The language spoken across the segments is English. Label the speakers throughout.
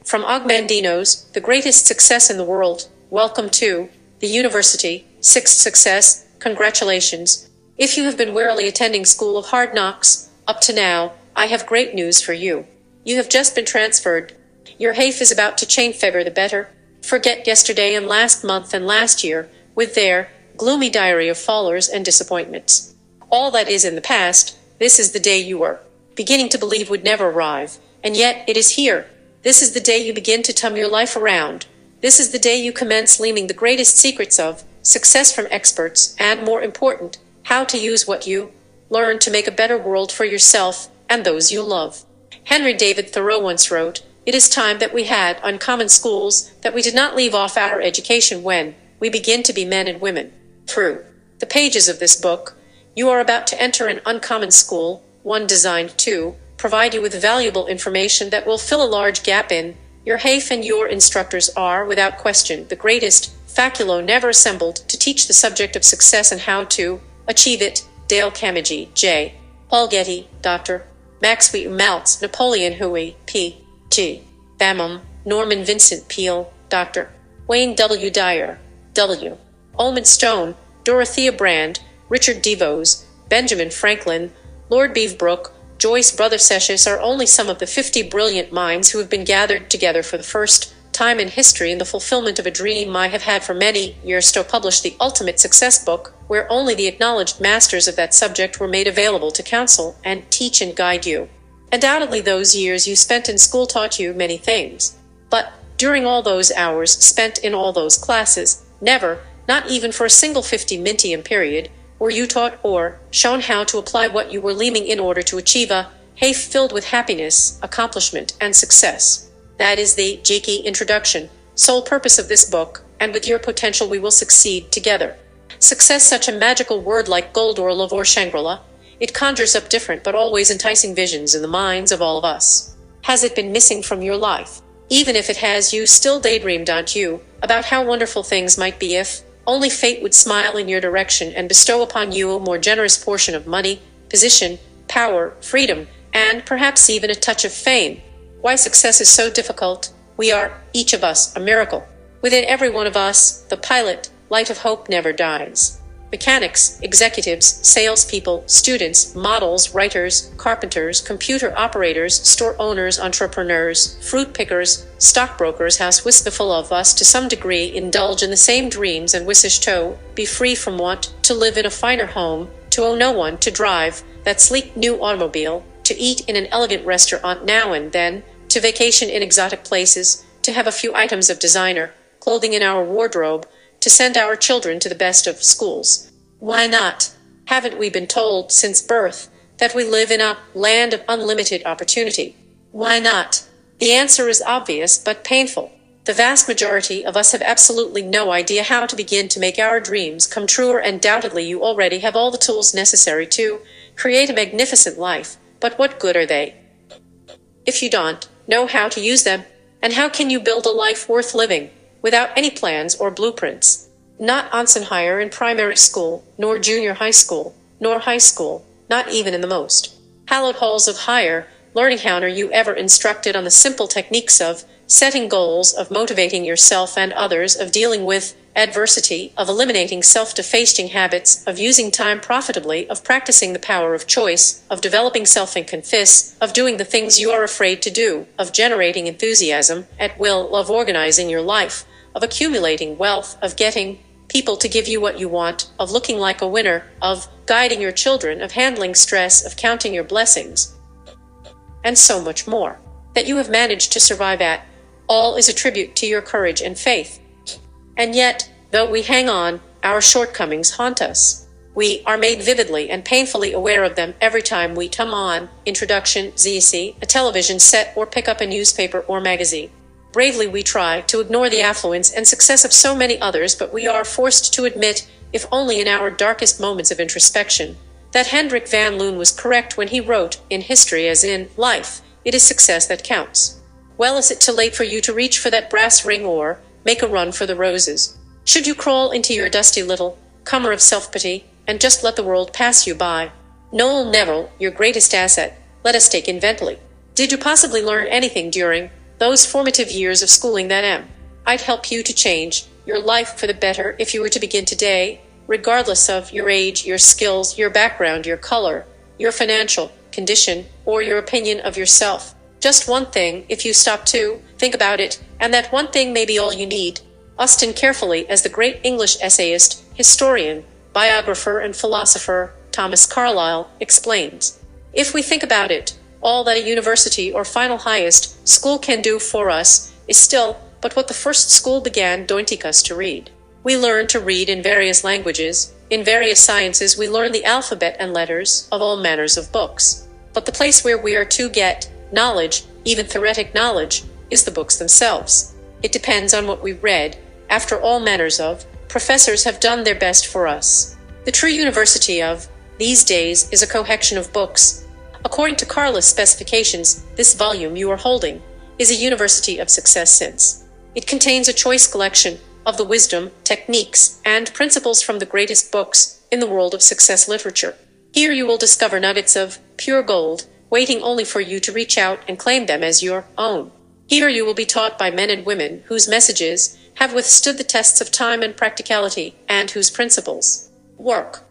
Speaker 1: From Mandino's The Greatest Success in the World, welcome to the University, Sixth Success, congratulations. If you have been wearily attending School of Hard Knocks, up to now, I have great news for you. You have just been transferred. Your life is about to change for the better. Forget yesterday and last month and last year, with their gloomy diary of failures and disappointments. All that is in the past. This is the day you were beginning to believe would never arrive, and yet it is here. This is the day you begin to turn your life around. This is the day you commence learning the greatest secrets of success from experts, and more important, how to use what you learn to make a better world for yourself and those you love. Henry David Thoreau once wrote, "It is time that we had uncommon schools, that we did not leave off our education when we begin to be men and women." Through the pages of this book, you are about to enter an uncommon school, one designed to provide you with valuable information that will fill a large gap in your life, and your instructors are, without question, the greatest faculty never assembled to teach the subject of success and how to achieve it. Dale Carnegie, J. Paul Getty, Dr. Maxwell Maltz, Napoleon Huey, P.G. Bamum, Norman Vincent Peale, Dr. Wayne W. Dyer, W. Ullman Stone, Dorothea Brand, Richard DeVos, Benjamin Franklin, Lord Beaverbrook, Joyce Brother Sessions are only some of the 50 brilliant minds who have been gathered together for the first time in history in the fulfillment of a dream I have had for many years, to publish the ultimate success book, where only the acknowledged masters of that subject were made available to counsel and teach and guide you. Undoubtedly those years you spent in school taught you many things. But during all those hours spent in all those classes, never, not even for a single 50-minute period, were you taught or shown how to apply what you were learning in order to achieve a life filled with happiness, accomplishment, and success. That is the cheeky introduction, sole purpose of this book, and with your potential we will succeed together. Success, such a magical word like gold or love or Shangri-La, it conjures up different but always enticing visions in the minds of all of us. Has it been missing from your life? Even if it has, you still daydream, don't you, about how wonderful things might be if only fate would smile in your direction and bestow upon you a more generous portion of money, position, power, freedom, and perhaps even a touch of fame. Why success is so difficult? We are, each of us, a miracle. Within every one of us, the pilot, light of hope never dies. Mechanics, executives, salespeople, students, models, writers, carpenters, computer operators, store owners, entrepreneurs, fruit pickers, stockbrokers, house wistful of us to some degree indulge in the same dreams and wishes to be free from want, to live in a finer home, to own no one, to drive that sleek new automobile, to eat in an elegant restaurant now and then, to vacation in exotic places, to have a few items of designer clothing in our wardrobe, to send our children to the best of schools. Why not? Haven't we been told since birth that we live in a land of unlimited opportunity? Why not? The answer is obvious but painful. The vast majority of us have absolutely no idea how to begin to make our dreams come true. Undoubtedly you already have all the tools necessary to create a magnificent life, but what good are they if you don't know how to use them? And how can you build a life worth living without any plans or blueprints? Not Onsenhire in primary school, nor junior high school, nor high school, not even in the most hallowed halls of higher learning. How are you ever instructed on the simple techniques of setting goals, of motivating yourself and others, of dealing with adversity, of eliminating self-defacing habits, of using time profitably, of practicing the power of choice, of developing self-confidence, of doing the things you are afraid to do, of generating enthusiasm at will, of organizing your life, of accumulating wealth, of getting people to give you what you want, of looking like a winner, of guiding your children, of handling stress, of counting your blessings, and so much more that you have managed to survive at? All is a tribute to your courage and faith. And yet, though we hang on, our shortcomings haunt us. We are made vividly and painfully aware of them every time we turn on introduction, ZC, a television set, or pick up a newspaper or magazine. Bravely we try to ignore the affluence and success of so many others, but we are forced to admit, if only in our darkest moments of introspection, that Hendrik van Loon was correct when he wrote, in history as in life, it is success that counts. Well, is it too late for you to reach for that brass ring or make a run for the roses? Should you crawl into your dusty little cummer of self-pity and just let the world pass you by? Noel Neville, your greatest asset, let us take inventory. Did you possibly learn anything during those formative years of schooling that I'd help you to change your life for the better if you were to begin today, regardless of your age, your skills, your background, your color, your financial condition, or your opinion of yourself. Just one thing, if you stop to think about it, and that one thing may be all you need. Austin carefully, as the great English essayist, historian, biographer, and philosopher Thomas Carlyle explains. If we think about it, all that a university or final highest school can do for us is still but what the first school began doing us to read. We learn to read in various languages. In various sciences we learn the alphabet and letters of all manners of books. But the place where we are to get knowledge, even theoretic knowledge, is the books themselves. It depends on what we read. After all manners of professors have done their best for us. The true university of these days is a collection of books. According to Carl's specifications, this volume you are holding is a university of success, since it contains a choice collection of the wisdom, techniques, and principles from the greatest books in the world of success literature. Here you will discover nuggets of pure gold, waiting only for you to reach out and claim them as your own. Here you will be taught by men and women whose messages have withstood the tests of time and practicality, and whose principles work.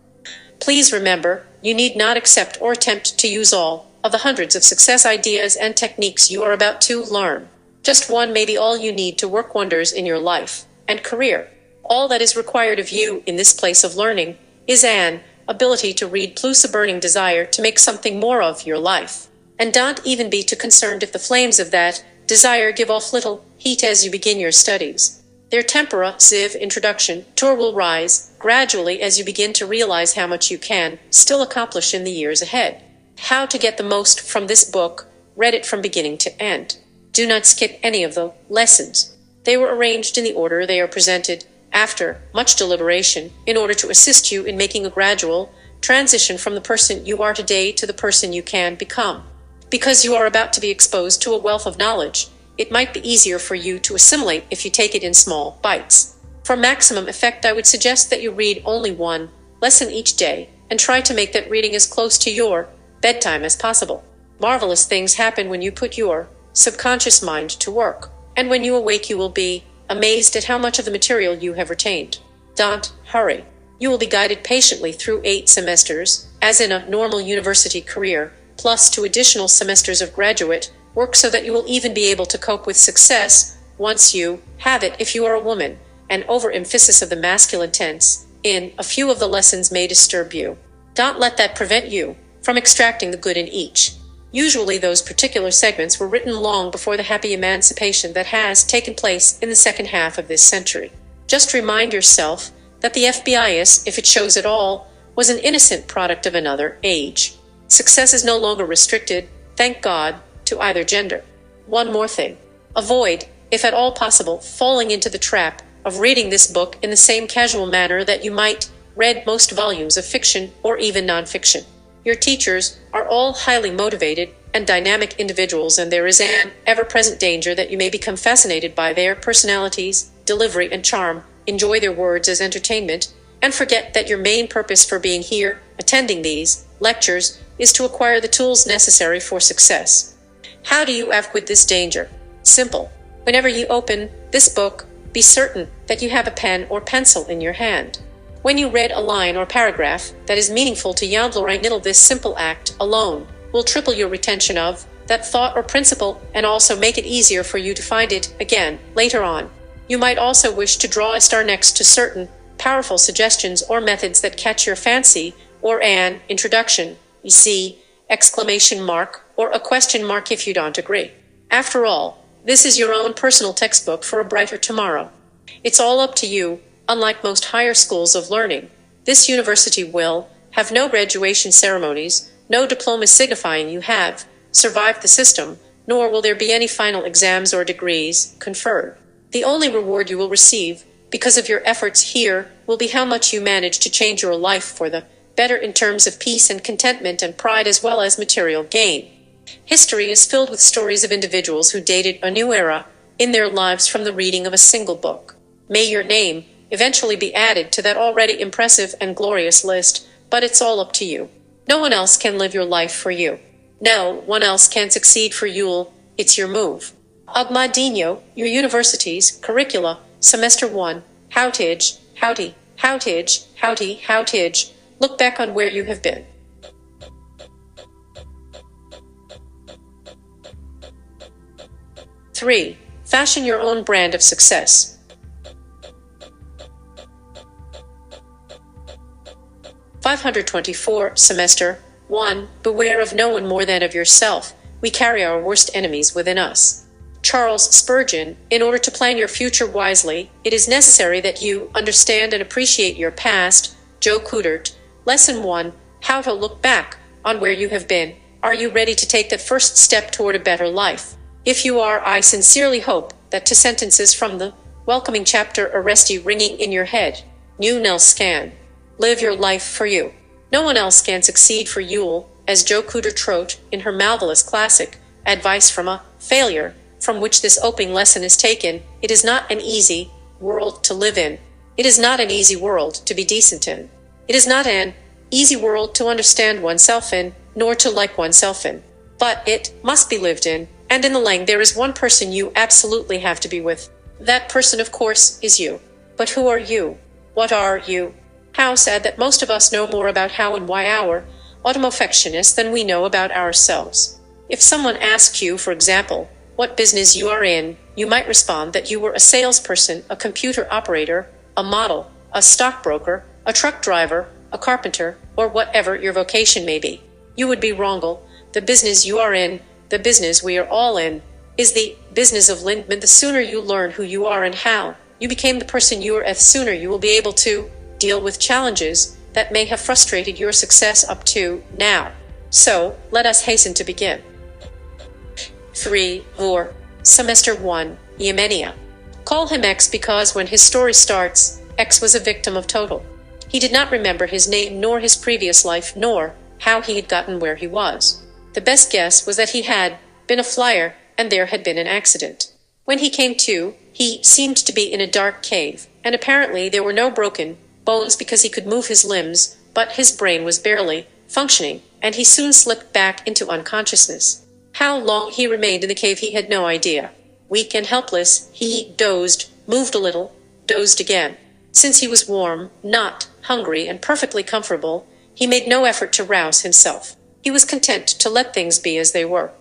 Speaker 1: Please remember, you need not accept or attempt to use all of the hundreds of success ideas and techniques you are about to learn. Just one may be all you need to work wonders in your life and career. All that is required of you in this place of learning is an ability to read plus a burning desire to make something more of your life. And don't even be too concerned if the flames of that desire give off little heat as you begin your studies. Their temperasive introduction tour will rise gradually as you begin to realize how much you can still accomplish in the years ahead. How to get the most from this book, read it from beginning to end. Do not skip any of the lessons. They were arranged in the order they are presented, after much deliberation, in order to assist you in making a gradual transition from the person you are today to the person you can become. Because you are about to be exposed to a wealth of knowledge, it might be easier for you to assimilate if you take it in small bites. For maximum effect, I would suggest that you read only one lesson each day, and try to make that reading as close to your bedtime as possible. Marvelous things happen when you put your subconscious mind to work, and when you awake you will be amazed at how much of the material you have retained. Don't hurry. You will be guided patiently through 8 semesters, as in a normal university career, plus 2 additional semesters of graduate work, so that you will even be able to cope with success once you have it. If you are a woman, an overemphasis of the masculine tense in a few of the lessons may disturb you. Don't let that prevent you from extracting the good in each. Usually those particular segments were written long before the happy emancipation that has taken place in the second half of this century. Just remind yourself that the FBI, if it shows at all, was an innocent product of another age. Success is no longer restricted, thank God, to either gender. One more thing. Avoid, if at all possible, falling into the trap of reading this book in the same casual manner that you might read most volumes of fiction or even nonfiction. Your teachers are all highly motivated and dynamic individuals, and there is an ever-present danger that you may become fascinated by their personalities, delivery, and charm, enjoy their words as entertainment, and forget that your main purpose for being here, attending these lectures, is to acquire the tools necessary for success. How do you avoid this danger? Simple. Whenever you open this book, be certain that you have a pen or pencil in your hand. When you read a line or paragraph that is meaningful to you, this simple act alone will triple your retention of that thought or principle, and also make it easier for you to find it again later on. You might also wish to draw a star next to certain powerful suggestions or methods that catch your fancy, or an introduction, see, exclamation mark, or a question mark if you don't agree. After all, this is your own personal textbook for a brighter tomorrow. It's all up to you. Unlike most higher schools of learning, this university will have no graduation ceremonies, no diplomas signifying you have survived the system, nor will there be any final exams or degrees conferred. The only reward you will receive, because of your efforts here, will be how much you manage to change your life for the better in terms of peace and contentment and pride, as well as material gain. History is filled with stories of individuals who dated a new era in their lives from the reading of a single book. May your name eventually be added to that already impressive and glorious list, but it's all up to you. No one else can live your life for you. No one else can succeed for you. It's your move. Mandino, your university's curricula, semester 1, howtage, look back on where you have been. 3. Fashion your own brand of success. 524, semester 1, beware of no one more than of yourself. We carry our worst enemies within us. Charles Spurgeon, in order to plan your future wisely, it is necessary that you understand and appreciate your past. Joe Coudert, Lesson 1, how to look back on where you have been. Are you ready to take that first step toward a better life? If you are, I sincerely hope that 2 sentences from the welcoming chapter arrest you ringing in your head. You nel scan. Live your life for you. No one else can succeed for you, as Joe Coudert wrote in her marvelous classic, Advice from a Failure, from which this opening lesson is taken. It is not an easy world to live in. It is not an easy world to be decent in. It is not an easy world to understand oneself in, nor to like oneself in. But it must be lived in, and in the lang there is one person you absolutely have to be with. That person, of course, is you. But who are you? What are you? How sad that most of us know more about how and why our automoffectionists than we know about ourselves. If someone asks you, for example, what business you are in, you might respond that you were a salesperson, a computer operator, a model, a stockbroker, a truck driver, a carpenter, or whatever your vocation may be. You would be wrong. The business you are in, the business we are all in, is the business of Lindman. The sooner you learn who you are and how you became the person you are, the sooner you will be able to deal with challenges that may have frustrated your success up to now. So, let us hasten to begin. 3. Vor. Semester 1, Yemenia. Call him X because when his story starts, X was a victim of total. He did not remember his name nor his previous life nor how he had gotten where he was. The best guess was that he had been a flyer and there had been an accident. When he came to, he seemed to be in a dark cave, and apparently there were no broken bones because he could move his limbs, but his brain was barely functioning, and he soon slipped back into unconsciousness. How long he remained in the cave he had no idea. Weak and helpless, he dozed, moved a little, dozed again. Since he was warm, not hungry, and perfectly comfortable, he made no effort to rouse himself. He was content to let things be as they were.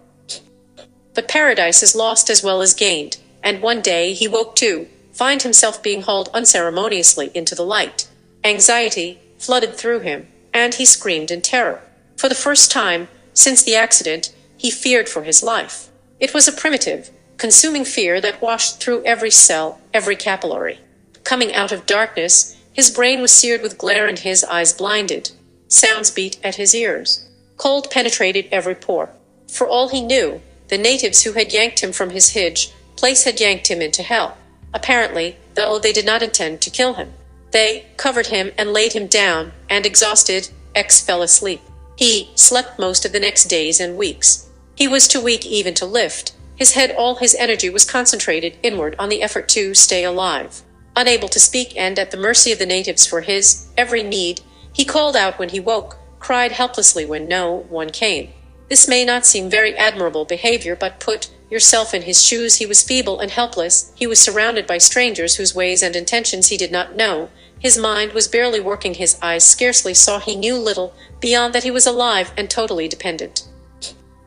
Speaker 1: But paradise is lost as well as gained, and one day he woke to find himself being hauled unceremoniously into the light. Anxiety flooded through him, and he screamed in terror. For the first time since the accident, he feared for his life. It was a primitive, consuming fear that washed through every cell, every capillary. Coming out of darkness, his brain was seared with glare and his eyes blinded. Sounds beat at his ears. Cold penetrated every pore. For all he knew, the natives who had yanked him from his hidge place had yanked him into hell. Apparently, though they did not intend to kill him. They covered him and laid him down, and exhausted, X fell asleep. He slept most of the next days and weeks. He was too weak even to lift. His head, all his energy was concentrated inward on the effort to stay alive. Unable to speak and at the mercy of the natives for his every need, he called out when he woke, cried helplessly when no one came. This may not seem very admirable behavior, but put yourself in his shoes. He was feeble and helpless. He was surrounded by strangers whose ways and intentions he did not know. His mind was barely working. His eyes scarcely saw. He knew little beyond that he was alive and totally dependent.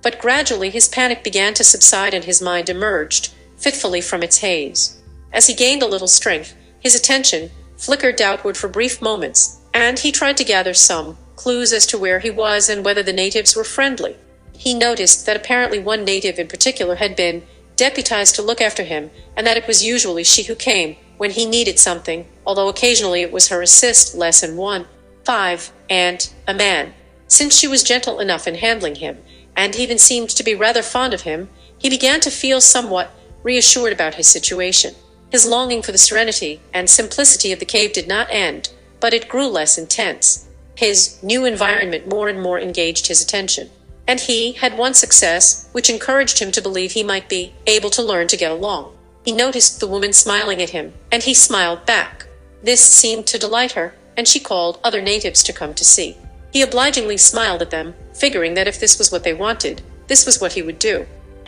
Speaker 1: But gradually his panic began to subside and his mind emerged fitfully from its haze. As he gained a little strength, his attention flickered outward for brief moments, and he tried to gather some clues as to where he was and whether the natives were friendly. He noticed that apparently one native in particular had been deputized to look after him, and that it was usually she who came when he needed something, although occasionally it was her assist. Lesson 1. 5. And a man. Since she was gentle enough in handling him, and even seemed to be rather fond of him, he began to feel somewhat reassured about his situation. His longing for the serenity and simplicity of the cave did not end, but it grew less intense. His new environment more and more engaged his attention, and he had one success which encouraged him to believe he might be able to learn to get along. He noticed the woman smiling at him, and he smiled back. This seemed to delight her, and she called other natives to come to see. He obligingly smiled at them, figuring that if this was what they wanted, this was what he would do.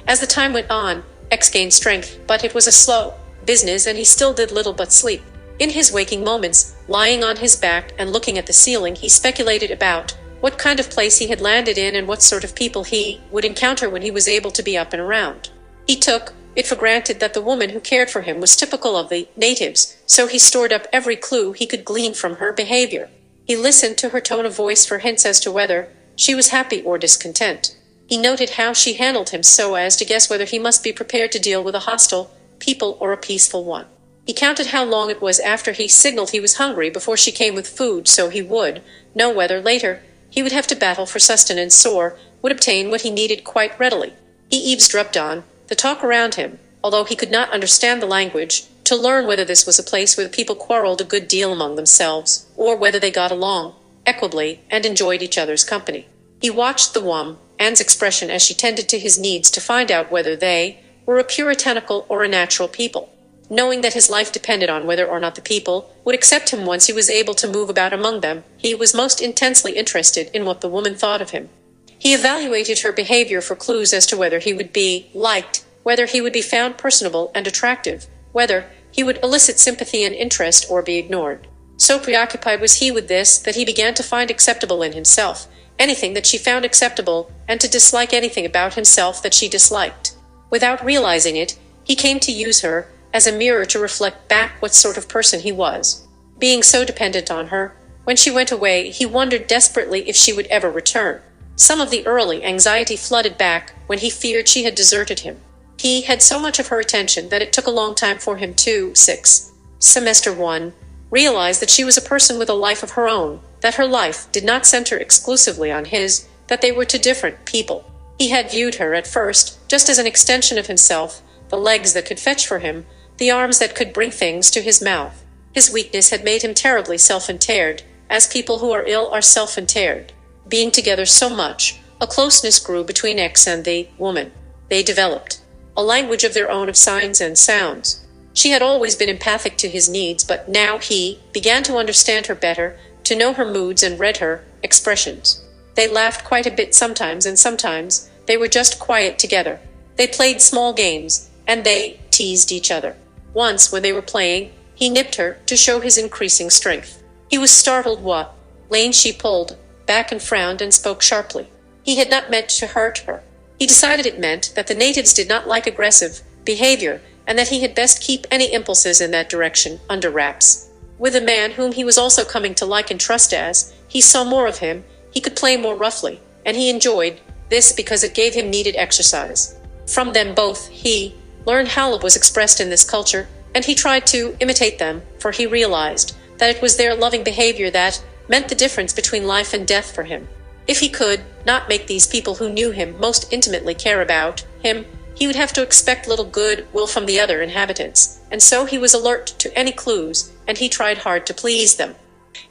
Speaker 1: As the time went on, X gained strength, but it was a slow business and he still did little but sleep. In his waking moments, lying on his back and looking at the ceiling, he speculated about what kind of place he had landed in and what sort of people he would encounter when he was able to be up and around. He took it for granted that the woman who cared for him was typical of the natives, so he stored up every clue he could glean from her behavior. He listened to her tone of voice for hints as to whether she was happy or discontent. He noted how she handled him so as to guess whether he must be prepared to deal with a hostile people or a peaceful one. He counted how long it was after he signaled he was hungry before she came with food, so he would know whether later he would have to battle for sustenance or would obtain what he needed quite readily. He eavesdropped on the talk around him, although he could not understand the language, to learn whether this was a place where the people quarreled a good deal among themselves, or whether they got along equably and enjoyed each other's company. He watched the woman's expression as she tended to his needs to find out whether they were a puritanical or a natural people. Knowing that his life depended on whether or not the people would accept him once he was able to move about among them, he was most intensely interested in what the woman thought of him. He evaluated her behavior for clues as to whether he would be liked, whether he would be found personable and attractive, whether he would elicit sympathy and interest or be ignored. So preoccupied was he with this that he began to find acceptable in himself anything that she found acceptable and to dislike anything about himself that she disliked. Without realizing it, he came to use her as a mirror to reflect back what sort of person he was. Being so dependent on her, when she went away, he wondered desperately if she would ever return. Some of the early anxiety flooded back when he feared she had deserted him. He had so much of her attention that it took a long time for him to, semester 1, realize that she was a person with a life of her own, that her life did not center exclusively on his, that they were two different people. He had viewed her at first just as an extension of himself, the legs that could fetch for him, the arms that could bring things to his mouth. His weakness had made him terribly self-interred, as people who are ill are self-interred. Being together so much, a closeness grew between X and the woman. They developed a language of their own of signs and sounds. She had always been empathic to his needs, but now he began to understand her better, to know her moods and read her expressions. They laughed quite a bit sometimes, and sometimes they were just quiet together. They played small games, and they teased each other. Once, when they were playing, he nipped her to show his increasing strength. He was startled. What? Lane, she pulled back and frowned and spoke sharply. He had not meant to hurt her. He decided it meant that the natives did not like aggressive behavior, and that he had best keep any impulses in that direction under wraps. With a man whom he was also coming to like and trust as he saw more of him, he could play more roughly, and he enjoyed this because it gave him needed exercise. From them both, he learned how love was expressed in this culture, and he tried to imitate them, for he realized that it was their loving behavior that meant the difference between life and death for him. If he could not make these people who knew him most intimately care about him, he would have to expect little good will from the other inhabitants, and so he was alert to any clues, and he tried hard to please them.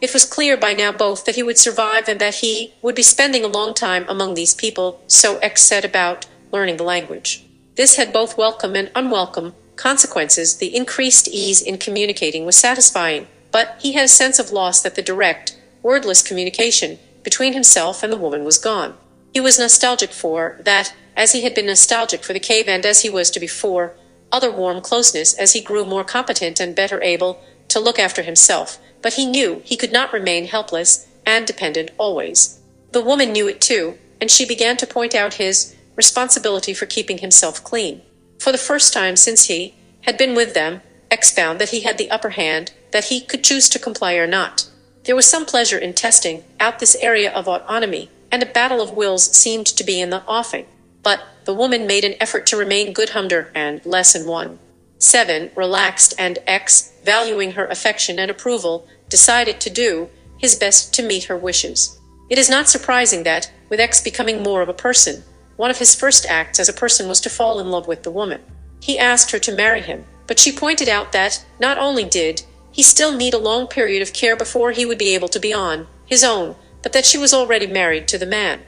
Speaker 1: It was clear by now both that he would survive and that he would be spending a long time among these people, so X set about learning the language. This had both welcome and unwelcome consequences. The increased ease in communicating was satisfying, but he had a sense of loss that the direct, wordless communication between himself and the woman was gone. He was nostalgic for that, as he had been nostalgic for the cave and as he was to be for other warm closeness as he grew more competent and better able to look after himself, but he knew he could not remain helpless and dependent always. The woman knew it too, and she began to point out his responsibility for keeping himself clean. For the first time since he had been with them, X found that he had the upper hand, that he could choose to comply or not. There was some pleasure in testing out this area of autonomy, and a battle of wills seemed to be in the offing. But the woman made an effort to remain good-humoured, and Lesson 1:7 relaxed, and X, valuing her affection and approval, decided to do his best to meet her wishes. It is not surprising that, with X becoming more of a person, one of his first acts as a person was to fall in love with the woman. He asked her to marry him, but she pointed out that not only did he still need a long period of care before he would be able to be on his own, but that she was already married to the man.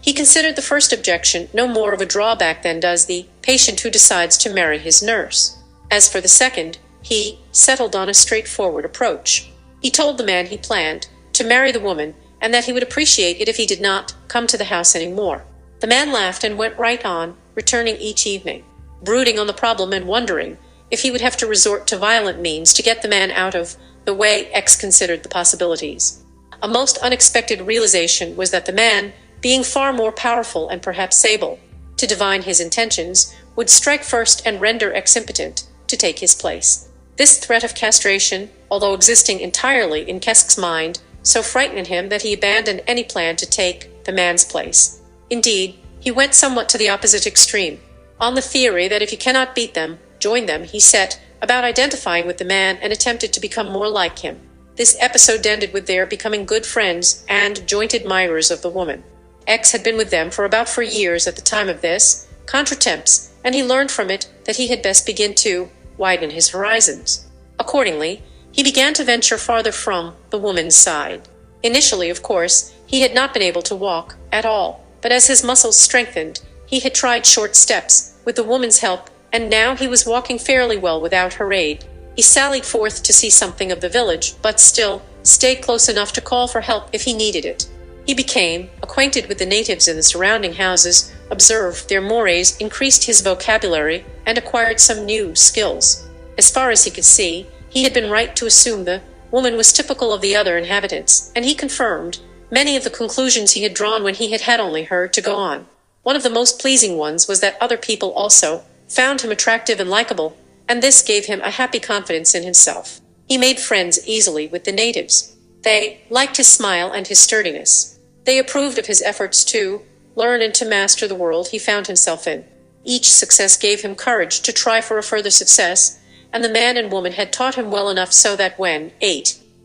Speaker 1: He considered the first objection no more of a drawback than does the patient who decides to marry his nurse. As for the second, he settled on a straightforward approach. He told the man he planned to marry the woman, and that he would appreciate it if he did not come to the house any more. The man laughed and went right on, returning each evening. brooding on the problem and wondering if he would have to resort to violent means to get the man out of the way. X considered the possibilities. A most unexpected realization was that the man, being far more powerful and perhaps able to divine his intentions, would strike first and render X impotent to take his place. This threat of castration, although existing entirely in Kesk's mind, so frightened him that he abandoned any plan to take the man's place. Indeed, he went somewhat to the opposite extreme. On the theory that if you cannot beat them, join them, he set about identifying with the man and attempted to become more like him. This episode ended with their becoming good friends and joint admirers of the woman. X had been with them for about 4 years at the time of this contretemps, and he learned from it that he had best begin to widen his horizons. Accordingly, he began to venture farther from the woman's side. Initially, of course, he had not been able to walk at all, but as his muscles strengthened, he had tried short steps with the woman's help, and now he was walking fairly well without her aid. He sallied forth to see something of the village, but still stayed close enough to call for help if he needed it. He became acquainted with the natives in the surrounding houses, observed their mores, increased his vocabulary, and acquired some new skills. As far as he could see, he had been right to assume the woman was typical of the other inhabitants, and he confirmed many of the conclusions he had drawn when he had only her to go on. One of the most pleasing ones was that other people also found him attractive and likable, and this gave him a happy confidence in himself. He made friends easily with the natives. They liked his smile and his sturdiness. They approved of his efforts to learn and to master the world he found himself in. Each success gave him courage to try for a further success, and the man and woman had taught him well enough so that when,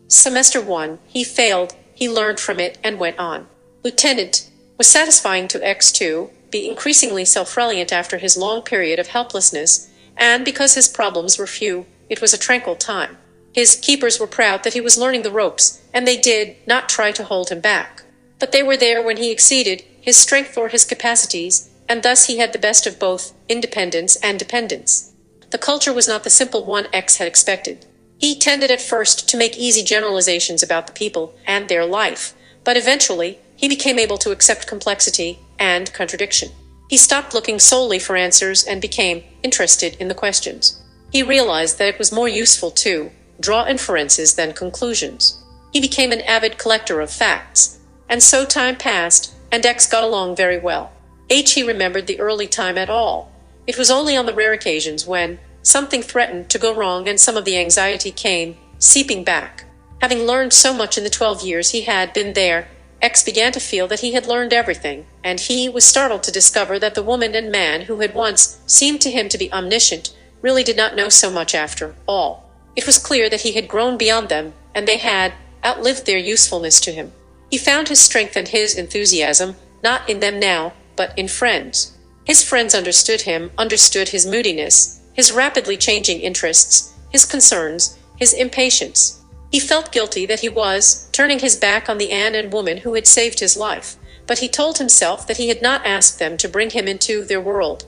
Speaker 1: semester 1, he failed, he learned from it and went on. Lieutenant was satisfying to X2, be increasingly self-reliant after his long period of helplessness, and because his problems were few, it was a tranquil time. His keepers were proud that he was learning the ropes, and they did not try to hold him back. But they were there when he exceeded his strength or his capacities, and thus he had the best of both independence and dependence. The culture was not the simple one X had expected. He tended at first to make easy generalizations about the people and their life, but eventually he became able to accept complexity and contradiction. He stopped looking solely for answers and became interested in the questions. He realized that it was more useful to draw inferences than conclusions. He became an avid collector of facts. And so time passed, and X got along very well. He remembered the early time at all. It was only on the rare occasions when something threatened to go wrong and some of the anxiety came seeping back. Having learned so much in the 12 years he had been there, X began to feel that he had learned everything, and he was startled to discover that the woman and man who had once seemed to him to be omniscient really did not know so much after all. It was clear that he had grown beyond them, and they had outlived their usefulness to him. He found his strength and his enthusiasm not in them now, but in friends. His friends understood him, understood his moodiness, his rapidly changing interests, his concerns, his impatience. He felt guilty that he was turning his back on the man and woman who had saved his life, but he told himself that he had not asked them to bring him into their world.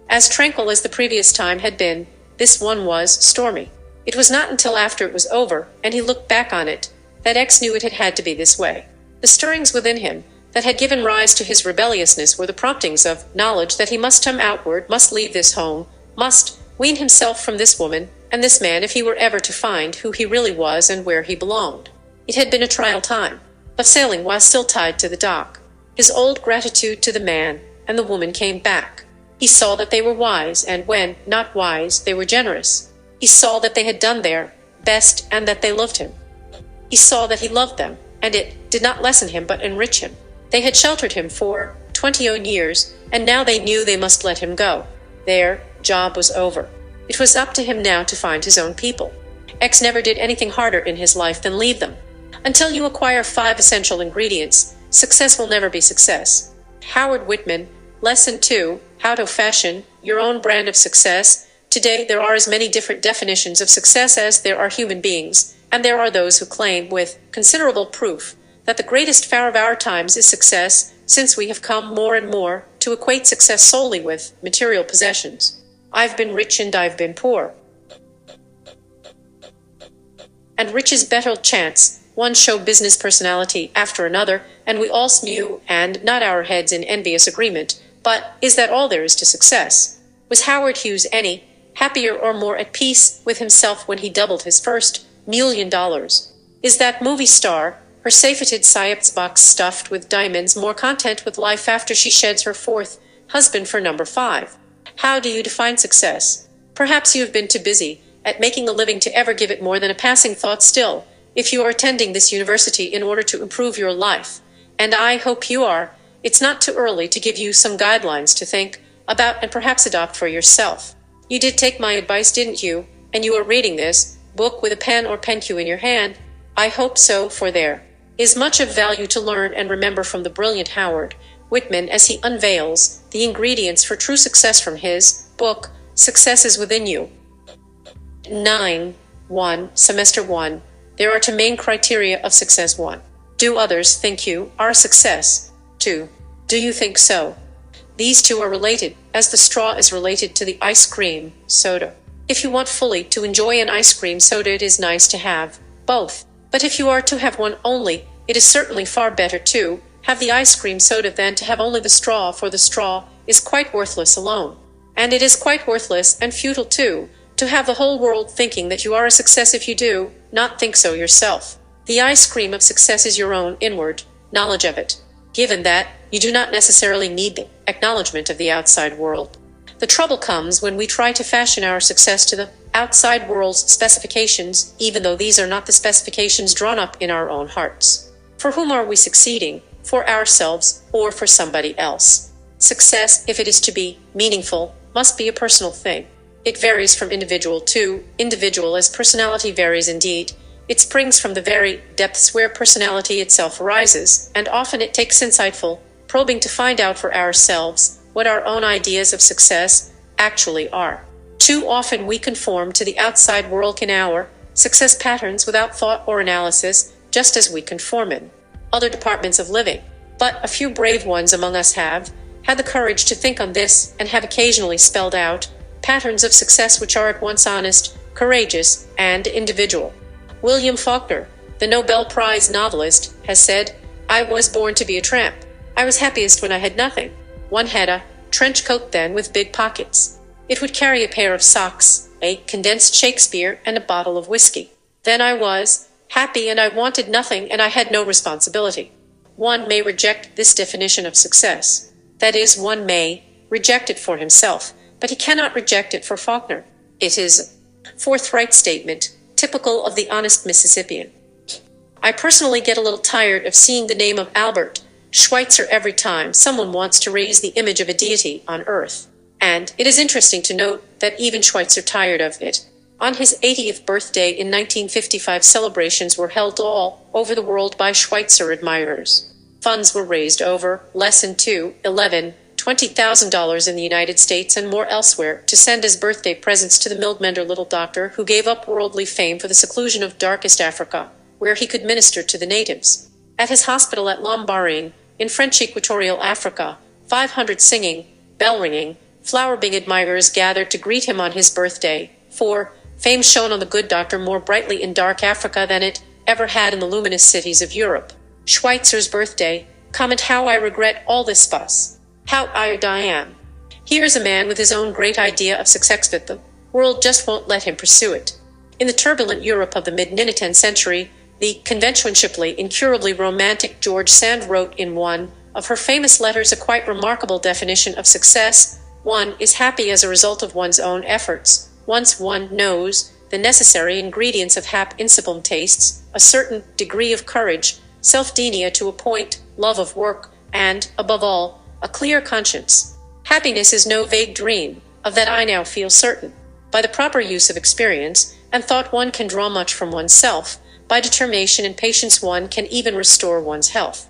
Speaker 1: As tranquil as the previous time had been, this one was stormy. It was not until after it was over, and he looked back on it, that X knew it had had to be this way. The stirrings within him that had given rise to his rebelliousness were the promptings of knowledge that he must come outward, must leave this home, must wean himself from this woman and this man if he were ever to find who he really was and where he belonged. It had been a trial time, of sailing while still tied to the dock. His old gratitude to the man and the woman came back. He saw that they were wise, and when not wise, they were generous. He saw that they had done their best and that they loved him. He saw that he loved them, and it did not lessen him but enrich him. They had sheltered him for 20 years, and now they knew they must let him go. Their job was over. It was up to him now to find his own people. X never did anything harder in his life than leave them. Until you acquire 5 essential ingredients, success will never be success. Howard Whitman, Lesson 2, How to Fashion Your Own Brand of Success. Today there are as many different definitions of success as there are human beings, and there are those who claim, with considerable proof, that the greatest fare of our times is success, since we have come more and more to equate success solely with material possessions. I've been rich and I've been poor. And riches better chance, one show business personality after another, and we all smew and nod our heads in envious agreement. But is that all there is to success? Was Howard Hughes any happier or more at peace with himself when he doubled his first $1,000,000? Is that movie star, her safated Siaps box stuffed with diamonds, more content with life after she sheds her fourth husband for number 5? How do you define success? Perhaps you have been too busy at making a living to ever give it more than a passing thought. Still, if you are attending this university in order to improve your life, and I hope you are, it's not too early to give you some guidelines to think about and perhaps adopt for yourself. You did take my advice, didn't you? And you are reading this book with a pen or pen-cue in your hand? I hope so, for there is much of value to learn and remember from the brilliant Howard Whitman as he unveils the ingredients for true success from his book, Success is Within You. 9.1. Semester 1. There are 2 main criteria of success. 1. Do others think you are a success? 2. Do you think so? These two are related, as the straw is related to the ice cream soda. If you want fully to enjoy an ice cream soda, it is nice to have both. But if you are to have one only, it is certainly far better to have the ice cream soda than to have only the straw, for the straw is quite worthless alone. And it is quite worthless and futile too, to have the whole world thinking that you are a success if you do not think so yourself. The ice cream of success is your own inward knowledge of it, given that you do not necessarily need the acknowledgement of the outside world. The trouble comes when we try to fashion our success to the outside world's specifications, even though these are not the specifications drawn up in our own hearts. For whom are we succeeding? For ourselves or for somebody else? Success, if it is to be meaningful, must be a personal thing. It varies from individual to individual, as personality varies indeed. It springs from the very depths where personality itself arises, and often it takes insightful probing to find out for ourselves what our own ideas of success actually are. Too often we conform to the outside world in our success patterns without thought or analysis, just as we conform in other departments of living. But a few brave ones among us have had the courage to think on this, and have occasionally spelled out patterns of success which are at once honest, courageous, and individual. William Faulkner, the Nobel Prize novelist, has said, "I was born to be a tramp. I was happiest when I had nothing. One had a trench coat then with big pockets. It would carry a pair of socks, a condensed Shakespeare, and a bottle of whiskey. Then I was happy, and I wanted nothing, and I had no responsibility." One may reject this definition of success. That is, one may reject it for himself, but he cannot reject it for Faulkner. It is a forthright statement, typical of the honest Mississippian. I personally get a little tired of seeing the name of Albert Schweitzer every time someone wants to raise the image of a deity on earth. And it is interesting to note that even Schweitzer tired of it. On his 80th birthday in 1955, celebrations were held all over the world by Schweitzer admirers. Funds were raised over Lesson 2, $20,000 in the United States and more elsewhere to send as birthday presents to the mild-mannered little doctor who gave up worldly fame for the seclusion of darkest Africa, where he could minister to the natives. At his hospital at Lombarine, in French Equatorial Africa, 500 singing, bell-ringing, flower-bing admirers gathered to greet him on his birthday, for fame shone on the good doctor more brightly in dark Africa than it ever had in the luminous cities of Europe. Schweitzer's birthday. Comment how I regret all this fuss. How tired I am. Here's a man with his own great idea of success, but the world just won't let him pursue it. In the turbulent Europe of the mid-19th century, the conventionally, incurably romantic George Sand wrote in one of her famous letters a quite remarkable definition of success. One is happy as a result of one's own efforts. Once one knows the necessary ingredients of insipid tastes, a certain degree of courage, self-denial to a point, love of work, and, above all, a clear conscience. Happiness is no vague dream, of that I now feel certain. By the proper use of experience and thought one can draw much from oneself. By determination and patience one can even restore one's health.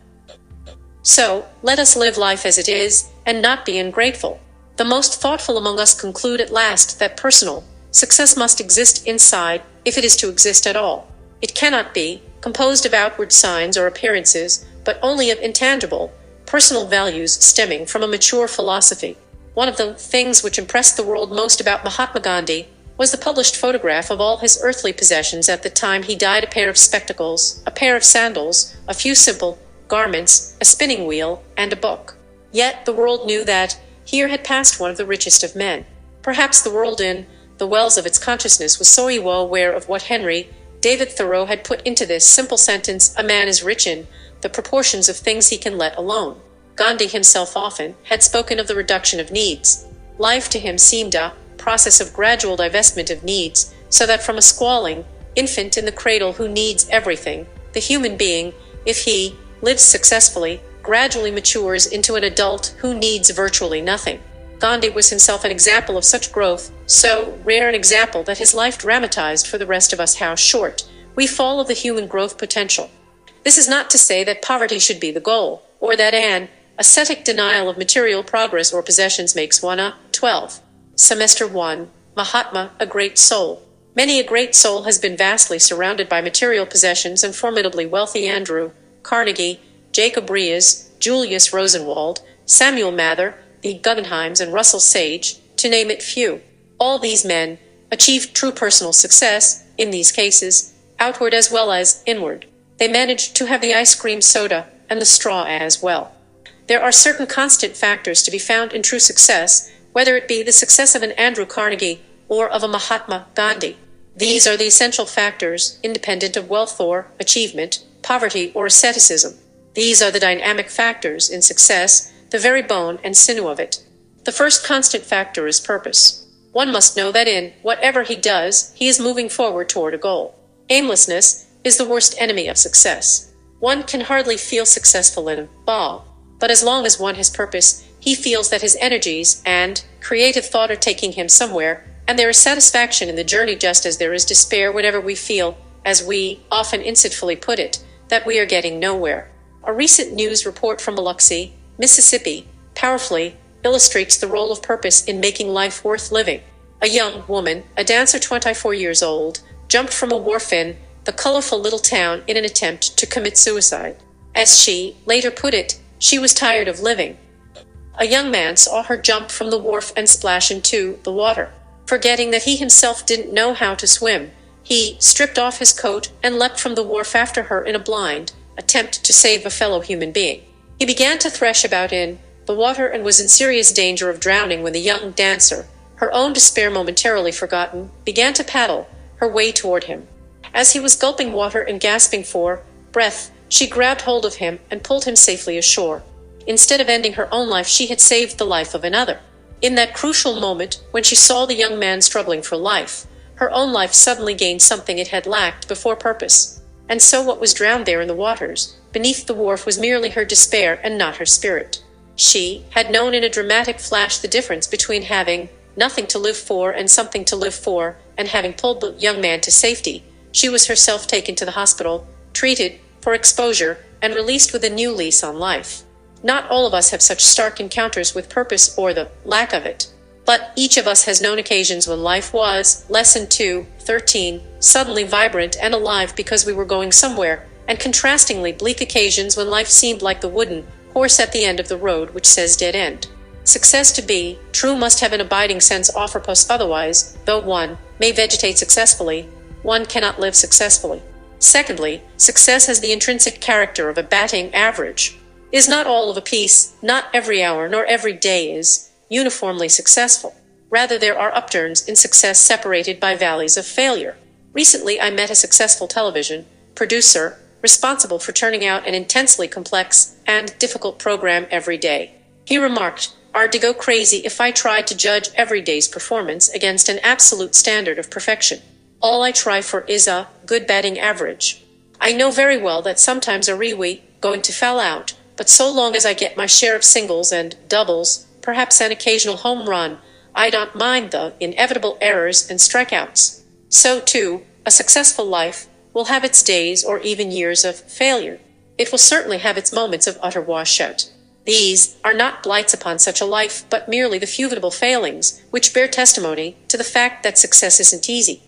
Speaker 1: So, let us live life as it is, and not be ungrateful. The most thoughtful among us conclude at last that personal success must exist inside, if it is to exist at all. It cannot be composed of outward signs or appearances, but only of intangible, personal values stemming from a mature philosophy. One of the things which impressed the world most about Mahatma Gandhi was the published photograph of all his earthly possessions at the time he died: a pair of spectacles, a pair of sandals, a few simple garments, a spinning wheel, and a book. Yet the world knew that here had passed one of the richest of men. Perhaps the world in the wells of its consciousness was so well aware of what Henry David Thoreau had put into this simple sentence, a man is rich in the proportions of things he can let alone. Gandhi himself often had spoken of the reduction of needs. Life to him seemed a process of gradual divestment of needs, so that from a squalling infant in the cradle who needs everything, the human being, if he lives successfully, gradually matures into an adult who needs virtually nothing. Gandhi was himself an example of such growth, so rare an example that his life dramatized for the rest of us how short we fall of the human growth potential. This is not to say that poverty should be the goal, or that an ascetic denial of material progress or possessions makes one a 12. Semester 1. Mahatma, a great soul. Many a great soul has been vastly surrounded by material possessions and formidably wealthy. Andrew Carnegie, Jacob Riis, Julius Rosenwald, Samuel Mather, the Guggenheims, and Russell Sage, to name it few. All these men achieved true personal success, in these cases, outward as well as inward. They managed to have the ice cream soda and the straw as well. There are certain constant factors to be found in true success, whether it be the success of an Andrew Carnegie or of a Mahatma Gandhi. These are the essential factors, independent of wealth or achievement, poverty or asceticism. These are the dynamic factors in success, the very bone and sinew of it. The first constant factor is purpose. One must know that in whatever he does, he is moving forward toward a goal. Aimlessness is the worst enemy of success. One can hardly feel successful in a ball, but as long as one has purpose, he feels that his energies and creative thought are taking him somewhere, and there is satisfaction in the journey just as there is despair whenever we feel, as we often insidiously put it, that we are getting nowhere. A recent news report from Biloxi, Mississippi, powerfully illustrates the role of purpose in making life worth living. A young woman, a dancer 24 years old, jumped from a wharf in the colorful little town in an attempt to commit suicide. As she later put it, she was tired of living. A young man saw her jump from the wharf and splash into the water. Forgetting that he himself didn't know how to swim, he stripped off his coat and leapt from the wharf after her in a blind attempt to save a fellow human being. He began to thresh about in the water and was in serious danger of drowning when the young dancer, her own despair momentarily forgotten, began to paddle her way toward him. As he was gulping water and gasping for breath, she grabbed hold of him and pulled him safely ashore. Instead of ending her own life, she had saved the life of another. In that crucial moment, when she saw the young man struggling for life, her own life suddenly gained something it had lacked before, purpose. And so what was drowned there in the waters, beneath the wharf, was merely her despair and not her spirit. She had known in a dramatic flash the difference between having nothing to live for and something to live for, and having pulled the young man to safety, she was herself taken to the hospital, treated for exposure, and released with a new lease on life. Not all of us have such stark encounters with purpose or the lack of it. But each of us has known occasions when life was, Lesson 2:13, suddenly vibrant and alive because we were going somewhere, and contrastingly bleak occasions when life seemed like the wooden horse at the end of the road which says dead end. Success to be true must have an abiding sense of purpose, otherwise, though one may vegetate successfully, one cannot live successfully. Secondly, success has the intrinsic character of a batting average. Is not all of a piece, not every hour nor every day is uniformly successful. Rather, there are upturns in success separated by valleys of failure. Recently, I met a successful television producer responsible for turning out an intensely complex and difficult program every day. He remarked, "I'd go crazy if I tried to judge every day's performance against an absolute standard of perfection. All I try for is a good batting average. I know very well that sometimes are we going to foul out, but so long as I get my share of singles and doubles, perhaps an occasional home run, I don't mind the inevitable errors and strikeouts." So, too, a successful life will have its days or even years of failure. It will certainly have its moments of utter washout. These are not blights upon such a life, but merely the futile failings which bear testimony to the fact that success isn't easy.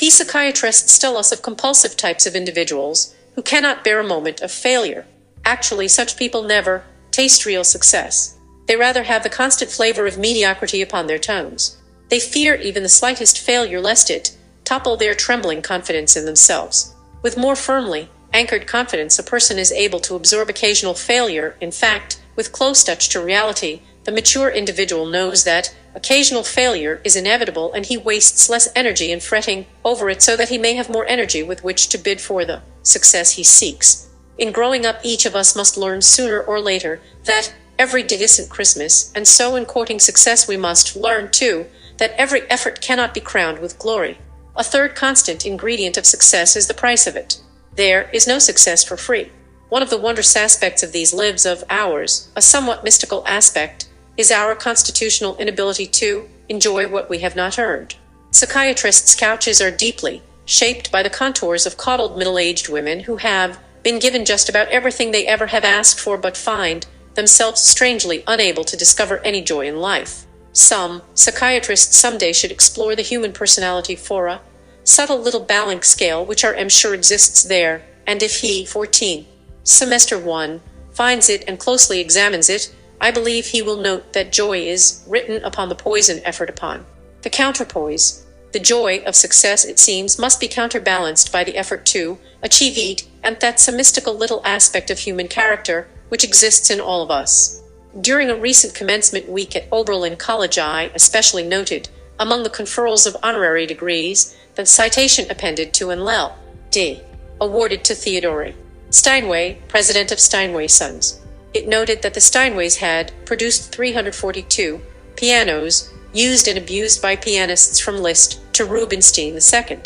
Speaker 1: Psychiatrists tell us of compulsive types of individuals who cannot bear a moment of failure. Actually, such people never taste real success. They rather have the constant flavor of mediocrity upon their tongues. They fear even the slightest failure lest it topple their trembling confidence in themselves. With more firmly anchored confidence, a person is able to absorb occasional failure. In fact, with close touch to reality, The mature individual knows that occasional failure is inevitable, and he wastes less energy in fretting over it so that he may have more energy with which to bid for the success he seeks. In growing up, each of us must learn sooner or later that every day isn't Christmas, and so in courting success we must learn, too, that every effort cannot be crowned with glory. A third constant ingredient of success is the price of it. There is no success for free. One of the wondrous aspects of these lives of ours, a somewhat mystical aspect, is our constitutional inability to enjoy what we have not earned. Psychiatrists' couches are deeply shaped by the contours of coddled middle-aged women who have been given just about everything they ever have asked for but find themselves strangely unable to discover any joy in life. Some psychiatrists someday should explore the human personality for a subtle little balance scale which I'm sure exists there, and if he, 14, Semester 1, finds it and closely examines it, I believe he will note that joy is written upon the poison effort upon the counterpoise. The joy of success, it seems, must be counterbalanced by the effort to achieve it, and that's a mystical little aspect of human character which exists in all of us. During a recent commencement week at Oberlin College, I especially noted, among the conferrals of honorary degrees, the citation appended to an LL.D. awarded to Theodore Steinway, president of Steinway Sons. It noted that the Steinways had produced 342 pianos used and abused by pianists from Liszt to Rubinstein II.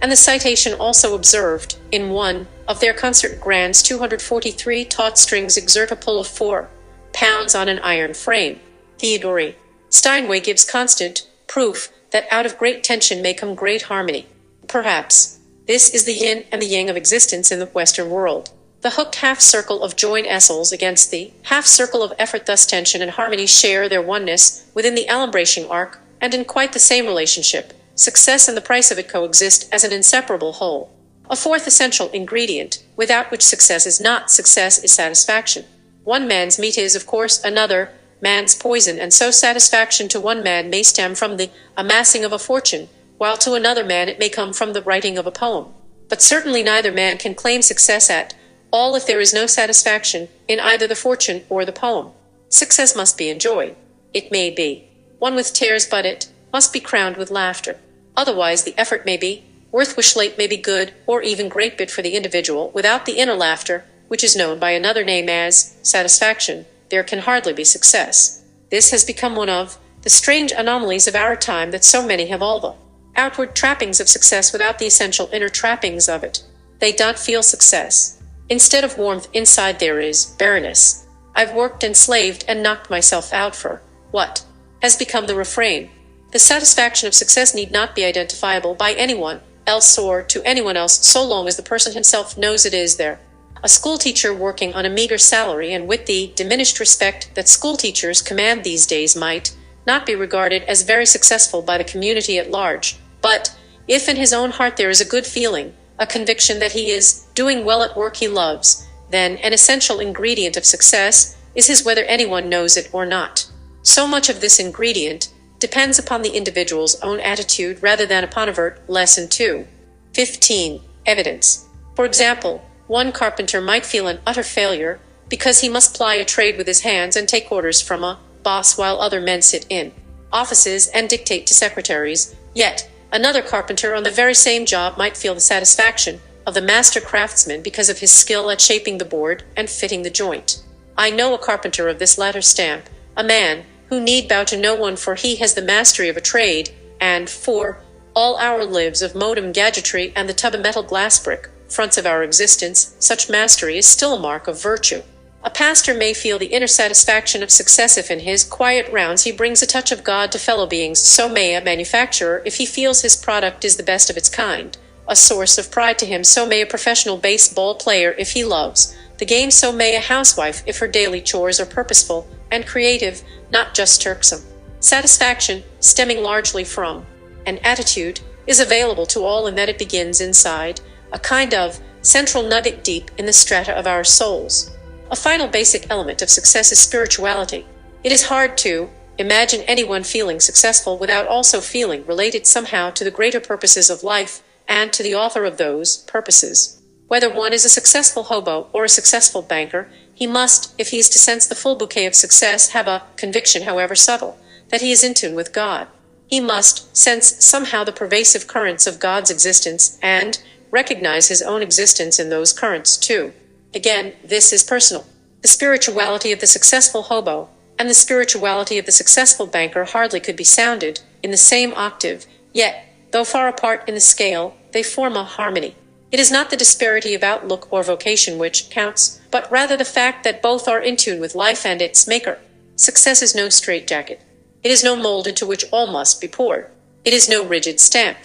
Speaker 1: And the citation also observed, in one of their concert grands, 243 taut strings exert a pull of 4 pounds on an iron frame. Theodore Steinway gives constant proof that out of great tension may come great harmony. Perhaps this is the yin and the yang of existence in the Western world. The hooked half-circle of joint essels against the half-circle of effort, thus tension and harmony share their oneness within the alembrashing arc, and in quite the same relationship, success and the price of it coexist as an inseparable whole. A fourth essential ingredient, without which success is not success, is satisfaction. One man's meat is, of course, another man's poison, and so satisfaction to one man may stem from the amassing of a fortune, while to another man it may come from the writing of a poem. But certainly neither man can claim success at all if there is no satisfaction in either the fortune or the poem. Success must be enjoyed. It may be one with tears, but it must be crowned with laughter. Otherwise the effort may be worthwhile, may be good or even great, but for the individual, without the inner laughter, which is known by another name as satisfaction, there can hardly be success. This has become one of the strange anomalies of our time, that so many have all the outward trappings of success without the essential inner trappings of it. They don't feel success. Instead of warmth inside there is barrenness. I've worked and slaved and knocked myself out for what has become the refrain. The satisfaction of success need not be identifiable by anyone else or to anyone else so long as the person himself knows it is there. A schoolteacher working on a meager salary and with the diminished respect that schoolteachers command these days might not be regarded as very successful by the community at large, but if in his own heart there is a good feeling, a conviction that he is doing well at work he loves, then an essential ingredient of success is his, whether anyone knows it or not. So much of this ingredient depends upon the individual's own attitude rather than upon overt. Lesson 2. 15. Evidence. For example, one carpenter might feel an utter failure because he must ply a trade with his hands and take orders from a boss while other men sit in offices and dictate to secretaries, yet another carpenter on the very same job might feel the satisfaction of the master craftsman because of his skill at shaping the board and fitting the joint. I know a carpenter of this latter stamp, a man who need bow to no one, for he has the mastery of a trade, and for all our lives of modem gadgetry and the tub of metal glass brick fronts of our existence, such mastery is still a mark of virtue. A pastor may feel the inner satisfaction of success if in his quiet rounds he brings a touch of God to fellow beings. So may a manufacturer if he feels his product is the best of its kind, a source of pride to him. So may a professional baseball player if he loves the game. So may a housewife if her daily chores are purposeful and creative, not just irksome. Satisfaction, stemming largely from an attitude, is available to all in that it begins inside, a kind of central nugget deep in the strata of our souls. A final basic element of success is spirituality. It is hard to imagine anyone feeling successful without also feeling related somehow to the greater purposes of life and to the author of those purposes. Whether one is a successful hobo or a successful banker, He must, if he is to sense the full bouquet of success, have a conviction, however subtle, that he is in tune with God. He must sense somehow the pervasive currents of God's existence and recognize his own existence in those currents too. Again, this is personal. The spirituality of the successful hobo and the spirituality of the successful banker hardly could be sounded in the same octave, yet, though far apart in the scale, they form a harmony. It is not the disparity of outlook or vocation which counts, but rather the fact that both are in tune with life and its maker. Success is no straitjacket. It is no mold into which all must be poured. It is no rigid stamp.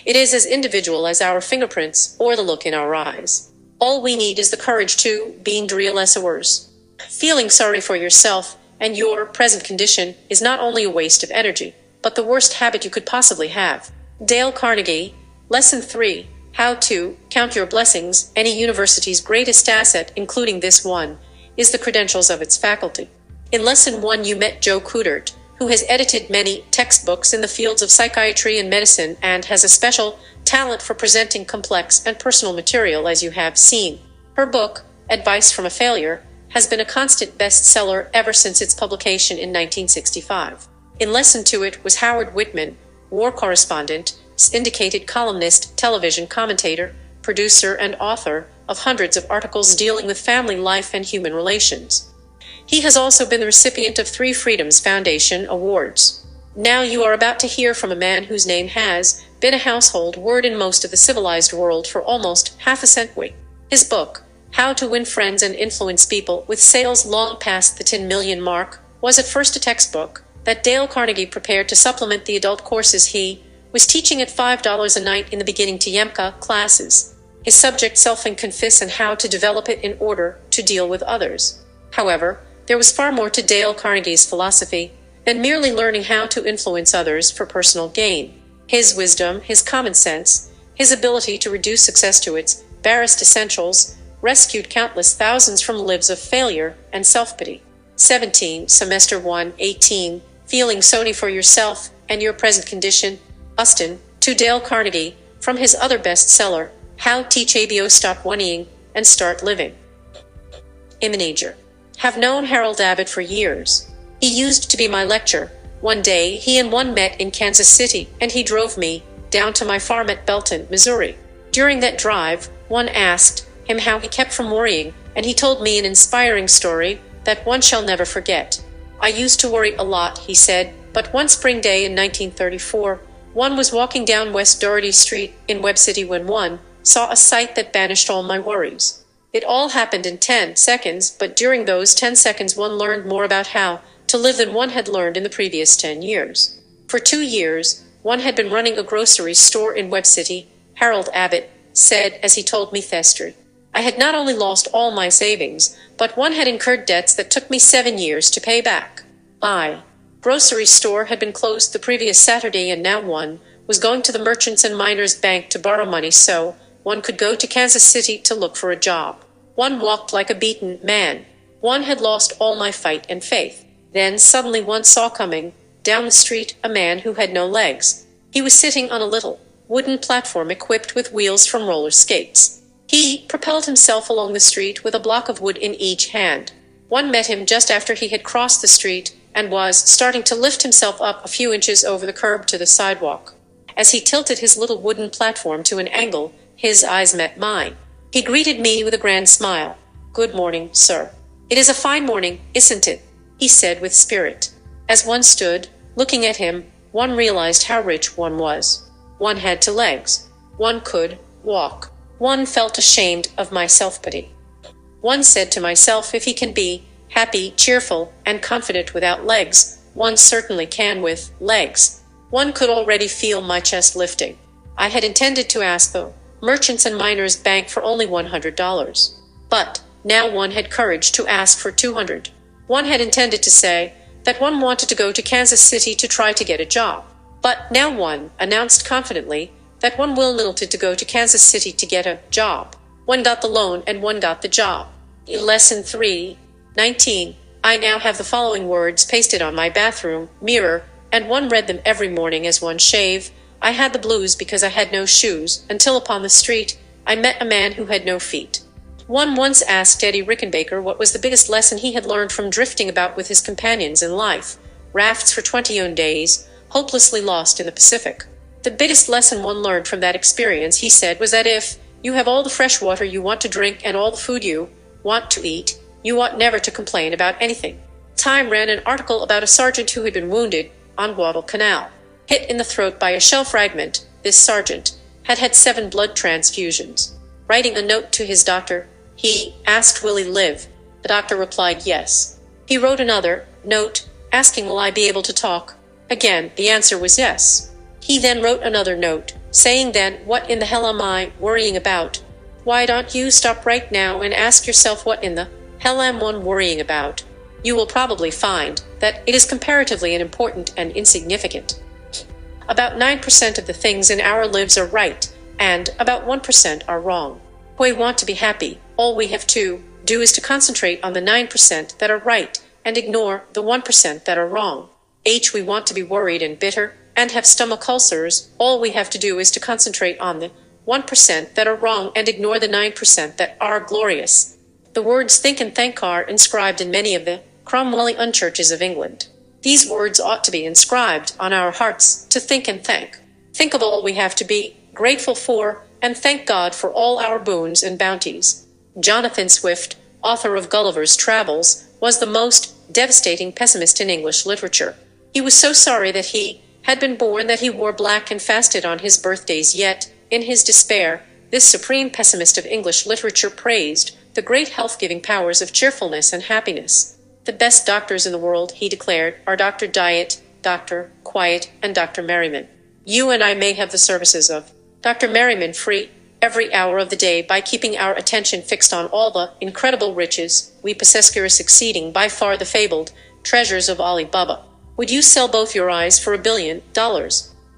Speaker 1: It is as individual as our fingerprints or the look in our eyes. All we need is the courage to be real as worse. Feeling sorry for yourself and your present condition is not only a waste of energy, but the worst habit you could possibly have. Dale Carnegie, Lesson 3. How to count your blessings. Any university's greatest asset, including this one, is the credentials of its faculty. In Lesson 1 you met Joe Coudert, who has edited many textbooks in the fields of psychiatry and medicine and has a special talent for presenting complex and personal material, as you have seen. Her book, Advice from a Failure, has been a constant bestseller ever since its publication in 1965. In Lesson 2 it was Howard Whitman, war correspondent, syndicated columnist, television commentator, producer, and author of hundreds of articles dealing with family life and human relations. He has also been the recipient of 3 Freedoms Foundation awards. Now you are about to hear from a man whose name has been a household word in most of the civilized world for almost half a century. His book, How to Win Friends and Influence People, with sales long past the 10 million mark, was at first a textbook that Dale Carnegie prepared to supplement the adult courses he was teaching at $5 a night in the beginning to Yemka classes. His subject, self and confess, and how to develop it in order to deal with others. However, there was far more to Dale Carnegie's philosophy than merely learning how to influence others for personal gain. His wisdom, his common sense, his ability to reduce success to its barest essentials rescued countless thousands from lives of failure and self-pity. 17. Semester 1, 18. Feeling sorry for yourself and your present condition. Austin, to Dale Carnegie, from his other bestseller, How Teach ABO Stop Whinnying and Start Living. Imanager. Have known Harold Abbott for years. He used to be my lecturer. One day he and one met in Kansas City, and he drove me down to my farm at Belton, Missouri. During that drive, one asked him how he kept from worrying, and he told me an inspiring story that one shall never forget. I used to worry a lot, he said, but one spring day in 1934, one was walking down West Doherty Street in Webb City when one saw a sight that banished all my worries. It all happened in 10 seconds, but during those 10 seconds one learned more about how to live than one had learned in the previous 10 years. For 2 years, one had been running a grocery store in Webb City, Harold Abbott said as he told me Thestry. I had not only lost all my savings, but one had incurred debts that took me 7 years to pay back. My grocery store had been closed the previous Saturday, and now one was going to the Merchants and Miners Bank to borrow money so one could go to Kansas City to look for a job. One walked like a beaten man. One had lost all my fight and faith. Then suddenly one saw coming down the street a man who had no legs. He was sitting on a little wooden platform equipped with wheels from roller skates. He propelled himself along the street with a block of wood in each hand. One met him just after he had crossed the street and was starting to lift himself up a few inches over the curb to the sidewalk. As he tilted his little wooden platform to an angle, his eyes met mine. He greeted me with a grand smile. "Good morning, sir." "It is a fine morning, isn't it?" he said with spirit. As one stood, looking at him, one realized how rich one was. One had 2 legs. One could walk. One felt ashamed of my self-pity. One said to myself, if he can be happy, cheerful, and confident without legs, one certainly can with legs. One could already feel my chest lifting. I had intended to ask the Merchants and Miners Bank for only $100. But now one had courage to ask for $200. One had intended to say that one wanted to go to Kansas City to try to get a job. But now one announced confidently that one wanted to go to Kansas City to get a job. One got the loan and one got the job. Lesson 3, 19. I now have the following words pasted on my bathroom mirror, and one read them every morning as one shaved. I had the blues because I had no shoes, until upon the street I met a man who had no feet. One once asked Eddie Rickenbacker what was the biggest lesson he had learned from drifting about with his companions in life, rafts for 20 days, hopelessly lost in the Pacific. The biggest lesson one learned from that experience, he said, was that if you have all the fresh water you want to drink and all the food you want to eat, you ought never to complain about anything. Time ran an article about a sergeant who had been wounded on Guadalcanal. Hit in the throat by a shell fragment, this sergeant had had 7 blood transfusions. Writing a note to his doctor, he asked, "Will he live?" The doctor replied, "Yes." He wrote another note, asking, "Will I be able to talk?" Again, the answer was yes. He then wrote another note, saying then, "What in the hell am I worrying about? Why don't you stop right now and ask yourself what in the hell am one worrying about?" You will probably find that it is comparatively unimportant and insignificant. About 9% of the things in our lives are right, and about 1% are wrong. We want to be happy. All we have to do is to concentrate on the 9% that are right and ignore the 1% that are wrong. We want to be worried and bitter and have stomach ulcers. All we have to do is to concentrate on the 1% that are wrong and ignore the 9% that are glorious. The words think and thank are inscribed in many of the Cromwellian churches of England. These words ought to be inscribed on our hearts, to think and thank. Think of all we have to be grateful for, and thank God for all our boons and bounties. Jonathan Swift, author of Gulliver's Travels, was the most devastating pessimist in English literature. He was so sorry that he had been born that he wore black and fasted on his birthdays, yet, in his despair, this supreme pessimist of English literature praised the great health-giving powers of cheerfulness and happiness. The best doctors in the world, he declared, are Dr. Diet, Dr. Quiet, and Dr. Merriman. You and I may have the services of Dr. Merriman free every hour of the day by keeping our attention fixed on all the incredible riches we possess, exceeding by far the fabled treasures of Ali Baba. Would you sell both your eyes for $1 billion?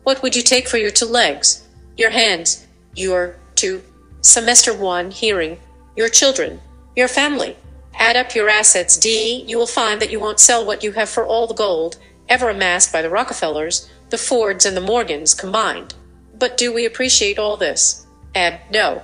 Speaker 1: What would you take for your 2 legs, your hands, your 2 semester 1 hearing, your children, your family? Add up your assets, you will find that you won't sell what you have for all the gold ever amassed by the Rockefellers, the Fords, and the Morgans combined. But do we appreciate all this? No.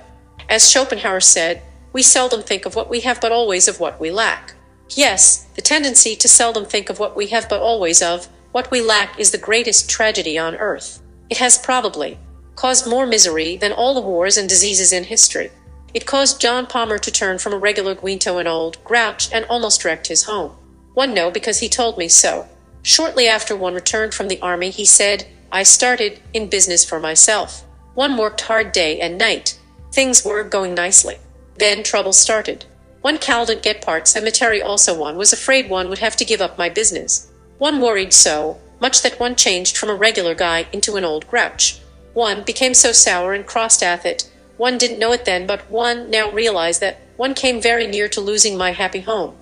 Speaker 1: As Schopenhauer said, we seldom think of what we have but always of what we lack. Yes, the tendency to seldom think of what we have but always of what we lack is the greatest tragedy on earth. It has probably caused more misery than all the wars and diseases in history. It caused John Palmer to turn from a regular Guinto an old grouch and almost wrecked his home. One know because he told me so. Shortly after one returned from the army, he said, "I started in business for myself." One worked hard day and night. Things were going nicely. Then trouble started. One couldn't get parts and material, also one was afraid one would have to give up my business. One worried so much that one changed from a regular guy into an old grouch. One became so sour and crossed at it. One didn't know it then, but one now realized that one came very near to losing my happy home.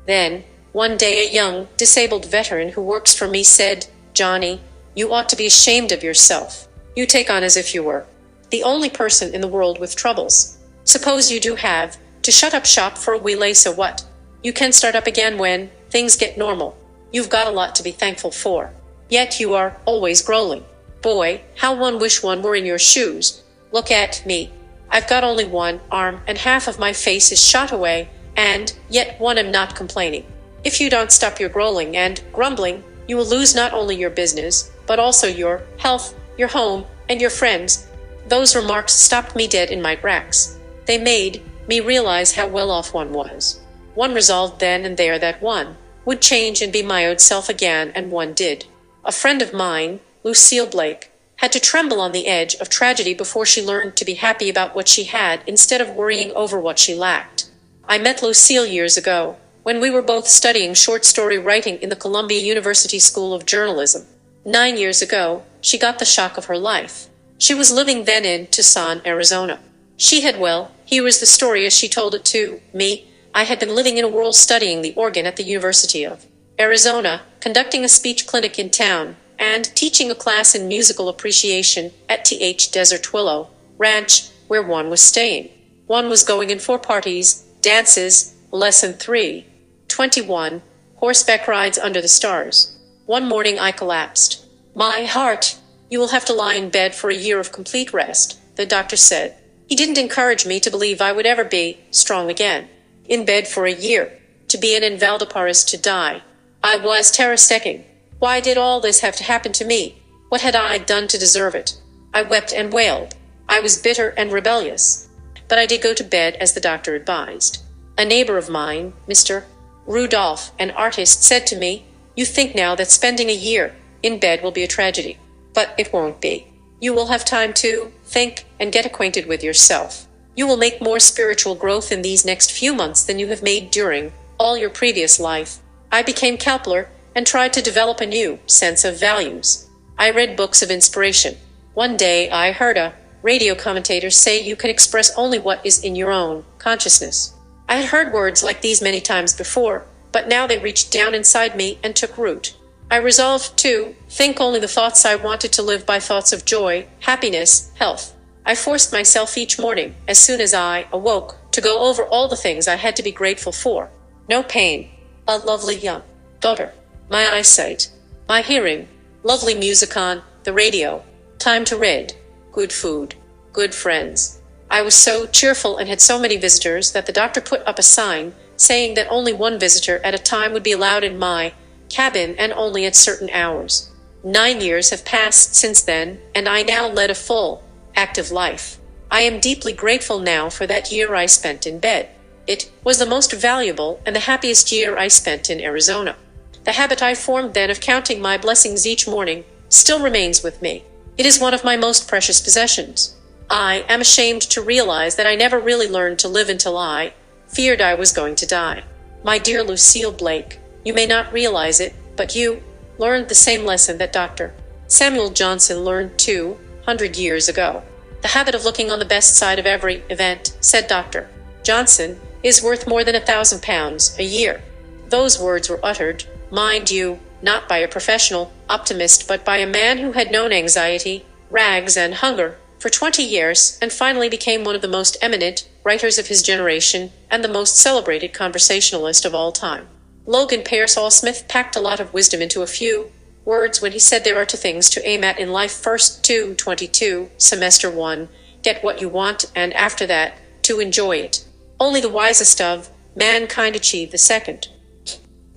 Speaker 1: Then, one day a young, disabled veteran who works for me said, "Johnny, you ought to be ashamed of yourself. You take on as if you were the only person in the world with troubles. Suppose you do have to shut up shop for a wee, so what? You can start up again when things get normal. You've got a lot to be thankful for. Yet you are always growling. Boy, how one wish one were in your shoes. Look at me. I've got only one arm and half of my face is shot away, and yet one am not complaining. If you don't stop your growling and grumbling, you will lose not only your business, but also your health, your home, and your friends." Those remarks stopped me dead in my tracks. They made me realize how well off one was. One resolved then and there that one would change and be my old self again, and one did. A friend of mine, Lucille Blake, had to tremble on the edge of tragedy before she learned to be happy about what she had instead of worrying over what she lacked. I met Lucille years ago, when we were both studying short story writing in the Columbia University School of Journalism. 9 years ago, she got the shock of her life. She was living then in Tucson, Arizona. She had, well, here was the story as she told it to me. I had been living in a world studying the organ at the University of Arizona, conducting a speech clinic in town, and teaching a class in musical appreciation at Desert Willow Ranch, where one was staying. One was going in for parties, dances, lesson 3:21, horseback rides under the stars. One morning I collapsed. "My heart, you will have to lie in bed for a year of complete rest," the doctor said. He didn't encourage me to believe I would ever be strong again. In bed for a year. To be an invalidiparis to die. I was terror-stricken. Why did all this have to happen to me? What had I done to deserve it? I wept and wailed. I was bitter and rebellious. But I did go to bed as the doctor advised. A neighbor of mine, Mr. Rudolph, an artist, said to me, "You think now that spending a year in bed will be a tragedy. But it won't be. You will have time to think and get acquainted with yourself. You will make more spiritual growth in these next few months than you have made during all your previous life." I became Kepler and tried to develop a new sense of values. I read books of inspiration. One day I heard a radio commentator say you can express only what is in your own consciousness. I had heard words like these many times before, but now they reached down inside me and took root. I resolved to think only the thoughts I wanted, to live by thoughts of joy, happiness, health. I forced myself each morning, as soon as I awoke, to go over all the things I had to be grateful for. No pain, a lovely young daughter, my eyesight, my hearing, lovely music on the radio, time to read, good food, good friends. I was so cheerful and had so many visitors that the doctor put up a sign saying that only one visitor at a time would be allowed in my cabin, and only at certain hours. 9 years have passed since then, and I now lead a full, active life. I am deeply grateful now for that year I spent in bed. It was the most valuable and the happiest year I spent in Arizona. The habit I formed then of counting my blessings each morning still remains with me. It is one of my most precious possessions. I am ashamed to realize that I never really learned to live until I feared I was going to die. My dear Lucille Blake, you may not realize it, but you learned the same lesson that Dr. Samuel Johnson learned 200 years ago. The habit of looking on the best side of every event, said Dr. Johnson, is worth more than £1,000 a year. Those words were uttered, mind you, not by a professional optimist, but by a man who had known anxiety, rags, and hunger for 20 years, and finally became one of the most eminent writers of his generation and the most celebrated conversationalist of all time. Logan Pearsall Smith packed a lot of wisdom into a few words when he said there are 2 things to aim at in life. First, 2:22, semester 1, get what you want, and after that, to enjoy it. Only the wisest of mankind achieve the second.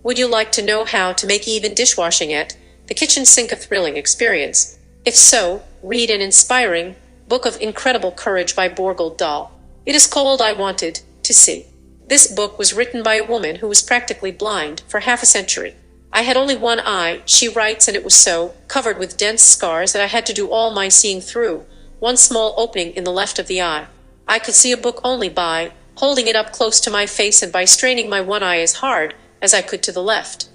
Speaker 1: Would you like to know how to make even dishwashing at the kitchen sink a thrilling experience? If so, read an inspiring book of incredible courage by Borgold Dahl. It is called I Wanted to See. This book was written by a woman who was practically blind for half a century. I had only one eye, she writes, and it was so covered with dense scars that I had to do all my seeing through one small opening in the left of the eye. I could see a book only by holding it up close to my face and by straining my one eye as hard as I could to the left.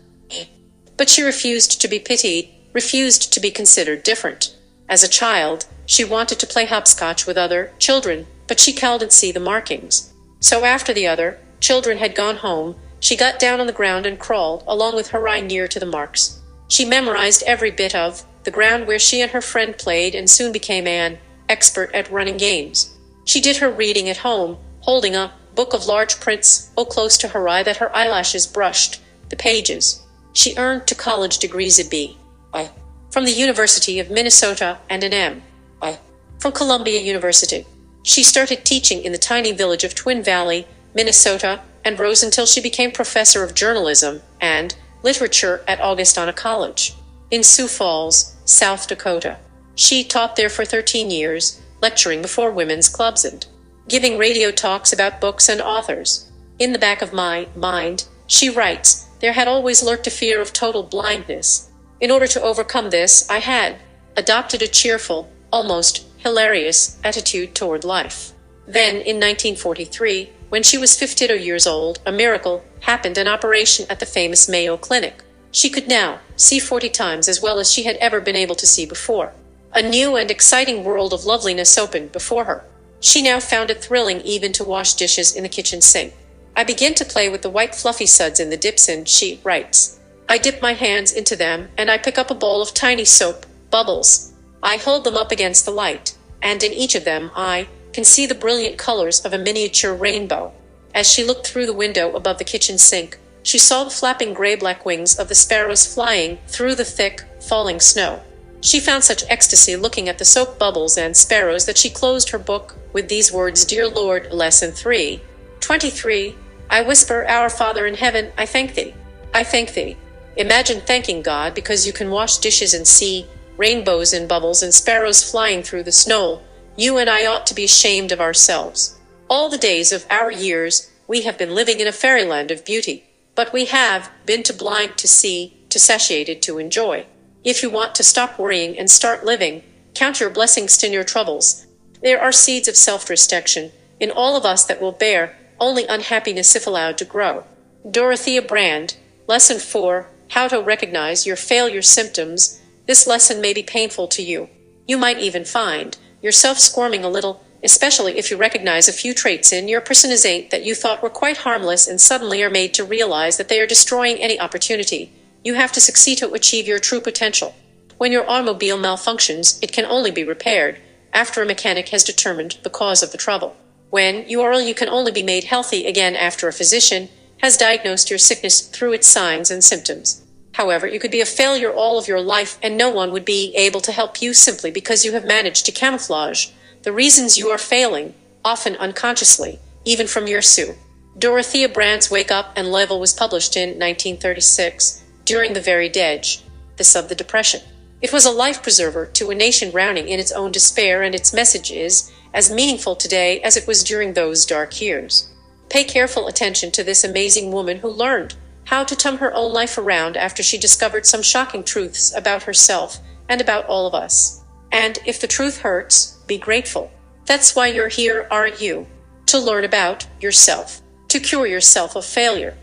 Speaker 1: But she refused to be pitied, refused to be considered different. As a child, she wanted to play hopscotch with other children, but she couldn't see the markings. So after the other children had gone home, she got down on the ground and crawled along with her eye near to the marks. She memorized every bit of the ground where she and her friend played, and soon became an expert at running games. She did her reading at home, holding a book of large prints so close to her eye that her eyelashes brushed the pages. She earned 2 college degrees, a B.A. from the University of Minnesota and an M.A. from Columbia University. She started teaching in the tiny village of Twin Valley, Minnesota, and rose until she became professor of journalism and literature at Augustana College in Sioux Falls, South Dakota. She taught there for 13 years, lecturing before women's clubs and giving radio talks about books and authors. In the back of my mind, she writes, there had always lurked a fear of total blindness. In order to overcome this, I had adopted a cheerful, almost hilarious attitude toward life. Then, in 1943, when she was 52 years old, a miracle happened, an operation at the famous Mayo Clinic. She could now see 40 times as well as she had ever been able to see before. A new and exciting world of loveliness opened before her. She now found it thrilling even to wash dishes in the kitchen sink. I begin to play with the white fluffy suds in the dips, and she writes. I dip my hands into them, and I pick up a bowl of tiny soap bubbles. I hold them up against the light, and in each of them I can see the brilliant colors of a miniature rainbow. As she looked through the window above the kitchen sink, she saw the flapping gray-black wings of the sparrows flying through the thick, falling snow. She found such ecstasy looking at the soap bubbles and sparrows that she closed her book with these words, Dear Lord, Lesson 3. 23. I whisper, Our Father in heaven, I thank thee. I thank thee. Imagine thanking God because you can wash dishes and see rainbows in bubbles and sparrows flying through the snow. You and I ought to be ashamed of ourselves. All the days of our years, we have been living in a fairyland of beauty, but we have been too blind to see, too satiated to enjoy. If you want to stop worrying and start living, count your blessings in your troubles. There are seeds of self-restriction in all of us that will bear only unhappiness if allowed to grow. Dorothea Brand, Lesson 4, How to Recognize Your Failure Symptoms. This lesson may be painful to you. You might even find yourself squirming a little, especially if you recognize a few traits in your personality that you thought were quite harmless and suddenly are made to realize that they are destroying any opportunity you have to succeed to achieve your true potential. When your automobile malfunctions, it can only be repaired after a mechanic has determined the cause of the trouble. When you are ill, you can only be made healthy again after a physician has diagnosed your sickness through its signs and symptoms. However, you could be a failure all of your life and no one would be able to help you simply because you have managed to camouflage the reasons you are failing, often unconsciously, even from your Sue. Dorothea Brand's Wake Up and Level was published in 1936, during the very depths of the Depression. It was a life preserver to a nation drowning in its own despair, and its message is as meaningful today as it was during those dark years. Pay careful attention to this amazing woman who learned how to turn her own life around after she discovered some shocking truths about herself and about all of us. And if the truth hurts, be grateful. That's why you're here, aren't you? To learn about yourself, to cure yourself of failure.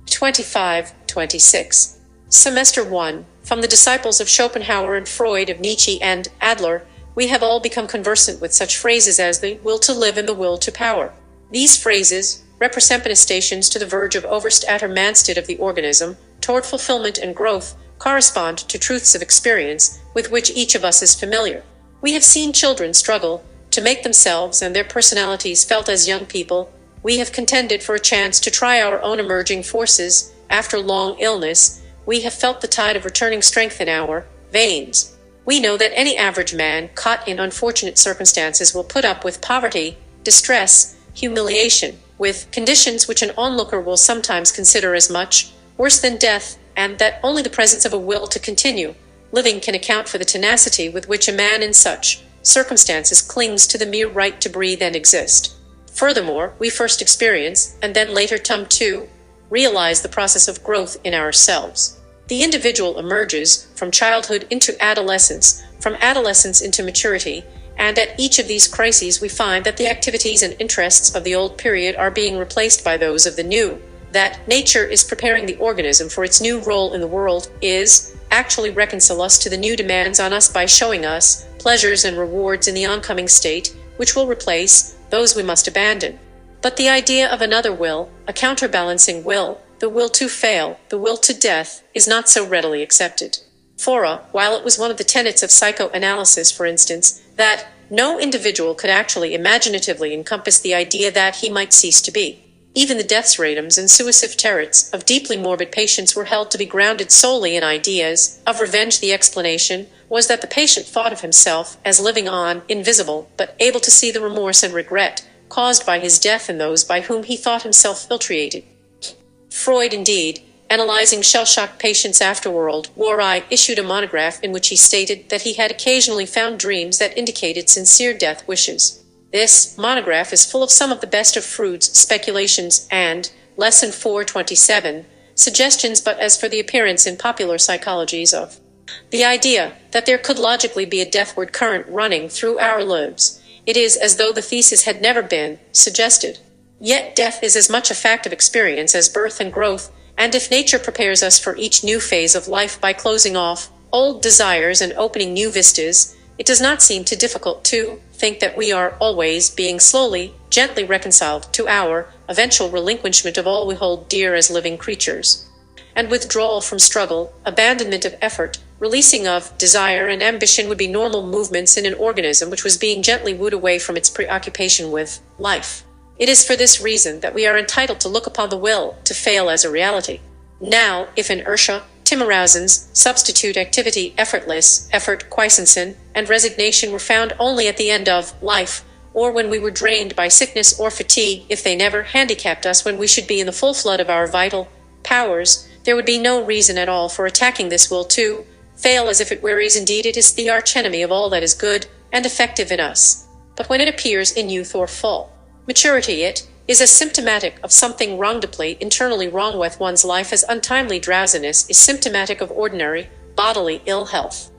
Speaker 1: 25-26. Semester 1. From the disciples of Schopenhauer and Freud, of Nietzsche and Adler, we have all become conversant with such phrases as the will to live and the will to power. These phrases represent manifestations to the verge of overstatement of the organism toward fulfillment and growth, correspond to truths of experience with which each of us is familiar. We have seen children struggle to make themselves and their personalities felt as young people. We have contended for a chance to try our own emerging forces. After long illness, we have felt the tide of returning strength in our veins. We know that any average man caught in unfortunate circumstances will put up with poverty, distress, humiliation, with conditions which an onlooker will sometimes consider as much worse than death, and that only the presence of a will to continue living can account for the tenacity with which a man in such circumstances clings to the mere right to breathe and exist. Furthermore, we first experience, and then later come to, realize the process of growth in ourselves. The individual emerges from childhood into adolescence, from adolescence into maturity, and at each of these crises we find that the activities and interests of the old period are being replaced by those of the new, that nature is preparing the organism for its new role in the world, is actually reconcile us to the new demands on us by showing us pleasures and rewards in the oncoming state, which will replace those we must abandon. But the idea of another will, a counterbalancing will, the will to fail, the will to death, is not so readily accepted. While it was one of the tenets of psychoanalysis, for instance, that no individual could actually imaginatively encompass the idea that he might cease to be. Even the deathsratums and suicive terrors of deeply morbid patients were held to be grounded solely in ideas of revenge. The explanation was that the patient thought of himself as living on, invisible, but able to see the remorse and regret caused by his death in those by whom he thought himself filtrated. Freud, indeed, analyzing shell-shocked patients after World War I, issued a monograph in which he stated that he had occasionally found dreams that indicated sincere death wishes. This monograph is full of some of the best of Freud's speculations and, Lesson 4:27, suggestions, but as for the appearance in popular psychologies of the idea that there could logically be a deathward current running through our lives, it is as though the thesis had never been suggested. Yet death is as much a fact of experience as birth and growth, and if nature prepares us for each new phase of life by closing off old desires and opening new vistas, it does not seem too difficult to think that we are always being slowly, gently reconciled to our eventual relinquishment of all we hold dear as living creatures, and withdrawal from struggle, abandonment of effort, releasing of desire and ambition would be normal movements in an organism which was being gently wooed away from its preoccupation with life. It is for this reason that we are entitled to look upon the will to fail as a reality. Now, if inertia, Timmerhausen's substitute activity, effortless, effort, quiescence, and resignation were found only at the end of life, or when we were drained by sickness or fatigue. If they never handicapped us when we should be in the full flood of our vital powers, there would be no reason at all for attacking this will to fail as if it wearies. Indeed, it is the archenemy of all that is good and effective in us. But when it appears in youth or full maturity, it is as symptomatic of something wrong, deeply internally wrong with one's life, as untimely drowsiness is symptomatic of ordinary bodily ill health.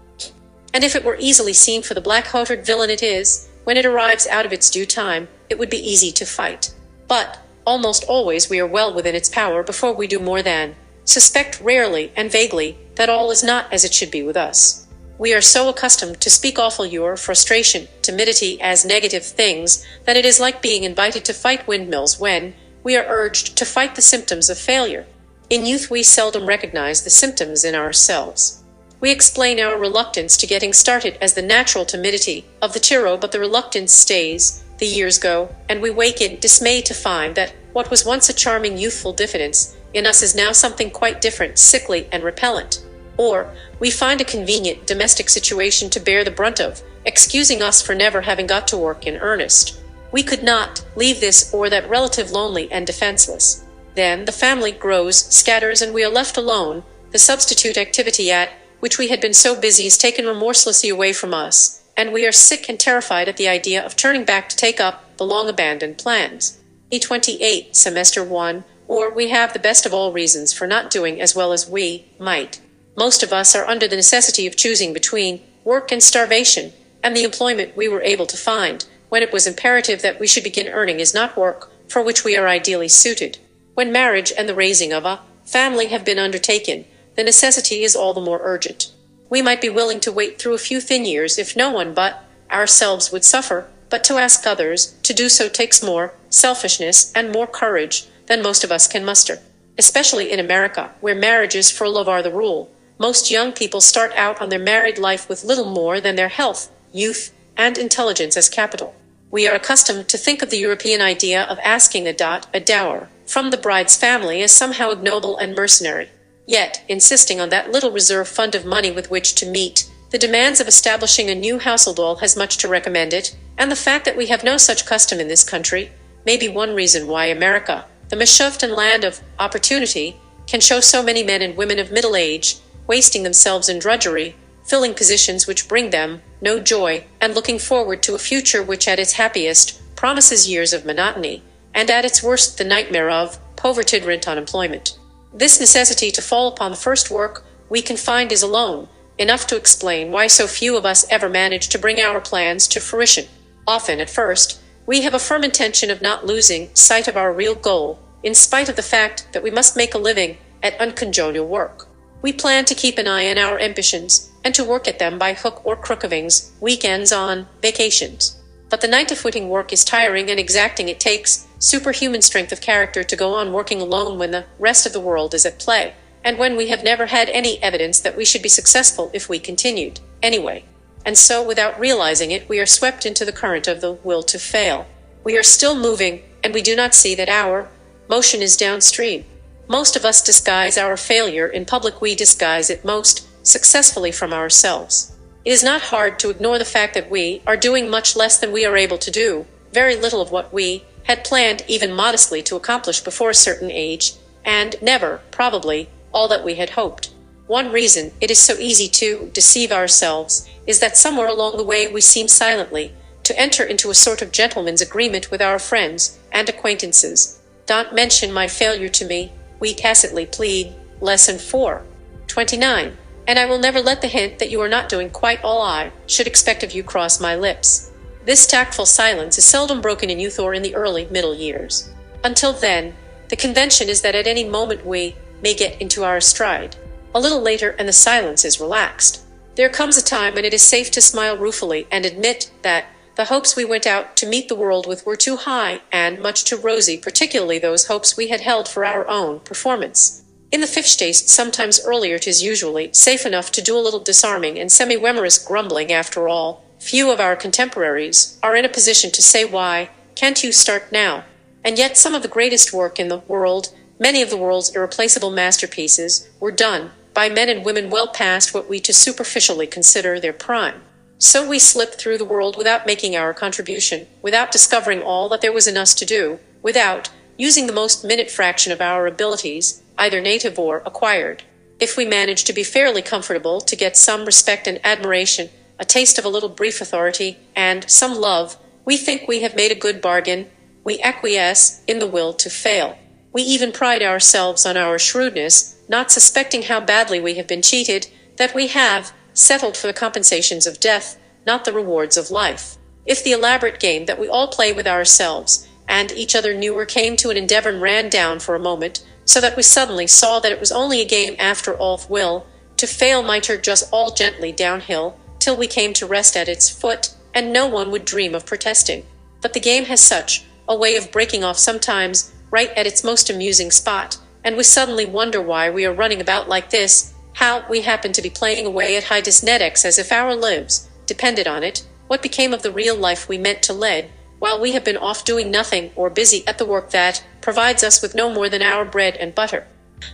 Speaker 1: And if it were easily seen for the black-hearted villain it is, when it arrives out of its due time, it would be easy to fight. But almost always we are well within its power before we do more than suspect, rarely and vaguely, that all is not as it should be with us. We are so accustomed to speak awful your frustration, timidity as negative things, that it is like being invited to fight windmills when we are urged to fight the symptoms of failure. In youth we seldom recognize the symptoms in ourselves. We explain our reluctance to getting started as the natural timidity of the tyro, but the reluctance stays, the years go, and we wake in dismay to find that what was once a charming youthful diffidence in us is now something quite different, sickly and repellent. Or we find a convenient domestic situation to bear the brunt of, excusing us for never having got to work in earnest. We could not leave this or that relative lonely and defenseless. Then the family grows, scatters, and we are left alone. The substitute activity at which we had been so busy is taken remorselessly away from us, and we are sick and terrified at the idea of turning back to take up the long-abandoned plans. E28, Semester 1, or we have the best of all reasons for not doing as well as we might. Most of us are under the necessity of choosing between work and starvation, and the employment we were able to find, when it was imperative that we should begin earning, is not work for which we are ideally suited. When marriage and the raising of a family have been undertaken, the necessity is all the more urgent. We might be willing to wait through a few thin years if no one but ourselves would suffer, but to ask others to do so takes more selfishness and more courage than most of us can muster. Especially in America, where marriages for love are the rule. Most young people start out on their married life with little more than their health, youth, and intelligence as capital. We are accustomed to think of the European idea of asking a dower from the bride's family as somehow ignoble and mercenary. Yet, insisting on that little reserve fund of money with which to meet the demands of establishing a new household has much to recommend it, and the fact that we have no such custom in this country may be one reason why America, the Meshuvten land of opportunity, can show so many men and women of middle age wasting themselves in drudgery, filling positions which bring them no joy, and looking forward to a future which at its happiest promises years of monotony, and at its worst the nightmare of poverty-ridden unemployment. This necessity to fall upon the first work we can find is alone enough to explain why so few of us ever manage to bring our plans to fruition. Often, at first, we have a firm intention of not losing sight of our real goal, in spite of the fact that we must make a living at uncongenial work. We plan to keep an eye on our ambitions, and to work at them by hook or crook of weekends on vacations. But the night-of-footing work is tiring and exacting. It takes superhuman strength of character to go on working alone when the rest of the world is at play, and when we have never had any evidence that we should be successful if we continued anyway. And so, without realizing it, we are swept into the current of the will to fail. We are still moving, and we do not see that our motion is downstream. Most of us disguise our failure in public. We disguise it most successfully from ourselves. It is not hard to ignore the fact that we are doing much less than we are able to do, very little of what we had planned even modestly to accomplish before a certain age, and never, probably, all that we had hoped. One reason it is so easy to deceive ourselves is that somewhere along the way we seem silently to enter into a sort of gentleman's agreement with our friends and acquaintances. Don't mention my failure to me, we tacitly plead. Lesson 4:29. And I will never let the hint that you are not doing quite all I should expect of you cross my lips. This tactful silence is seldom broken in youth or in the early middle years. Until then, the convention is that at any moment we may get into our stride. A little later and the silence is relaxed. There comes a time when it is safe to smile ruefully and admit that the hopes we went out to meet the world with were too high and much too rosy, particularly those hopes we had held for our own performance. In the fifth stage, sometimes earlier, 'tis usually safe enough to do a little disarming and semi-wemorous grumbling. After all, few of our contemporaries are in a position to say, why can't you start now? And yet some of the greatest work in the world, many of the world's irreplaceable masterpieces, were done by men and women well past what we too superficially consider their prime. So we slip through the world without making our contribution, without discovering all that there was in us to do, without using the most minute fraction of our abilities, either native or acquired. If we manage to be fairly comfortable, to get some respect and admiration, a taste of a little brief authority, and some love, we think we have made a good bargain. We acquiesce in the will to fail. We even pride ourselves on our shrewdness, not suspecting how badly we have been cheated, that we have settled for the compensations of death, not the rewards of life. If the elaborate game that we all play with ourselves and each other newer came to an endeavor and ran down for a moment, so that we suddenly saw that it was only a game after all, will to fail might turn just all gently downhill, till we came to rest at its foot, and no one would dream of protesting. But the game has such a way of breaking off sometimes, right at its most amusing spot, and we suddenly wonder why we are running about like this, how we happen to be playing away at high-dis-net-x as if our lives depended on it, what became of the real life we meant to lead, while we have been off doing nothing or busy at the work that provides us with no more than our bread and butter.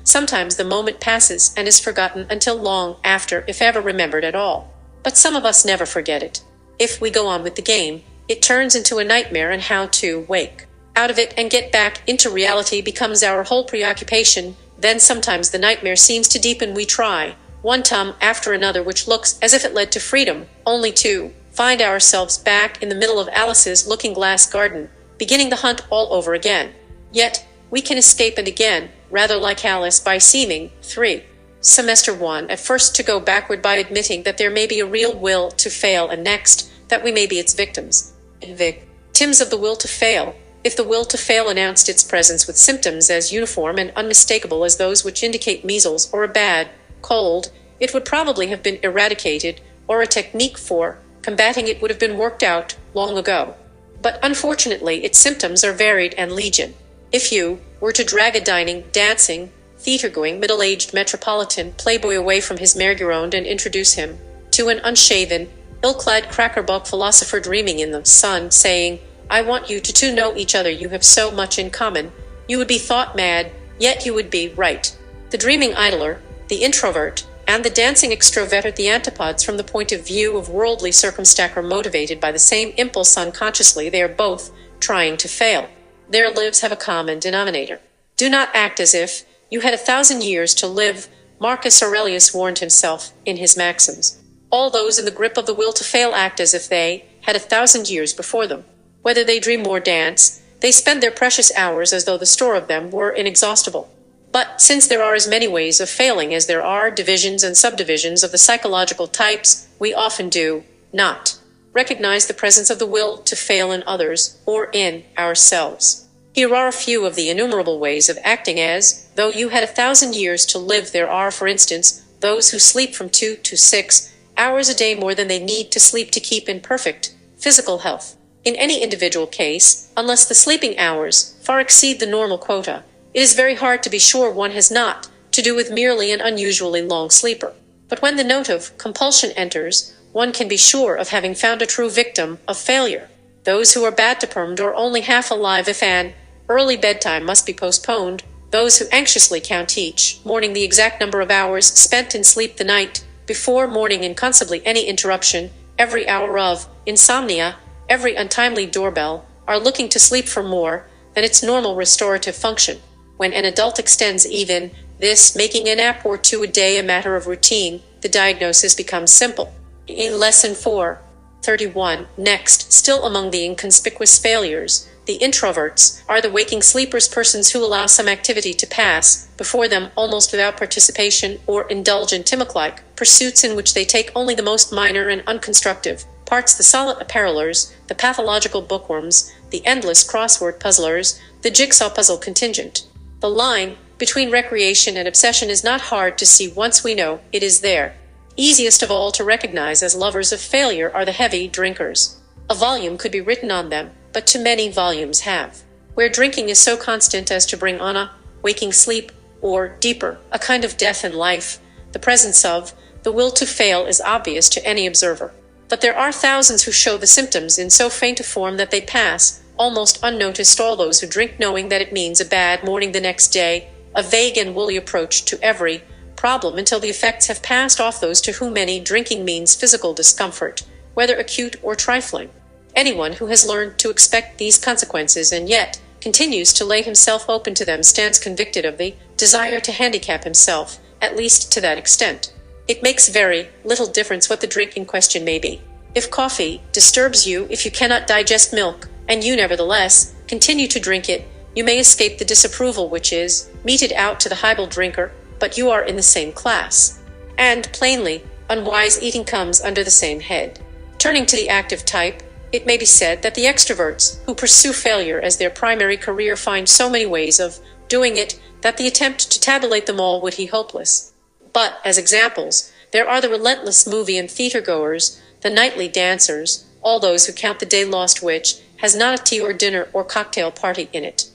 Speaker 1: Sometimes the moment passes and is forgotten until long after, if ever remembered at all. But some of us never forget it. If we go on with the game, it turns into a nightmare, and how to wake out of it and get back into reality becomes our whole preoccupation. Then sometimes the nightmare seems to deepen. We try one time after another, which looks as if it led to freedom, only to find ourselves back in the middle of Alice's looking-glass garden, beginning the hunt all over again. Yet we can escape, and again, rather like Alice, by seeming 3. Semester 1 at first to go backward by admitting that there may be a real will to fail, and next that we may be its victims. Victims of the will to fail. If the will to fail announced its presence with symptoms as uniform and unmistakable as those which indicate measles or a bad cold, it would probably have been eradicated, or a technique for combating it would have been worked out long ago. But unfortunately its symptoms are varied and legion. If you were to drag a dining, dancing, theater-going, middle-aged metropolitan playboy away from his merry-go-round and introduce him to an unshaven, ill-clad crackerbuck philosopher dreaming in the sun, saying, "I want you to know each other, you have so much in common," you would be thought mad, yet you would be right. The dreaming idler, the introvert, and the dancing extrovert, the antipodes from the point of view of worldly circumstance, are motivated by the same impulse unconsciously. They are both trying to fail. Their lives have a common denominator. Do not act as if you had 1,000 years to live, Marcus Aurelius warned himself in his Maxims. All those in the grip of the will to fail act as if they had 1,000 years before them. Whether they dream or dance, they spend their precious hours as though the store of them were inexhaustible. But since there are as many ways of failing as there are divisions and subdivisions of the psychological types, we often do not recognize the presence of the will to fail in others or in ourselves. Here are a few of the innumerable ways of acting as though you had 1,000 years to live. There are, for instance, those who sleep from 2 to 6 hours a day more than they need to sleep to keep in perfect physical health. In any individual case, unless the sleeping hours far exceed the normal quota, it is very hard to be sure one has not to do with merely an unusually long sleeper. But when the note of compulsion enters, one can be sure of having found a true victim of failure. Those who are bad tempered or only half alive if an early bedtime must be postponed, those who anxiously count each morning the exact number of hours spent in sleep the night before morning, and constantly any interruption, every hour of insomnia, every untimely doorbell, are looking to sleep for more than its normal restorative function. When an adult extends even this, making a nap or 2 a day a matter of routine, the diagnosis becomes simple. In Lesson 4:31, next, still among the inconspicuous failures, the introverts are the waking sleepers, persons who allow some activity to pass before them almost without participation, or indulge in Timok-like pursuits in which they take only the most minor and unconstructive parts, the solid apparellers, the pathological bookworms, the endless crossword puzzlers, the jigsaw puzzle contingent. The line between recreation and obsession is not hard to see once we know it is there. Easiest of all to recognize as lovers of failure are the heavy drinkers. A volume could be written on them, but too many volumes have. Where drinking is so constant as to bring on a waking sleep, or deeper, a kind of death in life, the presence of the will to fail is obvious to any observer. But there are thousands who show the symptoms in so faint a form that they pass almost unnoticed. All those who drink knowing that it means a bad morning the next day, a vague and woolly approach to every problem until the effects have passed off those to whom any drinking means physical discomfort, whether acute or trifling. Anyone who has learned to expect these consequences and yet continues to lay himself open to them stands convicted of the desire to handicap himself, at least to that extent. It makes very little difference what the drink in question may be. If coffee disturbs you, if you cannot digest milk, and you nevertheless continue to drink it, you may escape the disapproval which is meted out to the highball drinker, but you are in the same class. And, plainly, unwise eating comes under the same head. Turning to the active type, it may be said that the extroverts who pursue failure as their primary career find so many ways of doing it that the attempt to tabulate them all would be hopeless. But, as examples, there are the relentless movie and theater goers, the nightly dancers, all those who count the day lost which has not a tea or dinner or cocktail party in it.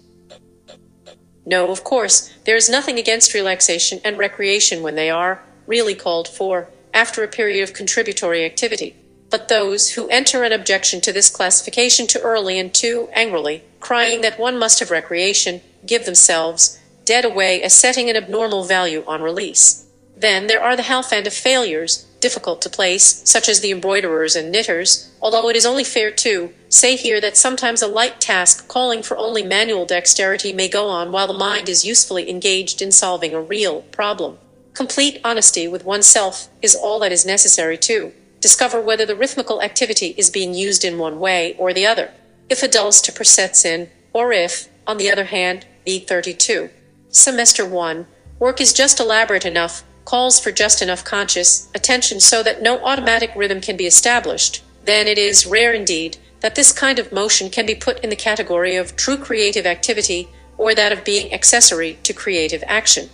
Speaker 1: No, of course, there is nothing against relaxation and recreation when they are really called for after a period of contributory activity. But those who enter an objection to this classification too early and too angrily, crying that one must have recreation, give themselves dead away as setting an abnormal value on release. Then there are the half-end of failures, difficult to place, such as the embroiderers and knitters, although it is only fair to say here that sometimes a light task calling for only manual dexterity may go on while the mind is usefully engaged in solving a real problem. Complete honesty with oneself is all that is necessary to discover whether the rhythmical activity is being used in one way or the other, if a dull stupor sets in, or if, on the other hand, V32. Semester 1, work is just elaborate enough, calls for just enough conscious attention so that no automatic rhythm can be established, then it is rare indeed that this kind of motion can be put in the category of true creative activity or that of being accessory to creative action.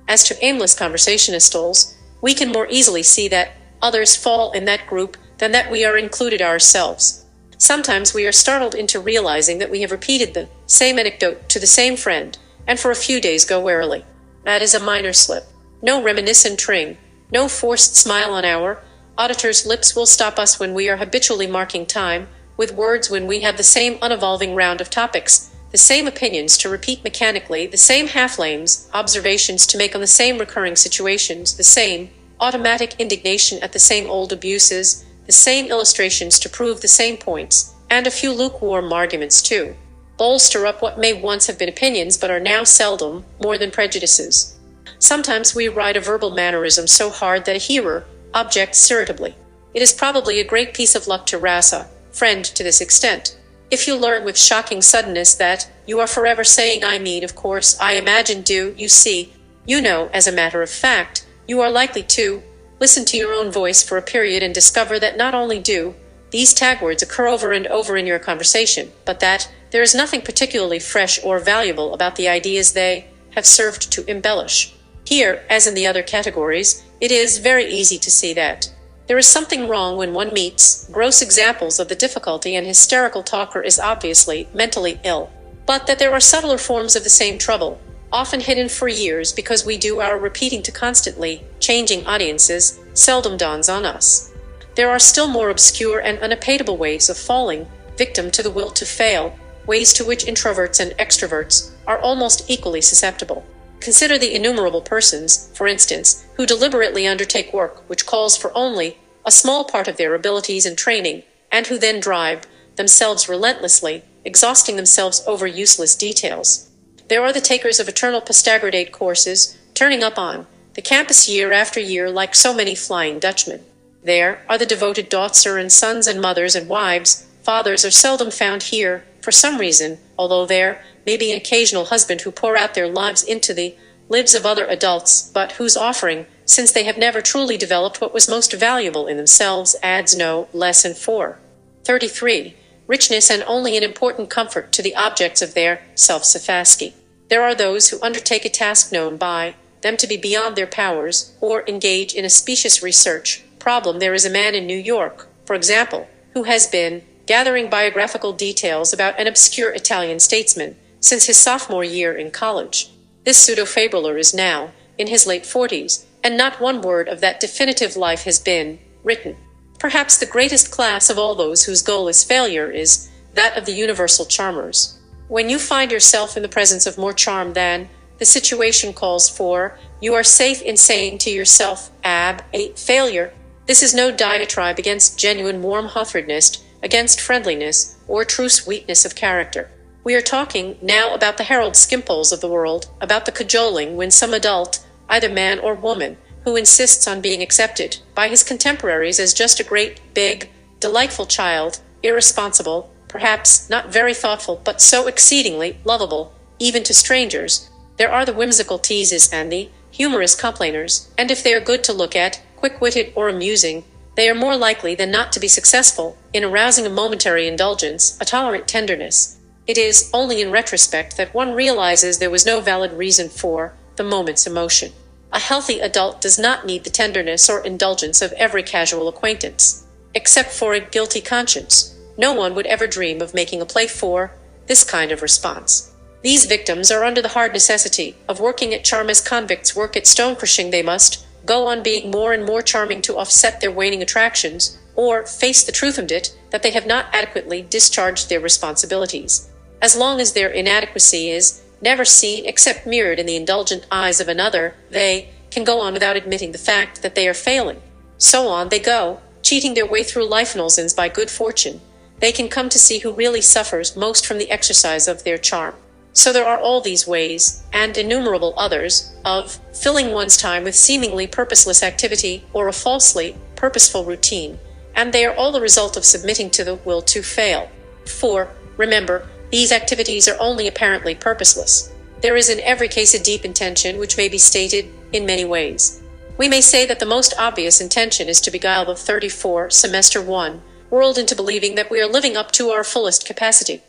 Speaker 1: As to aimless conversationalists, we can more easily see that others fall in that group than that we are included ourselves. Sometimes we are startled into realizing that we have repeated the same anecdote to the same friend, and for a few days go warily. That is a minor slip. No reminiscent tring, no forced smile on our auditor's lips will stop us when we are habitually marking time, with words when we have the same unevolving round of topics, the same opinions to repeat mechanically, the same half-lames, observations to make on the same recurring situations, the same automatic indignation at the same old abuses, the same illustrations to prove the same points, and a few lukewarm arguments too. Bolster up what may once have been opinions but are now seldom more than prejudices. Sometimes we ride a verbal mannerism so hard that a hearer objects irritably. It is probably a great piece of luck to harass a friend to this extent. If you learn with shocking suddenness that you are forever saying I mean, of course, I imagine, do, you see, you know, as a matter of fact, you are likely to listen to your own voice for a period and discover that not only do these tag words occur over and over in your conversation, but that there is nothing particularly fresh or valuable about the ideas they have served to embellish. Here, as in the other categories, it is very easy to see that there is something wrong when one meets gross examples of the difficulty and hysterical talker is obviously mentally ill, but that there are subtler forms of the same trouble, often hidden for years because we do our repeating to constantly changing audiences, seldom dawns on us. There are still more obscure and unattainable ways of falling victim to the will to fail, ways to which introverts and extroverts are almost equally susceptible. Consider the innumerable persons, for instance, who deliberately undertake work which calls for only a small part of their abilities and training, and who then drive themselves relentlessly, exhausting themselves over useless details. There are the takers of eternal postgraduate courses, turning up on the campus year after year like so many Flying Dutchmen. There are the devoted Dotzer and sons and mothers and wives. Fathers are seldom found here, for some reason, although there may be an occasional husband who pour out their lives into the lives of other adults, but whose offering, since they have never truly developed what was most valuable in themselves, adds no less in 4:33. Richness and only an important comfort to the objects of their self-suffacy. There are those who undertake a task known by them to be beyond their powers, or engage in a specious research problem. There is a man in New York, for example, who has been gathering biographical details about an obscure Italian statesman since his sophomore year in college. This pseudo-fabular is now in his late 40s, and not one word of that definitive life has been written. Perhaps the greatest class of all those whose goal is failure is that of the universal charmers. When you find yourself in the presence of more charm than the situation calls for, You are safe in saying to yourself, a failure. This is no diatribe against genuine warm-heartedness, against friendliness, or true sweetness of character. We are talking now about the Harold Skimpoles of the world, about the cajoling when some adult, either man or woman, who insists on being accepted by his contemporaries as just a great, big, delightful child, irresponsible, perhaps not very thoughtful, but so exceedingly lovable, even to strangers. There are the whimsical teasers and the humorous complainers, and if they are good to look at, quick-witted or amusing, they are more likely than not to be successful in arousing a momentary indulgence, a tolerant tenderness. It is only in retrospect that one realizes there was no valid reason for the moment's emotion. A healthy adult does not need the tenderness or indulgence of every casual acquaintance. Except for a guilty conscience, no one would ever dream of making a play for this kind of response. These victims are under the hard necessity of working at charm as convicts work at stone-crushing. They must go on being more and more charming to offset their waning attractions, or face the truth of it that they have not adequately discharged their responsibilities. As long as their inadequacy is never seen except mirrored in the indulgent eyes of another, they can go on without admitting the fact that they are failing. So on they go, cheating their way through life, and by good fortune, they can come to see who really suffers most from the exercise of their charm. So there are all these ways, and innumerable others, of filling one's time with seemingly purposeless activity or a falsely purposeful routine, and they are all the result of submitting to the will to fail. For, remember, these activities are only apparently purposeless. There is in every case a deep intention which may be stated in many ways. We may say that the most obvious intention is to beguile the 34 semester 1 world into believing that we are living up to our fullest capacity.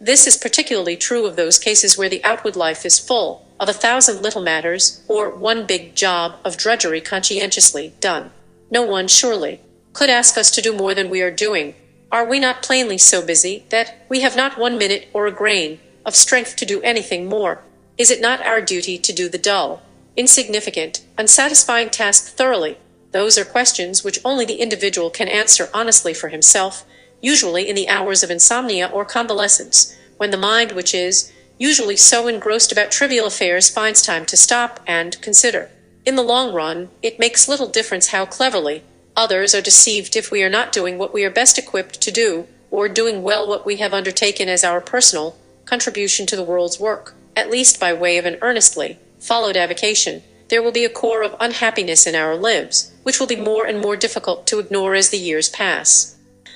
Speaker 1: This is particularly true of those cases where the outward life is full of 1,000 little matters, or one big job of drudgery conscientiously done. No one, surely, could ask us to do more than we are doing. Are we not plainly so busy that we have not 1 minute or a grain of strength to do anything more? Is it not our duty to do the dull, insignificant, unsatisfying task thoroughly? Those are questions which only the individual can answer honestly for himself, usually in the hours of insomnia or convalescence, when the mind, which is usually so engrossed about trivial affairs, finds time to stop and consider. In the long run, it makes little difference how cleverly others are deceived if we are not doing what we are best equipped to do, or doing well what we have undertaken as our personal contribution to the world's work, at least by way of an earnestly followed avocation. There will be a core of unhappiness in our lives, which will be more and more difficult to ignore as the years pass.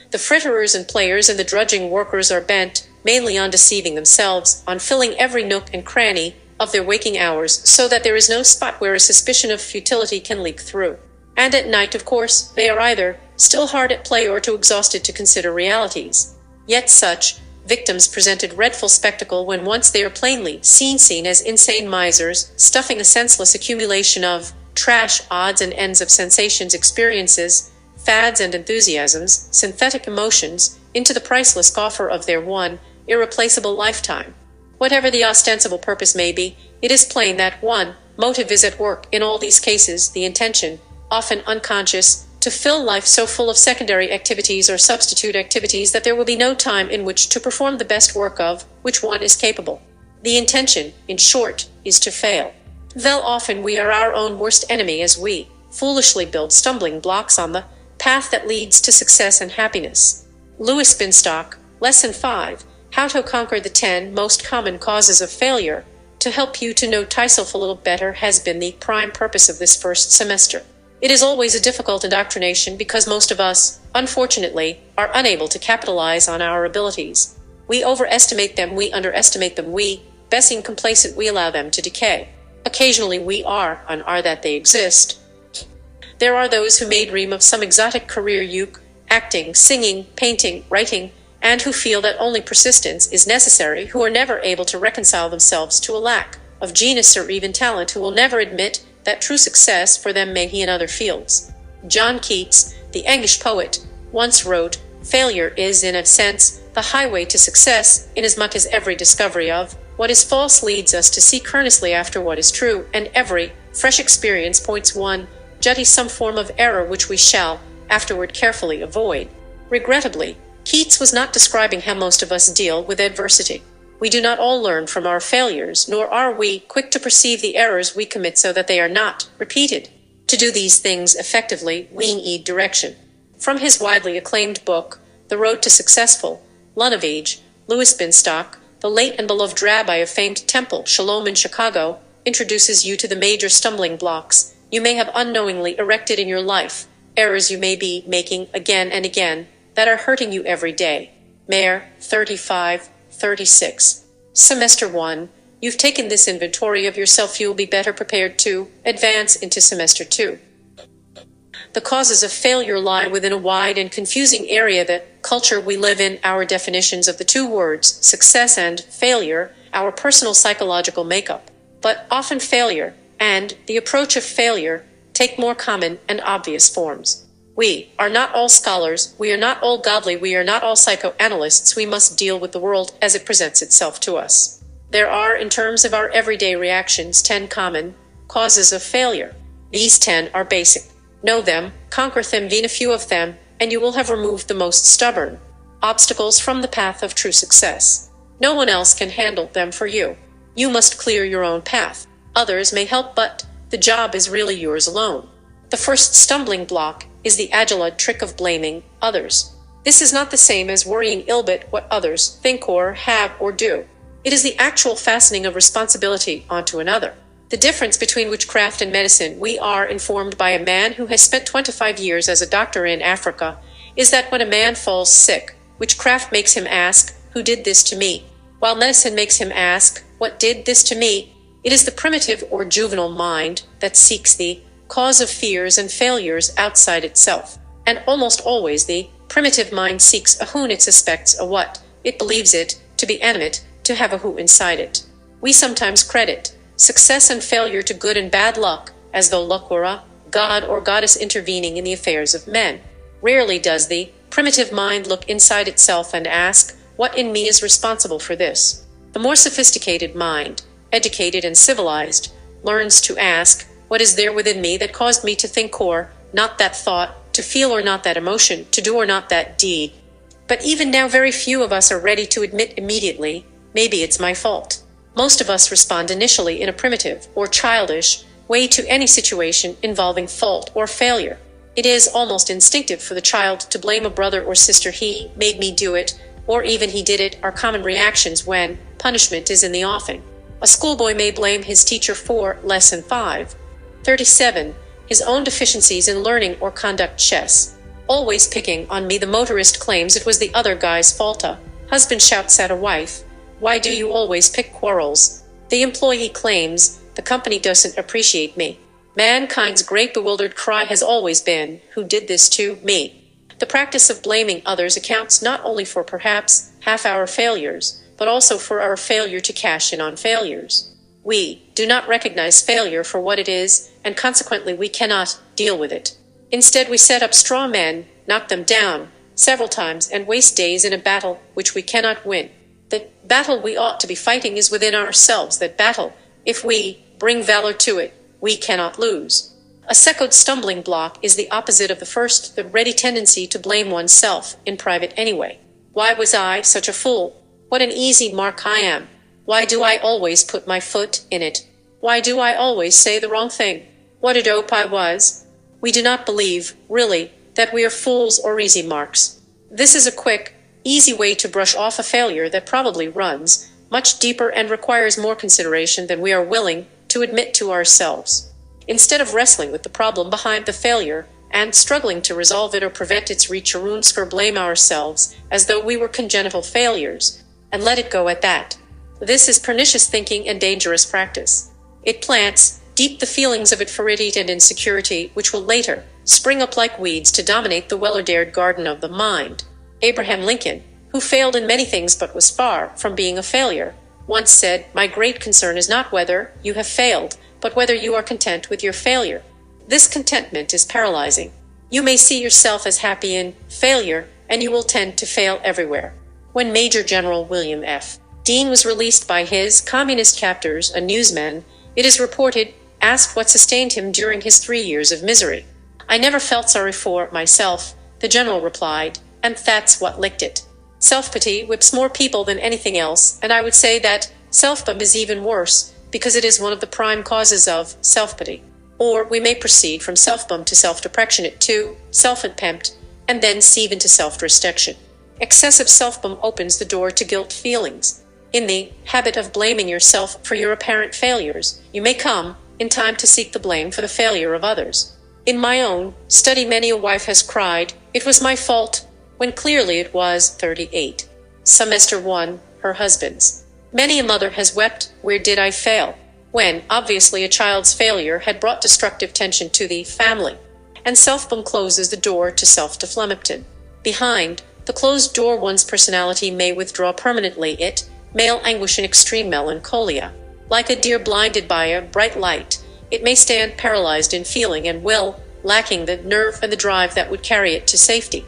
Speaker 1: The fritterers and players and the drudging workers are bent mainly on deceiving themselves, on filling every nook and cranny of their waking hours, so that there is no spot where a suspicion of futility can leak through. And at night, of course, they are either still hard at play or too exhausted to consider realities. Yet such victims present a dreadful spectacle when once they are plainly seen as insane misers, stuffing a senseless accumulation of trash, odds and ends of sensations, experiences, fads and enthusiasms, synthetic emotions, into the priceless coffer of their one irreplaceable lifetime. Whatever the ostensible purpose may be, it is plain that one motive is at work in all these cases, the intention, often unconscious, to fill life so full of secondary activities or substitute activities that there will be no time in which to perform the best work of which one is capable. The intention, in short, is to fail. Though often we are our own worst enemy as we foolishly build stumbling blocks on the path that leads to success and happiness. Louis Binstock, Lesson 5, How to Conquer the 10 Most Common Causes of Failure, to help you to know thyself a little better, has been the prime purpose of this first semester. It is always a difficult indoctrination because most of us, unfortunately, are unable to capitalize on our abilities. We overestimate them, we underestimate them, we, being complacent, we allow them to decay. Occasionally we are that they exist. There are those who may dream of some exotic career, acting, singing, painting, writing, and who feel that only persistence is necessary, who are never able to reconcile themselves to a lack of genius or even talent, who will never admit that true success for them may be in other fields. John Keats, the English poet, once wrote, "Failure is, in a sense, the highway to success, inasmuch as every discovery of what is false leads us to seek earnestly after what is true, and every fresh experience points one to some form of error which we shall afterward carefully avoid." Regrettably, Keats was not describing how most of us deal with adversity. We do not all learn from our failures, nor are we quick to perceive the errors we commit so that they are not repeated. To do these things effectively, we need direction. From his widely acclaimed book, The Road to Successful, Lunovage, Louis Binstock, the late and beloved rabbi of famed Temple Shalom in Chicago, introduces you to the major stumbling blocks you may have unknowingly erected in your life, errors you may be making again and again, that are hurting you every day. Mayor, 35-36. Semester 1. You've taken this inventory of yourself. You'll be better prepared to advance into Semester 2. The causes of failure lie within a wide and confusing area, the culture we live in, our definitions of the two words, success and failure, our personal psychological makeup. But often failure and the approach of failure take more common and obvious forms. We are not all scholars, we are not all godly, we are not all psychoanalysts. We must deal with the world as it presents itself to us. There are, in terms of our everyday reactions, 10 common causes of failure. These 10 are basic. Know them, conquer them, gain a few of them, and you will have removed the most stubborn obstacles from the path of true success. No one else can handle them for you. You must clear your own path. Others may help, but the job is really yours alone. The first stumbling block is the Agile trick of blaming others. This is not the same as worrying ill about what others think or have or do. It is the actual fastening of responsibility onto another. The difference between witchcraft and medicine, we are informed by a man who has spent 25 years as a doctor in Africa, is that when a man falls sick, witchcraft makes him ask, "Who did this to me?" while medicine makes him ask, "What did this to me?" It is the primitive or juvenile mind that seeks the cause of fears and failures outside itself. And almost always the primitive mind seeks a who and it suspects a what. It believes it to be animate, to have a who inside it. We sometimes credit success and failure to good and bad luck, as though luck were a god or goddess intervening in the affairs of men. Rarely does the primitive mind look inside itself and ask, what in me is responsible for this? The more sophisticated mind, educated and civilized, learns to ask, what is there within me that caused me to think or not that thought, to feel or not that emotion, to do or not that deed? But even now very few of us are ready to admit immediately, maybe it's my fault. Most of us respond initially in a primitive or childish way to any situation involving fault or failure. It is almost instinctive for the child to blame a brother or sister. He made me do it, or even he did it, are common reactions when punishment is in the offing. A schoolboy may blame his teacher for Lesson 5:37, his own deficiencies in learning or conduct chess. Always picking on me, the motorist claims it was the other guy's fault. A husband shouts at a wife, "Why do you always pick quarrels?" The employee claims, "The company doesn't appreciate me." Mankind's great bewildered cry has always been, "Who did this to me?" The practice of blaming others accounts not only for perhaps half our failures, but also for our failure to cash in on failures. We do not recognize failure for what it is, and consequently we cannot deal with it. Instead, we set up straw men, knock them down several times, and waste days in a battle which we cannot win. The battle we ought to be fighting is within ourselves. That battle, if we bring valor to it, we cannot lose. A second stumbling block is the opposite of the first, the ready tendency to blame oneself, in private anyway. Why was I such a fool? What an easy mark I am. Why do I always put my foot in it? Why do I always say the wrong thing? What a dope I was. We do not believe, really, that we are fools or easy marks. This is a quick, easy way to brush off a failure that probably runs much deeper and requires more consideration than we are willing to admit to ourselves. Instead of wrestling with the problem behind the failure and struggling to resolve it or prevent its reach, blame ourselves as though we were congenital failures, and let it go at that. This is pernicious thinking and dangerous practice. It plants deep the feelings of inferiority and insecurity, which will later spring up like weeds to dominate the well-ordered garden of the mind. Abraham Lincoln, who failed in many things but was far from being a failure, once said, "My great concern is not whether you have failed, but whether you are content with your failure." This contentment is paralyzing. You may see yourself as happy in failure, and you will tend to fail everywhere. When Major General William F. Dean was released by his communist captors, a newsman, it is reported, asked what sustained him during his 3 years of misery. "I never felt sorry for myself," the general replied, "and that's what licked it." Self-pity whips more people than anything else, and I would say that self-bum is even worse, because it is one of the prime causes of self-pity. Or we may proceed from self-bum to self-deprecation to self-contempt, and then sieve into self-restriction. Excessive self-bum opens the door to guilt feelings. In the habit of blaming yourself for your apparent failures, you may come, in time, to seek the blame for the failure of others. In my own study, many a wife has cried, "It was my fault," when clearly it was 38. Semester 1, her husband's. Many a mother has wept, "Where did I fail?" when, obviously, a child's failure had brought destructive tension to the family. And self-bum closes the door to self-deflection. Behind the closed door, one's personality may withdraw permanently. It may languish in extreme melancholia. Like a deer blinded by a bright light, it may stand paralyzed in feeling and will, lacking the nerve and the drive that would carry it to safety.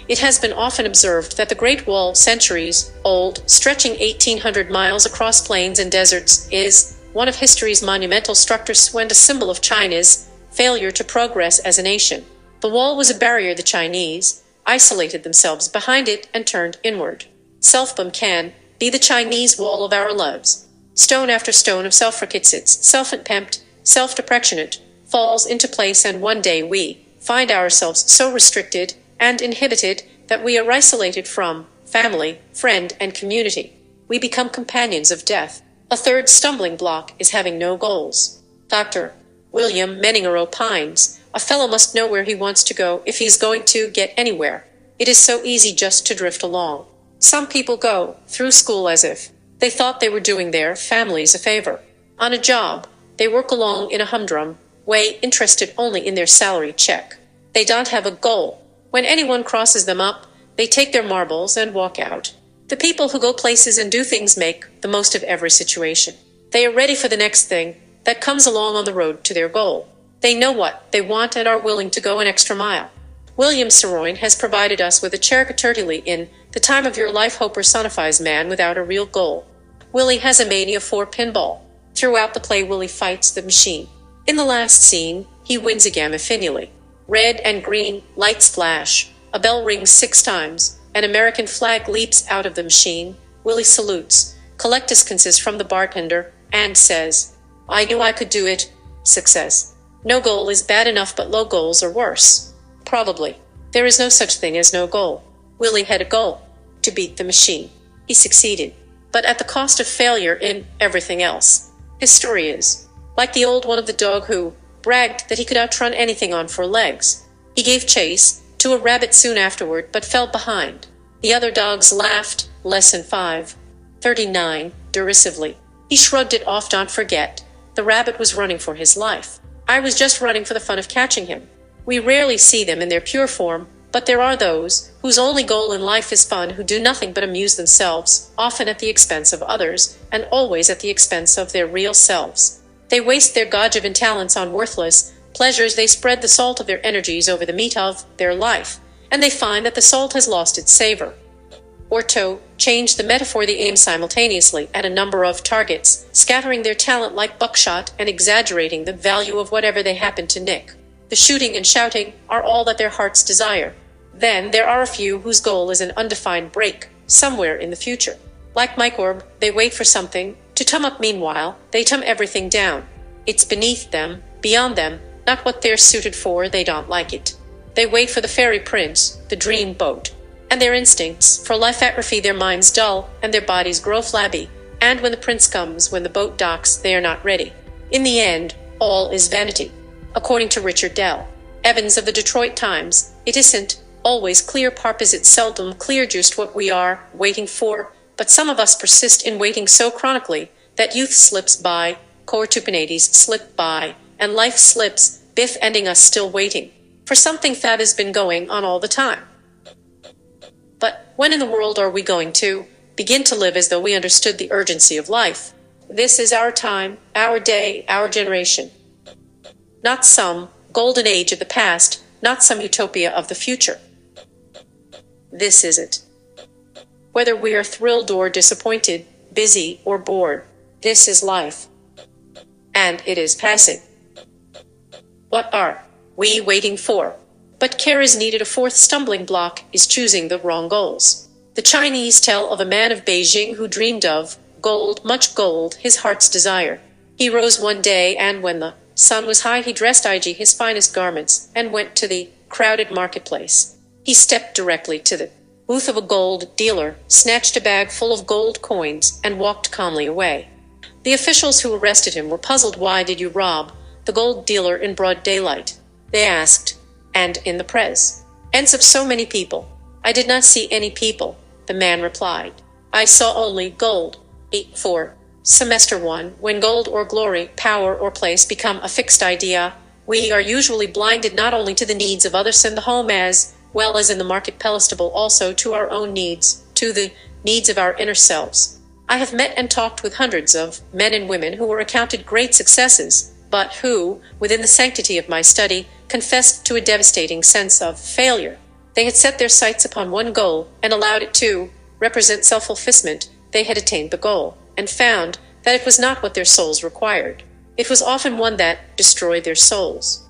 Speaker 1: It has been often observed that the Great Wall, centuries old, stretching 1,800 miles across plains and deserts, is one of history's monumental structures and a symbol of China's failure to progress as a nation. The wall was a barrier. The Chinese isolated themselves behind it and turned inward. Self-bum can be the Chinese wall of our lives. Stone after stone of self-reticence, self-contempt, self-deprecation falls into place, and one day we find ourselves so restricted and inhibited that we are isolated from family, friend, and community. We become companions of death. A third stumbling block is having no goals. Dr. William Menninger opines, "A fellow must know where he wants to go if he is going to get anywhere. It is so easy just to drift along." Some people go through school as if they thought they were doing their families a favor. On a job, they work along in a humdrum way, interested only in their salary check. They don't have a goal. When anyone crosses them up, they take their marbles and walk out. The people who go places and do things make the most of every situation. They are ready for the next thing that comes along on the road to their goal. They know what they want and are willing to go an extra mile. William Saroyan has provided us with a caricature in The Time of Your Life, who personifies man without a real goal. Willie has a mania for pinball. Throughout the play, Willie fights the machine. In the last scene, he wins again finally. Red and green lights flash. A bell rings 6 times. An American flag leaps out of the machine. Willie salutes, collects kisses from the bartender, and says, "I knew I could do it." Success. No goal is bad enough, but low goals are worse. Probably. There is no such thing as no goal. Willie had a goal: to beat the machine. He succeeded, but at the cost of failure in everything else. His story is like the old one of the dog who bragged that he could outrun anything on 4 legs. He gave chase to a rabbit soon afterward, but fell behind. The other dogs laughed. Lesson 5. 39. Derisively. He shrugged it off. Don't forget, the rabbit was running for his life. I was just running for the fun of catching him. We rarely see them in their pure form, but there are those whose only goal in life is fun, who do nothing but amuse themselves, often at the expense of others, and always at the expense of their real selves. They waste their God-given talents on worthless pleasures. They spread the salt of their energies over the meat of their life, and they find that the salt has lost its savor. Or to change the metaphor, they aim simultaneously at a number of targets, scattering their talent like buckshot and exaggerating the value of whatever they happen to nick. The shooting and shouting are all that their hearts desire. Then there are a few whose goal is an undefined break somewhere in the future. Like Mike Orb, they wait for something to come up. Meanwhile, they dumb everything down. It's beneath them, beyond them, not what they're suited for. They don't like it. They wait for the fairy prince, the dream boat. And their instincts for life atrophy, their minds dull, and their bodies grow flabby. And when the prince comes, when the boat docks, they are not ready. In the end, all is vanity. According to Richard Dell Evans of the Detroit Times, it isn't always clear, is it seldom clear just what we are waiting for, but some of us persist in waiting so chronically that youth slips by, opportunities slip by, and life slips, biff, ending us still waiting for something that has been going on all the time. But when in the world are we going to begin to live as though we understood the urgency of life? This is our time, our day, our generation. Not some golden age of the past, not some utopia of the future. This is it. Whether we are thrilled or disappointed, busy or bored, this is life. And it is passing. What are we waiting for? But care is needed. A fourth stumbling block is choosing the wrong goals. The The Chinese tell of a man of Beijing who dreamed of gold, much gold, his heart's desire. He rose one day, and when the sun was high, he dressed IG his finest garments, and went to the crowded marketplace. He stepped directly to the booth of a gold dealer, snatched a bag full of gold coins, and walked calmly away. The officials who arrested him were puzzled. Why did you rob the gold dealer in broad daylight? They asked. And in the presence of so many people. I did not see any people, the man replied. I saw only gold. 4. Semester 1. When gold or glory, power or place become a fixed idea, we are usually blinded not only to the needs of others in the home as well as in the market palatable, also to our own needs, to the needs of our inner selves. I have met and talked with hundreds of men and women who were accounted great successes, but who, within the sanctity of my study, confessed to a devastating sense of failure. They had set their sights upon one goal, and allowed it to represent self-fulfillment. They had attained the goal, and found that it was not what their souls required. It was often one that destroyed their souls.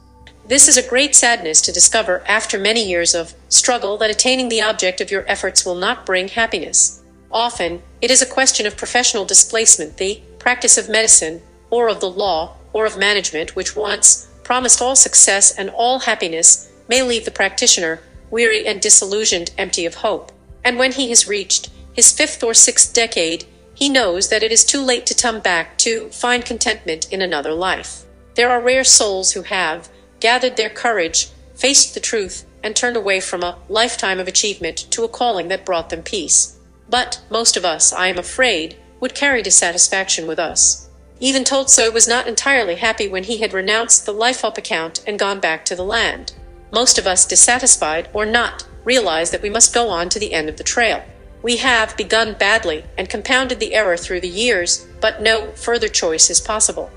Speaker 1: This is a great sadness to discover after many years of struggle that attaining the object of your efforts will not bring happiness. Often, it is a question of professional displacement, the practice of medicine, or of the law, or of management, which once promised all success and all happiness, may leave the practitioner weary and disillusioned, empty of hope. And when he has reached his 5th or 6th decade, he knows that it is too late to come back to find contentment in another life. There are rare souls who have gathered their courage, faced the truth, and turned away from a lifetime of achievement to a calling that brought them peace. But most of us, I am afraid, would carry dissatisfaction with us. Even Tolstoy was not entirely happy when he had renounced the life-up account and gone back to the land. Most of us, dissatisfied or not, realize that we must go on to the end of the trail. We have begun badly and compounded the error through the years, but no further choice is possible.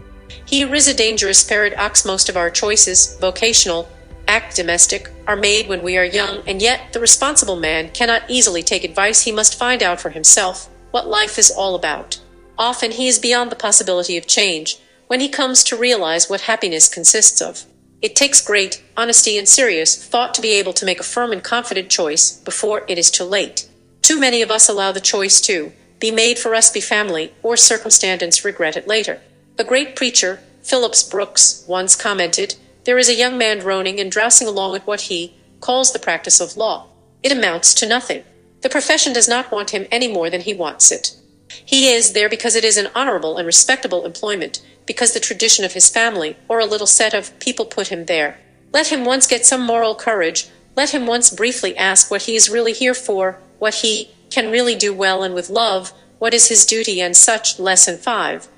Speaker 1: Here is a dangerous paradox. Most of our choices, vocational, domestic, are made when we are young, and yet the responsible man cannot easily take advice. He must find out for himself what life is all about. Often he is beyond the possibility of change when he comes to realize what happiness consists of. It takes great honesty and serious thought to be able to make a firm and confident choice before it is too late. Too many of us allow the choice to be made for us, be family or circumstance, regret it later. The great preacher, Phillips Brooks, once commented, "There is a young man droning and drowsing along at what he calls the practice of law. It amounts to nothing. The profession does not want him any more than he wants it. He is there because it is an honorable and respectable employment, because the tradition of his family or a little set of people put him there. Let him once get some moral courage, let him once briefly ask what he is really here for, what he can really do well and with love, what is his duty and such." Lesson 5.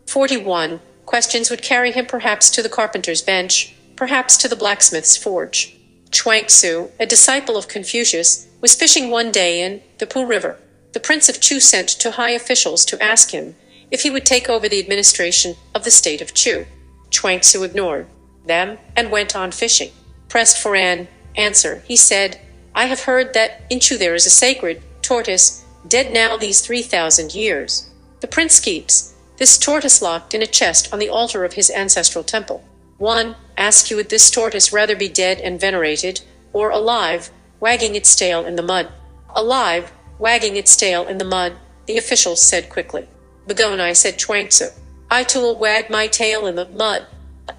Speaker 1: 41. Questions would carry him perhaps to the carpenter's bench, perhaps to the blacksmith's forge. Chuang Tzu, a disciple of Confucius, was fishing one day in the Po River. The Prince of Chu sent to high officials to ask him if he would take over the administration of the state of Chu. Chuang Tzu ignored them and went on fishing. Pressed for an answer, he said, "I have heard that in Chu there is a sacred tortoise, dead now these 3,000 years. The prince keeps this tortoise locked in a chest on the altar of his ancestral temple. One asks you, would this tortoise rather be dead and venerated, or alive, wagging its tail in the mud?" "Alive, wagging its tail in the mud," the official said quickly. "Begone," said Chuang Tzu. "I too will wag my tail in the mud."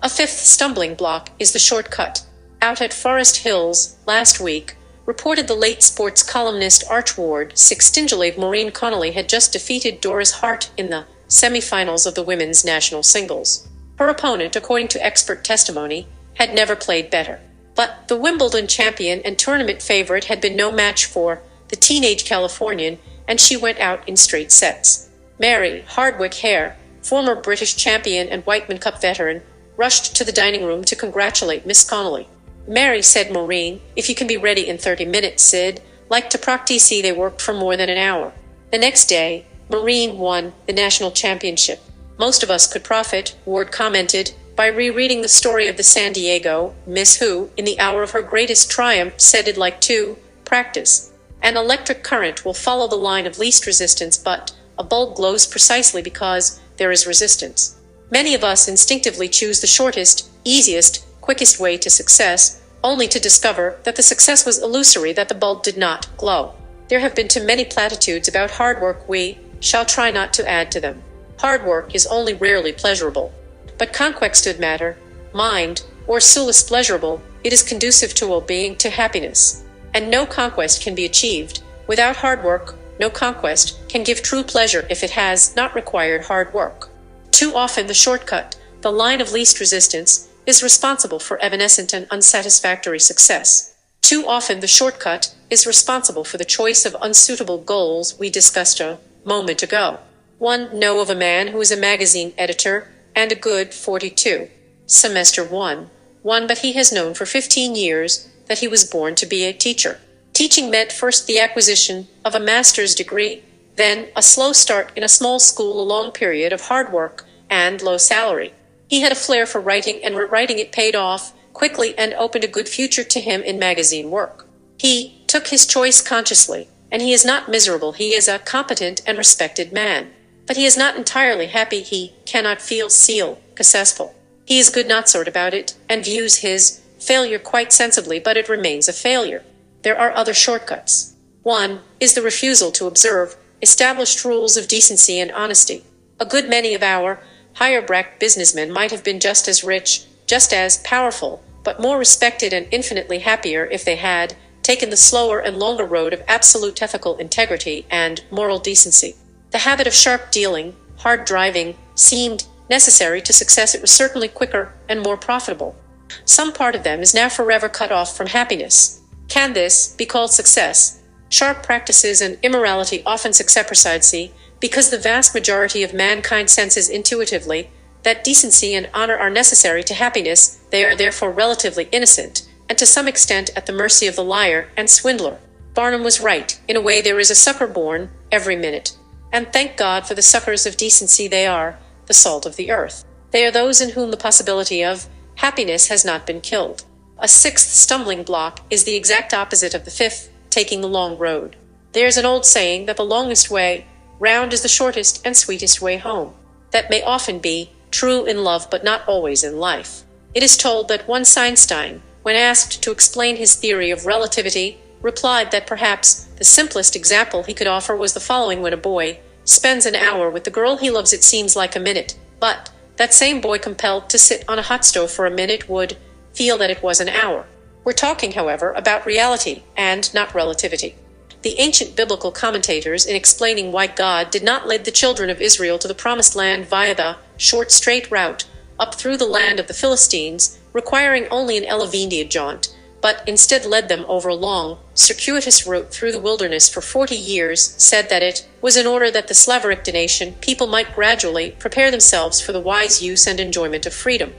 Speaker 1: A 5th stumbling block is the shortcut. Out at Forest Hills, last week, reported the late sports columnist Arch Ward, sextingelave Maureen Connolly had just defeated Doris Hart in the semi-finals of the women's national singles. Her opponent, according to expert testimony, had never played better. But the Wimbledon champion and tournament favorite had been no match for the teenage Californian, and she went out in straight sets. Mary Hardwick Hare, former British champion and Whiteman Cup veteran, rushed to the dining room to congratulate Miss Connolly. "Mary," said Maureen, "if you can be ready in 30 minutes, Sid." Like to practice, they worked for more than an hour. The next day, Maureen won the national championship. "Most of us could profit," Ward commented, "by rereading the story of the San Diego Miss who, in the hour of her greatest triumph, said I'd like to practice. An electric current will follow the line of least resistance, but a bulb glows precisely because there is resistance." Many of us instinctively choose the shortest, easiest, quickest way to success, only to discover that the success was illusory, that the bulb did not glow. There have been too many platitudes about hard work. We shall try not to add to them. Hard work is only rarely pleasurable. But conquextud matter, mind, or solus pleasurable, it is conducive to well-being, to happiness. And no conquest can be achieved without hard work. No conquest can give true pleasure if it has not required hard work. Too often the shortcut, the line of least resistance, is responsible for evanescent and unsatisfactory success. Too often the shortcut is responsible for the choice of unsuitable goals we discussed a moment ago. One know of a man who is a magazine editor and a good 42. Semester 1, but he has known for 15 years that he was born to be a teacher. Teaching meant first the acquisition of a master's degree, then a slow start in a small school, a long period of hard work, and low salary. He had a flair for writing, and writing it paid off quickly and opened a good future to him in magazine work. He took his choice consciously, and he is not miserable. He is a competent and respected man. But he is not entirely happy. He cannot feel successful. He is good not sort about it, and views his failure quite sensibly, but it remains a failure. There are other shortcuts. One is the refusal to observe established rules of decency and honesty. A good many of our higher-bracked businessmen might have been just as rich, just as powerful, but more respected and infinitely happier if they had taken the slower and longer road of absolute ethical integrity and moral decency. The habit of sharp dealing, hard driving, seemed necessary to success. It was certainly quicker and more profitable. Some part of them is now forever cut off from happiness. Can this be called success? Sharp practices and immorality often success because the vast majority of mankind senses intuitively that decency and honor are necessary to happiness. They are therefore relatively innocent, and to some extent at the mercy of the liar and swindler. Barnum was right. In a way, there is a sucker born every minute. And thank God for the suckers of decency. They are the salt of the earth. They are those in whom the possibility of happiness has not been killed. A sixth stumbling block is the exact opposite of the fifth, taking the long road. There's an old saying that the longest way round is the shortest and sweetest way home. That may often be true in love, but not always in life. It is told that one Einstein, when asked to explain his theory of relativity, replied that perhaps the simplest example he could offer was the following: when a boy spends an hour with the girl he loves, it seems like a minute, but that same boy compelled to sit on a hot stove for a minute would feel that it was an hour. We're talking, however, about reality and not relativity. The ancient biblical commentators, in explaining why God did not lead the children of Israel to the promised land via the short straight route up through the land of the Philistines, requiring only an elevated jaunt, but instead led them over a long, circuitous route through the wilderness for 40 years, said that it was in order that the Slaveric nation people might gradually prepare themselves for the wise use and enjoyment of freedom.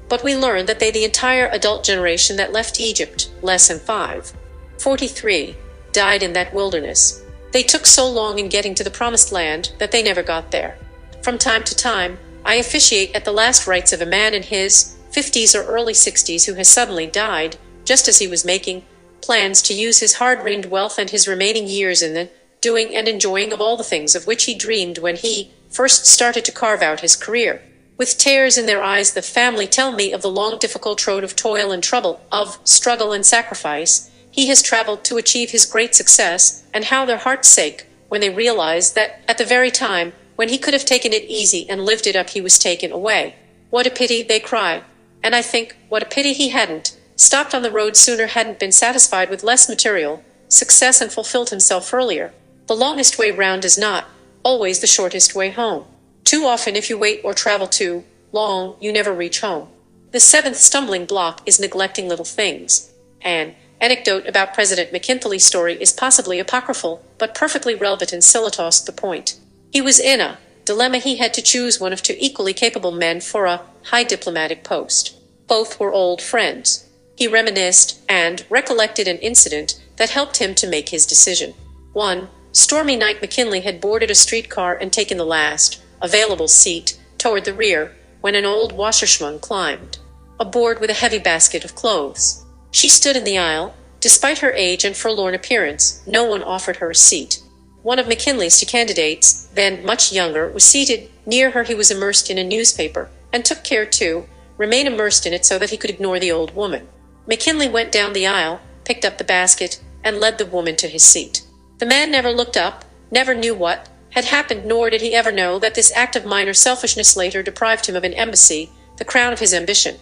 Speaker 1: But we learn that they, the entire adult generation that left Egypt, Lesson 5:43, died in that wilderness. They took so long in getting to the promised land that they never got there. From time to time, I officiate at the last rites of a man in his 50s or early 60s who has suddenly died, just as he was making plans to use his hard-earned wealth and his remaining years in the doing and enjoying of all the things of which he dreamed when he first started to carve out his career. With tears in their eyes, the family tell me of the long, difficult road of toil and trouble, of struggle and sacrifice he has traveled to achieve his great success, and how their hearts ache when they realize that at the very time when he could have taken it easy and lived it up, he was taken away. What a pity, they cry. And I think, what a pity he hadn't stopped on the road sooner, hadn't been satisfied with less material success and fulfilled himself earlier. The longest way round is not always the shortest way home. Too often, if you wait or travel too long, you never reach home. The seventh stumbling block is neglecting little things. An anecdote about President McKinley's story is possibly apocryphal, but perfectly relevant and silatost the point. He was in a dilemma. He had to choose one of two equally capable men for a high diplomatic post. Both were old friends. He reminisced and recollected an incident that helped him to make his decision. One stormy night, McKinley had boarded a streetcar and taken the last available seat toward the rear when an old washerwoman climbed aboard with a heavy basket of clothes. She stood in the aisle. Despite her age and forlorn appearance, no one offered her a seat. One of McKinley's two candidates, then much younger, was seated near her. He was immersed in a newspaper and took care to remain immersed in it so that he could ignore the old woman. McKinley went down the aisle, picked up the basket, and led the woman to his seat. The man never looked up, never knew what had happened, nor did he ever know that this act of minor selfishness later deprived him of an embassy, the crown of his ambition.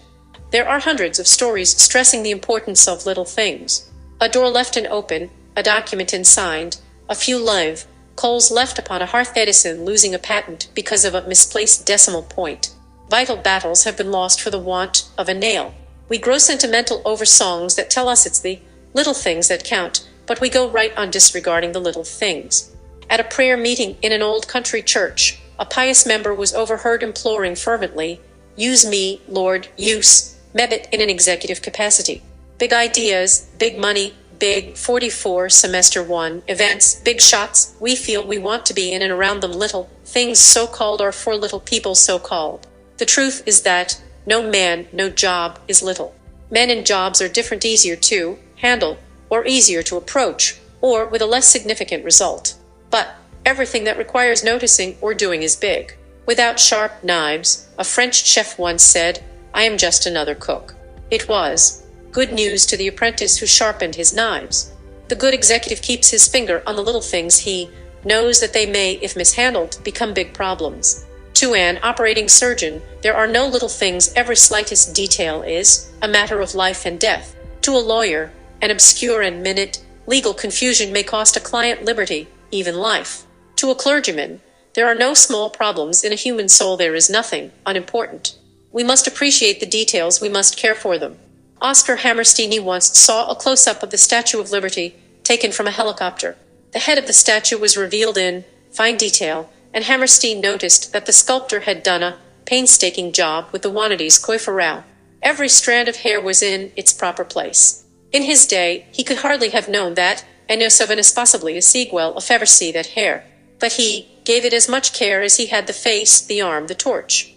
Speaker 1: There are hundreds of stories stressing the importance of little things. A door left open, a document unsigned, a few live coals left upon a hearth, Edison losing a patent because of a misplaced decimal point. Vital battles have been lost for the want of a nail. We grow sentimental over songs that tell us it's the little things that count, but we go right on disregarding the little things. At a prayer meeting in an old country church, a pious member was overheard imploring fervently, "Use me, Lord, use Mebit in an executive capacity. Big ideas, big money, big 44 semester 1 events, big shots we feel we want to be in and around them little things so-called are for little people so-called." The truth is that no man, no job is little. Men and jobs are different, easier to handle, or easier to approach, or with a less significant result. But everything that requires noticing or doing is big. Without sharp knives, a French chef once said, "I am just another cook." It was good news to the apprentice who sharpened his knives. The good executive keeps his finger on the little things. He knows that they may, if mishandled, become big problems. To an operating surgeon, there are no little things. Every slightest detail is a matter of life and death. To a lawyer, an obscure and minute legal confusion may cost a client liberty, even life. To a clergyman, there are no small problems in a human soul. There is nothing unimportant. We must appreciate the details. We must care for them. Oscar Hammerstein once saw a close-up of the Statue of Liberty taken from a helicopter. The head of the statue was revealed in fine detail, and Hammerstein noticed that the sculptor had done a painstaking job with the vanities coiffure. Every strand of hair was in its proper place. In his day, he could hardly have known that, and no sovereign possibly a sequel of ever see that hair. But he gave it as much care as he had the face, the arm, the torch.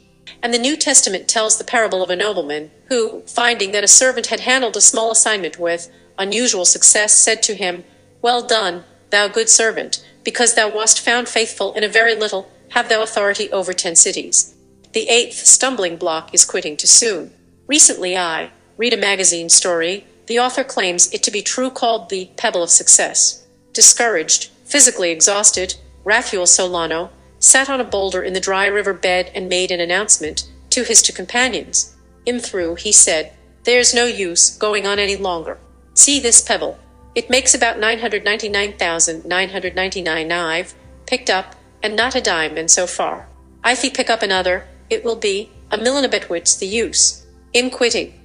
Speaker 1: And the New Testament tells the parable of a nobleman who, finding that a servant had handled a small assignment with unusual success, said to him, "Well done, thou good servant, because thou wast found faithful in a very little, have thou authority over 10 cities. The 8th stumbling block is quitting too soon. Recently I read a magazine story. The author claims it to be true, called The Pebble of Success. Discouraged, physically exhausted, Rafael Solano sat on a boulder in the dry river bed and made an announcement to his 2 companions. "I'm through," he said. "There's no use going on any longer. See this pebble. It makes about 999,999 I've picked up, and not a dime, and so far. If you pick up another, it will be a million a bit. What's the use? I'm quitting."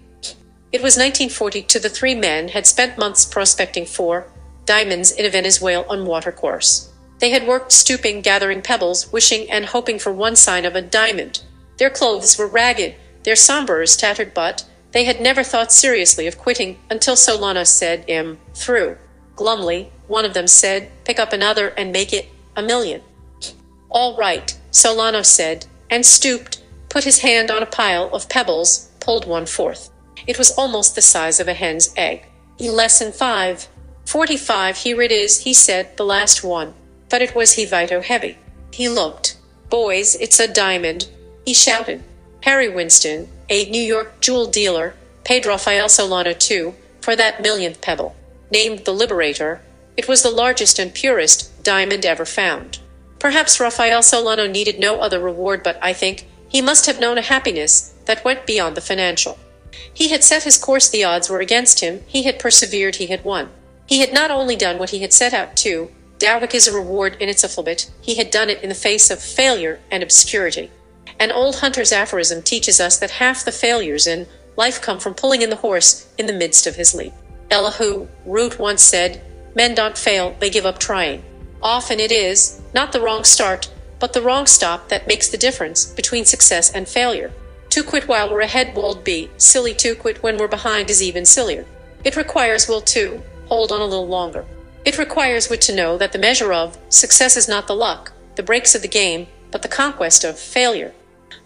Speaker 1: It was 1942. The 3 men had spent months prospecting for diamonds in a Venezuelan watercourse. They had worked stooping, gathering pebbles, wishing and hoping for one sign of a diamond. Their clothes were ragged, their sombreros tattered, but they had never thought seriously of quitting until Solano said, "I'm through." Glumly, one of them said, "Pick up another and make it a million." "All right," Solano said, and stooped, put his hand on a pile of pebbles, pulled one forth. It was almost the size of a hen's egg. "Lesson 5. 45, here it is," he said, "the last one." But it was vito heavy. He looked. "Boys, it's a diamond," he shouted. Harry Winston, a New York jewel dealer, paid Rafael Solano $2 for that millionth pebble. Named the Liberator, it was the largest and purest diamond ever found. Perhaps Rafael Solano needed no other reward, but I think he must have known a happiness that went beyond the financial. He had set his course. The odds were against him. He had persevered. He had won. He had not only done what he had set out to, Dowwick is a reward in its alphabet, he had done it in the face of failure and obscurity. An old hunter's aphorism teaches us that half the failures in life come from pulling in the horse in the midst of his leap. Elihu Root once said, "Men don't fail, they give up trying." Often it is not the wrong start, but the wrong stop that makes the difference between success and failure. To quit while we're ahead would be silly. To quit when we're behind is even sillier. It requires will to hold on a little longer. It requires wit to know that the measure of success is not the luck, the breaks of the game, but the conquest of failure.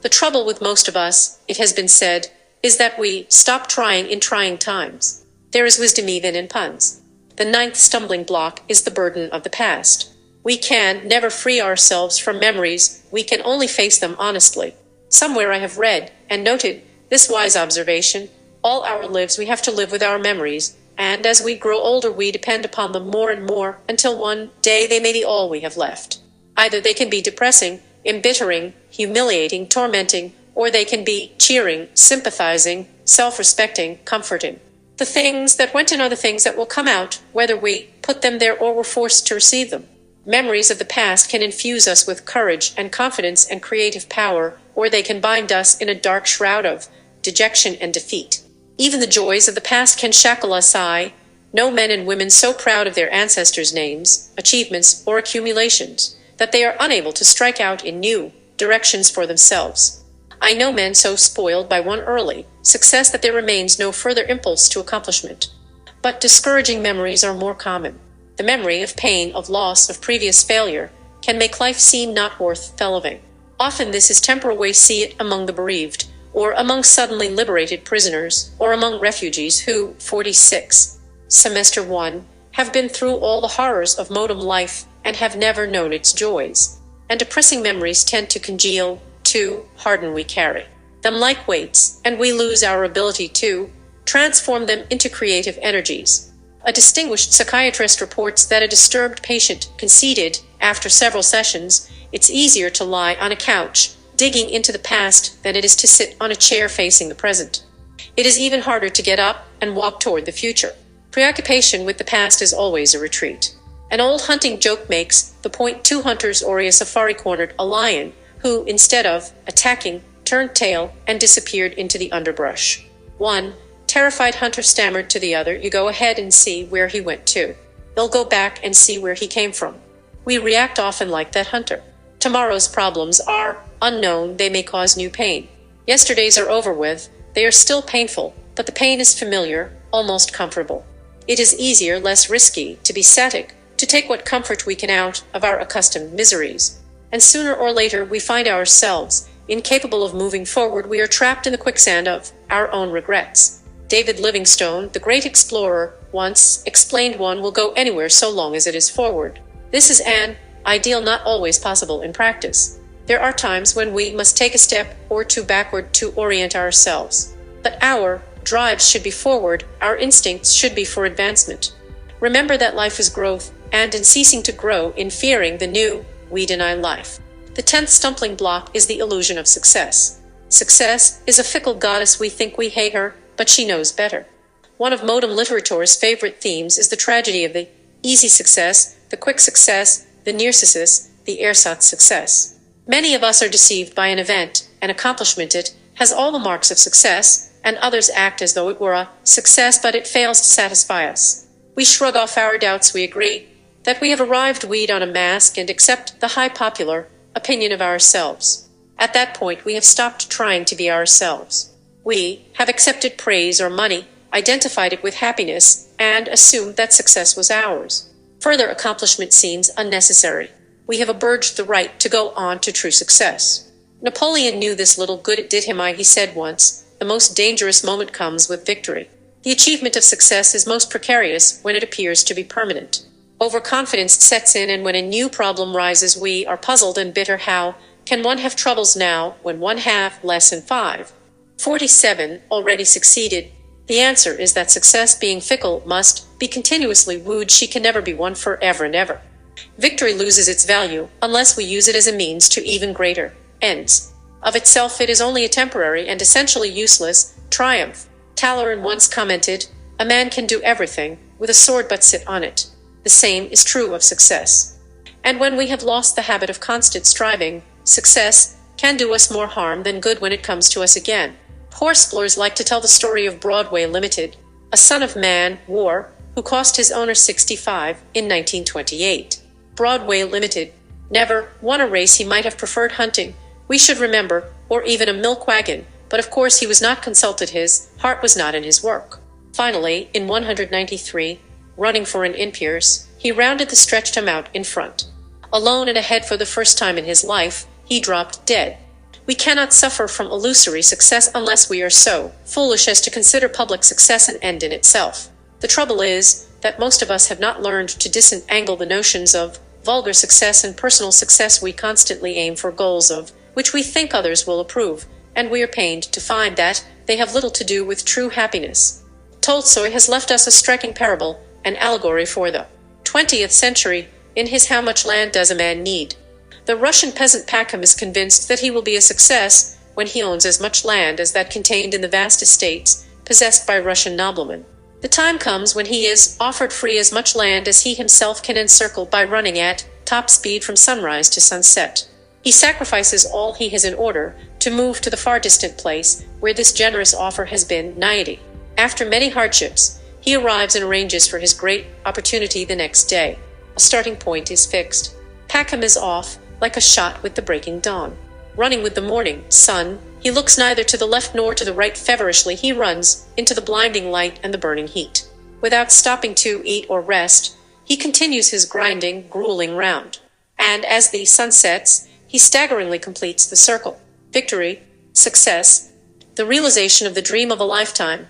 Speaker 1: The trouble with most of us, it has been said, is that we stop trying in trying times. There is wisdom even in puns. The 9th stumbling block is the burden of the past. We can never free ourselves from memories, we can only face them honestly. Somewhere I have read and noted this wise observation: all our lives we have to live with our memories, and as we grow older we depend upon them more and more until one day they may be all we have left. Either they can be depressing, embittering, humiliating, tormenting, or they can be cheering, sympathizing, self-respecting, comforting. The things that went in are the things that will come out, whether we put them there or were forced to receive them. Memories of the past can infuse us with courage and confidence and creative power, or they can bind us in a dark shroud of dejection and defeat. Even the joys of the past can shackle us. I know men and women so proud of their ancestors' names, achievements, or accumulations, that they are unable to strike out in new directions for themselves. I know men so spoiled by one early success that there remains no further impulse to accomplishment. But discouraging memories are more common. The memory of pain, of loss, of previous failure, can make life seem not worth living. Often this is temporal. We see it among the bereaved, or among suddenly liberated prisoners, or among refugees who, 46, semester 1, have been through all the horrors of modern life and have never known its joys. And depressing memories tend to congeal, to harden. We carry them like weights, and we lose our ability to transform them into creative energies. A distinguished psychiatrist reports that a disturbed patient conceded, after several sessions, it's easier to lie on a couch, digging into the past, than it is to sit on a chair facing the present. It is even harder to get up and walk toward the future. Preoccupation with the past is always a retreat. An old hunting joke makes the point: 2 hunters or a safari cornered a lion, who, instead of attacking, turned tail and disappeared into the underbrush. One terrified hunter stammered to the other, "You go ahead and see where he went to. They'll go back and see where he came from." We react often like that hunter. Tomorrow's problems are unknown. They may cause new pain. Yesterday's are over with. They are still painful, but the pain is familiar, almost comfortable. It is easier, less risky, to be static, to take what comfort we can out of our accustomed miseries. And sooner or later we find ourselves incapable of moving forward. We are trapped in the quicksand of our own regrets. David Livingstone, the great explorer, once explained one will go anywhere so long as it is forward. This is an ideal, not always possible in practice. There are times when we must take a step or two backward to orient ourselves. But our drives should be forward, our instincts should be for advancement. Remember that life is growth, and in ceasing to grow, in fearing the new, we deny life. The 10th stumbling block is the illusion of success. Success is a fickle goddess. We think we hate her, but she knows better. One of modern literature's favorite themes is the tragedy of the easy success, the quick success, the near success, the ersatz success. Many of us are deceived by an event, an accomplishment. It has all the marks of success, and others act as though it were a success, but it fails to satisfy us. We shrug off our doubts. We agree that we have arrived. We don a mask and accept the high popular opinion of ourselves. At that point, we have stopped trying to be ourselves. We have accepted praise or money, identified it with happiness, and assumed that success was ours. Further accomplishment seems unnecessary. We have abridged the right to go on to true success. Napoleon knew this. Little good it did him. He said once, "The most dangerous moment comes with victory." The achievement of success is most precarious when it appears to be permanent. Overconfidence sets in, and when a new problem rises, we are puzzled and bitter. How can one have troubles now when one have less than 47 already succeeded? The answer is that success, being fickle, must be continuously wooed. She can never be won forever and ever. Victory loses its value unless we use it as a means to even greater ends. Of itself, it is only a temporary and essentially useless triumph. Talleyrand once commented, "A man can do everything with a sword but sit on it." The same is true of success. And when we have lost the habit of constant striving, success can do us more harm than good when it comes to us again. Horseplers like to tell the story of Broadway Limited, a son of man, war, who cost his owner $65 in 1928. Broadway Limited never won a race. He might have preferred hunting, we should remember, or even a milk wagon, but of course he was not consulted. His heart was not in his work. Finally, in 193, running for an Pierce, he rounded the stretched him out in front. Alone and ahead for the first time in his life, he dropped dead. We cannot suffer from illusory success unless we are so foolish as to consider public success an end in itself. The trouble is that most of us have not learned to disentangle the notions of vulgar success and personal success. We constantly aim for goals of which we think others will approve, and we are pained to find that they have little to do with true happiness. Tolstoy has left us a striking parable, an allegory for the 20th century, in his How Much Land Does a Man Need? The Russian peasant Pakhom is convinced that he will be a success when he owns as much land as that contained in the vast estates possessed by Russian noblemen. The time comes when he is offered free as much land as he himself can encircle by running at top speed from sunrise to sunset. He sacrifices all he has in order to move to the far distant place where this generous offer has been nigh. After many hardships, he arrives and arranges for his great opportunity the next day. A starting point is fixed. Pakhom is off, like a shot with the breaking dawn. Running with the morning sun, he looks neither to the left nor to the right. Feverishly he runs into the blinding light and the burning heat. Without stopping to eat or rest, he continues his grinding, grueling round. And as the sun sets, he staggeringly completes the circle. Victory, success, the realization of the dream of a lifetime.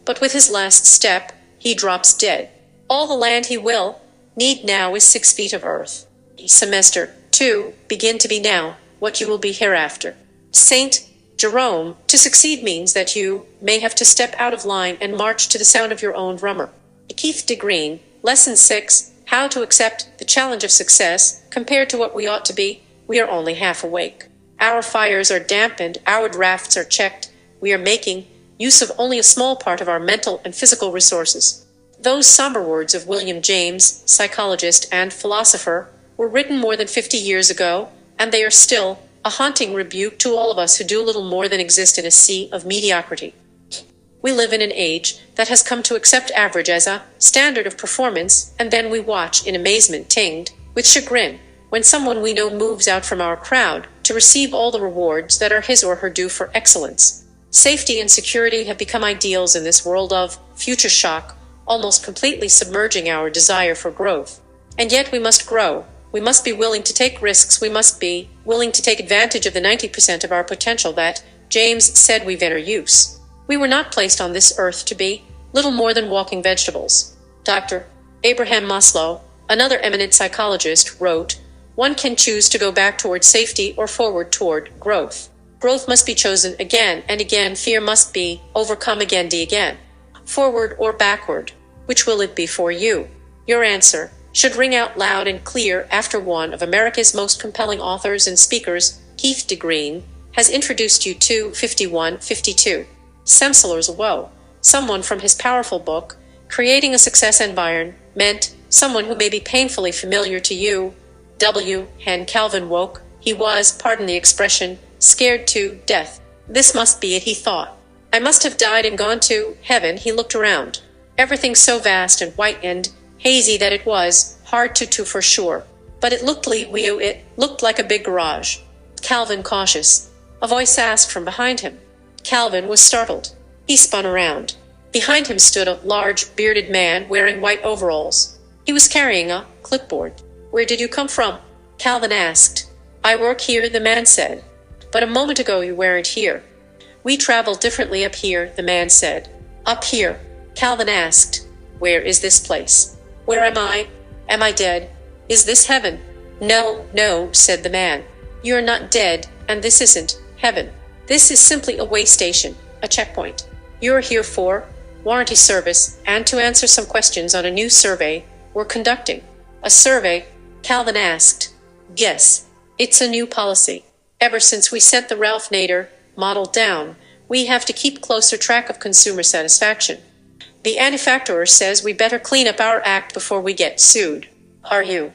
Speaker 1: But with his last step, he drops dead. All the land he will need now is 6 feet of earth. Semester 2, begin to be now what you will be hereafter. Saint Jerome, to succeed means that you may have to step out of line and march to the sound of your own drummer. Keith de Green, Lesson 6, How to Accept the Challenge of Success. Compared to what we ought to be, we are only half awake. Our fires are dampened, our drafts are checked, we are making use of only a small part of our mental and physical resources. Those somber words of William James, psychologist and philosopher, were written more than 50 years ago, and they are still a haunting rebuke to all of us who do little more than exist in a sea of mediocrity. We live in an age that has come to accept average as a standard of performance, and then we watch in amazement, tinged with chagrin, when someone we know moves out from our crowd to receive all the rewards that are his or her due for excellence. Safety and security have become ideals in this world of future shock, almost completely submerging our desire for growth. And yet we must grow. We must be willing to take risks. We must be willing to take advantage of the 90% of our potential that James said we've inner use. We were not placed on this earth to be little more than walking vegetables. Dr. Abraham Maslow, another eminent psychologist, wrote, "One can choose to go back toward safety or forward toward growth. Growth must be chosen again and again. Fear must be overcome again and again. Forward or backward, which will it be for you?" Your answer should ring out loud and clear after one of America's most compelling authors and speakers, Keith de Green, has introduced you to 5152. Semseller's Woe, someone from his powerful book, Creating a Success Environment, someone who may be painfully familiar to you. When Calvin woke, he was, pardon the expression, scared to death. This must be it, he thought. I must have died and gone to heaven. He looked around. Everything so vast and white and hazy that it was hard to for sure. But it looked like a big garage. Calvin cautious. A voice asked from behind him. Calvin was startled. He spun around. Behind him stood a large, bearded man wearing white overalls. He was carrying a clipboard. "Where did you come from?" Calvin asked. "I work here," the man said. "But a moment ago you weren't here." "We travel differently up here," the man said. "Up here?" Calvin asked. "Where is this place? Where am I? Am I dead? Is this heaven?" No, said the man. "You're not dead, and this isn't heaven. This is simply a way station, a checkpoint. You're here for warranty service and to answer some questions on a new survey we're conducting." "A survey?" Calvin asked. "Yes, it's a new policy. Ever since we sent the Ralph Nader model down, we have to keep closer track of consumer satisfaction. The manufacturer says we better clean up our act before we get sued. Are you?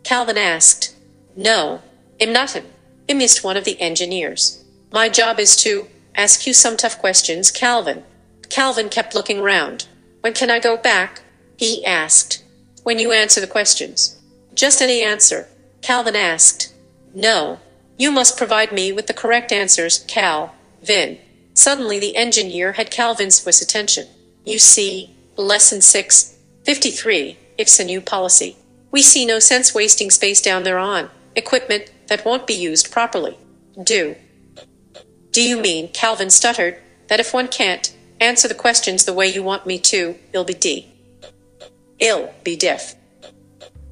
Speaker 1: Calvin asked. "No, I'm not him. I missed one of the engineers. My job is to ask you some tough questions, Calvin." Calvin kept looking round. "When can I go back?" he asked. "When you answer the questions." "Just any answer?" Calvin asked. "No. You must provide me with the correct answers, Calvin." Suddenly the engineer had Calvin's attention. "You see, Lesson 653, it's a new policy. We see no sense wasting space down there on equipment that won't be used properly. Do you mean," Calvin stuttered, "that if one can't answer the questions the way you want me to, I'll be deaf?"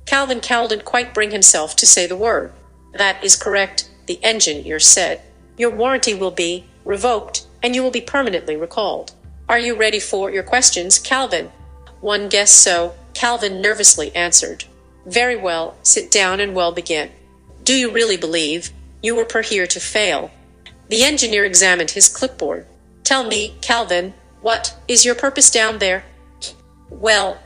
Speaker 1: Calvin couldn't quite bring himself to say the word. "That is correct," the engineer said. "Your warranty will be revoked and you will be permanently recalled. Are you ready for your questions, Calvin? One guess so, Calvin nervously answered. Very well, sit down and we'll begin. Do you really believe you were put here to fail? The engineer examined his clipboard. Tell me, Calvin, what is your purpose down there? Well,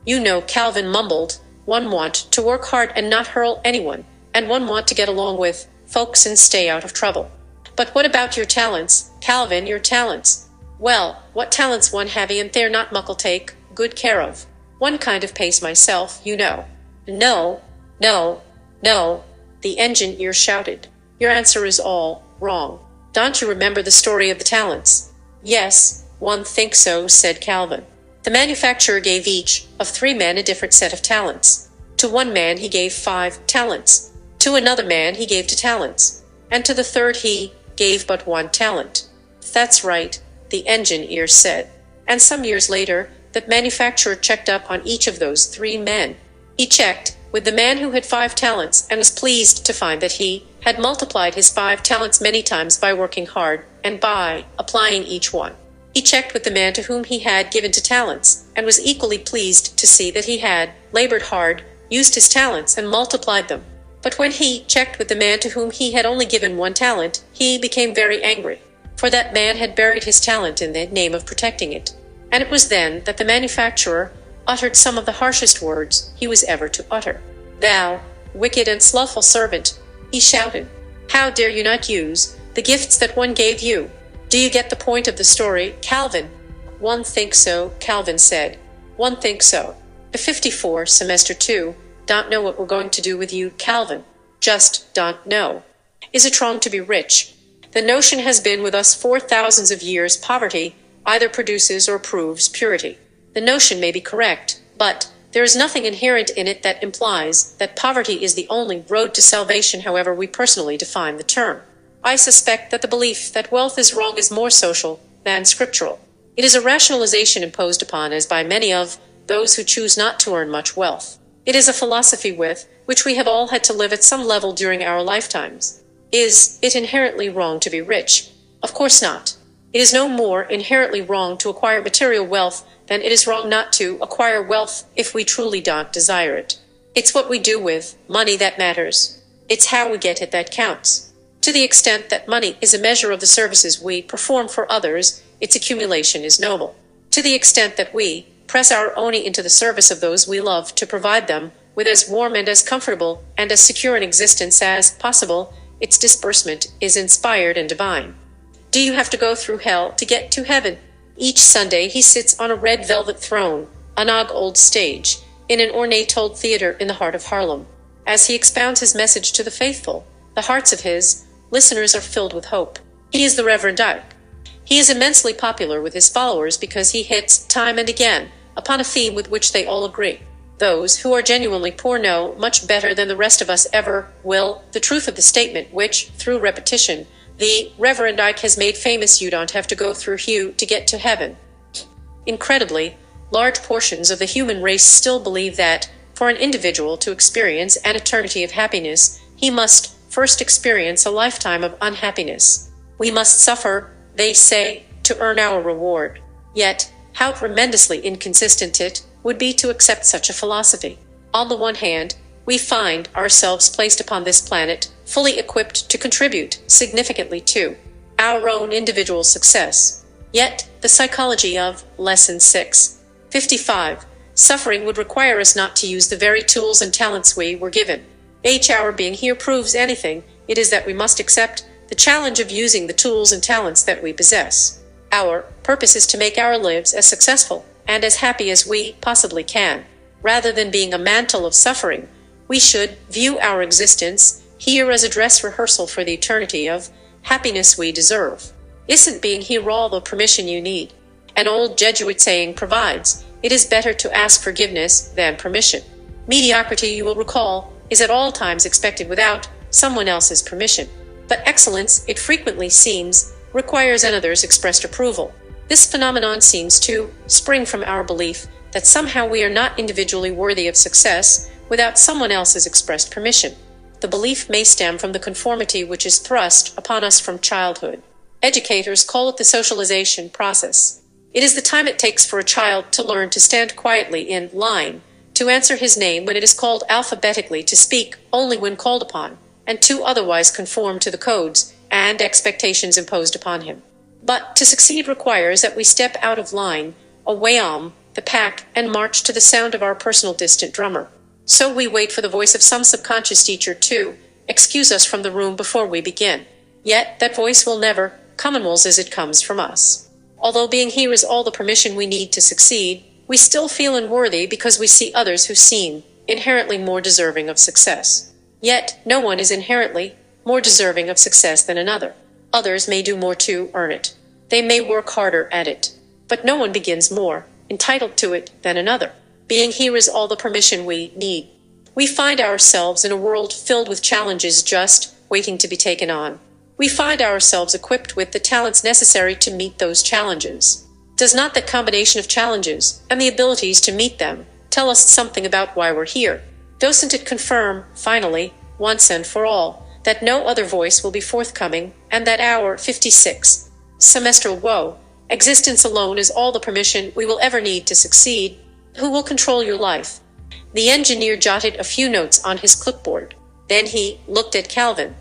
Speaker 1: you know, Calvin mumbled, one want to work hard and not hurl anyone, and one want to get along with folks and stay out of trouble. But what about your talents, Calvin, your talents? Well, what talents one have and they're not muckle take good care of. One kind of pace myself, you know. No, the engineer shouted. Your answer is all wrong. Don't you remember the story of the talents? Yes, one thinks so, said Calvin. The manufacturer gave each of 3 men a different set of talents. To one man he gave 5 talents. To another man he gave 2 talents. And to the third he gave but 1 talent. That's right, the engineer said. And some years later, the manufacturer checked up on each of those 3 men. He checked with the man who had 5 talents and was pleased to find that he had multiplied his 5 talents many times by working hard and by applying each one. He checked with the man to whom he had given 2 talents and was equally pleased to see that he had labored hard, used his talents, and multiplied them. But when he checked with the man to whom he had only given 1 talent, he became very angry, for that man had buried his talent in the name of protecting it. And it was then that the manufacturer uttered some of the harshest words he was ever to utter. Thou, wicked and slothful servant, he shouted, how dare you not use the gifts that one gave you? Do you get the point of the story, Calvin? One thinks so, Calvin said. One thinks so. The 54, semester 2, don't know what we're going to do with you, Calvin. Just don't know. Is it wrong to be rich? The notion has been with us for thousands of years. Poverty either produces or proves purity. The notion may be correct, but there is nothing inherent in it that implies that poverty is the only road to salvation, however we personally define the term. I suspect that the belief that wealth is wrong is more social than scriptural. It is a rationalization imposed upon us by many of those who choose not to earn much wealth. It is a philosophy with which we have all had to live at some level during our lifetimes. Is it inherently wrong to be rich? Of course not. It is no more inherently wrong to acquire material wealth than it is wrong not to acquire wealth if we truly don't desire it. It's what we do with money that matters. It's how we get it that counts. To the extent that money is a measure of the services we perform for others, its accumulation is noble. To the extent that we press our own into the service of those we love to provide them with as warm and as comfortable and as secure an existence as possible, its disbursement is inspired and divine. Do you have to go through hell to get to heaven? Each Sunday he sits on a red velvet throne, on an old stage, in an ornate old theater in the heart of Harlem. As he expounds his message to the faithful, the hearts of his listeners are filled with hope. He is the Reverend Ike. He is immensely popular with his followers because he hits, time and again, upon a theme with which they all agree. Those who are genuinely poor know much better than the rest of us ever will the truth of the statement which, through repetition, the Reverend Ike has made famous: you don't have to go through hell to get to heaven. Incredibly, large portions of the human race still believe that, for an individual to experience an eternity of happiness, he must first experience a lifetime of unhappiness. We must suffer, they say, to earn our reward. Yet, how tremendously inconsistent it would be to accept such a philosophy. On the one hand, we find ourselves placed upon this planet, fully equipped to contribute significantly to our own individual success. Yet, the psychology of Lesson 655, suffering would require us not to use the very tools and talents we were given. Our being here proves anything, it is that we must accept the challenge of using the tools and talents that we possess. Our purpose is to make our lives as successful and as happy as we possibly can. Rather than being a mantle of suffering, we should view our existence here as a dress rehearsal for the eternity of happiness we deserve. Isn't being here all the permission you need? An old Jesuit saying provides, it is better to ask forgiveness than permission. Mediocrity, you will recall, is at all times expected without someone else's permission. But excellence, it frequently seems, requires another's expressed approval. This phenomenon seems to spring from our belief that somehow we are not individually worthy of success without someone else's expressed permission. The belief may stem from the conformity which is thrust upon us from childhood. Educators call it the socialization process. It is the time it takes for a child to learn to stand quietly in line, to answer his name when it is called alphabetically, to speak only when called upon, and to otherwise conform to the codes and expectations imposed upon him. But to succeed requires that we step out of line, away the pack, and march to the sound of our personal distant drummer. So we wait for the voice of some subconscious teacher to excuse us from the room before we begin. Yet that voice will never come as it comes from us. Although being here is all the permission we need to succeed, we still feel unworthy because we see others who seem inherently more deserving of success. Yet no one is inherently more deserving of success than another. Others may do more to earn it. They may work harder at it. But no one begins more entitled to it than another. Being here is all the permission we need. We find ourselves in a world filled with challenges just waiting to be taken on. We find ourselves equipped with the talents necessary to meet those challenges. Does not that combination of challenges and the abilities to meet them tell us something about why we're here? Doesn't it confirm, finally, once and for all, that no other voice will be forthcoming, and that our 56 semestral existence alone is all the permission we will ever need to succeed? Who will control your life? The engineer jotted a few notes on his clipboard. Then he looked at Calvin.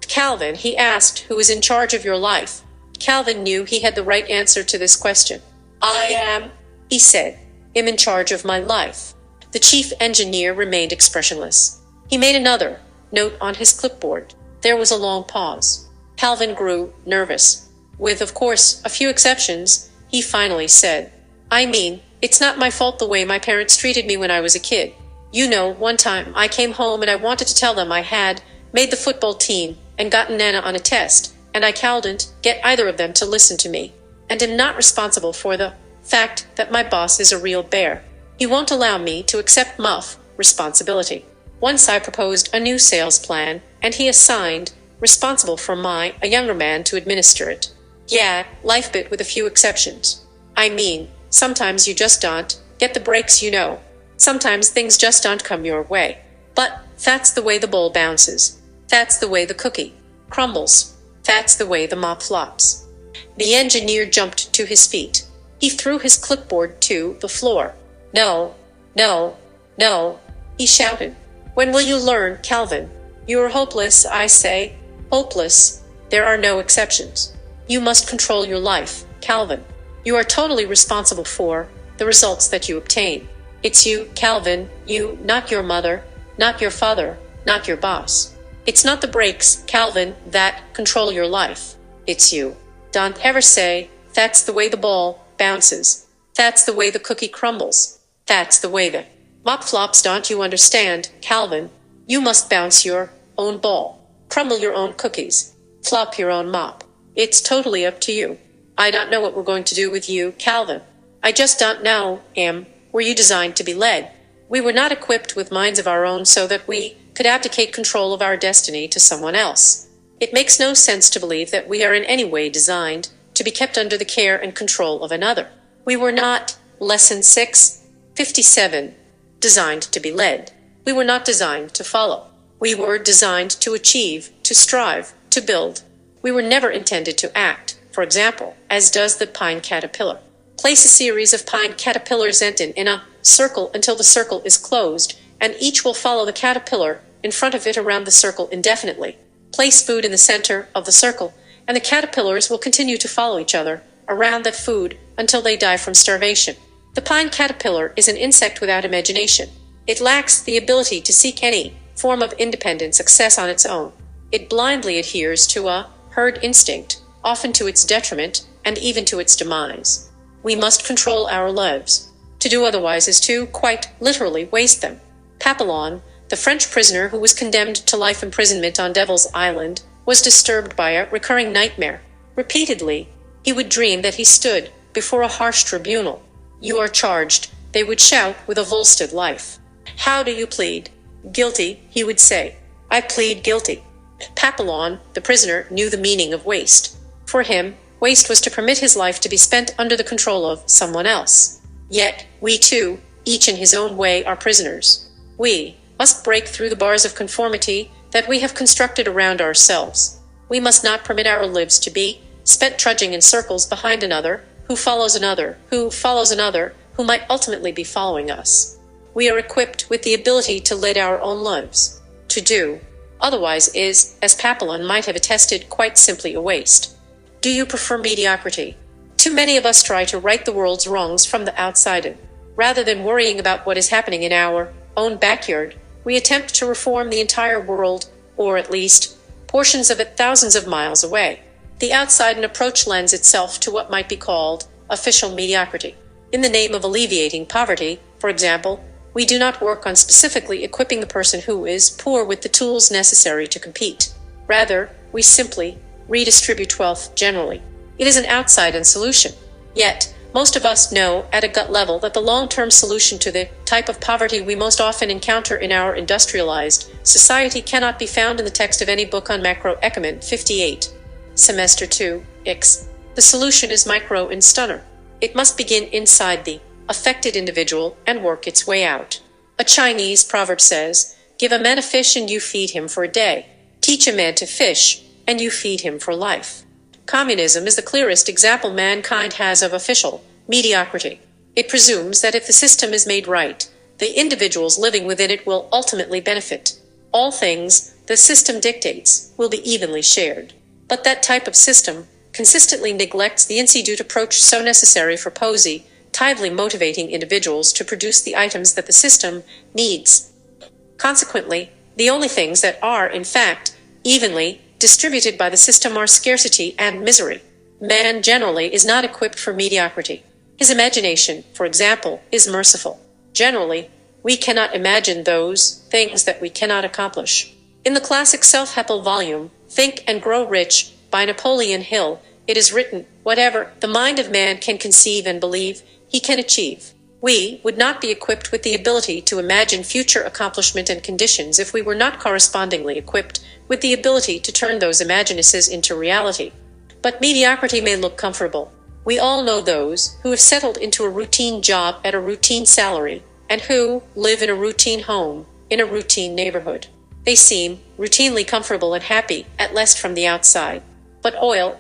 Speaker 1: Calvin, he asked, who is in charge of your life? Calvin knew he had the right answer to this question. I am, he said. Am in charge of my life. The chief engineer remained expressionless. He made another note on his clipboard. There was a long pause. Calvin grew nervous. With, of course, a few exceptions, he finally said, I mean, it's not my fault the way my parents treated me when I was a kid. You know, one time I came home and I wanted to tell them I had made the football team and gotten Nana on a test, and I couldn't get either of them to listen to me, and am not responsible for the fact that my boss is a real bear. He won't allow me to accept muff responsibility. Once I proposed a new sales plan, and he assigned responsible for a younger man to administer it. Yeah, life bit with a few exceptions. I mean, sometimes you just don't get the breaks, you know. Sometimes things just don't come your way. But that's the way the bowl bounces. That's the way the cookie crumbles. That's the way the mop flops. The engineer jumped to his feet. He threw his clipboard to the floor. No, no, no, he shouted. When will you learn, Calvin? You are hopeless, I say. Hopeless. There are no exceptions. You must control your life, Calvin. You are totally responsible for the results that you obtain. It's you, Calvin, you, not your mother, not your father, not your boss. It's not the breaks, Calvin, that control your life. It's you. Don't ever say, that's the way the ball bounces. That's the way the cookie crumbles. That's the way the mop flops. Don't you understand, Calvin? You must bounce your own ball, crumble your own cookies, flop your own mop. It's totally up to you. I don't know what we're going to do with you, Calvin. I just don't know. Were you designed to be led? We were not equipped with minds of our own so that we could abdicate control of our destiny to someone else. It makes no sense to believe that we are in any way designed to be kept under the care and control of another. We were not, Lesson 657, designed to be led. We were not designed to follow. We were designed to achieve, to strive, to build. We were never intended to act, for example, as does the pine caterpillar. Place a series of pine caterpillars in a circle until the circle is closed, and each will follow the caterpillar in front of it around the circle indefinitely. Place food in the center of the circle, and the caterpillars will continue to follow each other around that food until they die from starvation. The pine caterpillar is an insect without imagination. It lacks the ability to seek any form of independent success on its own. It blindly adheres to a herd instinct, often to its detriment and even to its demise. We must control our lives. To do otherwise is to, quite literally, waste them. Papillon, the French prisoner who was condemned to life imprisonment on Devil's Island, was disturbed by a recurring nightmare. Repeatedly, he would dream that he stood before a harsh tribunal. You are charged, they would shout with a Volstead life. How do you plead? Guilty, he would say. I plead guilty. Papillon, the prisoner, knew the meaning of waste. For him, waste was to permit his life to be spent under the control of someone else. Yet, we too, each in his own way, are prisoners. We, must break through the bars of conformity that we have constructed around ourselves. We must not permit our lives to be spent trudging in circles behind another, who follows another, who follows another, who might ultimately be following us. We are equipped with the ability to lead our own lives. To do otherwise is, as Papillon might have attested, quite simply a waste. Do you prefer mediocrity? Too many of us try to right the world's wrongs from the outside in. Rather than worrying about what is happening in our own backyard, we attempt to reform the entire world, or at least portions of it thousands of miles away. The outside-in approach lends itself to what might be called official mediocrity. In the name of alleviating poverty, for example, we do not work on specifically equipping the person who is poor with the tools necessary to compete. Rather, we simply redistribute wealth generally. It is an outside-in solution. Yet, most of us know at a gut level that the long-term solution to the type of poverty we most often encounter in our industrialized society cannot be found in the text of any book on macroeconomics 58. Semester 2, Ix. The solution is micro in stunner. It must begin inside the affected individual and work its way out. A Chinese proverb says, "Give a man a fish and you feed him for a day. Teach a man to fish and you feed him for life." Communism is the clearest example mankind has of official mediocrity. It presumes that if the system is made right, the individuals living within it will ultimately benefit. All things the system dictates will be evenly shared. But that type of system consistently neglects the institute approach so necessary for positively motivating individuals to produce the items that the system needs. Consequently, the only things that are, in fact, evenly distributed by the system are scarcity and misery. Man generally is not equipped for mediocrity. His imagination, for example, is merciful. Generally, we cannot imagine those things that we cannot accomplish. In the classic self-help volume, Think and Grow Rich, by Napoleon Hill, it is written, "Whatever the mind of man can conceive and believe, he can achieve." We would not be equipped with the ability to imagine future accomplishment and conditions if we were not correspondingly equipped with the ability to turn those imaginations into reality. But mediocrity may look comfortable. We all know those who have settled into a routine job at a routine salary, and who live in a routine home, in a routine neighborhood. They seem routinely comfortable and happy, at least from the outside. But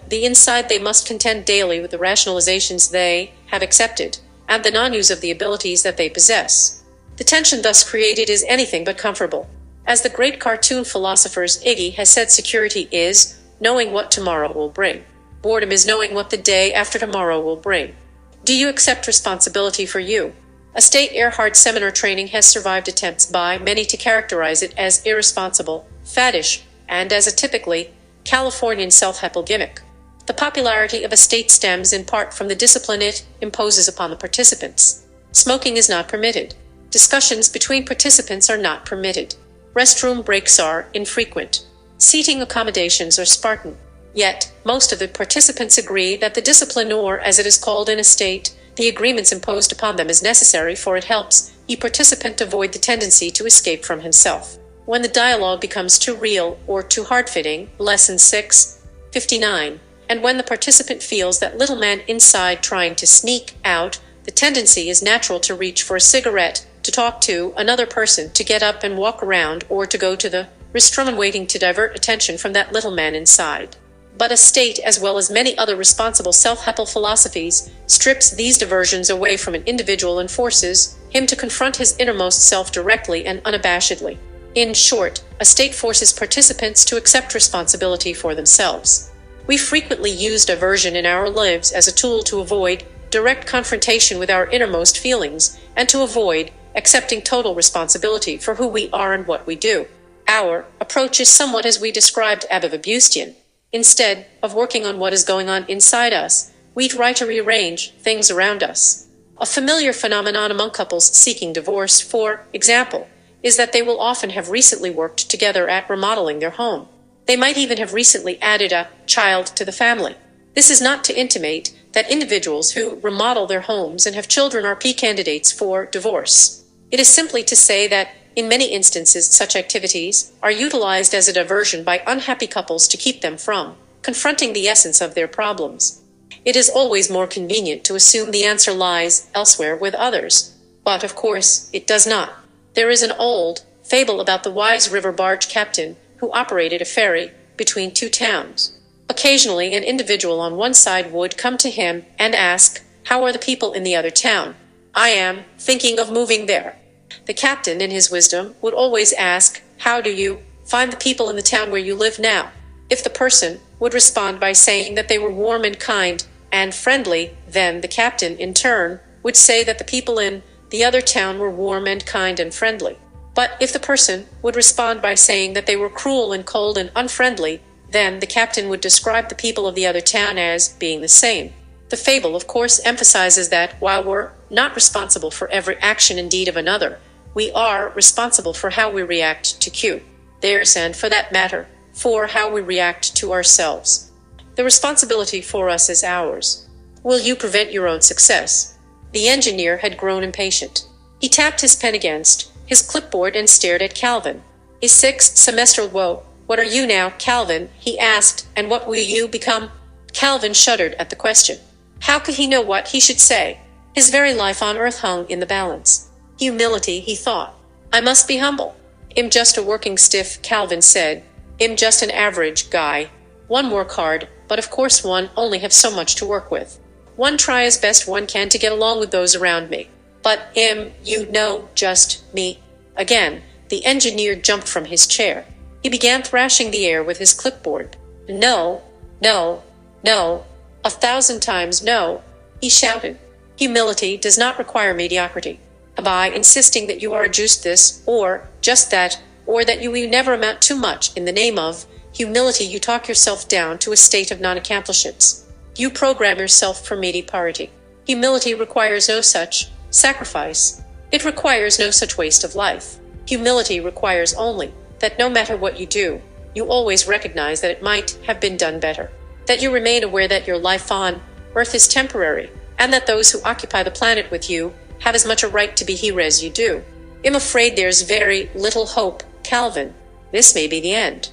Speaker 1: the inside they must contend daily with the rationalizations they have accepted, and the non-use of the abilities that they possess. The tension thus created is anything but comfortable. As the great cartoon philosopher Iggy has said, security is knowing what tomorrow will bring. Boredom is knowing what the day after tomorrow will bring. Do you accept responsibility for you? A State Earhart seminar training has survived attempts by many to characterize it as irresponsible, faddish, and as a typically Californian self-help gimmick. The popularity of a state stems in part from the discipline it imposes upon the participants. Smoking is not permitted. Discussions between participants are not permitted. Restroom breaks are infrequent. Seating accommodations are Spartan. Yet, most of the participants agree that the discipline, or as it is called in a state, the agreements imposed upon them, is necessary, for it helps each participant avoid the tendency to escape from himself. When the dialogue becomes too real or too hard-fitting, Lesson 6:59, and when the participant feels that little man inside trying to sneak out, the tendency is natural to reach for a cigarette, to talk to another person, to get up and walk around, or to go to the restroom, waiting to divert attention from that little man inside. But a state, as well as many other responsible self-help philosophies, strips these diversions away from an individual and forces him to confront his innermost self directly and unabashedly. In short, a state forces participants to accept responsibility for themselves. We frequently use diversion in our lives as a tool to avoid direct confrontation with our innermost feelings, and to avoid accepting total responsibility for who we are and what we do. Our approach is somewhat as we described above Abustian. Instead of working on what is going on inside us, we try to rearrange things around us. A familiar phenomenon among couples seeking divorce, for example, is that they will often have recently worked together at remodeling their home. They might even have recently added a child to the family. This is not to intimate that individuals who remodel their homes and have children are candidates for divorce. It is simply to say that in many instances such activities are utilized as a diversion by unhappy couples to keep them from confronting the essence of their problems. It is always more convenient to assume the answer lies elsewhere with others. But of course, it does not. There is an old Fable about the wise river barge captain who operated a ferry between two towns. Occasionally an individual on one side would come to him and ask, "How are the people in the other town? I am thinking of moving there." The captain, in his wisdom, would always ask, "How do you find the people in the town where you live now?" If the person would respond by saying that they were warm and kind and friendly, then the captain, in turn, would say that the people in the other town were warm and kind and friendly. But if the person would respond by saying that they were cruel and cold and unfriendly, then the captain would describe the people of the other town as being the same. The fable, of course, emphasizes that while we're not responsible for every action and deed of another, we are responsible for how we react to theirs, and for that matter, for how we react to ourselves. The responsibility for us is ours. Will you prevent your own success? The engineer had grown impatient. He tapped his pen against his clipboard and stared at Calvin. "A sixth semester, whoa, what are you now, Calvin?" he asked, "and what will you become?" Calvin shuddered at the question. How could he know what he should say? His very life on earth hung in the balance. Humility, he thought. "I must be humble. I'm just a working stiff," Calvin said. "I'm just an average guy. One work hard, but of course one only have so much to work with. One try as best one can to get along with those around me. But you know, just me." Again, the engineer jumped from his chair. He began thrashing the air with his clipboard. "No, no, no, 1,000 times no," he shouted. Humility does not require mediocrity. By insisting that you are just this, or just that, or that you never amount to much in the name of humility, you talk yourself down to a state of non-accomplishments. You program yourself for mediocrity. Humility requires no such sacrifice. It requires no such waste of life. Humility requires only that no matter what you do, you always recognize that it might have been done better. That you remain aware that your life on earth is temporary, and that those who occupy the planet with you have as much a right to be here as you do. I'm afraid there's very little hope, Calvin. This may be the end.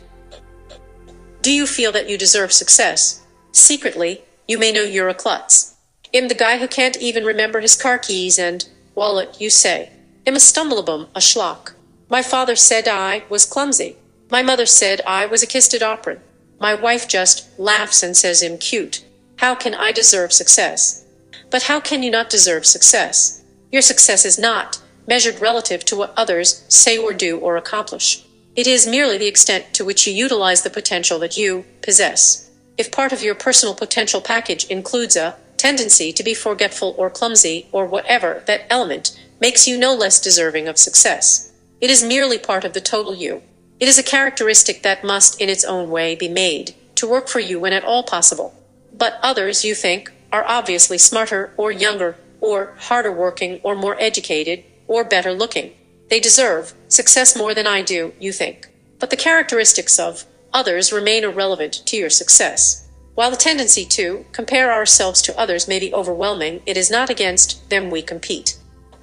Speaker 1: Do you feel that you deserve success? Secretly, you may know you're a klutz. I'm the guy who can't even remember his car keys and wallet, you say. I'm a stumblebum, a schlock. My father said I was clumsy. My mother said I was a kissed opera. My wife just laughs and says I'm cute. How can I deserve success? But how can you not deserve success? Your success is not measured relative to what others say or do or accomplish. It is merely the extent to which you utilize the potential that you possess. If part of your personal potential package includes a tendency to be forgetful or clumsy or whatever, that element makes you no less deserving of success. It is merely part of the total you. It is a characteristic that must in its own way be made to work for you when at all possible. But others, you think, are obviously smarter or younger or harder working or more educated or better looking. They deserve success more than I do, you think. But the characteristics of others remain irrelevant to your success. While the tendency to compare ourselves to others may be overwhelming, it is not against them we compete.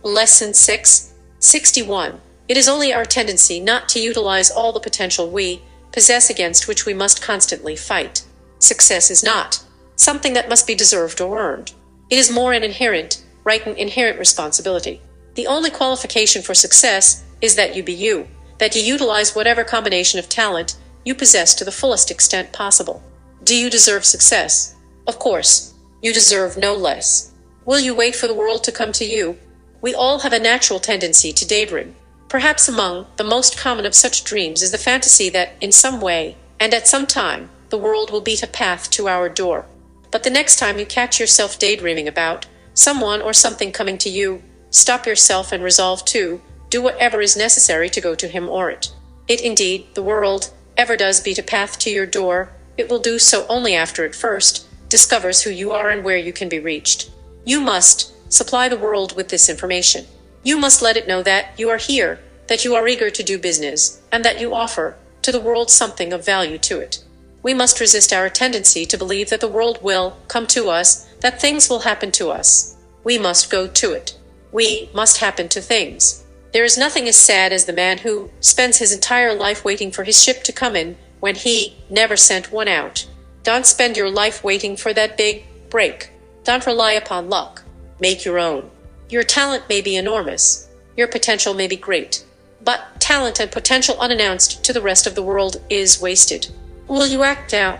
Speaker 1: Lesson 661. It is only our tendency not to utilize all the potential we possess against which we must constantly fight. Success is not something that must be deserved or earned. It is more an inherent right and inherent responsibility. The only qualification for success is that you be you, that you utilize whatever combination of talent you possess to the fullest extent possible. Do you deserve success? Of course, you deserve no less. Will you wait for the world to come to you? We all have a natural tendency to daydream. Perhaps among the most common of such dreams is the fantasy that in some way, and at some time, the world will beat a path to our door. But the next time you catch yourself daydreaming about someone or something coming to you, stop yourself and resolve to do whatever is necessary to go to him or it. If indeed the world ever does beat a path to your door, it will do so only after it first discovers who you are and where you can be reached. You must supply the world with this information. You must let it know that you are here, that you are eager to do business, and that you offer to the world something of value to it. We must resist our tendency to believe that the world will come to us, that things will happen to us. We must go to it. We must happen to things. There is nothing as sad as the man who spends his entire life waiting for his ship to come in when he never sent one out. Don't spend your life waiting for that big break. Don't rely upon luck. Make your own. Your talent may be enormous. Your potential may be great. But talent and potential unannounced to the rest of the world is wasted. Will you act now?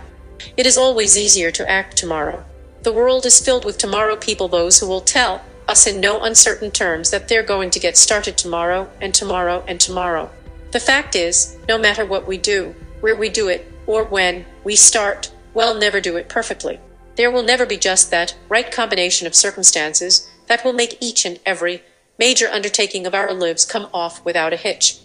Speaker 1: It is always easier to act tomorrow. The world is filled with tomorrow people, those who will tell us in no uncertain terms that they're going to get started tomorrow and tomorrow and tomorrow. The fact is, no matter what we do, where we do it, or when we start, we'll never do it perfectly. There will never be just that right combination of circumstances that will make each and every major undertaking of our lives come off without a hitch.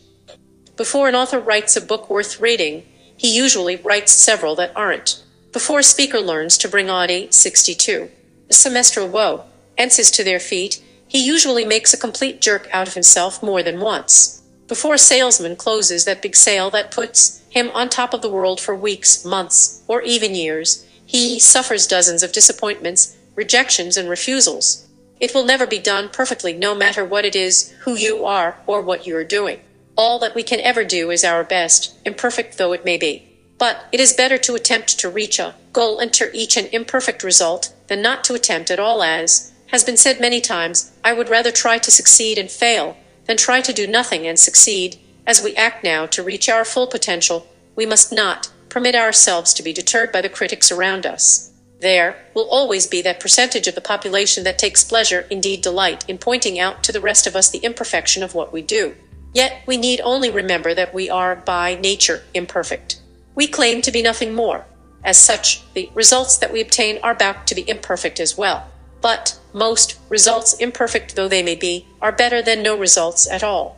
Speaker 1: Before an author writes a book worth reading, he usually writes several that aren't. Before a speaker learns to bring on a 62 semestral woe answers to their feet, he usually makes a complete jerk out of himself more than once. Before a salesman closes that big sale that puts him on top of the world for weeks, months, or even years, he suffers dozens of disappointments, rejections, and refusals. It will never be done perfectly, no matter what it is, who you are, or what you are doing. All that we can ever do is our best, imperfect though it may be. But it is better to attempt to reach a goal and to reach an imperfect result than not to attempt at all. As has been said many times, I would rather try to succeed and fail than try to do nothing and succeed. As we act now to reach our full potential, we must not permit ourselves to be deterred by the critics around us. There will always be that percentage of the population that takes pleasure, indeed delight, in pointing out to the rest of us the imperfection of what we do. Yet we need only remember that we are by nature imperfect. We claim to be nothing more. As such, the results that we obtain are bound to be imperfect as well. But most results, imperfect though they may be, are better than no results at all.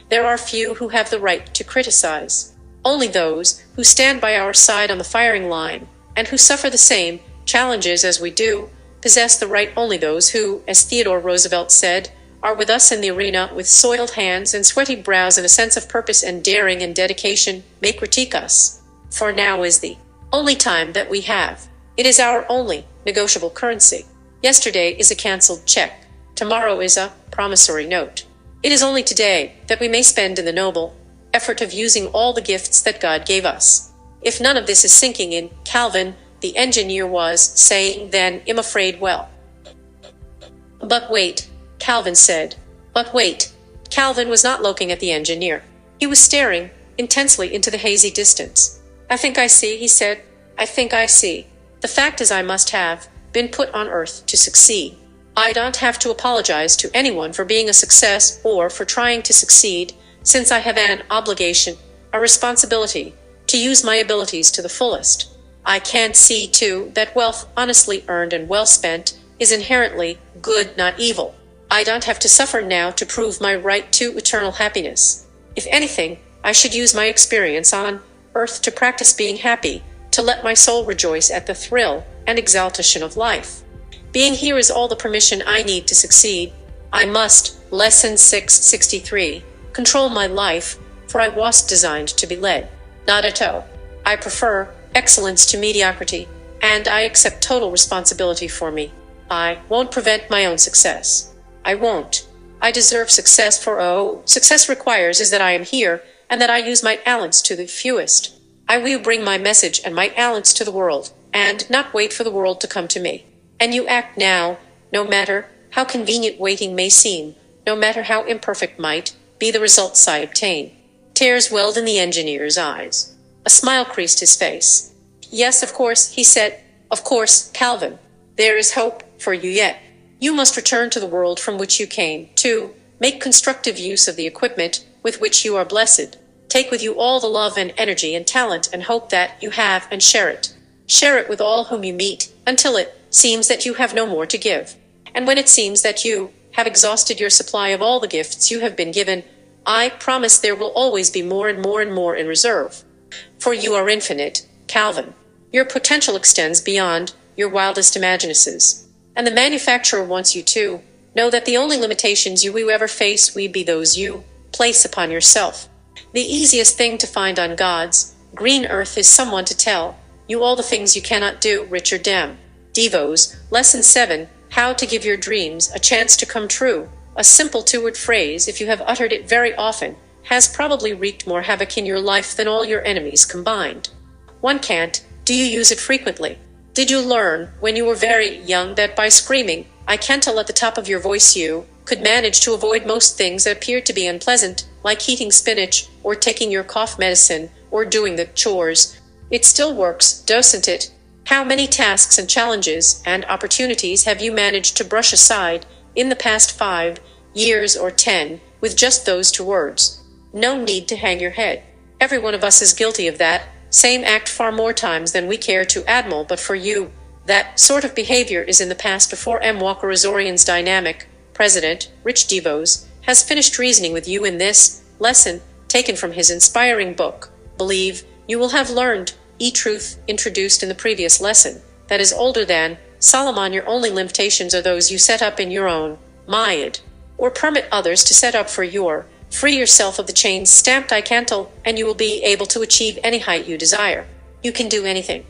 Speaker 1: There are few who have the right to criticize. Only those who stand by our side on the firing line, and who suffer the same challenges as we do, possess the right. Only those who, as Theodore Roosevelt said, are with us in the arena with soiled hands and sweaty brows and a sense of purpose and daring and dedication, may critique us. For now is the only time that we have. It is our only negotiable currency. Yesterday is a cancelled check. Tomorrow is a promissory note. It is only today that we may spend in the noble effort of using all the gifts that God gave us. If none of this is sinking in, Calvin, the engineer, was saying then, I'm afraid, well. But wait, Calvin said. But wait. Calvin was not looking at the engineer. He was staring intensely into the hazy distance. I think I see, he said. I think I see. The fact is I must have been put on earth to succeed. I don't have to apologize to anyone for being a success or for trying to succeed, since I have an obligation, a responsibility, to use my abilities to the fullest. I can see, too, that wealth honestly earned and well spent is inherently good, not evil. I don't have to suffer now to prove my right to eternal happiness. If anything, I should use my experience on earth to practice being happy, to let my soul rejoice at the thrill and exaltation of life. Being here is all the permission I need to succeed. I must, Lesson 663, control my life, for I was designed to be led, not at all. I prefer excellence to mediocrity, and I accept total responsibility for me. I won't prevent my own success. I won't. I deserve success, for success requires is that I am here, and that I use my talents to the fewest. I will bring my message and my talents to the world, and not wait for the world to come to me. And you act now, no matter how convenient waiting may seem, no matter how imperfect might be the results I obtain. Tears welled in the engineer's eyes. A smile creased his face. Yes, of course, he said. Of course, Calvin. There is hope for you yet. You must return to the world from which you came, to make constructive use of the equipment with which you are blessed. Take with you all the love and energy and talent and hope that you have, and share it. Share it with all whom you meet, until it seems that you have no more to give. And when it seems that you have exhausted your supply of all the gifts you have been given, I promise there will always be more and more and more in reserve. For you are infinite, Calvin. Your potential extends beyond your wildest imaginations. And the manufacturer wants you to know that the only limitations you will ever face will be those you place upon yourself. The easiest thing to find on God's green earth is someone to tell you all the things you cannot do. Richard M. Devos, Lesson 7, How to Give Your Dreams a Chance to Come True. A simple two-word phrase, if you have uttered it very often, has probably wreaked more havoc in your life than all your enemies combined. One can't. Do you use it frequently? Did you learn, when you were very young, that by screaming, I can't tell at the top of your voice you could manage to avoid most things that appeared to be unpleasant, like heating spinach, or taking your cough medicine, or doing the chores. It still works, doesn't it? How many tasks and challenges and opportunities have you managed to brush aside in the past 5 years or 10 with just those 2 words? No need to hang your head. Every one of us is guilty of that same act far more times than we care to admit, but for you, that sort of behavior is in the past before M. Walker Azorian's dynamic president, Rich DeVos, has finished reasoning with you in this lesson, taken from his inspiring book, Believe. You will have learned truth introduced in the previous lesson, that is older than Solomon. Your only limitations are those you set up in your own mind, or permit others to set up for your. Free yourself of the chains stamped I can't, and you will be able to achieve any height you desire. You can do anything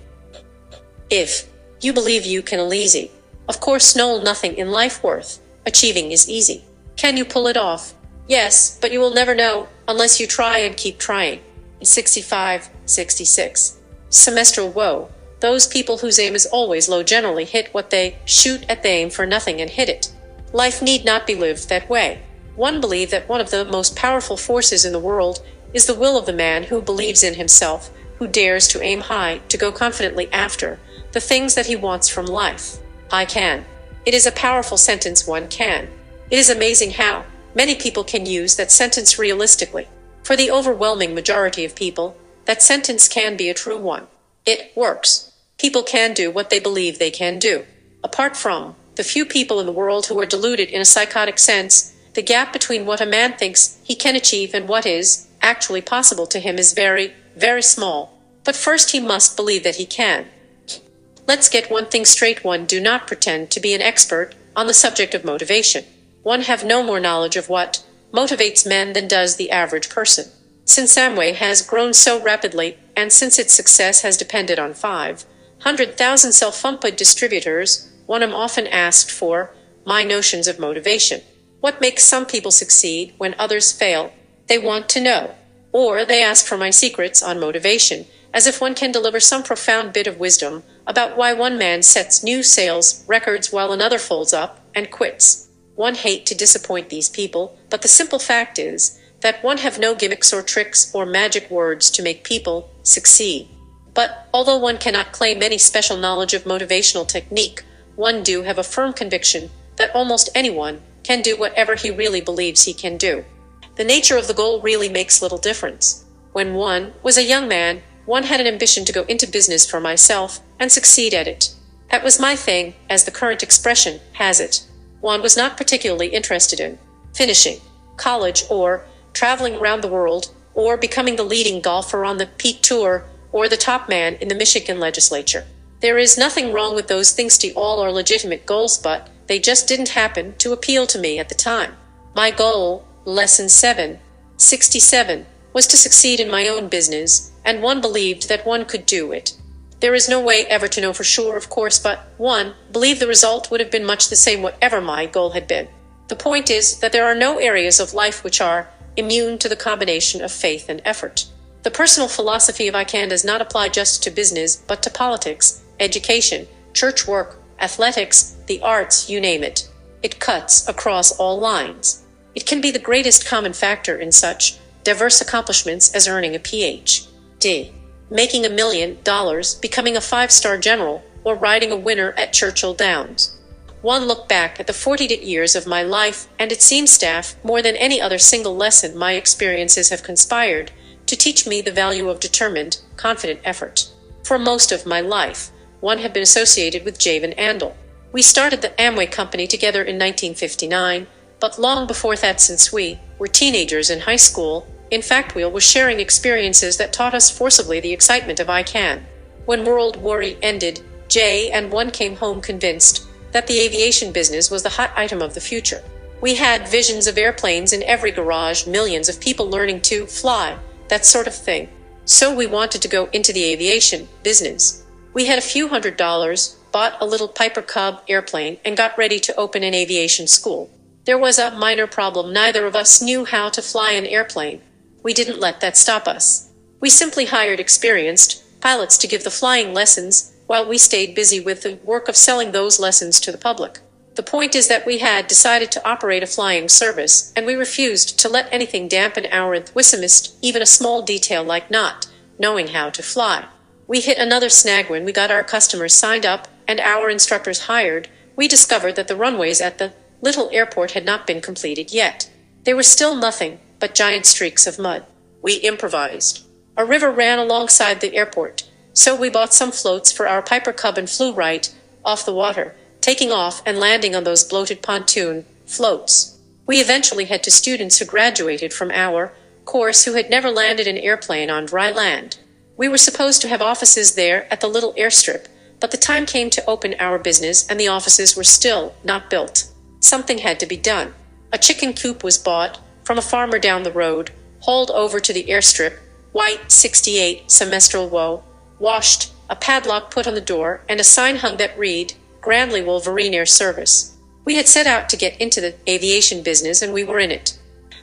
Speaker 1: if you believe you can. Easy. Of course, nothing in life worth achieving is easy. Can you pull it off? Yes, but you will never know unless you try and keep trying. 65, 66. Semestral woe. Those people whose aim is always low generally hit what they shoot at. They aim for nothing and hit it. Life need not be lived that way. One believe that one of the most powerful forces in the world is the will of the man who believes in himself, who dares to aim high, to go confidently after the things that he wants from life. I can. It is a powerful sentence. One can. It is amazing how many people can use that sentence realistically. For the overwhelming majority of people, that sentence can be a true one. It works. People can do what they believe they can do. Apart from the few people in the world who are deluded in a psychotic sense, the gap between what a man thinks he can achieve and what is actually possible to him is very, very small. But first he must believe that he can. Let's get one thing straight. One do not pretend to be an expert on the subject of motivation. One have no more knowledge of what motivates men than does the average person. Since Amway has grown so rapidly, and since its success has depended on 500,000 self-employed distributors, one am often asked for my notions of motivation. What makes some people succeed when others fail? They want to know. Or they ask for my secrets on motivation, as if one can deliver some profound bit of wisdom about why one man sets new sales records while another folds up and quits. One hate to disappoint these people, but the simple fact is that one have no gimmicks or tricks or magic words to make people succeed. But although one cannot claim any special knowledge of motivational technique, one do have a firm conviction that almost anyone can do whatever he really believes he can do. The nature of the goal really makes little difference. When one was a young man, one had an ambition to go into business for myself and succeed at it. That was my thing, as the current expression has it. One was not particularly interested in finishing college or traveling around the world, or becoming the leading golfer on the Peak Tour, or the top man in the Michigan legislature. There is nothing wrong with those things. All are legitimate goals, but they just didn't happen to appeal to me at the time. My goal, lesson 767, was to succeed in my own business, and one believed that one could do it. There is no way ever to know for sure, of course, but one believed the result would have been much the same whatever my goal had been. The point is that there are no areas of life which are immune to the combination of faith and effort. The personal philosophy of I can does not apply just to business, but to politics, education, church work, athletics, the arts, you name it. It cuts across all lines. It can be the greatest common factor in such diverse accomplishments as earning a Ph.D., making $1 million, becoming a 5-star general, or riding a winner at Churchill Downs. One look back at the 48 years of my life, and it seems staff, more than any other single lesson my experiences have conspired to teach me the value of determined, confident effort. For most of my life, one had been associated with Javen Andel. We started the Amway company together in 1959, but long before that, since we were teenagers in high school, in fact, we was sharing experiences that taught us forcibly the excitement of I can. When World War I ended, Jay and one came home convinced that the aviation business was the hot item of the future. We had visions of airplanes in every garage, millions of people learning to fly, that sort of thing. So we wanted to go into the aviation business. We had a few $100s, bought a little Piper Cub airplane, and got ready to open an aviation school. There was a minor problem. Neither of us knew how to fly an airplane. We didn't let that stop us. We simply hired experienced pilots to give the flying lessons, while we stayed busy with the work of selling those lessons to the public. The point is that we had decided to operate a flying service, and we refused to let anything dampen our enthusiasm, even a small detail like not knowing how to fly. We hit another snag when we got our customers signed up and our instructors hired. We discovered that the runways at the little airport had not been completed yet. They were still nothing but giant streaks of mud. We improvised. A river ran alongside the airport, so we bought some floats for our Piper Cub and flew right off the water, taking off and landing on those bloated pontoon floats. We eventually had 2 students who graduated from our course who had never landed an airplane on dry land. We were supposed to have offices there at the little airstrip, but the time came to open our business and the offices were still not built. Something had to be done. A chicken coop was bought from a farmer down the road, hauled over to the airstrip, white 68 semestral woe, washed, a padlock put on the door, and a sign hung that read, Grandly Wolverine Air Service. We had set out to get into the aviation business and we were in it.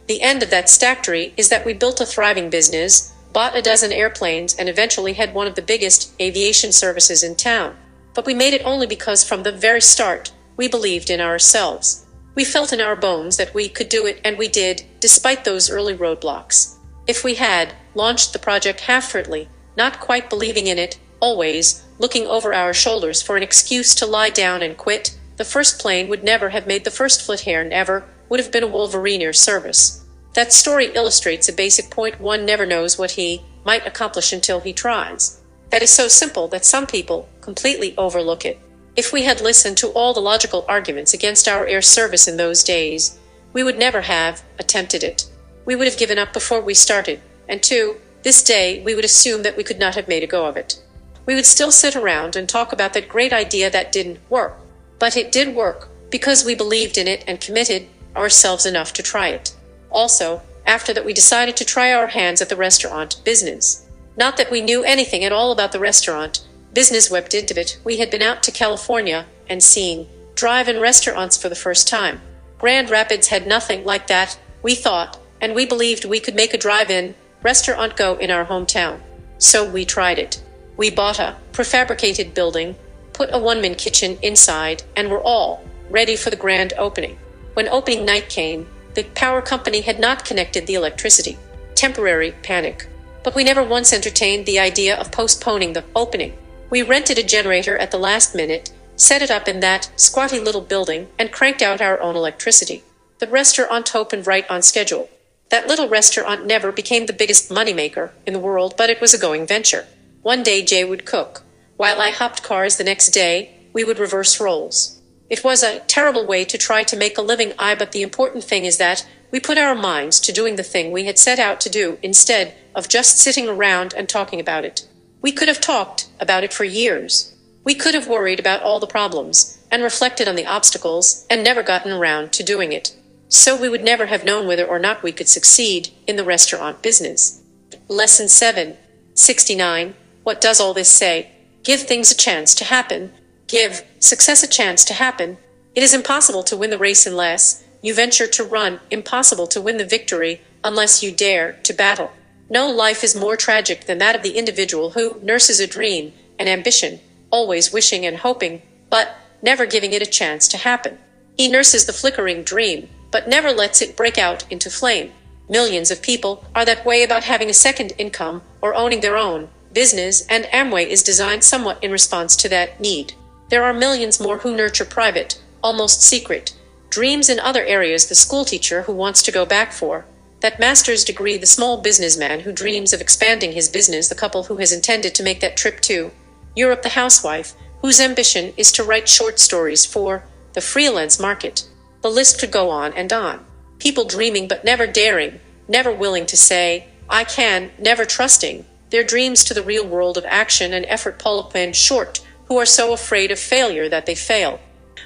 Speaker 1: The end of that stactory is that we built a thriving business, bought a dozen airplanes, and eventually had one of the biggest aviation services in town. But we made it only because from the very start, we believed in ourselves. We felt in our bones that we could do it, and we did, despite those early roadblocks. If we had launched the project half-heartedly, not quite believing in it, always looking over our shoulders for an excuse to lie down and quit, the first plane would never have made the first flight here, never would have been a Wolverine Air Service. That story illustrates a basic point: one never knows what he might accomplish until he tries. That is so simple that some people completely overlook it. If we had listened to all the logical arguments against our air service in those days, we would never have attempted it. We would have given up before we started, and to this day we would assume that we could not have made a go of it. We would still sit around and talk about that great idea that didn't work. But it did work, because we believed in it and committed ourselves enough to try it. Also, after that we decided to try our hands at the restaurant business. Not that we knew anything at all about the restaurant business webbed into it. We had been out to California and seen drive-in restaurants for the first time. Grand Rapids had nothing like that, we thought, and we believed we could make a drive-in restaurant go in our hometown. So we tried it. We bought a prefabricated building, put a one-man kitchen inside, and were all ready for the grand opening. When opening night came, the power company had not connected the electricity. Temporary panic. But we never once entertained the idea of postponing the opening. We rented a generator at the last minute, set it up in that squatty little building, and cranked out our own electricity. The restaurant opened right on schedule. That little restaurant never became the biggest moneymaker in the world, but it was a going venture. One day Jay would cook. While I hopped cars the next day, we would reverse roles. It was a terrible way to try to make a living, but the important thing is that we put our minds to doing the thing we had set out to do instead of just sitting around and talking about it. We could have talked about it for years. We could have worried about all the problems and reflected on the obstacles and never gotten around to doing it. So we would never have known whether or not we could succeed in the restaurant business. Lesson 769. What does all this say? Give things a chance to happen. Give success a chance to happen. It is impossible to win the race unless you venture to run, impossible to win the victory unless you dare to battle. No life is more tragic than that of the individual who nurses a dream, an ambition, always wishing and hoping, but never giving it a chance to happen. He nurses the flickering dream, but never lets it break out into flame. Millions of people are that way about having a second income or owning their own business, and Amway is designed somewhat in response to that need. There are millions more who nurture private, almost secret, dreams in other areas: the schoolteacher who wants to go back for that master's degree, the small businessman who dreams of expanding his business, the couple who has intended to make that trip to Europe, the housewife whose ambition is to write short stories for the freelance market. The list could go on and on. People dreaming but never daring, never willing to say, I can, never trusting their dreams to the real world of action and effort, pull short, who are so afraid of failure that they fail.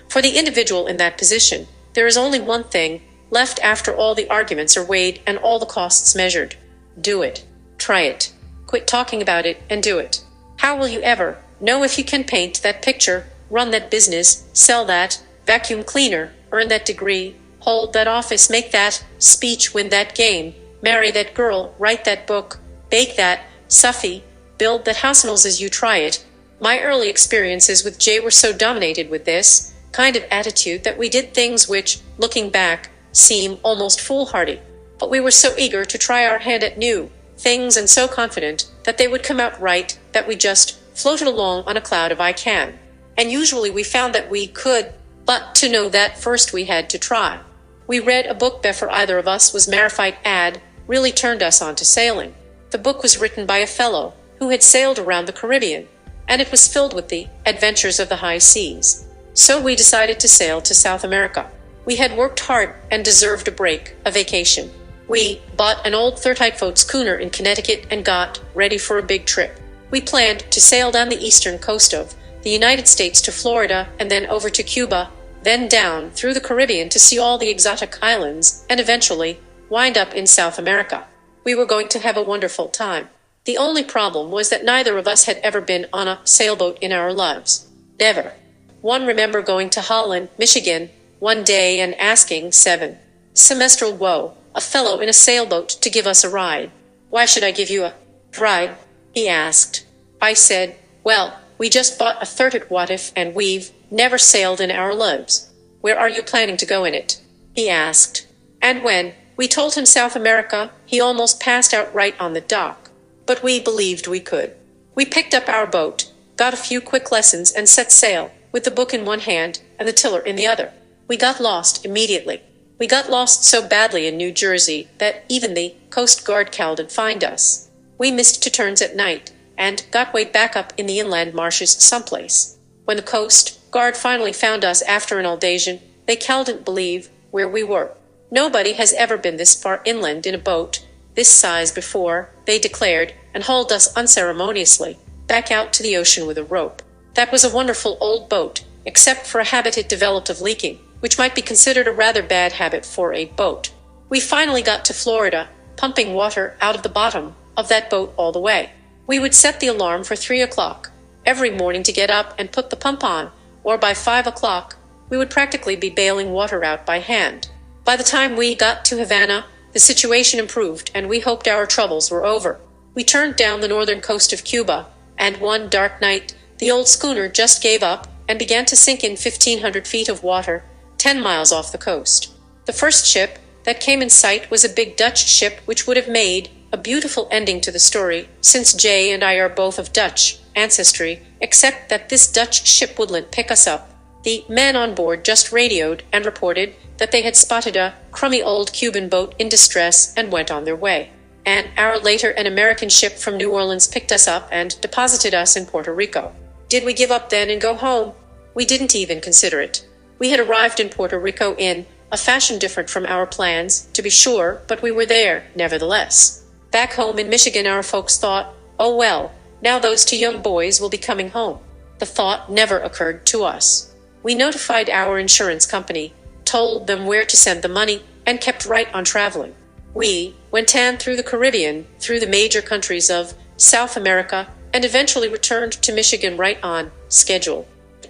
Speaker 1: For the individual in that position, there is only one thing left after all the arguments are weighed and all the costs measured. Do it. Try it. Quit talking about it and do it. How will you ever know if you can paint that picture, run that business, sell that vacuum cleaner, earn that degree, hold that office, make that speech, win that game, marry that girl, write that book, bake that suffy, build that house? As you try it. My early experiences with Jay were so dominated with this kind of attitude that we did things which, looking back, seem almost foolhardy. But we were so eager to try our hand at new things and so confident that they would come out right that we just floated along on a cloud of I can. And usually we found that we could, but to know that first we had to try. We read a book before either of us was Marifite ad really turned us on to sailing. The book was written by a fellow who had sailed around the Caribbean, and it was filled with the adventures of the high seas. So we decided to sail to South America. We had worked hard and deserved a break, a vacation. We bought an old 30-foot schooner in Connecticut and got ready for a big trip. We planned to sail down the eastern coast of the United States to Florida and then over to Cuba, then down through the Caribbean to see all the exotic islands and eventually wind up in South America. We were going to have a wonderful time. The only problem was that neither of us had ever been on a sailboat in our lives. Never. One remember going to Holland, Michigan, one day and asking 7-semestral Woe, a fellow in a sailboat, to give us a ride. "Why should I give you a ride?" he asked. I said, "Well, we just bought a 30 what if and we've never sailed in our lives." "Where are you planning to go in it?" he asked. And when we told him South America, he almost passed out right on the dock. But we believed we could. We picked up our boat, got a few quick lessons and set sail, with the book in one hand and the tiller in the other. We got lost immediately. We got lost so badly in New Jersey that even the Coast Guard couldn't find us. We missed two turns at night and got way back up in the inland marshes someplace. When the Coast Guard finally found us after an audacion, they couldn't believe where we were. "Nobody has ever been this far inland in a boat this size before," they declared, and hauled us unceremoniously back out to the ocean with a rope. That was a wonderful old boat, except for a habit it developed of leaking, which might be considered a rather bad habit for a boat. We finally got to Florida, pumping water out of the bottom of that boat all the way. We would set the alarm for 3 o'clock every morning to get up and put the pump on, or by 5 o'clock we would practically be bailing water out by hand. By the time we got to Havana, the situation improved and we hoped our troubles were over. We turned down the northern coast of Cuba, and one dark night the old schooner just gave up and began to sink in 1,500 feet of water, 10 miles off the coast. The first ship that came in sight was a big Dutch ship, which would have made a beautiful ending to the story, since Jay and I are both of Dutch ancestry, except that this Dutch ship wouldn't pick us up. The men on board just radioed and reported that they had spotted a crummy old Cuban boat in distress and went on their way. An hour later an American ship from New Orleans picked us up and deposited us in Puerto Rico. Did we give up then and go home? We didn't even consider it. We had arrived in Puerto Rico in a fashion different from our plans, to be sure, but we were there, nevertheless. Back home in Michigan our folks thought, "Oh well, now those two young boys will be coming home." The thought never occurred to us. We notified our insurance company, told them where to send the money, and kept right on traveling. We went on through the Caribbean, through the major countries of South America, and eventually returned to Michigan right on schedule.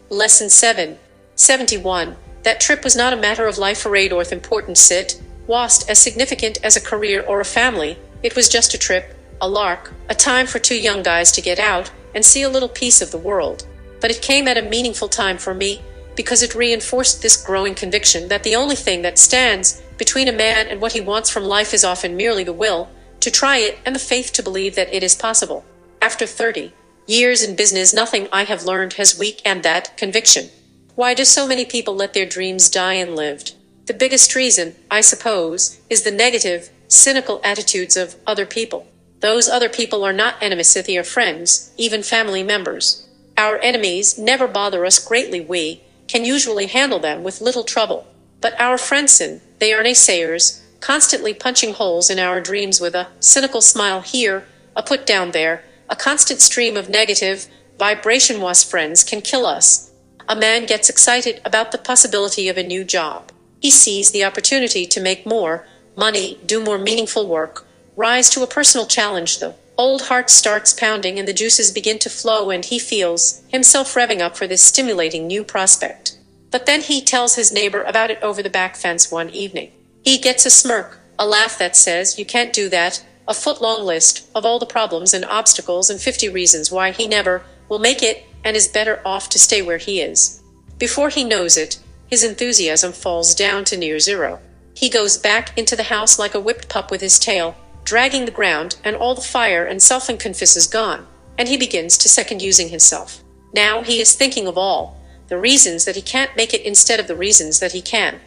Speaker 1: Lesson 771. That trip was not a matter of life or aid or importance. It wasn't as significant as a career or a family. It was just a trip, a lark, a time for two young guys to get out and see a little piece of the world. But it came at a meaningful time for me, because it reinforced this growing conviction that the only thing that stands between a man and what he wants from life is often merely the will to try it and the faith to believe that it is possible. After 30 years in business, nothing I have learned has weakened that conviction. Why do so many people let their dreams die unlived? The biggest reason, I suppose, is the negative, cynical attitudes of other people. Those other people are not enemies, they are friends, even family members. Our enemies never bother us greatly. We can usually handle them with little trouble. But our friends, they are naysayers, constantly punching holes in our dreams with a cynical smile here, a put down there, a constant stream of negative vibration. Was friends can kill us. A man gets excited about the possibility of a new job. He sees the opportunity to make more money, do more meaningful work, rise to a personal challenge. The old heart starts pounding and the juices begin to flow, and he feels himself revving up for this stimulating new prospect. But then he tells his neighbor about it over the back fence one evening. He gets a smirk, a laugh that says, "You can't do that," a foot-long list of all the problems and obstacles and 50 reasons why he never will make it and is better off to stay where he is. Before he knows it, his enthusiasm falls down to near zero. He goes back into the house like a whipped pup with his tail, dragging the ground, and all the fire and self-confidence is gone, and he begins to second-using himself. Now he is thinking of all the reasons that he can't make it instead of the reasons that he can.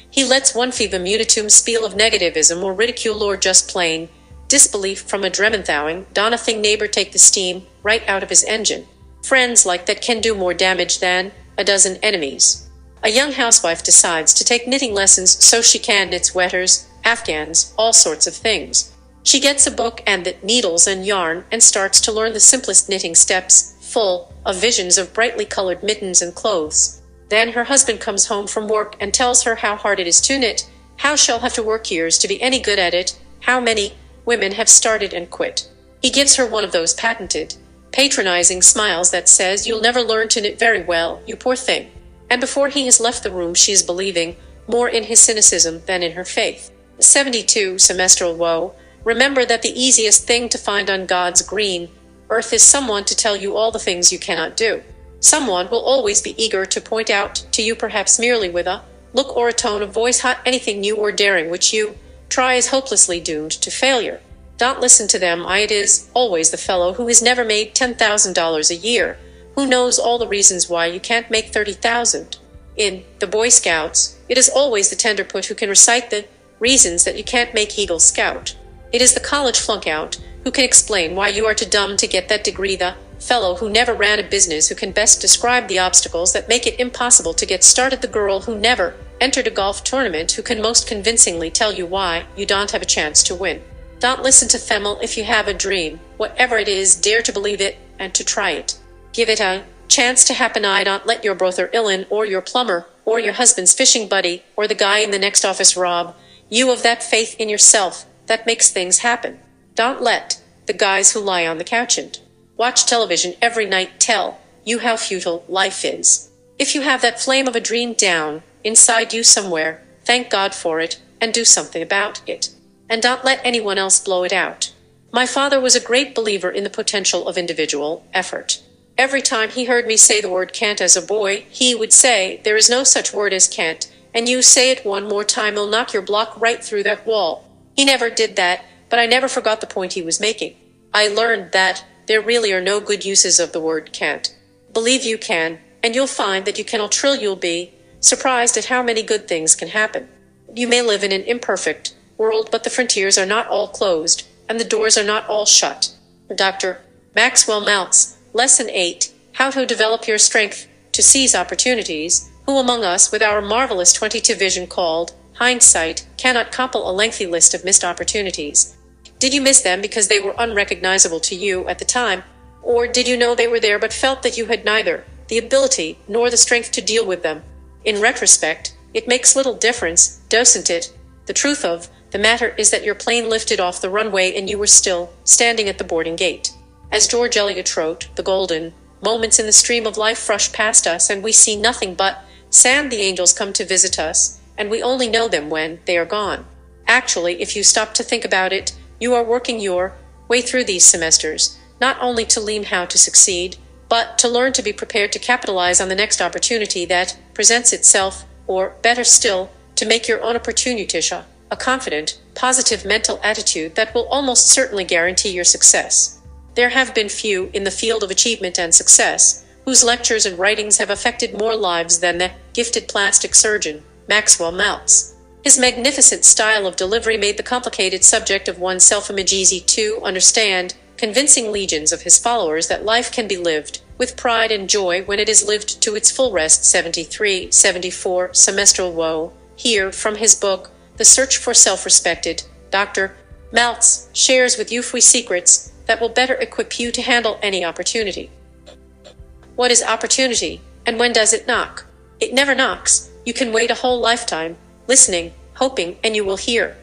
Speaker 1: He lets one fever munitum spiel of negativism or ridicule or just plain disbelief from a Drementhauing, Donathing neighbor take the steam right out of his engine. Friends like that can do more damage than a dozen enemies. A young housewife decides to take knitting lessons so she can knit sweaters, afghans, all sorts of things. She gets a book and the needles and yarn and starts to learn the simplest knitting steps, full of visions of brightly colored mittens and clothes. Then her husband comes home from work and tells her how hard it is to knit, how she'll have to work years to be any good at it, how many women have started and quit. He gives her one of those patented, patronizing smiles that says, "You'll never learn to knit very well, you poor thing." And before he has left the room she is believing more in his cynicism than in her faith. 72 Semestral Woe. Remember that the easiest thing to find on God's green earth is someone to tell you all the things you cannot do. Someone will always be eager to point out to you, perhaps merely with a look or a tone of voice, how anything new or daring which you try is hopelessly doomed to failure. Don't listen to them. It is always the fellow who has never made $10,000 a year, who knows all the reasons why you can't make 30,000. In the Boy Scouts, it is always the tenderfoot who can recite the reasons that you can't make Eagle Scout. It is the college flunk-out who can explain why you are too dumb to get that degree, the fellow who never ran a business who can best describe the obstacles that make it impossible to get started, the girl who never entered a golf tournament who can most convincingly tell you why you don't have a chance to win. Don't listen to Themel. If you have a dream, whatever it is, dare to believe it and to try it. Give it a chance to happen. Don't let your brother Illin or your plumber or your husband's fishing buddy or the guy in the next office rob you of that faith in yourself that makes things happen. Don't let the guys who lie on the couch and watch television every night tell you how futile life is. If you have that flame of a dream down inside you somewhere, thank God for it and do something about it. And don't let anyone else blow it out. My father was a great believer in the potential of individual effort. Every time he heard me say the word can't as a boy, he would say, "There is no such word as can't, and you say it one more time, it'll knock your block right through that wall." He never did that, but I never forgot the point he was making. I learned that there really are no good uses of the word can't. Believe you can, and you'll find that you can. You'll be surprised at how many good things can happen. You may live in an imperfect world, but the frontiers are not all closed, and the doors are not all shut. Dr. Maxwell Maltz, Lesson 8, How to Develop Your Strength to Seize Opportunities. Who among us, with our marvelous 22 vision called hindsight, cannot compile a lengthy list of missed opportunities? Did you miss them because they were unrecognizable to you at the time? Or did you know they were there but felt that you had neither the ability nor the strength to deal with them? In retrospect, it makes little difference, doesn't it? The truth of the matter is that your plane lifted off the runway and you were still standing at the boarding gate. As George Eliot wrote, the golden moments in the stream of life rush past us and we see nothing but sand. The angels come to visit us, and we only know them when they are gone. Actually, if you stop to think about it, you are working your way through these semesters, not only to learn how to succeed, but to learn to be prepared to capitalize on the next opportunity that presents itself, or better still, to make your own opportunity a confident, positive mental attitude that will almost certainly guarantee your success. There have been few in the field of achievement and success whose lectures and writings have affected more lives than the gifted plastic surgeon, Maxwell Maltz. His magnificent style of delivery made the complicated subject of one's self-image easy to understand, convincing legions of his followers that life can be lived with pride and joy when it is lived to its full rest. 73-74 Semestral Woe. Here, from his book, The Search for Self-Respected, Dr. Maltz shares with you 3 secrets that will better equip you to handle any opportunity. What is opportunity, and when does it knock? It never knocks. You can wait a whole lifetime, listening, hoping, and you will hear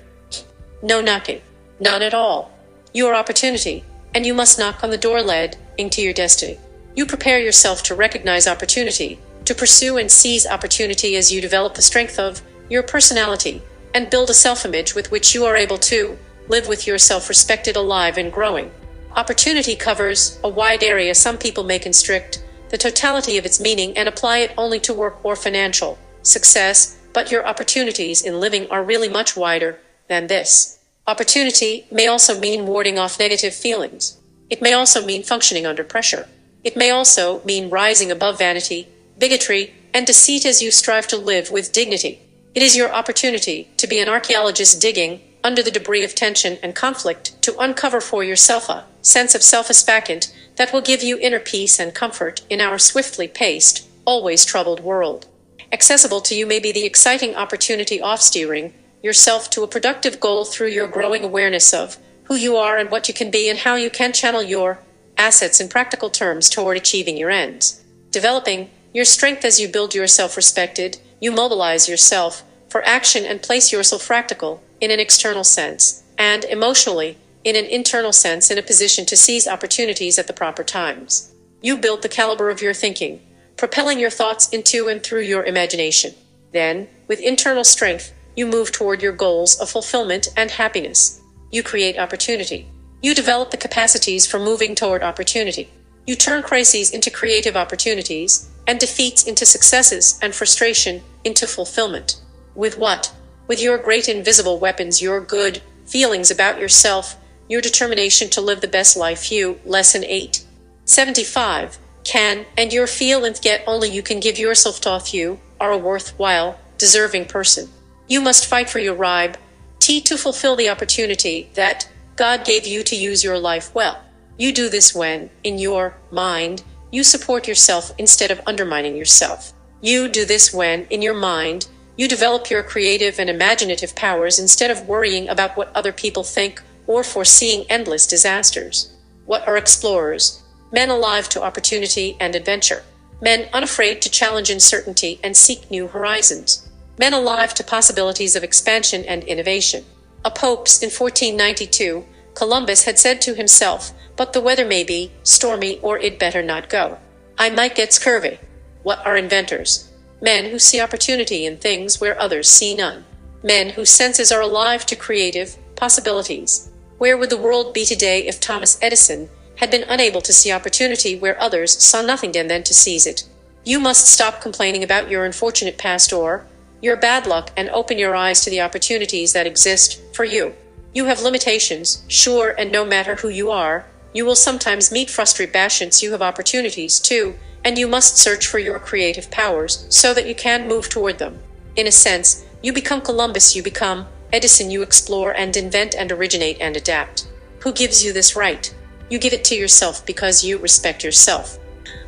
Speaker 1: no knocking. None at all. Your opportunity, and you must knock on the door leading to your destiny. You prepare yourself to recognize opportunity, to pursue and seize opportunity as you develop the strength of your personality and build a self-image with which you are able to live with yourself respected, alive, and growing. Opportunity covers a wide area. Some people may constrict the totality of its meaning and apply it only to work or financial success, but your opportunities in living are really much wider than this. Opportunity may also mean warding off negative feelings. It may also mean functioning under pressure. It may also mean rising above vanity, bigotry, and deceit as you strive to live with dignity. It is your opportunity to be an archaeologist digging under the debris of tension and conflict to uncover for yourself a sense of self-respect that will give you inner peace and comfort in our swiftly paced, always troubled world. Accessible to you may be the exciting opportunity of steering yourself to a productive goal through your growing awareness of who you are and what you can be and how you can channel your assets in practical terms toward achieving your ends. Developing your strength as you build your self-respected, you mobilize yourself for action and place yourself practical in an external sense, and emotionally in an internal sense in a position to seize opportunities at the proper times. You build the caliber of your thinking, propelling your thoughts into and through your imagination. Then, with internal strength, you move toward your goals of fulfillment and happiness. You create opportunity. You develop the capacities for moving toward opportunity. You turn crises into creative opportunities, and defeats into successes, and frustration into fulfillment. With what? With your great invisible weapons, your good feelings about yourself, your determination to live the best life you, Lesson 875, can, and your feel and get only you can give yourself to you, are a worthwhile, deserving person. You must fight for your ribe, to fulfill the opportunity that God gave you to use your life well. You do this when, in your mind, you support yourself instead of undermining yourself. You do this when, in your mind, you develop your creative and imaginative powers instead of worrying about what other people think or foreseeing endless disasters. What are explorers? Men alive to opportunity and adventure. Men unafraid to challenge uncertainty and seek new horizons. Men alive to possibilities of expansion and innovation. A Popes in 1492, Columbus had said to himself, "But the weather may be stormy or it better not go. I might get scurvy." What are inventors? Men who see opportunity in things where others see none. Men whose senses are alive to creative possibilities. Where would the world be today if Thomas Edison had been unable to see opportunity where others saw nothing and then to seize it? You must stop complaining about your unfortunate past or your bad luck and open your eyes to the opportunities that exist for you. You have limitations, sure, and no matter who you are, you will sometimes meet frustrations. You have opportunities too, and you must search for your creative powers so that you can move toward them. In a sense, you become Columbus, you become Edison, you explore and invent and originate and adapt. Who gives you this right? You give it to yourself because you respect yourself.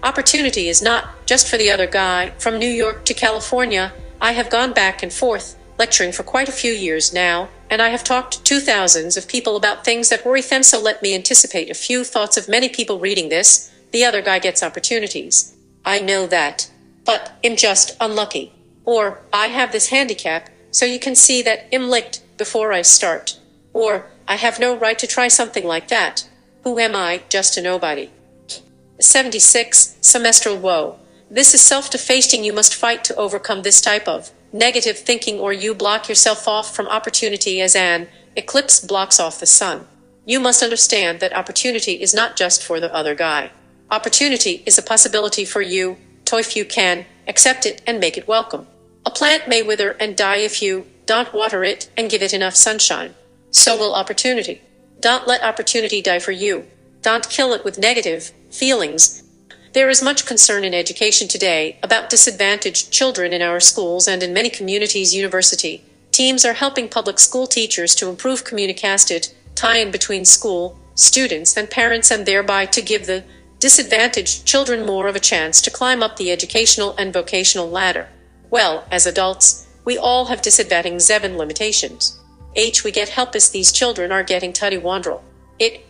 Speaker 1: Opportunity is not just for the other guy. From New York to California, I have gone back and forth, lecturing for quite a few years now, and I have talked to thousands of people about things that worry them, so let me anticipate a few thoughts of many people reading this. The other guy gets opportunities. I know that. But I'm just unlucky. Or, I have this handicap, so you can see that I'm licked before I start. Or, I have no right to try something like that. Who am I, just a nobody? 76. Semestral woe. This is self-defacing. You must fight to overcome this type of negative thinking, or you block yourself off from opportunity as an eclipse blocks off the sun. You must understand that opportunity is not just for the other guy. Opportunity is a possibility for you, if you can accept it and make it welcome. A plant may wither and die if you don't water it and give it enough sunshine. So will opportunity. Don't let opportunity die for you. Don't kill it with negative feelings. There is much concern in education today about disadvantaged children in our schools and in many communities. University teams are helping public school teachers to improve communicated tie-in between school, students, and parents, and thereby to give the disadvantaged children more of a chance to climb up the educational and vocational ladder. Well, as adults, we all have disadvantages and limitations. We get help as these children are getting tutty-wandrel.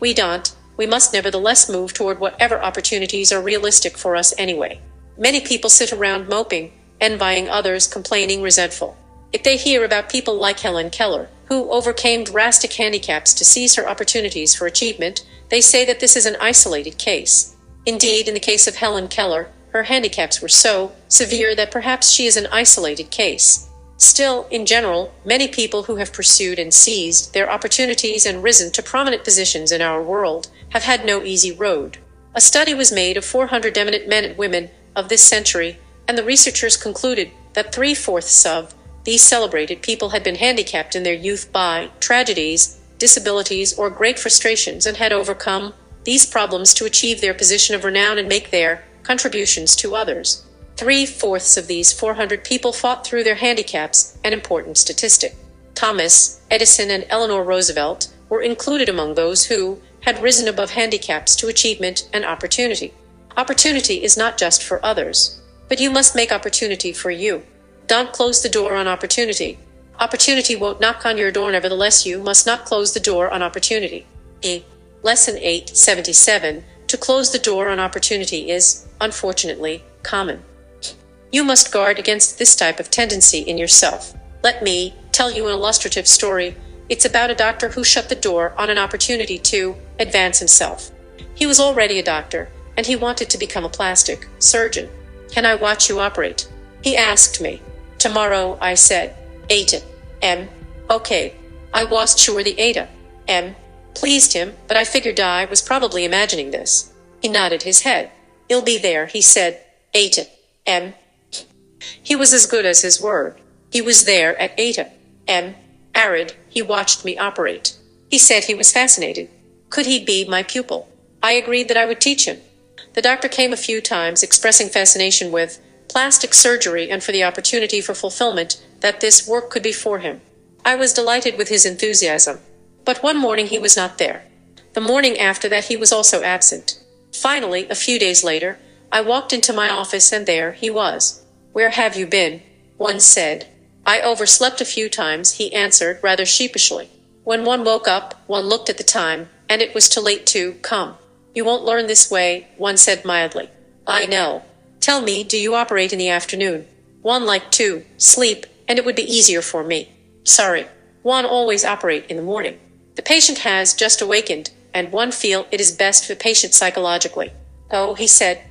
Speaker 1: We don't. We must nevertheless move toward whatever opportunities are realistic for us anyway. Many people sit around moping, envying others, complaining, resentful. If they hear about people like Helen Keller, who overcame drastic handicaps to seize her opportunities for achievement, they say that this is an isolated case. Indeed, in the case of Helen Keller, her handicaps were so severe that perhaps she is an isolated case. Still, in general, many people who have pursued and seized their opportunities and risen to prominent positions in our world have had no easy road. A study was made of 400 eminent men and women of this century, and the researchers concluded that 3/4 of these celebrated people had been handicapped in their youth by tragedies, disabilities, or great frustrations, and had overcome these problems to achieve their position of renown and make their contributions to others. 3/4 of these 400 people fought through their handicaps, an important statistic. Thomas Edison and Eleanor Roosevelt were included among those who had risen above handicaps to achievement and opportunity. Opportunity is not just for others, but you must make opportunity for you. Don't close the door on opportunity. Opportunity won't knock on your door, nevertheless you must not close the door on opportunity. Lesson 877. To close the door on opportunity is, unfortunately, common. You must guard against this type of tendency in yourself. Let me tell you an illustrative story. It's about a doctor who shut the door on an opportunity to advance himself. He was already a doctor, and he wanted to become a plastic surgeon. "Can I watch you operate?" he asked me. "Tomorrow," I said. 8 a.m. Okay. I wasn't sure the 8 a.m. pleased him, but I figured I was probably imagining this. He nodded his head. "He'll be there," he said. 8 a.m. He was as good as his word. He was there at 8 a.m. Arid, he watched me operate. He said he was fascinated. Could he be my pupil? I agreed that I would teach him. The doctor came a few times, expressing fascination with plastic surgery and for the opportunity for fulfillment that this work could be for him. I was delighted with his enthusiasm. But one morning he was not there. The morning after that he was also absent. Finally, a few days later, I walked into my office and there he was. "Where have you been?" one said. "I overslept a few times," he answered rather sheepishly. When one woke up, one looked at the time, and it was too late to come. "You won't learn this way," one said mildly. "I know. Tell me, do you operate in the afternoon?" One liked to sleep, and it would be easier for me. "Sorry. One always operate in the morning. The patient has just awakened, and one feel it is best for the patient psychologically." "Oh," he said.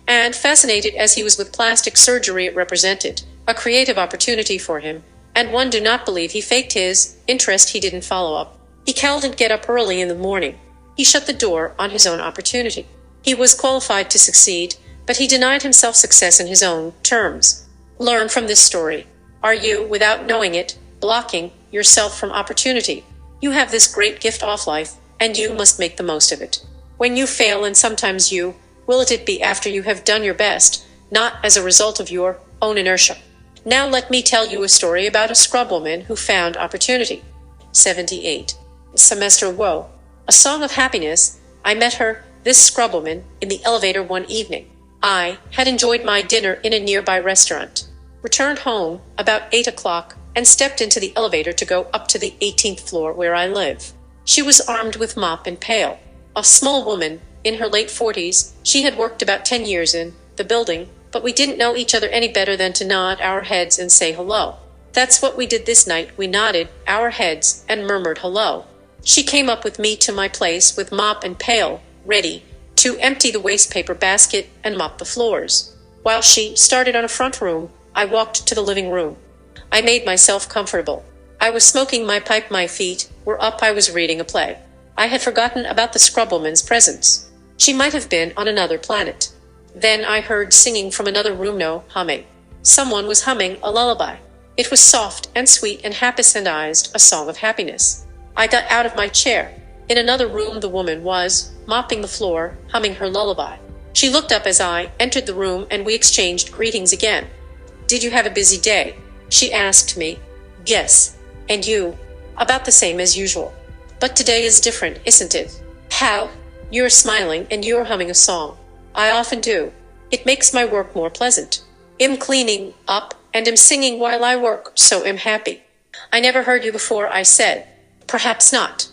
Speaker 1: And fascinated as he was with plastic surgery, it represented a creative opportunity for him, and one do not believe he faked his interest. He didn't follow up. He couldn't get up early in the morning. He shut the door on his own opportunity. He was qualified to succeed, but he denied himself success in his own terms. Learn from this story. Are you, without knowing it, blocking yourself from opportunity? You have this great gift of life, and you must make the most of it. When you fail, and sometimes you will, it be after you have done your best, not as a result of your own inertia. Now let me tell you a story about a scrubwoman who found opportunity. 78. Semester Woe. A Song of Happiness. I met her, this scrubwoman, in the elevator one evening. I had enjoyed my dinner in a nearby restaurant, returned home about 8 o'clock, and stepped into the elevator to go up to the 18th floor where I live. She was armed with mop and pail. A small woman, in her late 40s, she had worked about 10 years in the building, but we didn't know each other any better than to nod our heads and say hello. That's what we did this night. We nodded our heads and murmured hello. She came up with me to my place with mop and pail, ready to empty the waste paper basket and mop the floors. While she started on a front room, I walked to the living room. I made myself comfortable. I was smoking my pipe, my feet were up, I was reading a play. I had forgotten about the scrubwoman's presence. She might have been on another planet. Then I heard singing from another room, no humming. Someone was humming a lullaby. It was soft and sweet and happy-scenized, a song of happiness. I got out of my chair. In another room the woman was mopping the floor, humming her lullaby. She looked up as I entered the room and we exchanged greetings again. "Did you have a busy day?" she asked me. "Yes. And you?" "About the same as usual. But today is different, isn't it?" "How?" "You're smiling and you're humming a song." "I often do. It makes my work more pleasant. I'm cleaning up and am singing while I work, so am happy." "I never heard you before," I said. "Perhaps not."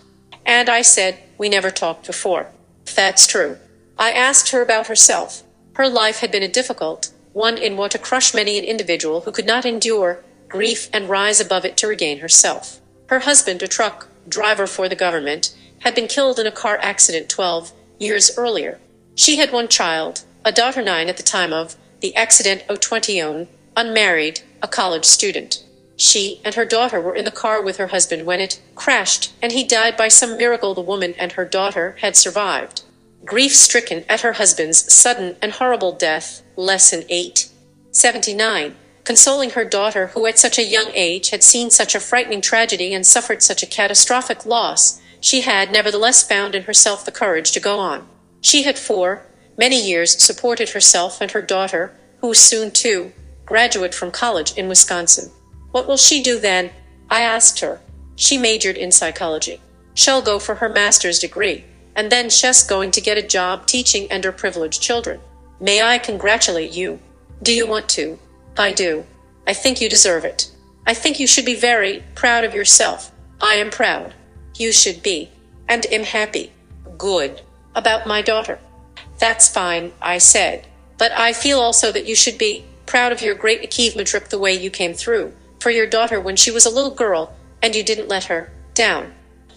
Speaker 1: And I said, "We never talked before." "That's true." I asked her about herself. Her life had been a difficult one, in what to crush many an individual who could not endure grief and rise above it to regain herself. Her husband, a truck driver for the government, had been killed in a car accident 12 years earlier. She had one child, a daughter 9 at the time of the accident, 20, unmarried, a college student. She and her daughter were in the car with her husband when it crashed, and he died by some miracle. The woman and her daughter had survived. grief-stricken at her husband's sudden and horrible death. Lesson 8. 79. Consoling her daughter, who at such a young age had seen such a frightening tragedy and suffered such a catastrophic loss, she had nevertheless found in herself the courage to go on. She had for many years supported herself and her daughter, who was soon to graduate from college in Wisconsin. What will she do then? I asked her. She majored in psychology. She'll go for her master's degree, and then she's going to get a job teaching underprivileged children. May I congratulate you? Do you want to? I do. I think you deserve it. I think you should be very proud of yourself. I am proud. You should be. And am happy. Good. About my daughter. That's fine, I said. But I feel also that you should be proud of your great achievement the way you came through for your daughter when she was a little girl, and you didn't let her down.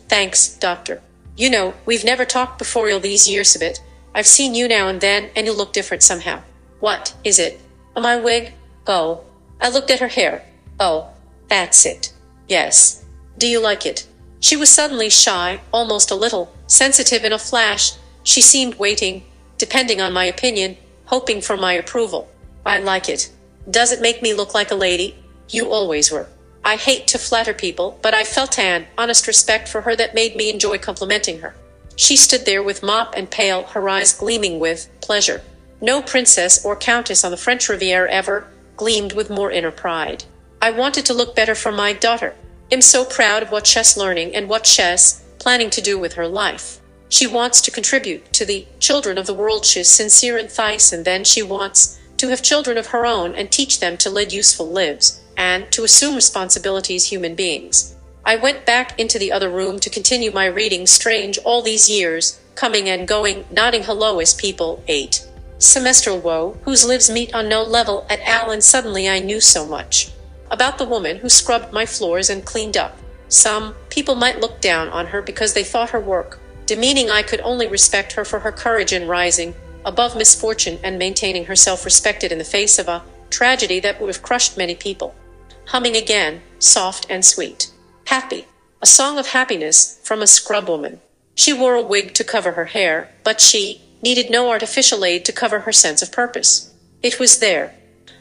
Speaker 1: Thanks, doctor. You know, we've never talked before all these years a bit. I've seen you now and then, and you look different somehow. What is it? My wig? Oh. I looked at her hair. Oh, that's it. Yes. Do you like it? She was suddenly shy, almost a little sensitive. In a flash, she seemed waiting, depending on my opinion, hoping for my approval. I like it. Does it make me look like a lady? You always were. I hate to flatter people, but I felt an honest respect for her that made me enjoy complimenting her. She stood there with mop and pail, her eyes gleaming with pleasure. No princess or countess on the French Riviera ever gleamed with more inner pride. I wanted to look better for my daughter. I'm so proud of what she's learning and what she's planning to do with her life. She wants to contribute to the children of the world. She's sincere and thrice, and then she wants to have children of her own and teach them to lead useful lives and to assume responsibilities human beings. I went back into the other room to continue my reading. Strange, all these years, coming and going, nodding hello as people ate. Semestral woe, whose lives meet on no level at all, and suddenly I knew so much about the woman who scrubbed my floors and cleaned up. Some people might look down on her because they thought her work demeaning. I could only respect her for her courage in rising above misfortune and maintaining herself respected in the face of a tragedy that would have crushed many people. Humming again, soft and sweet. Happy. A song of happiness from a scrub woman. She wore a wig to cover her hair, but she needed no artificial aid to cover her sense of purpose. It was there.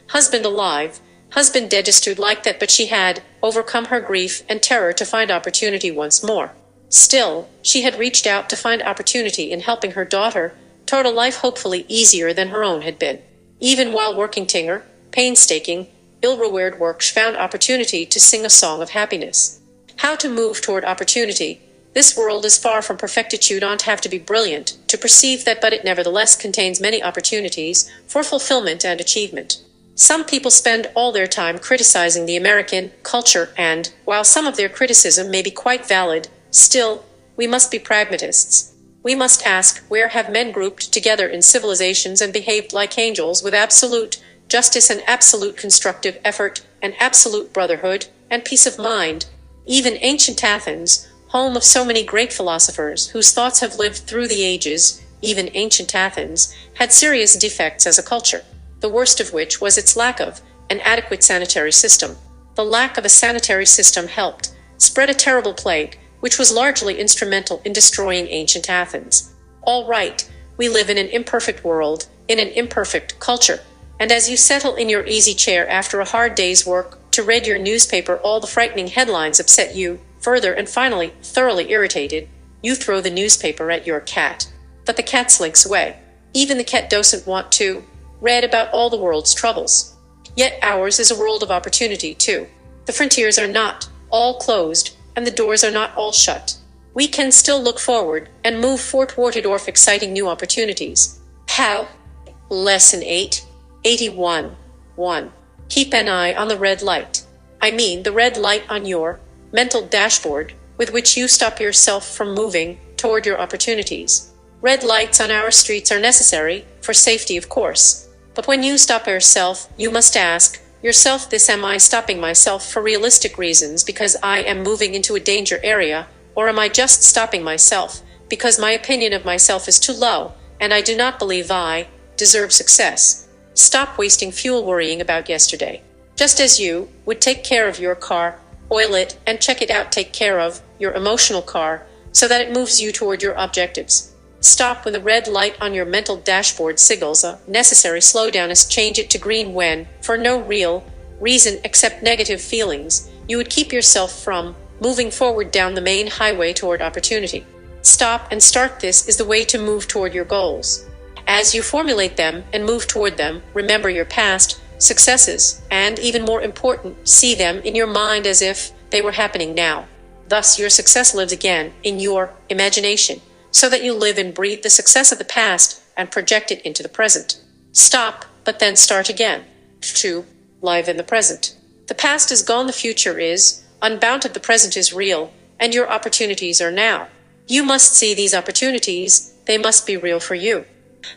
Speaker 1: Husband alive, husband dead, just like that, but she had overcome her grief and terror to find opportunity once more. Still, she had reached out to find opportunity in helping her daughter toward a life hopefully easier than her own had been. Even while working tinger, painstaking, ill-rewarded work, she found opportunity to sing a song of happiness. How to move toward opportunity. This world is far from perfect. You don't have to be brilliant to perceive that, but it nevertheless contains many opportunities for fulfillment and achievement. Some people spend all their time criticizing the American culture, and, while some of their criticism may be quite valid, still, we must be pragmatists. We must ask, where have men grouped together in civilizations and behaved like angels with absolute justice and absolute constructive effort and absolute brotherhood and peace of mind? Even ancient Athens, home of so many great philosophers whose thoughts have lived through the ages, even ancient Athens had serious defects as a culture, the worst of which was its lack of an adequate sanitary system. The lack of a sanitary system helped spread a terrible plague, which was largely instrumental in destroying ancient Athens. All right, we live in an imperfect world, in an imperfect culture, and as you settle in your easy chair after a hard day's work to read your newspaper, all the frightening headlines upset you further, and finally, thoroughly irritated, you throw the newspaper at your cat. But the cat slinks away. Even the cat doesn't want to read about all the world's troubles. Yet ours is a world of opportunity, too. The frontiers are not all closed, and the doors are not all shut. We can still look forward and move forward toward exciting new opportunities. How? Lesson 8. 81. 1. Keep an eye on the red light. I mean the red light on your mental dashboard, with which you stop yourself from moving toward your opportunities. Red lights on our streets are necessary, for safety of course. But when you stop yourself, you must ask yourself this: am I stopping myself for realistic reasons because I am moving into a danger area, or am I just stopping myself because my opinion of myself is too low, and I do not believe I deserve success? Stop wasting fuel worrying about yesterday. Just as you would take care of your car, oil it, and check it out, take care of your emotional car so that it moves you toward your objectives. Stop when the red light on your mental dashboard signals a necessary slowdown, and change it to green when, for no real reason except negative feelings, you would keep yourself from moving forward down the main highway toward opportunity. Stop and start. This is the way to move toward your goals. As you formulate them and move toward them, remember your past successes, and even more important, see them in your mind as if they were happening now. Thus, your success lives again in your imagination, so that you live and breathe the success of the past and project it into the present. Stop, but then start again. 2. Live in the present. The past is gone, the future is unbounded, the present is real, and your opportunities are now. You must see these opportunities, they must be real for you.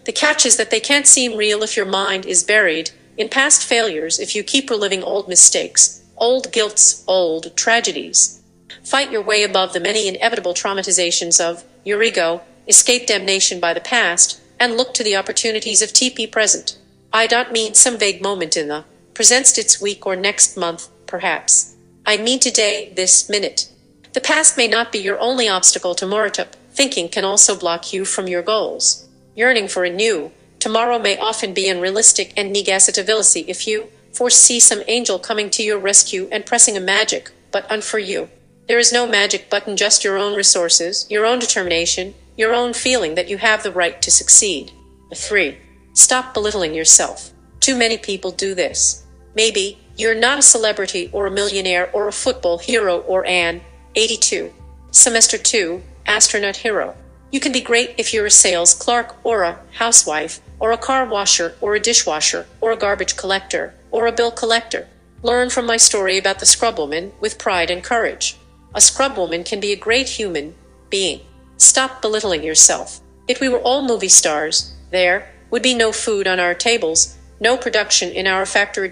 Speaker 1: The catch is that they can't seem real if your mind is buried in past failures, if you keep reliving old mistakes, old guilts, old tragedies. Fight your way above the many inevitable traumatizations of your ego, escape damnation by the past, and look to the opportunities of TP present. I don't mean some vague moment in the present, its week or next month, perhaps. I mean today, this minute. The past may not be your only obstacle to Moratop. Thinking can also block you from your goals. Yearning for a new tomorrow may often be unrealistic and negativity if you foresee some angel coming to your rescue and pressing a magic button for you. There is no magic button, just your own resources, your own determination, your own feeling that you have the right to succeed. 3. Stop belittling yourself. Too many people do this. Maybe you're not a celebrity or a millionaire or a football hero or an 82 semester 2 astronaut hero. You can be great if you're a sales clerk or a housewife or a car washer or a dishwasher or a garbage collector or a bill collector. Learn from my story about the scrub woman with pride and courage. A scrub woman can be a great human being. Stop belittling yourself. If we were all movie stars, there would be no food on our tables, no production in our factory,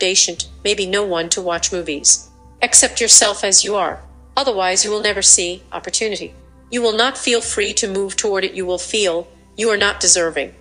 Speaker 1: maybe no one to watch movies. Accept yourself as you are. Otherwise, you will never see opportunity. You will not feel free to move toward it. You will feel you are not deserving.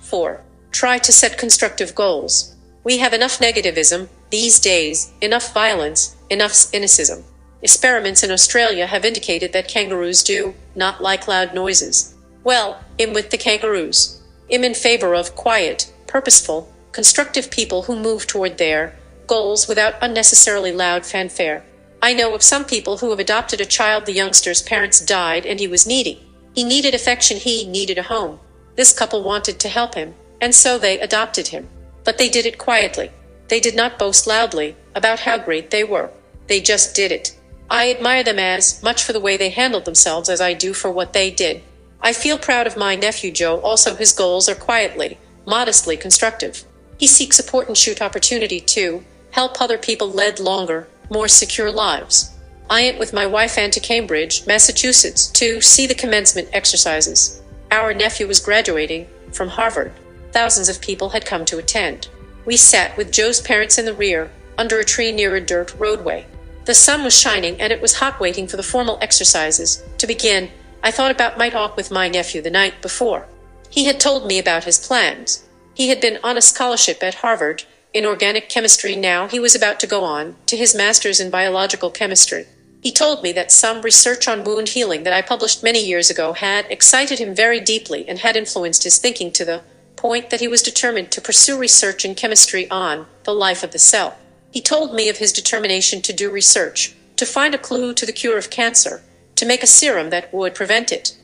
Speaker 1: 4. Try to set constructive goals. We have enough negativism these days, enough violence, enough cynicism. Experiments in Australia have indicated that kangaroos do not like loud noises. Well, I'm with the kangaroos. I'm in favor of quiet, purposeful, constructive people who move toward their goals without unnecessarily loud fanfare. I know of some people who have adopted a child. The youngster's parents died and he was needy. He needed affection. He needed a home. This couple wanted to help him, and so they adopted him. But they did it quietly. They did not boast loudly about how great they were. They just did it. I admire them as much for the way they handled themselves as I do for what they did. I feel proud of my nephew Joe. Also, his goals are quietly, modestly constructive. He seeks support and shoot opportunity to help other people lead longer, more secure lives. I went with my wife Anne to Cambridge, Massachusetts, to see the commencement exercises. Our nephew was graduating from Harvard. Thousands of people had come to attend. We sat with Joe's parents in the rear, under a tree near a dirt roadway. The sun was shining and it was hot. Waiting for the formal exercises to begin, I thought about my talk with my nephew the night before. He had told me about his plans. He had been on a scholarship at Harvard in organic chemistry. Now he was about to go on to his master's in biological chemistry. He told me that some research on wound healing that I published many years ago had excited him very deeply and had influenced his thinking to the point that he was determined to pursue research in chemistry on the life of the cell. He told me of his determination to do research, to find a clue to the cure of cancer, to make a serum that would prevent it.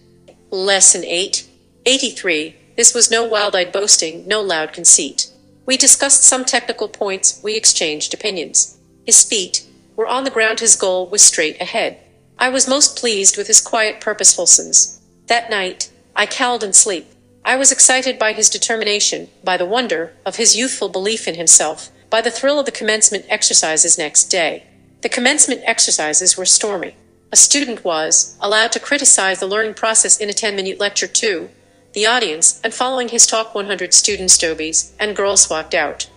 Speaker 1: Lesson 8. 83. This was no wild-eyed boasting, no loud conceit. We discussed some technical points, we exchanged opinions. His feet were on the ground, his goal was straight ahead. I was most pleased with his quiet purposefulness. That night, I cowled in sleep. I was excited by his determination, by the wonder of his youthful belief in himself, by the thrill of the commencement exercises next day. The commencement exercises were stormy. A student was allowed to criticize the learning process in a 10-minute lecture to the audience, and following his talk 100 students, dobies, and girls walked out.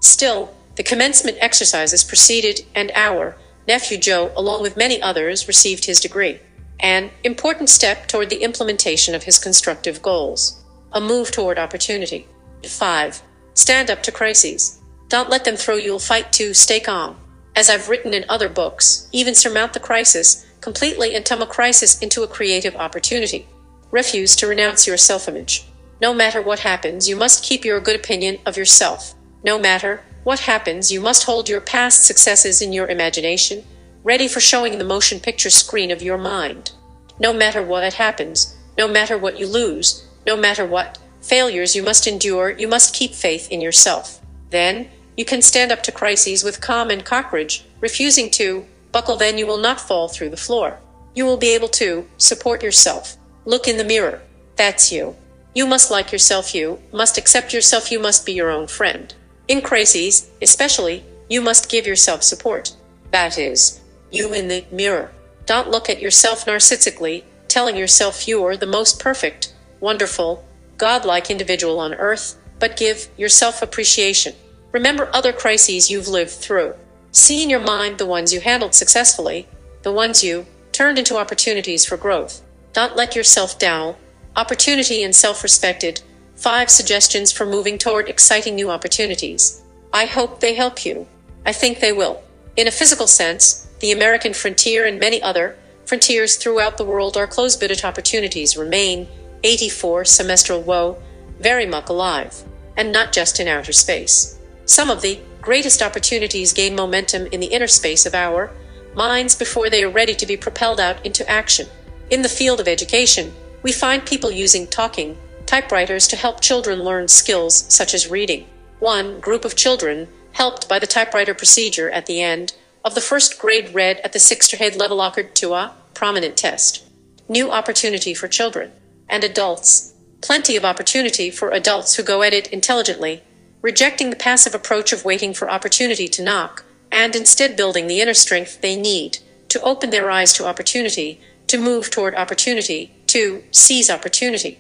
Speaker 1: Still, the commencement exercises proceeded, and our nephew Joe, along with many others, received his degree. An important step toward the implementation of his constructive goals. A move toward opportunity. 5. Stand up to crises. Don't let them throw you. You'll fight to stay calm. As I've written in other books, even surmount the crisis completely and turn a crisis into a creative opportunity. Refuse to renounce your self-image. No matter what happens, you must keep your good opinion of yourself. No matter what happens, you must hold your past successes in your imagination, ready for showing in the motion picture screen of your mind. No matter what happens, no matter what you lose, no matter what failures you must endure, you must keep faith in yourself. Then, you can stand up to crises with calm and courage, refusing to buckle. Then you will not fall through the floor. You will be able to support yourself. Look in the mirror. That's you. You must like yourself. You must accept yourself. You must be your own friend. In crises, especially, you must give yourself support. That is, you in the mirror. Don't look at yourself narcissistically, telling yourself you're the most perfect, wonderful, godlike individual on earth, but give yourself appreciation. Remember other crises you've lived through. See in your mind the ones you handled successfully, the ones you turned into opportunities for growth. Don't let yourself down. Opportunity and self-respected. 5 suggestions for moving toward exciting new opportunities. I hope they help you. I think they will. In a physical sense, the American frontier and many other frontiers throughout the world are closed, but opportunities remain. 84 semestral woe, very much alive, and not just in outer space. Some of the greatest opportunities gain momentum in the inner space of our minds before they are ready to be propelled out into action. In the field of education, we find people using talking typewriters to help children learn skills such as reading. One group of children, helped by the typewriter procedure at the end of the first grade, read at the 6th grade level occurred to a prominent test. New opportunity for children and adults. Plenty of opportunity for adults who go at it intelligently, rejecting the passive approach of waiting for opportunity to knock, and instead building the inner strength they need to open their eyes to opportunity, to move toward opportunity, to seize opportunity.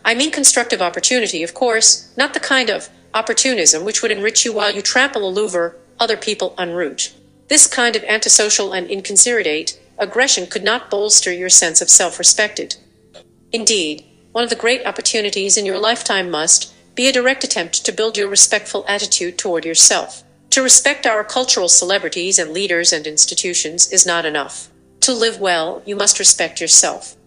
Speaker 1: I mean constructive opportunity, of course, not the kind of opportunism which would enrich you while you trample all over other people en route. This kind of antisocial and inconsiderate aggression could not bolster your sense of self-respect. Indeed, one of the great opportunities in your lifetime must be a direct attempt to build your respectful attitude toward yourself. To respect our cultural celebrities and leaders and institutions is not enough. To live well, you must respect yourself.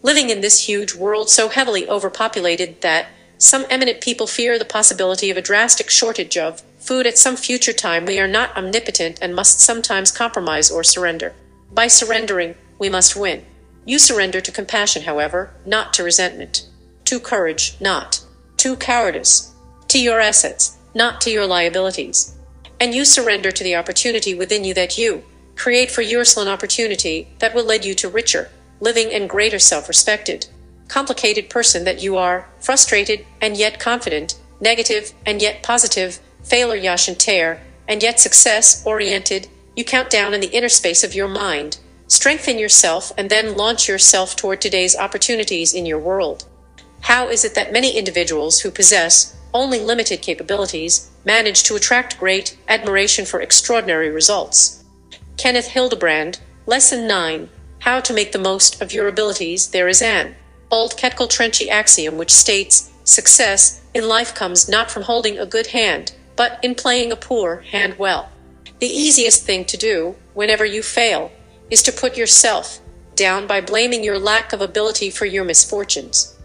Speaker 1: Living in this huge world so heavily overpopulated that some eminent people fear the possibility of a drastic shortage of food at some future time, we are not omnipotent and must sometimes compromise or surrender. By surrendering, we must win. You surrender to compassion, however, not to resentment. To courage, not to cowardice. To your assets, not to your liabilities. And you surrender to the opportunity within you that you create for yourself, an opportunity that will lead you to richer living and greater self-respected. Complicated person that you are, frustrated and yet confident, negative and yet positive, failure yashantair and yet success-oriented, you count down in the inner space of your mind. Strengthen yourself and then launch yourself toward today's opportunities in your world. How is it that many individuals who possess only limited capabilities manage to attract great admiration for extraordinary results? Kenneth Hildebrand, Lesson 9, How to Make the Most of Your Abilities. There is an old Kettle Trenchy axiom which states, success in life comes not from holding a good hand, but in playing a poor hand well. The easiest thing to do, whenever you fail, is to put yourself down by blaming your lack of ability for your misfortunes.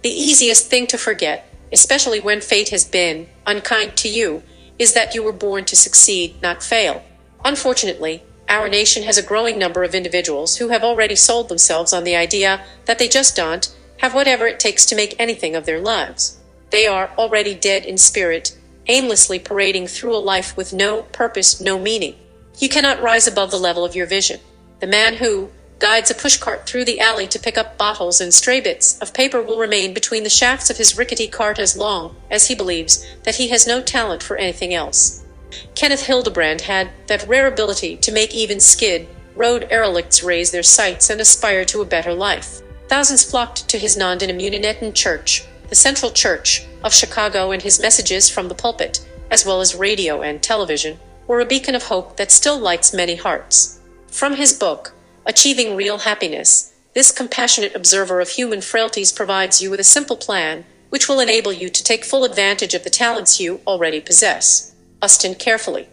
Speaker 1: The easiest thing to forget, especially when fate has been unkind to you, is that you were born to succeed, not fail. Unfortunately, our nation has a growing number of individuals who have already sold themselves on the idea that they just don't have whatever it takes to make anything of their lives. They are already dead in spirit, aimlessly parading through a life with no purpose, no meaning. You cannot rise above the level of your vision. The man who guides a pushcart through the alley to pick up bottles and stray bits of paper will remain between the shafts of his rickety cart as long as he believes that he has no talent for anything else. Kenneth Hildebrand had that rare ability to make even skid road derelicts raise their sights and aspire to a better life. Thousands flocked to his non-denominational church, the Central Church of Chicago, and his messages from the pulpit, as well as radio and television, were a beacon of hope that still lights many hearts. From his book, Achieving Real Happiness, this compassionate observer of human frailties provides you with a simple plan which will enable you to take full advantage of the talents you already possess. Listen carefully.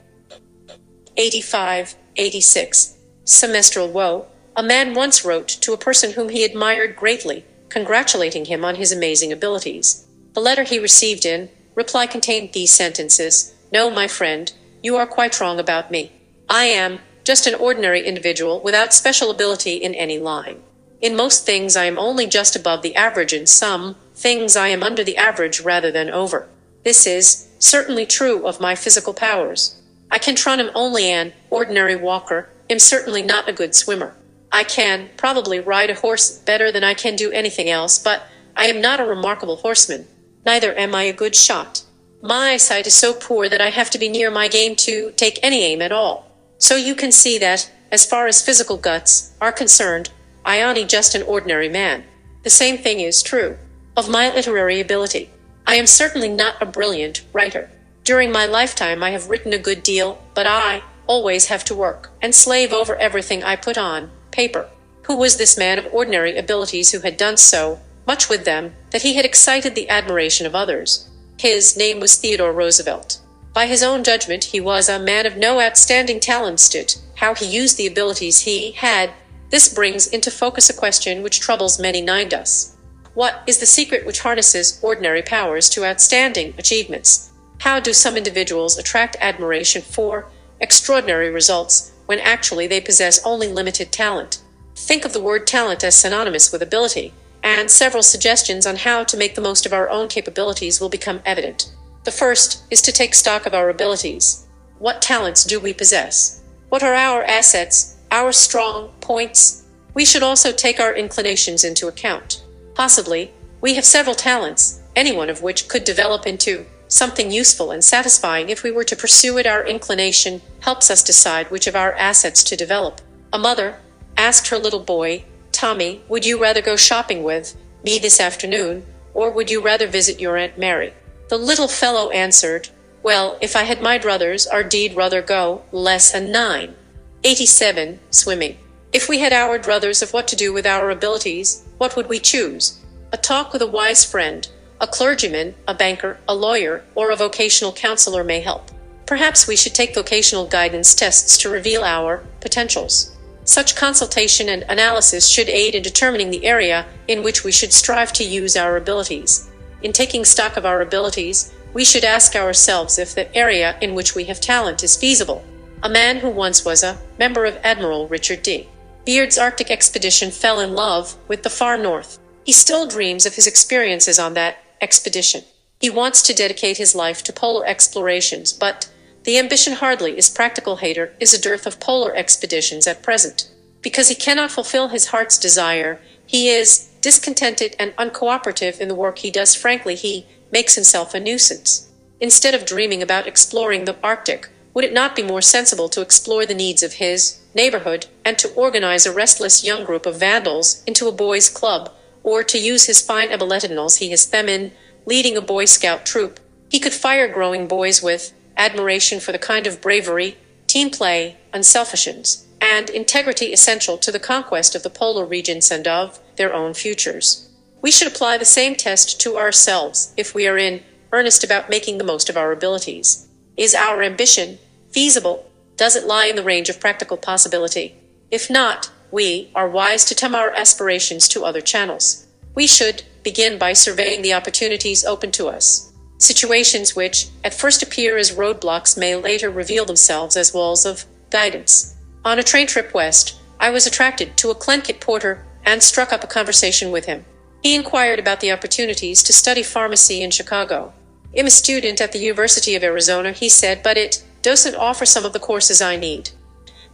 Speaker 1: 85-86. Semestral woe. A man once wrote to a person whom he admired greatly, congratulating him on his amazing abilities. The letter he received in reply contained these sentences: "No, my friend, you are quite wrong about me. I am just an ordinary individual without special ability in any line. In most things I am only just above the average, in some things I am under the average rather than over. This is certainly true of my physical powers. I can trot him only an ordinary walker, am certainly not a good swimmer. I can probably ride a horse better than I can do anything else, but I am not a remarkable horseman. Neither am I a good shot. My eyesight is so poor that I have to be near my game to take any aim at all. So you can see that, as far as physical guts are concerned, I am just an ordinary man. The same thing is true of my literary ability. I am certainly not a brilliant writer. During my lifetime I have written a good deal, but I always have to work and slave over everything I put on paper." Who was this man of ordinary abilities who had done so much with them that he had excited the admiration of others? His name was Theodore Roosevelt. By his own judgment, he was a man of no outstanding talents. How he used the abilities he had, this brings into focus a question which troubles many mind us. What is the secret which harnesses ordinary powers to outstanding achievements? How do some individuals attract admiration for extraordinary results when actually they possess only limited talent? Think of the word talent as synonymous with ability, and several suggestions on how to make the most of our own capabilities will become evident. The first is to take stock of our abilities. What talents do we possess? What are our assets, our strong points? We should also take our inclinations into account. Possibly, we have several talents, any one of which could develop into something useful and satisfying if we were to pursue it. Our inclination helps us decide which of our assets to develop. A mother asked her little boy, "Tommy, would you rather go shopping with me this afternoon, or would you rather visit your Aunt Mary?" The little fellow answered, "Well, if I had my druthers, I'd rather go less than 9. 87. Swimming. If we had our druthers of what to do with our abilities, what would we choose? A talk with a wise friend, a clergyman, a banker, a lawyer, or a vocational counselor may help. Perhaps we should take vocational guidance tests to reveal our potentials. Such consultation and analysis should aid in determining the area in which we should strive to use our abilities. In taking stock of our abilities, we should ask ourselves if the area in which we have talent is feasible." A man who once was a member of Admiral Richard D. Beard's Arctic expedition fell in love with the far north. He still dreams of his experiences on that expedition. He wants to dedicate his life to polar explorations, but the ambition hardly is practical. Hater is a dearth of polar expeditions at present. Because he cannot fulfill his heart's desire, he is discontented and uncooperative in the work he does. Frankly, he makes himself a nuisance. Instead of dreaming about exploring the Arctic, would it not be more sensible to explore the needs of his neighborhood, and to organize a restless young group of vandals into a boys' club, or to use his fine abilities he has them in leading a Boy Scout troop? He could fire growing boys with admiration for the kind of bravery, team play, unselfishness, and integrity essential to the conquest of the polar regions and of their own futures. We should apply the same test to ourselves if we are in earnest about making the most of our abilities. Is our ambition feasible? Does it lie in the range of practical possibility? If not, we are wise to turn our aspirations to other channels. We should begin by surveying the opportunities open to us. Situations which at first appear as roadblocks may later reveal themselves as walls of guidance. On a train trip west, I was attracted to a Clenkit porter and struck up a conversation with him. He inquired about the opportunities to study pharmacy in Chicago. "I'm a student at the University of Arizona," he said, "but it doesn't offer some of the courses I need."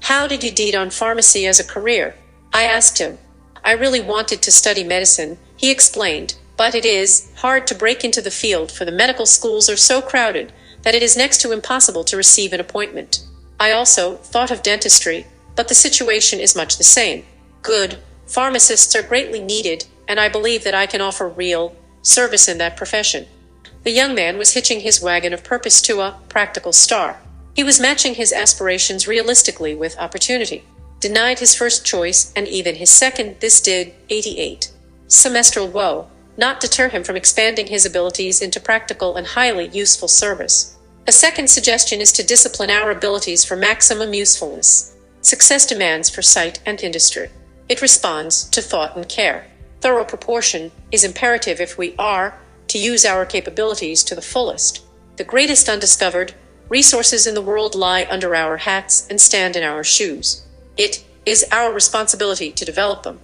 Speaker 1: "How did you decide on pharmacy as a career?" I asked him. "I really wanted to study medicine," he explained, "but it is hard to break into the field, for the medical schools are so crowded that it is next to impossible to receive an appointment. I also thought of dentistry, but the situation is much the same. Good pharmacists are greatly needed, and I believe that I can offer real service in that profession." The young man was hitching his wagon of purpose to a practical star. He was matching his aspirations realistically with opportunity. Denied his first choice, and even his second, this did 88 semestral woe not deter him from expanding his abilities into practical and highly useful service. A second suggestion is to discipline our abilities for maximum usefulness. Success demands foresight and industry. It responds to thought and care. Thorough proportion is imperative if we are to use our capabilities to the fullest. The greatest undiscovered resources in the world lie under our hats and stand in our shoes. It is our responsibility to develop them.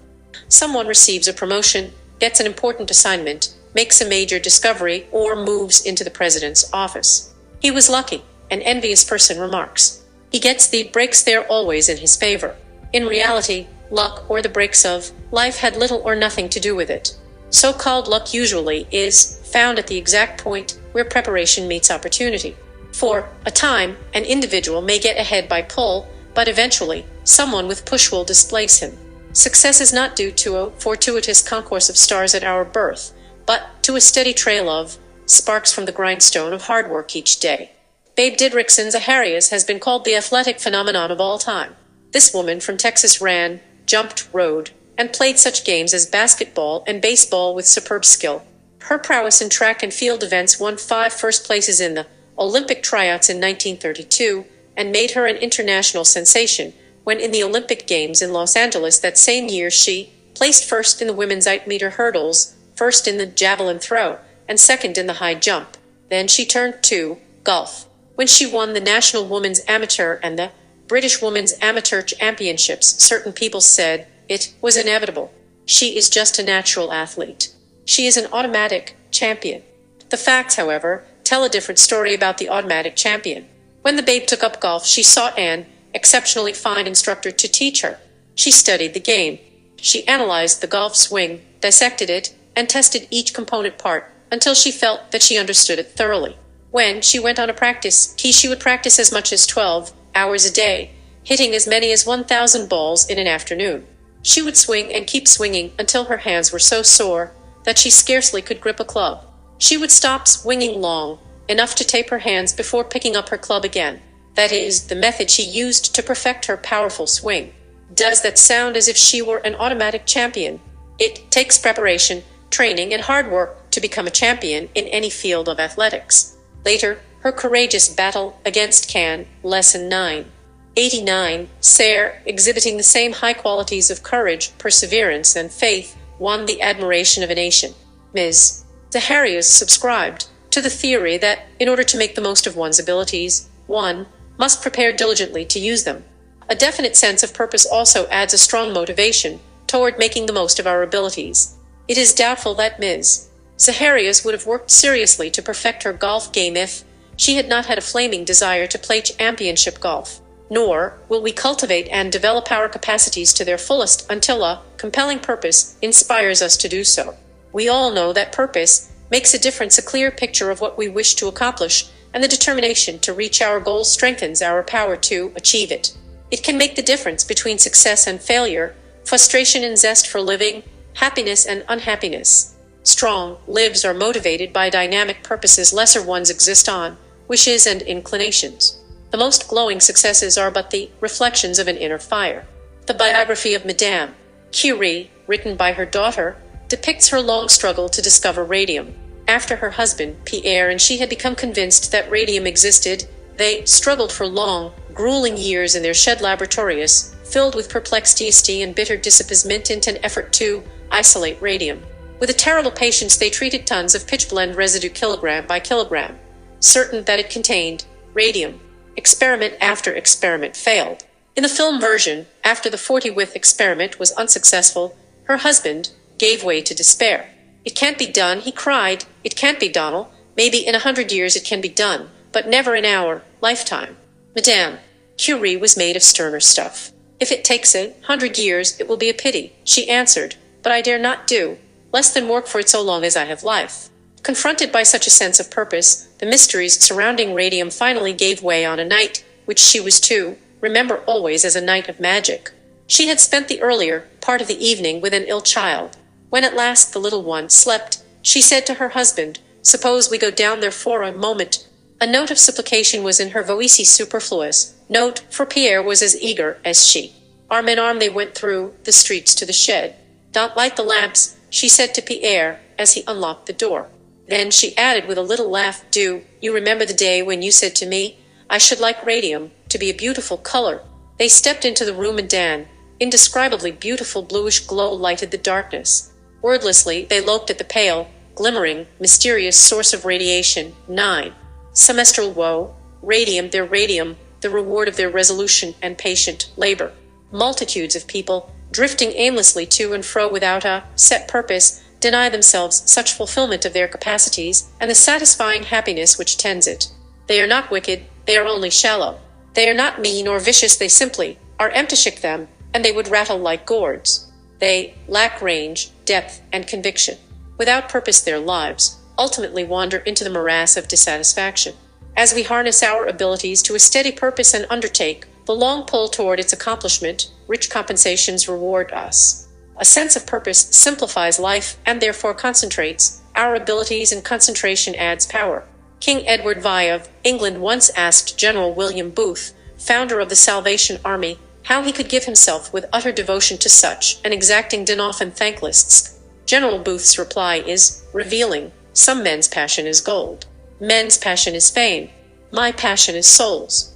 Speaker 1: Someone receives a promotion, gets an important assignment, makes a major discovery, or moves into the president's office. He was lucky, an envious person remarks. He gets the breaks there always in his favor. In reality, luck or the breaks of life had little or nothing to do with it. So-called luck usually is found at the exact point where preparation meets opportunity. For a time, an individual may get ahead by pull, but eventually, someone with push will displace him. Success is not due to a fortuitous concourse of stars at our birth, but to a steady trail of sparks from the grindstone of hard work each day. Babe Didrikson Zaharias has been called the athletic phenomenon of all time. This woman from Texas ran, jumped, rode, and played such games as basketball and baseball with superb skill. Her prowess in track and field events won 5 first places in the Olympic tryouts in 1932 and made her an international sensation when in the Olympic Games in Los Angeles that same year she placed first in the women's 8-meter hurdles, first in the javelin throw, and second in the high jump. Then she turned to golf, when she won the National Women's Amateur and the British Women's Amateur Championships. Certain people said it was inevitable. She is just a natural athlete. She is an automatic champion. The facts, however, tell a different story about the automatic champion. When the babe took up golf, she sought an exceptionally fine instructor to teach her. She studied the game. She analyzed the golf swing, dissected it, and tested each component part until she felt that she understood it thoroughly. When she went on a practice tee, she would practice as much as 12 hours a day, hitting as many as 1,000 balls in an afternoon. She would swing and keep swinging until her hands were so sore that she scarcely could grip a club. She would stop swinging long enough to tape her hands before picking up her club again. That is the method she used to perfect her powerful swing. Does that sound as if she were an automatic champion? It takes preparation, training, and hard work to become a champion in any field of athletics. Later, her courageous battle against Can, Lesson 989, Sayre, exhibiting the same high qualities of courage, perseverance, and faith, won the admiration of a nation. Ms. Zaharias subscribed to the theory that, in order to make the most of one's abilities, one must prepare diligently to use them. A definite sense of purpose also adds a strong motivation toward making the most of our abilities. It is doubtful that Ms. Zaharias would have worked seriously to perfect her golf game if she had not had a flaming desire to play championship golf. Nor will we cultivate and develop our capacities to their fullest until a compelling purpose inspires us to do so. We all know that purpose makes a difference. A clear picture of what we wish to accomplish and the determination to reach our goal strengthens our power to achieve it. It can make the difference between success and failure, frustration and zest for living, happiness and unhappiness. Strong lives are motivated by dynamic purposes. Lesser ones exist on wishes and inclinations. The most glowing successes are but the reflections of an inner fire. The biography of Madame Curie, written by her daughter, depicts her long struggle to discover radium. After her husband, Pierre, and she had become convinced that radium existed, they struggled for long, grueling years in their shed laboratories, filled with perplexity and bitter disappointment in an effort to isolate radium. With a terrible patience, they treated tons of pitchblende residue kilogram by kilogram, certain that it contained radium. Experiment after experiment failed. In the film version, after the 40th experiment was unsuccessful, her husband gave way to despair. "It can't be done," he cried. "It can't be, Donald. Maybe in 100 years it can be done, but never in our lifetime." Madame Curie was made of sterner stuff. "If it takes 100 years, it will be a pity," she answered, "but I dare not do less than work for it so long as I have life." Confronted by such a sense of purpose, the mysteries surrounding radium finally gave way on a night which she was to remember always as a night of magic. She had spent the earlier part of the evening with an ill child. When at last the little one slept, she said to her husband, "Suppose we go down there for a moment." A note of supplication was in her voice, superfluous note, for Pierre was as eager as she. Arm in arm they went through the streets to the shed. "Don't light the lamps," she said to Pierre as he unlocked the door. Then she added with a little laugh, "Do you remember the day when you said to me, I should like radium to be a beautiful color?" They stepped into the room and an indescribably beautiful bluish glow lighted the darkness. Wordlessly, they looked at the pale, glimmering, mysterious source of radiation. 9. Semestral woe. Radium, their radium, the reward of their resolution and patient labor. Multitudes of people, drifting aimlessly to and fro without a set purpose, deny themselves such fulfillment of their capacities and the satisfying happiness which attends it. They are not wicked, they are only shallow. They are not mean or vicious, they simply are empty. Shake them, and they would rattle like gourds. They lack range, depth, and conviction. Without purpose, their lives ultimately wander into the morass of dissatisfaction. As we harness our abilities to a steady purpose and undertake the long pull toward its accomplishment, rich compensations reward us. A sense of purpose simplifies life and therefore concentrates our abilities, and concentration adds power. King Edward VI of England once asked General William Booth, founder of the Salvation Army, how he could give himself with utter devotion to such an exacting and often thankless task. General Booth's reply is revealing. Some men's passion is gold. Men's passion is fame. My passion is souls.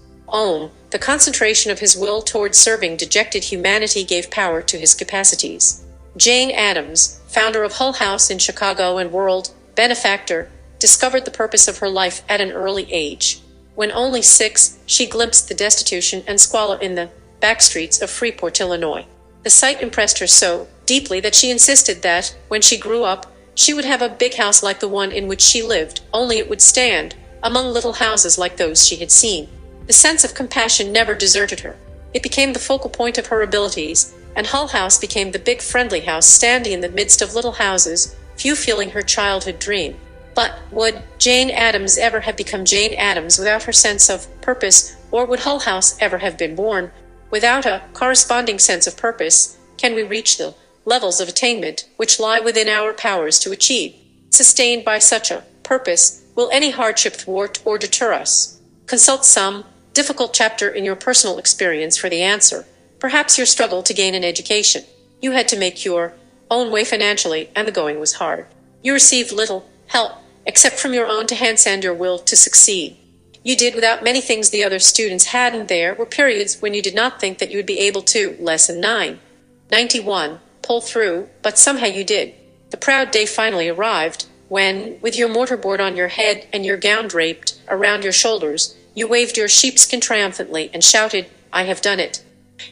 Speaker 1: The concentration of his will towards serving dejected humanity gave power to his capacities. Jane Addams, founder of Hull House in Chicago and world benefactor, discovered the purpose of her life at an early age. When only 6, she glimpsed the destitution and squalor in the back streets of Freeport, Illinois. The sight impressed her so deeply that she insisted that, when she grew up, she would have a big house like the one in which she lived, only it would stand among little houses like those she had seen. The sense of compassion never deserted her. It became the focal point of her abilities, and Hull House became the big friendly house standing in the midst of little houses, few feeling her childhood dream. But would Jane Addams ever have become Jane Addams without her sense of purpose, or would Hull House ever have been born? Without a corresponding sense of purpose, can we reach the levels of attainment which lie within our powers to achieve? Sustained by such a purpose, will any hardship thwart or deter us? Consult some difficult chapter in your personal experience for the answer. Perhaps your struggle to gain an education. You had to make your own way financially, and the going was hard. You received little help, except from your own hands and your will to succeed. You did without many things the other students had, and there were periods when you did not think that you would be able to. Lesson 991. Pull through, but somehow you did. The proud day finally arrived, when, with your mortarboard on your head and your gown draped around your shoulders, you waved your sheepskin triumphantly and shouted, "I have done it."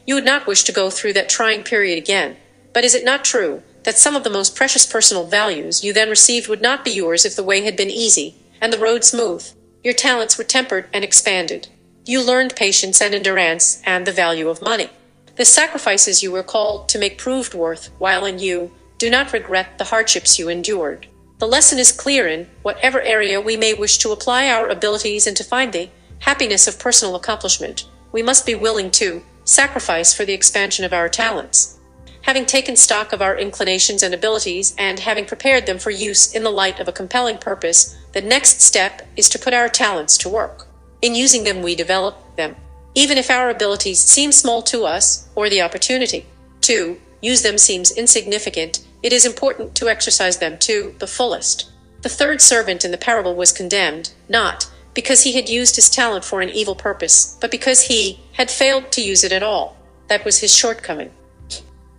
Speaker 1: You would not wish to go through that trying period again, but is it not true that some of the most precious personal values you then received would not be yours if the way had been easy and the road smooth? Your talents were tempered and expanded. You learned patience and endurance and the value of money. The sacrifices you were called to make proved worthwhile, and you do not regret the hardships you endured. The lesson is clear: in whatever area we may wish to apply our abilities and to find the happiness of personal accomplishment, we must be willing to sacrifice for the expansion of our talents. Having taken stock of our inclinations and abilities, and having prepared them for use in the light of a compelling purpose, the next step is to put our talents to work. In using them, we develop them, even if our abilities seem small to us, or the opportunity to use them seems insignificant. It is important to exercise them to the fullest. The third servant in the parable was condemned, not because he had used his talent for an evil purpose, but because he had failed to use it at all. That was his shortcoming.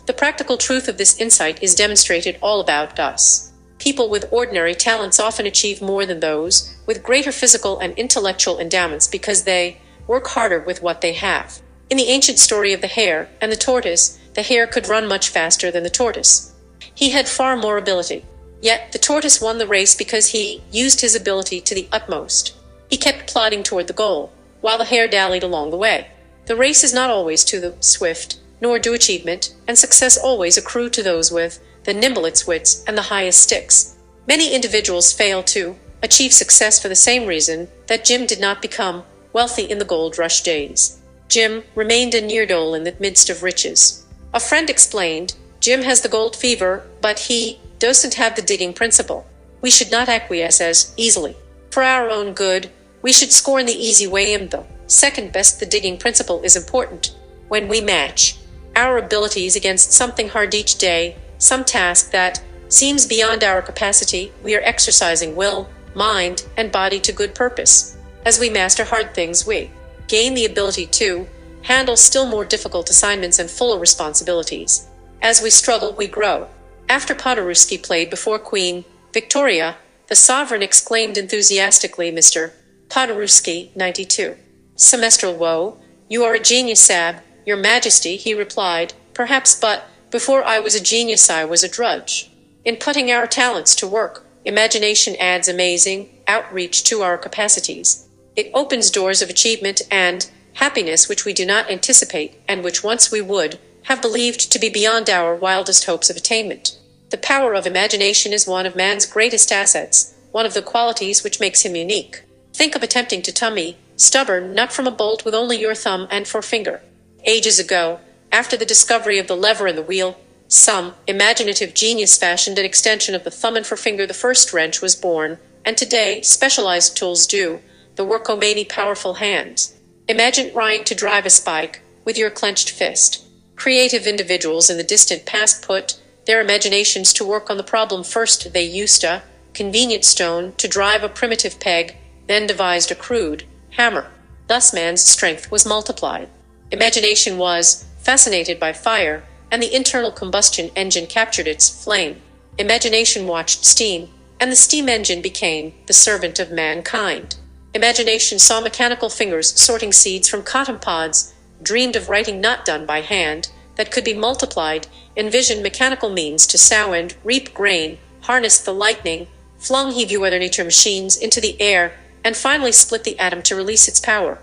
Speaker 1: The practical truth of this insight is demonstrated all about us. People with ordinary talents often achieve more than those with greater physical and intellectual endowments because they work harder with what they have. In the ancient story of the hare and the tortoise, the hare could run much faster than the tortoise. He had far more ability. Yet the tortoise won the race because he used his ability to the utmost. He kept plodding toward the goal, while the hare dallied along the way. The race is not always to the swift, nor do achievement and success always accrue to those with the nimblest wits and the highest sticks. Many individuals fail to achieve success for the same reason that Jim did not become wealthy in the gold rush days. Jim remained a ne'er-do-well in the midst of riches. A friend explained, "Jim has the gold fever, but he doesn't have the digging principle." We should not acquiesce as easily. For our own good, we should scorn the easy way, and the second best, the digging principle, is important. When we match our abilities against something hard each day, some task that seems beyond our capacity, we are exercising will, mind, and body to good purpose. As we master hard things, we gain the ability to handle still more difficult assignments and fuller responsibilities. As we struggle, we grow. After Paderewski played before Queen Victoria, the sovereign exclaimed enthusiastically, "Mr. Paderewski, 92. Semestral woe, you are a genius, Sab, your Majesty," he replied, "perhaps, but before I was a genius I was a drudge." In putting our talents to work, imagination adds amazing outreach to our capacities. It opens doors of achievement and happiness which we do not anticipate, and which once we would have believed to be beyond our wildest hopes of attainment. The power of imagination is one of man's greatest assets, one of the qualities which makes him unique. Think of attempting to tummy stubborn nut from a bolt with only your thumb and forefinger. Ages ago, after the discovery of the lever and the wheel, some imaginative genius fashioned an extension of the thumb and forefinger. The first wrench was born, and today specialized tools do the work of many powerful hands. Imagine trying to drive a spike with your clenched fist. Creative individuals in the distant past put their imaginations to work on the problem. First, they used a convenient stone to drive a primitive peg, then devised a crude hammer. Thus man's strength was multiplied. Imagination was fascinated by fire, and the internal combustion engine captured its flame. Imagination watched steam, and the steam engine became the servant of mankind. Imagination saw mechanical fingers sorting seeds from cotton pods, dreamed of writing not done by hand, that could be multiplied, envisioned mechanical means to sow and reap grain, harnessed the lightning, flung heavy weather nature machines into the air, and finally split the atom to release its power.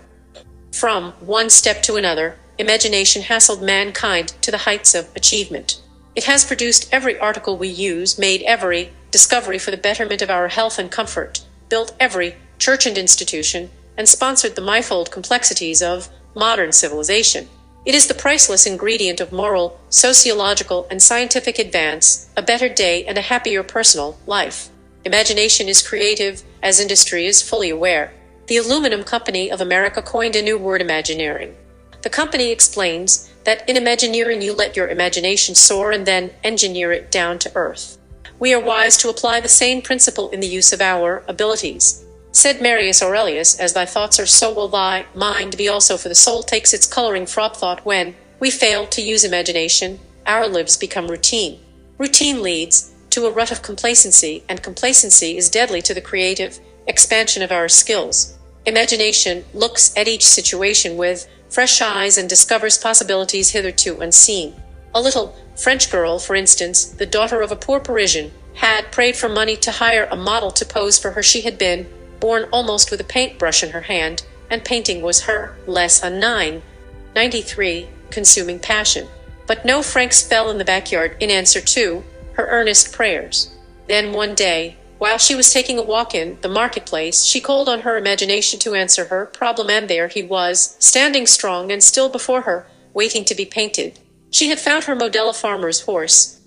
Speaker 1: From one step to another, imagination hassled mankind to the heights of achievement. It has produced every article we use, made every discovery for the betterment of our health and comfort, built every church and institution, and sponsored the manifold complexities of modern civilization. It is the priceless ingredient of moral, sociological, and scientific advance, a better day and a happier personal life. Imagination is creative, as industry is fully aware. The Aluminum Company of America coined a new word, Imagineering. The company explains that in Imagineering you let your imagination soar and then engineer it down to earth. We are wise to apply the same principle in the use of our abilities. Said Marius Aurelius, "As thy thoughts are, so will thy mind be also, for the soul takes its coloring from thought." When we fail to use imagination, our lives become routine. Routine leads to a rut of complacency, and complacency is deadly to the creative expansion of our skills. Imagination looks at each situation with fresh eyes and discovers possibilities hitherto unseen. A little French girl, for instance, the daughter of a poor Parisian, had prayed for money to hire a model to pose for her. She had been born almost with a paintbrush in her hand, and painting was her lesson 993, consuming passion. But no francs fell in the backyard in answer to her earnest prayers. Then one day, while she was taking a walk in the marketplace, she called on her imagination to answer her problem, and there he was, standing strong and still before her, waiting to be painted. She had found her model, a farmer's horse.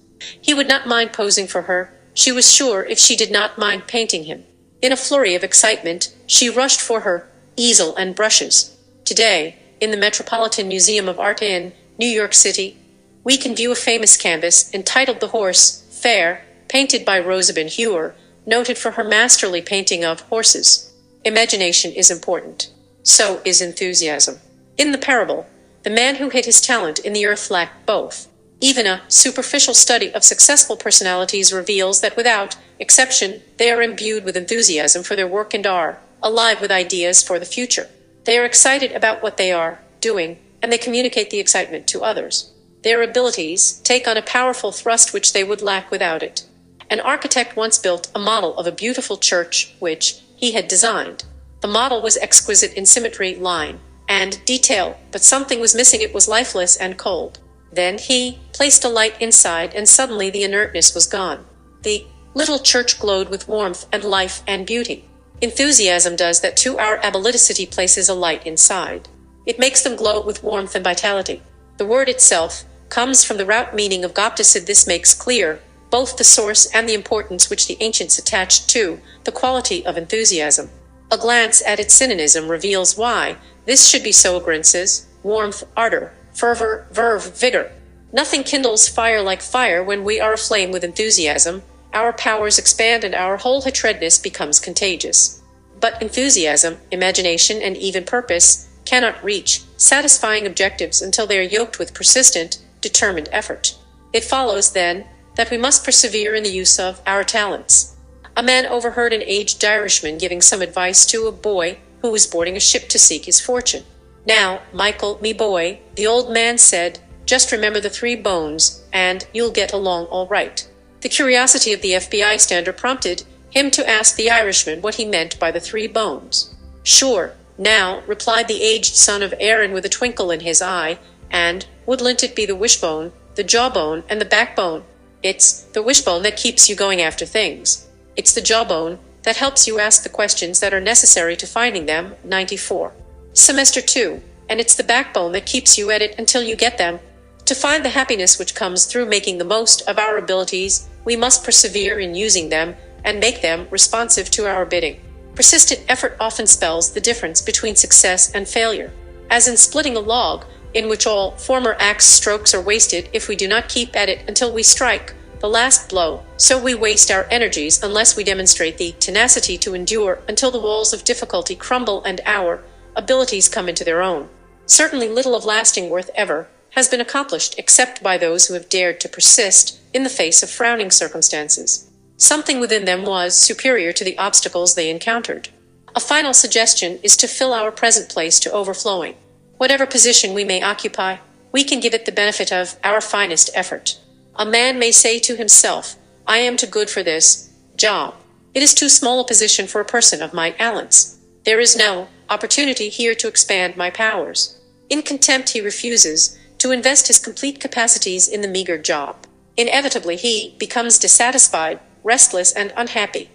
Speaker 1: He would not mind posing for her, she was sure, if she did not mind painting him. In a flurry of excitement, she rushed for her easel and brushes. Today, in the Metropolitan Museum of Art in New York City, we can view a famous canvas entitled "The Horse Fair," painted by Rosabin Hewer, noted for her masterly painting of horses. Imagination is important. So is enthusiasm. In the parable, the man who hid his talent in the earth lacked both. Even a superficial study of successful personalities reveals that without exception, they are imbued with enthusiasm for their work and are alive with ideas for the future. They are excited about what they are doing, and they communicate the excitement to others. Their abilities take on a powerful thrust which they would lack without it. An architect once built a model of a beautiful church which he had designed. The model was exquisite in symmetry, line, and detail, but something was missing. It was lifeless and cold. Then he placed a light inside, and suddenly the inertness was gone. The little church glowed with warmth and life and beauty. Enthusiasm does that to our ability, places a light inside. It makes them glow with warmth and vitality. The word itself comes from the root meaning of gopticid. This makes clear both the source and the importance which the ancients attached to the quality of enthusiasm. A glance at its synonym reveals why this should be so. Grinces, warmth, ardor, fervor, verve, vigor. Nothing kindles fire like fire. When we are aflame with enthusiasm, our powers expand and our wholeheartedness becomes contagious. But enthusiasm, imagination, and even purpose cannot reach satisfying objectives until they are yoked with persistent, determined effort. It follows, then, that we must persevere in the use of our talents. A man overheard an aged Irishman giving some advice to a boy who was boarding a ship to seek his fortune. "Now, Michael, me boy," the old man said, "just remember the 3 bones, and you'll get along all right." The curiosity of the FBI stander prompted him to ask the Irishman what he meant by the 3 bones. "Sure, now," replied the aged son of Aaron with a twinkle in his eye, "and wouldn't it be the wishbone, the jawbone, and the backbone? It's the wishbone that keeps you going after things. It's the jawbone that helps you ask the questions that are necessary to finding them." 94. Semester 2. "And it's the backbone that keeps you at it until you get them. To find the happiness which comes through making the most of our abilities, we must persevere in using them and make them responsive to our bidding. Persistent effort often spells the difference between success and failure. As in splitting a log, in which all former axe strokes are wasted if we do not keep at it until we strike the last blow, so we waste our energies unless we demonstrate the tenacity to endure until the walls of difficulty crumble and our abilities come into their own. Certainly little of lasting worth ever has been accomplished except by those who have dared to persist in the face of frowning circumstances. Something within them was superior to the obstacles they encountered. A final suggestion is to fill our present place to overflowing. Whatever position we may occupy, we can give it the benefit of our finest effort. A man may say to himself, "I am too good for this job. It is too small a position for a person of my talents. There is no opportunity here to expand my powers." In contempt he refuses to invest his complete capacities in the meager job. Inevitably he becomes dissatisfied, restless, and unhappy.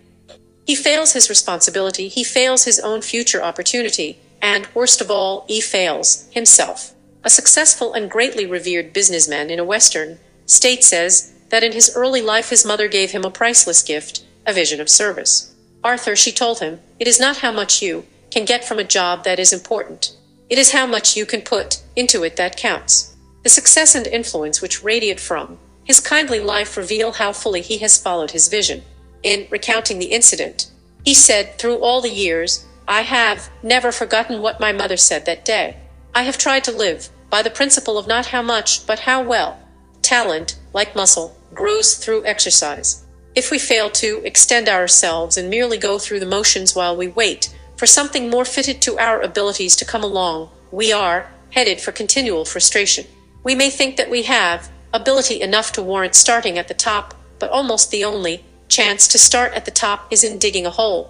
Speaker 1: He fails his responsibility, he fails his own future opportunity, and, worst of all, he fails himself. A successful and greatly revered businessman in a Western state says that in his early life his mother gave him a priceless gift, a vision of service. "Arthur," she told him, "it is not how much you can get from a job that is important. It is how much you can put into it that counts." The success and influence which radiate from his kindly life reveal how fully he has followed his vision. In recounting the incident, he said, "Through all the years, I have never forgotten what my mother said that day. I have tried to live by the principle of not how much, but how well. Talent, like muscle, grows through exercise. If we fail to extend ourselves and merely go through the motions while we wait for something more fitted to our abilities to come along, we are headed for continual frustration. We may think that we have ability enough to warrant starting at the top, but almost the only chance to start at the top is in digging a hole."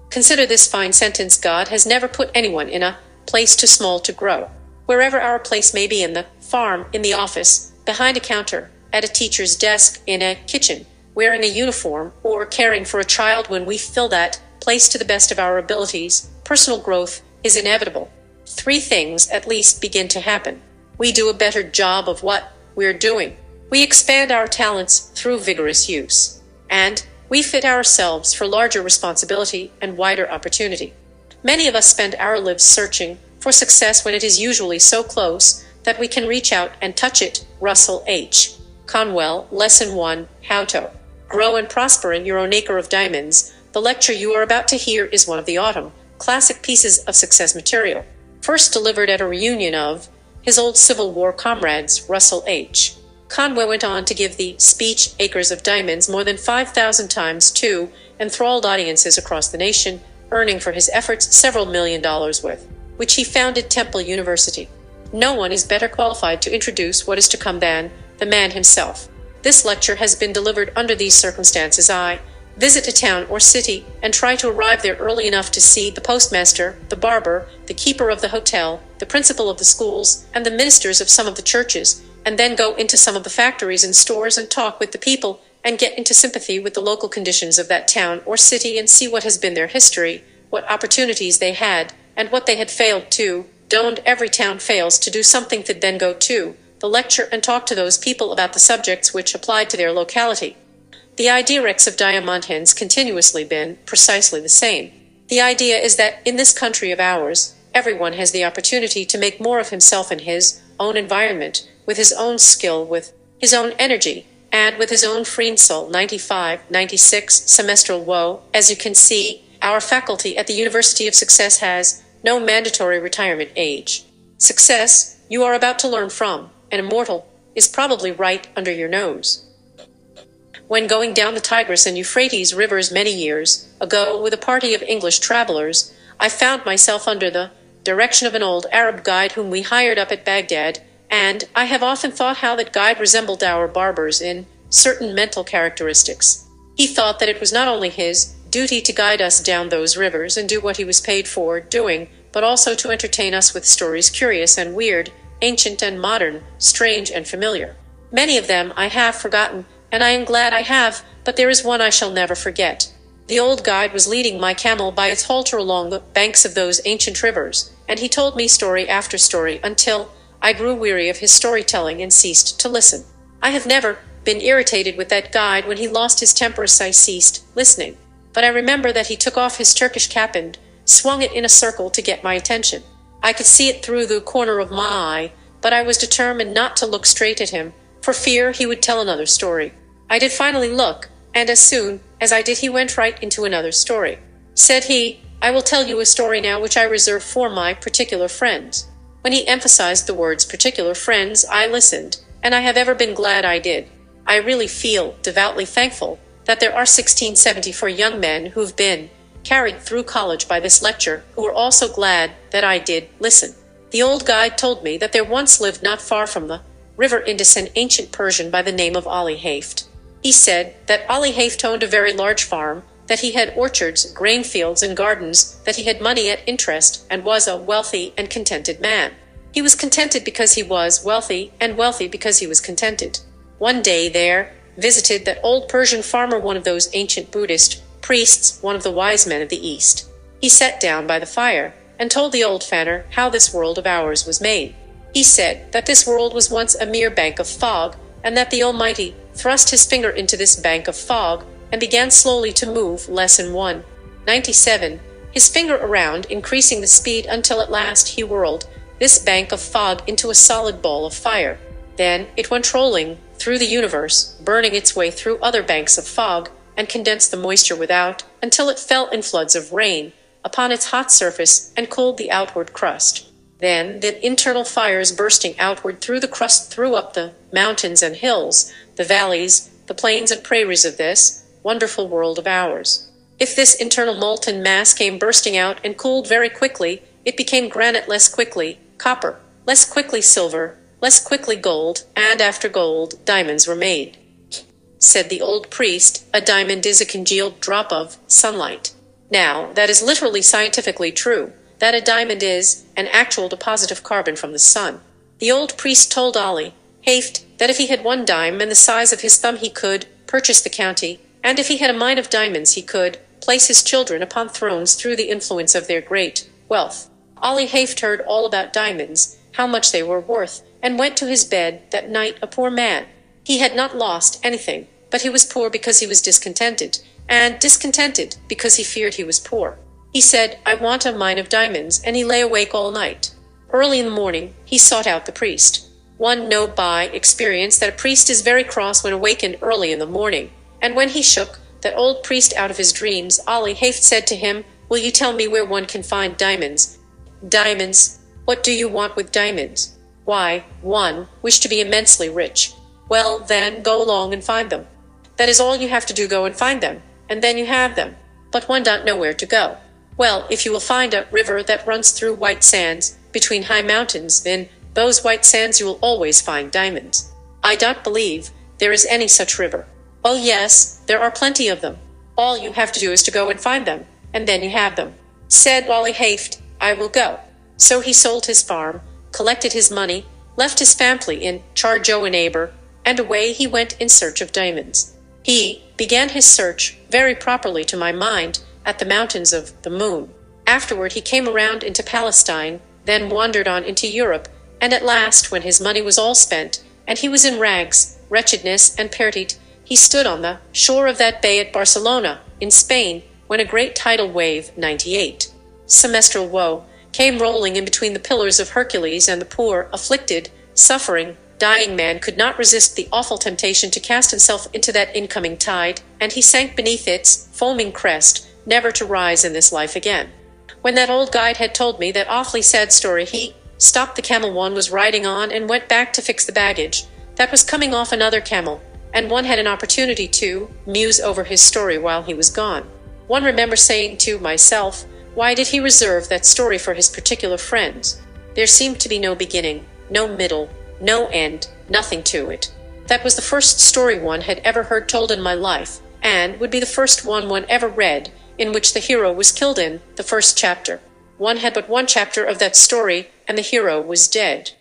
Speaker 1: Consider this fine sentence: God has never put anyone in a place too small to grow. Wherever our place may be, in the farm, in the office, behind a counter, at a teacher's desk, in a kitchen, wearing a uniform, or caring for a child, when we fill that place to the best of our abilities, personal growth is inevitable. 3 things at least begin to happen. We do a better job of what we're doing. We expand our talents through vigorous use. And we fit ourselves for larger responsibility and wider opportunity. Many of us spend our lives searching for success when it is usually so close that we can reach out and touch it. Russell H. Conwell, Lesson 1, How to Grow and Prosper in Your Own Acre of Diamonds. The lecture you are about to hear is one of the autumn classic pieces of success material, first delivered at a reunion of his old Civil War comrades. Russell H. Conway went on to give the speech Acres of Diamonds more than 5,000 times to enthralled audiences across the nation, earning for his efforts several $1 million with which he founded Temple University. No one is better qualified to introduce what is to come than the man himself. This lecture has been delivered under these circumstances. I visit a town or city and try to arrive there early enough to see the postmaster, the barber, the keeper of the hotel, the principal of the schools, and the ministers of some of the churches, and then go into some of the factories and stores and talk with the people and get into sympathy with the local conditions of that town or city and see what has been their history, what opportunities they had, and what they had failed to. Don't every town fails to do something to then go to the lecture and talk to those people about the subjects which applied to their locality. The idea of Diamond has continuously been precisely the same. The idea is that in this country of ours, everyone has the opportunity to make more of himself in his own environment, with his own skill, with his own energy, and with his own free soul. 95-96 semestral woe. As you can see, our faculty at the University of Success has no mandatory retirement age. Success, you are about to learn from an immortal, is probably right under your nose. When going down the Tigris and Euphrates rivers many years ago with a party of English travelers, I found myself under the direction of an old Arab guide whom we hired up at Baghdad, and I have often thought how that guide resembled our barbers in certain mental characteristics. He thought that it was not only his duty to guide us down those rivers and do what he was paid for doing, but also to entertain us with stories curious and weird, ancient and modern, strange and familiar. Many of them I have forgotten, and I am glad I have, but there is one I shall never forget. The old guide was leading my camel by its halter along the banks of those ancient rivers, and he told me story after story until I grew weary of his storytelling and ceased to listen. I have never been irritated with that guide. When he lost his temper, I ceased listening. But I remember that he took off his Turkish cap and swung it in a circle to get my attention. I could see it through the corner of my eye, but I was determined not to look straight at him, for fear he would tell another story. I did finally look, and as soon as I did he went right into another story. Said he, "I will tell you a story now which I reserve for my particular friends." When he emphasized the words particular friends, I listened, and I have ever been glad I did. I really feel devoutly thankful that there are 1674 young men who've been carried through college by this lecture who were also glad that I did listen. The old guide told me that there once lived not far from the river Indus an ancient Persian by the name of Ali Haift. He said that Ali Haift owned a very large farm, that he had orchards, grain fields, and gardens, that he had money at interest, and was a wealthy and contented man. He was contented because he was wealthy, and wealthy because he was contented. One day there visited that old Persian farmer one of those ancient Buddhist priests, one of the wise men of the East. He sat down by the fire and told the old farmer how this world of ours was made. He said that this world was once a mere bank of fog, and that the Almighty thrust his finger into this bank of fog and began slowly to move Lesson 197, his finger around, increasing the speed until at last he whirled this bank of fog into a solid ball of fire. Then it went rolling through the universe, burning its way through other banks of fog, and condensed the moisture without, until it fell in floods of rain upon its hot surface and cooled the outward crust. Then the internal fires bursting outward through the crust threw up the mountains and hills, the valleys, the plains and prairies of this wonderful world of ours. If this internal molten mass came bursting out and cooled very quickly, it became granite less quickly, copper less quickly, silver less quickly, gold, and after gold, diamonds were made. Said the old priest, a diamond is a congealed drop of sunlight. Now, that is literally scientifically true, that a diamond is an actual deposit of carbon from the sun. The old priest told Ali Haift that if he had one dime and the size of his thumb he could purchase the county, and if he had a mine of diamonds he could place his children upon thrones through the influence of their great wealth. Ali Haift heard all about diamonds, how much they were worth, and went to his bed that night a poor man. He had not lost anything, but he was poor because he was discontented, and discontented because he feared he was poor. He said, "I want a mine of diamonds," and he lay awake all night. Early in the morning, he sought out the priest. One know by experience that a priest is very cross when awakened early in the morning, and when he shook that old priest out of his dreams, Ali Haift said to him, "Will you tell me where one can find diamonds?" "Diamonds? What do you want with diamonds?" "Why, one wish to be immensely rich." "Well, then, go along and find them. That is all you have to do, go and find them, and then you have them. But one don't know where to go." "Well, if you will find a river that runs through white sands, between high mountains, then those white sands you will always find diamonds." "I don't believe there is any such river." "Oh yes, there are plenty of them. All you have to do is to go and find them, and then you have them." Said Ali Haift, "I will go." So he sold his farm, collected his money, left his family in charge of a neighbor, and away he went in search of diamonds. He began his search, very properly to my mind, at the mountains of the moon. Afterward he came around into Palestine, then wandered on into Europe, and at last, when his money was all spent, and he was in rags, wretchedness, and perdied, he stood on the shore of that bay at Barcelona, in Spain, when a great tidal wave, 98 semestral woe, came rolling in between the pillars of Hercules, and the poor, afflicted, suffering, dying man could not resist the awful temptation to cast himself into that incoming tide, and he sank beneath its foaming crest, never to rise in this life again. When that old guide had told me that awfully sad story, he stopped the camel one was riding on and went back to fix the baggage that was coming off another camel, and one had an opportunity to muse over his story while he was gone. One remembers saying to myself, why did he reserve that story for his particular friends? There seemed to be no beginning, no middle, no end, nothing to it. That was the first story one had ever heard told in my life, and would be the first one ever read, in which the hero was killed in the first chapter. One had but one chapter of that story, and the hero was dead.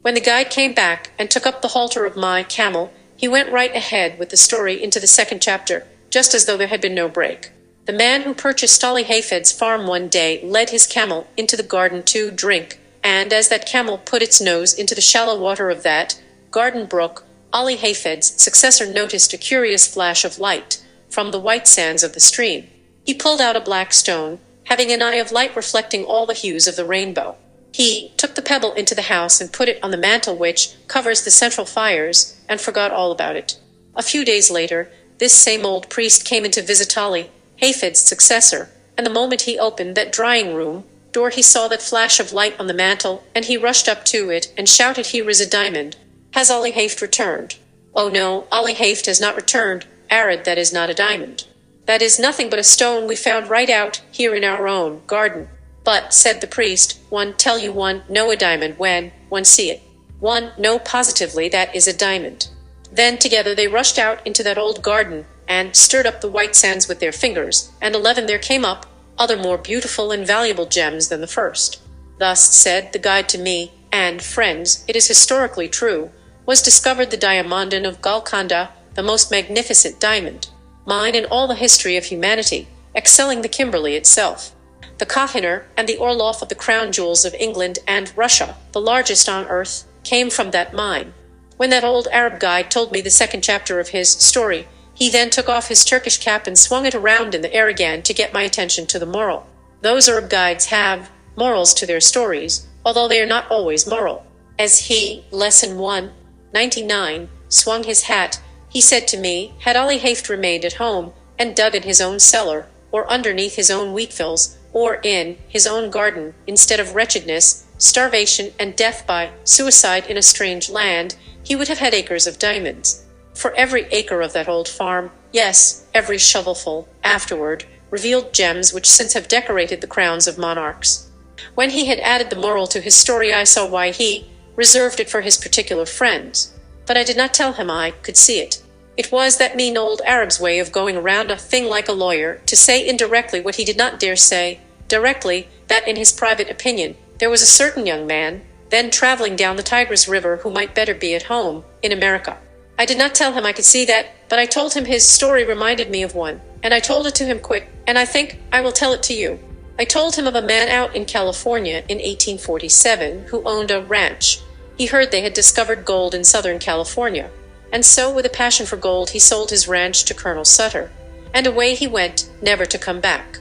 Speaker 1: When the guide came back and took up the halter of my camel, he went right ahead with the story into the second chapter, just as though there had been no break. The man who purchased Ollie Hayfed's farm one day led his camel into the garden to drink, and as that camel put its nose into the shallow water of that garden brook, Ollie Hayfed's successor noticed a curious flash of light from the white sands of the stream. He pulled out a black stone, having an eye of light reflecting all the hues of the rainbow. He took the pebble into the house and put it on the mantel which covers the central fires, and forgot all about it. A few days later, this same old priest came in to visit Ollie Hayfed's successor, and the moment he opened that drying-room door he saw that flash of light on the mantel, and he rushed up to it and shouted, "Here is a diamond. Has Ollie Hayfed returned?" "Oh no, Ollie Hayfed has not returned, Arid, that is not a diamond. That is nothing but a stone we found right out here in our own garden." "But," said the priest, "one tell you one know a diamond when one see it. One know positively that is a diamond." Then together they rushed out into that old garden, and stirred up the white sands with their fingers, and 11 there came up, other more beautiful and valuable gems than the first. Thus, said the guide to me, and friends, it is historically true, was discovered the diamondon of Golconda, the most magnificent diamond, mine in all the history of humanity, excelling the Kimberley itself. The Kohinoor and the Orloff of the crown jewels of England and Russia, the largest on earth, came from that mine. When that old Arab guide told me the second chapter of his story, he then took off his Turkish cap and swung it around in the air again to get my attention to the moral. Those Arab guides have morals to their stories, although they are not always moral. As he, Lesson 199, swung his hat, he said to me, had Ollie Hayfed remained at home, and dug in his own cellar, or underneath his own wheatfields, or in his own garden, instead of wretchedness, starvation, and death by suicide in a strange land, he would have had acres of diamonds. For every acre of that old farm, yes, every shovelful, afterward, revealed gems which since have decorated the crowns of monarchs. When he had added the moral to his story, I saw why he reserved it for his particular friends. But I did not tell him I could see it. It was that mean old Arab's way of going around a thing like a lawyer, to say indirectly what he did not dare say directly, that in his private opinion, there was a certain young man, then traveling down the Tigris River, who might better be at home, in America. I did not tell him I could see that, but I told him his story reminded me of one, and I told it to him quick, and I think I will tell it to you. I told him of a man out in California in 1847 who owned a ranch. He heard they had discovered gold in Southern California, and so with a passion for gold he sold his ranch to Colonel Sutter, and away he went, never to come back.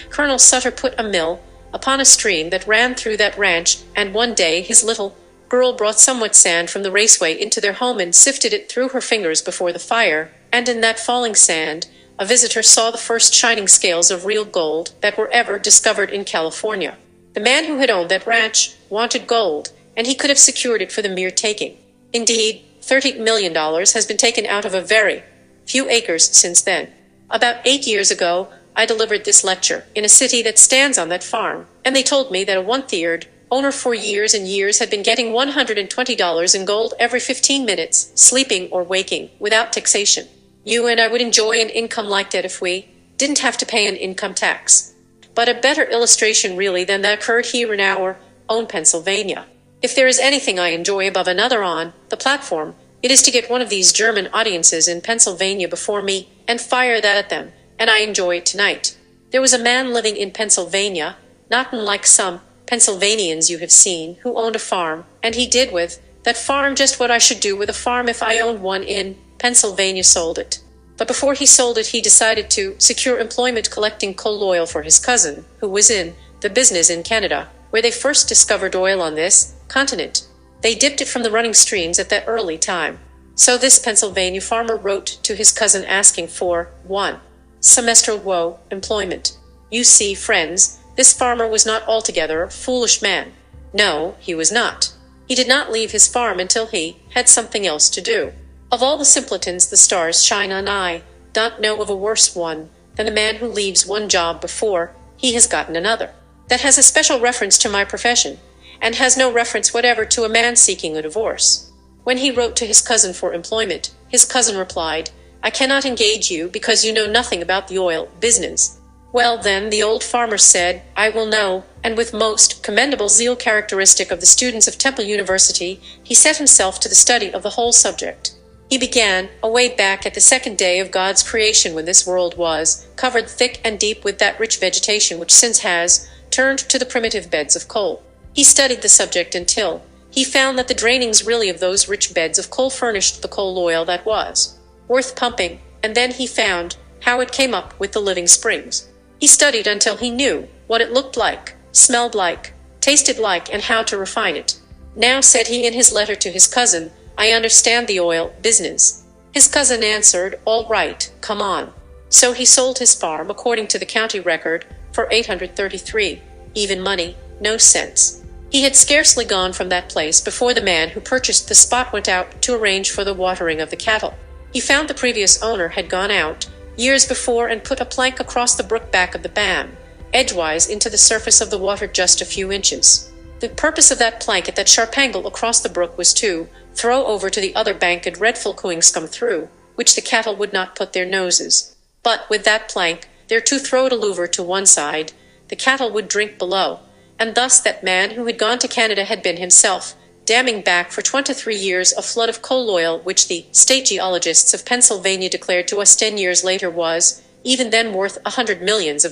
Speaker 1: Colonel Sutter put a mill upon a stream that ran through that ranch, and one day his little girl brought somewhat sand from the raceway into their home and sifted it through her fingers before the fire, and in that falling sand a visitor saw the first shining scales of real gold that were ever discovered in California. The man who had owned that ranch wanted gold, and he could have secured it for the mere taking. Indeed, $30 million has been taken out of a very few acres since then. About 8 years ago, I delivered this lecture in a city that stands on that farm, and they told me that a one-third owner for years and years had been getting $120 in gold every 15 minutes, sleeping or waking, without taxation. You and I would enjoy an income like that if we didn't have to pay an income tax. But a better illustration really than that occurred here in our own Pennsylvania. If there is anything I enjoy above another on the platform, it is to get one of these German audiences in Pennsylvania before me and fire that at them, and I enjoy it tonight. There was a man living in Pennsylvania, not unlike some Pennsylvanians you have seen, who owned a farm, and he did with that farm just what I should do with a farm if I owned one in Pennsylvania, sold it. But before he sold it, he decided to secure employment collecting coal oil for his cousin, who was in the business in Canada, where they first discovered oil on this continent. They dipped it from the running streams at that early time. So this Pennsylvania farmer wrote to his cousin asking for 1 semestral employment. You see, friends, this farmer was not altogether a foolish man. No, he was not. He did not leave his farm until he had something else to do. Of all the simpletons the stars shine on, I don't know of a worse one than the man who leaves one job before he has gotten another. That has a special reference to my profession, and has no reference whatever to a man seeking a divorce. When he wrote to his cousin for employment, his cousin replied, "I cannot engage you because you know nothing about the oil business." Well, then, the old farmer said, "I will know," and with most commendable zeal characteristic of the students of Temple University, he set himself to the study of the whole subject. He began, away back at the second day of God's creation, when this world was covered thick and deep with that rich vegetation which since has turned to the primitive beds of coal. He studied the subject until he found that the drainings really of those rich beds of coal furnished the coal oil that was worth pumping, and then he found how it came up with the living springs. He studied until he knew what it looked like, smelled like, tasted like, and how to refine it. "Now," said he in his letter to his cousin, "I understand the oil business." His cousin answered, "All right, come on." So he sold his farm, according to the county record, for 833, even money, no cents. He had scarcely gone from that place before the man who purchased the spot went out to arrange for the watering of the cattle. He found the previous owner had gone out years before and put a plank across the brook back of the bam, edgewise into the surface of the water just a few inches. The purpose of that plank at that sharp angle across the brook was to throw over to the other bank a dreadful cooing scum through which the cattle would not put their noses. But with that plank there to throw it a louver to one side, the cattle would drink below, and thus that man who had gone to Canada had been himself damming back for 23 years a flood of coal oil which the state geologists of Pennsylvania declared to us 10 years later was, even then, worth $100 millions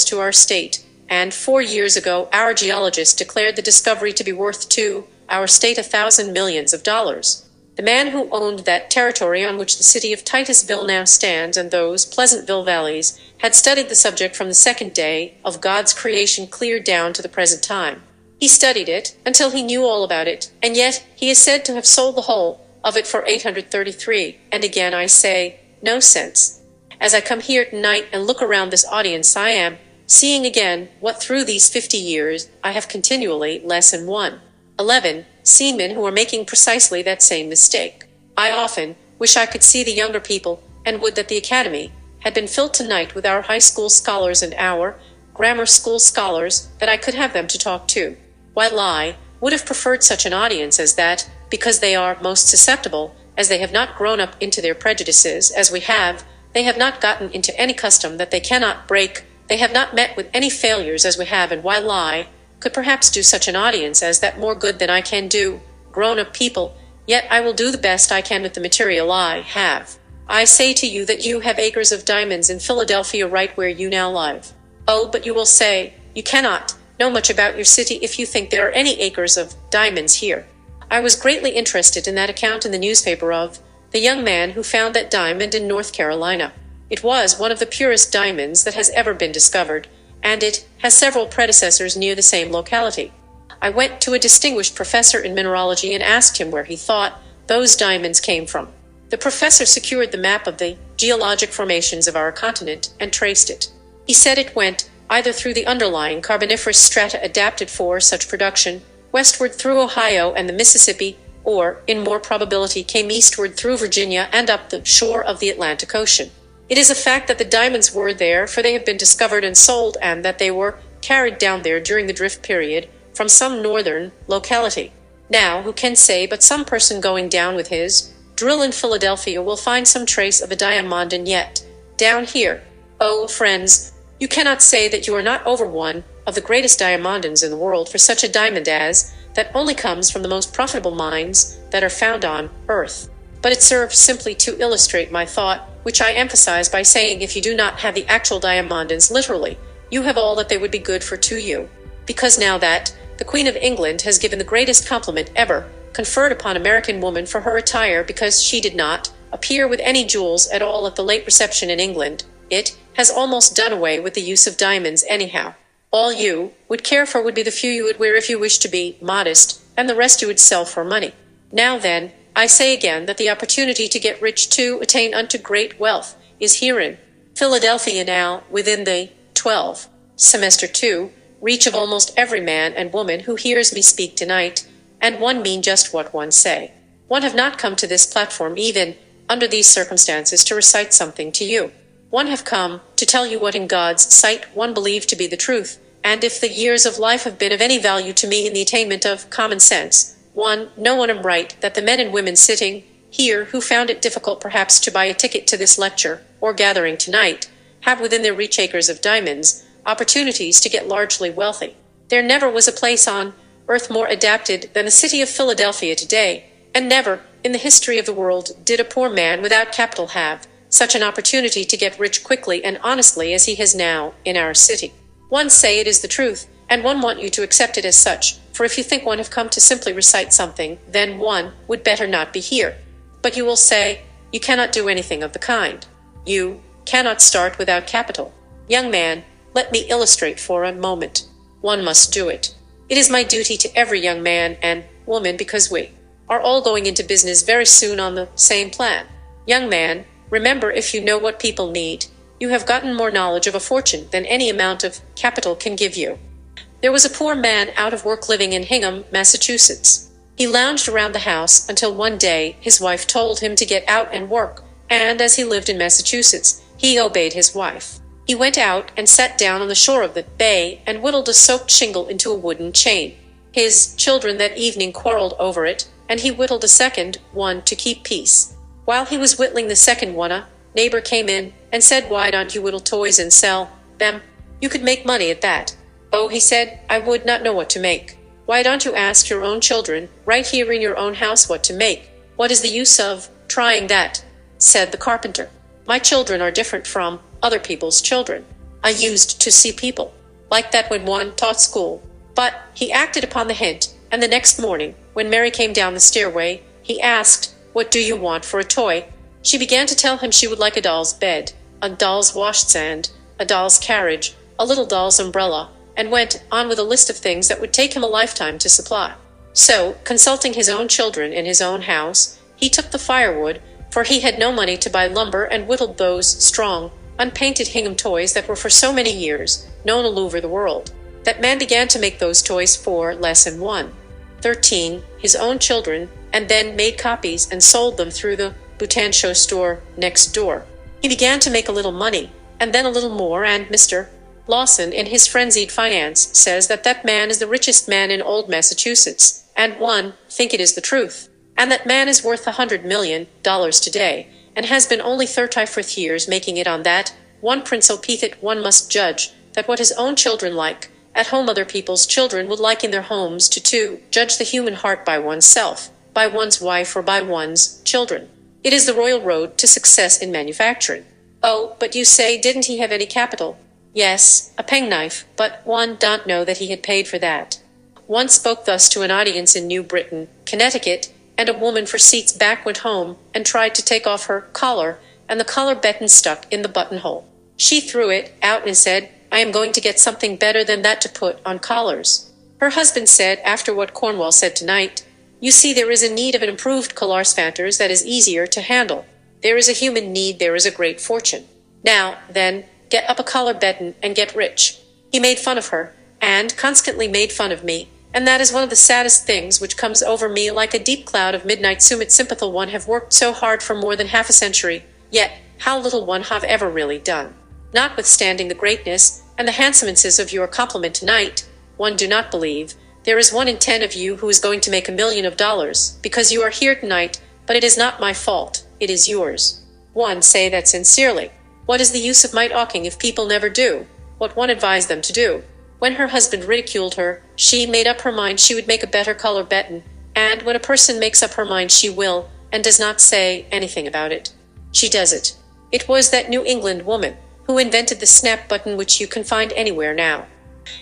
Speaker 1: to our state, and 4 years ago our geologists declared the discovery to be worth to our state $1,000 millions. The man who owned that territory on which the city of Titusville now stands and those Pleasantville valleys had studied the subject from the second day of God's creation clear down to the present time. He studied it until he knew all about it, and yet he is said to have sold the whole of it for 833, and again I say, no sense. As I come here tonight and look around this audience, I am seeing again what through these 50 years I have continually lesson 111 seen men who are making precisely that same mistake. I often wish I could see the younger people, and would that the academy had been filled tonight with our high school scholars and our grammar school scholars, that I could have them to talk to. While I would have preferred such an audience as that, because they are most susceptible, as they have not grown up into their prejudices as we have, they have not gotten into any custom that they cannot break, they have not met with any failures as we have, and while I could perhaps do such an audience as that more good than I can do grown-up people, yet I will do the best I can with the material I have. I say to you that you have acres of diamonds in Philadelphia right where you now live. Oh, but you will say, you cannot know much about your city if you think there are any acres of diamonds here. I was greatly interested in that account in the newspaper of the young man who found that diamond in North Carolina. It was one of the purest diamonds that has ever been discovered, and it has several predecessors near the same locality. I went to a distinguished professor in mineralogy and asked him where he thought those diamonds came from. The professor secured the map of the geologic formations of our continent and traced it. He said it went either through the underlying carboniferous strata adapted for such production, westward through Ohio and the Mississippi, or, in more probability, came eastward through Virginia and up the shore of the Atlantic Ocean. It is a fact that the diamonds were there, for they have been discovered and sold, and that they were carried down there during the drift period from some northern locality. Now, who can say but some person going down with his drill in Philadelphia will find some trace of a diamondon yet down here? Oh, friends, you cannot say that you are not over one of the greatest diamondons in the world, for such a diamond as that only comes from the most profitable mines that are found on earth. But it serves simply to illustrate my thought, which I emphasize by saying if you do not have the actual diamondons literally, you have all that they would be good for to you. Because now that the Queen of England has given the greatest compliment ever conferred upon American woman for her attire, because she did not appear with any jewels at all at the late reception in England, it has almost done away with the use of diamonds anyhow. All you would care for would be the few you would wear if you wished to be modest, and the rest you would sell for money. Now then, I say again that the opportunity to get rich, to attain unto great wealth, is here in Philadelphia now, within the 12 semester 2 reach of almost every man and woman who hears me speak tonight, and one mean just what one say. One have not come to this platform even under these circumstances, to recite something to you. One have come to tell you what in God's sight one believed to be the truth, and if the years of life have been of any value to me in the attainment of common sense, know one am right, that the men and women sitting here, who found it difficult perhaps to buy a ticket to this lecture or gathering tonight, have within their reach acres of diamonds, opportunities to get largely wealthy. There never was a place on earth more adapted than the city of Philadelphia today, and never, in the history of the world, did a poor man without capital have such an opportunity to get rich quickly and honestly as he has now in our city. One say it is the truth, and one want you to accept it as such, for if you think one have come to simply recite something, then one would better not be here. But you will say, you cannot do anything of the kind. You cannot start without capital. Young man, let me illustrate for a moment. One must do it. It is my duty to every young man and woman, because we are all going into business very soon on the same plan. Young man, remember, if you know what people need, you have gotten more knowledge of a fortune than any amount of capital can give you. There was a poor man out of work living in Hingham, Massachusetts. He lounged around the house until one day his wife told him to get out and work, and as he lived in Massachusetts, he obeyed his wife. He went out and sat down on the shore of the bay and whittled a soaked shingle into a wooden chain. His children that evening quarreled over it, and he whittled a second one to keep peace. While he was whittling the second one, a neighbor came in and said, "Why don't you whittle toys and sell them? You could make money at that." "Oh," he said, "I would not know what to make." "Why don't you ask your own children, right here in your own house, what to make?" "What is the use of trying that?" said the carpenter. "My children are different from other people's children. I used to see people like that when one taught school." But he acted upon the hint, and the next morning, when Mary came down the stairway, he asked, "What do you want for a toy?" She began to tell him she would like a doll's bed, a doll's washstand, a doll's carriage, a little doll's umbrella, and went on with a list of things that would take him a lifetime to supply. So, consulting his own children in his own house, he took the firewood, for he had no money to buy lumber, and whittled those strong, unpainted Hingham toys that were for so many years known all over the world. That man began to make those toys for lesson 1:13, his own children, and then made copies and sold them through the Butancho store next door. He began to make a little money, and then a little more, and Mr. Lawson, in his frenzied finance, says that that man is the richest man in old Massachusetts, and one think it is the truth, and that man is worth $100 million today, and has been only 34 years making it on that one principle that one must judge that what his own children like at home other people's children would like in their homes, to judge the human heart by oneself, by one's wife, or by one's children. It is the royal road to success in manufacturing. Oh, but you say, didn't he have any capital? Yes, a penknife, but one don't know that he had paid for that. One spoke thus to an audience in New Britain, Connecticut, and a woman for seats back went home and tried to take off her collar, and the collar button stuck in the buttonhole. She threw it out and said, "I am going to get something better than that to put on collars." Her husband said, after what Cornwall said tonight, "You see, there is a need of an improved collars fanters that is easier to handle. There is a human need, there is a great fortune. Now, then, get up a collar button and get rich." He made fun of her, and constantly made fun of me, and that is one of the saddest things which comes over me like a deep cloud of midnight. Sumit sympathal, one have worked so hard for more than half a century, yet how little one have ever really done. Notwithstanding the greatness and the handsomeness of your compliment tonight, one do not believe there is 1 in 10 of you who is going to make $1 million, because you are here tonight, but it is not my fault, it is yours. One say that sincerely. What is the use of my talking if people never do what one advised them to do? When her husband ridiculed her, she made up her mind she would make a better collar button, and when a person makes up her mind she will, and does not say anything about it, she does it. It was that New England woman who invented the snap button which you can find anywhere now.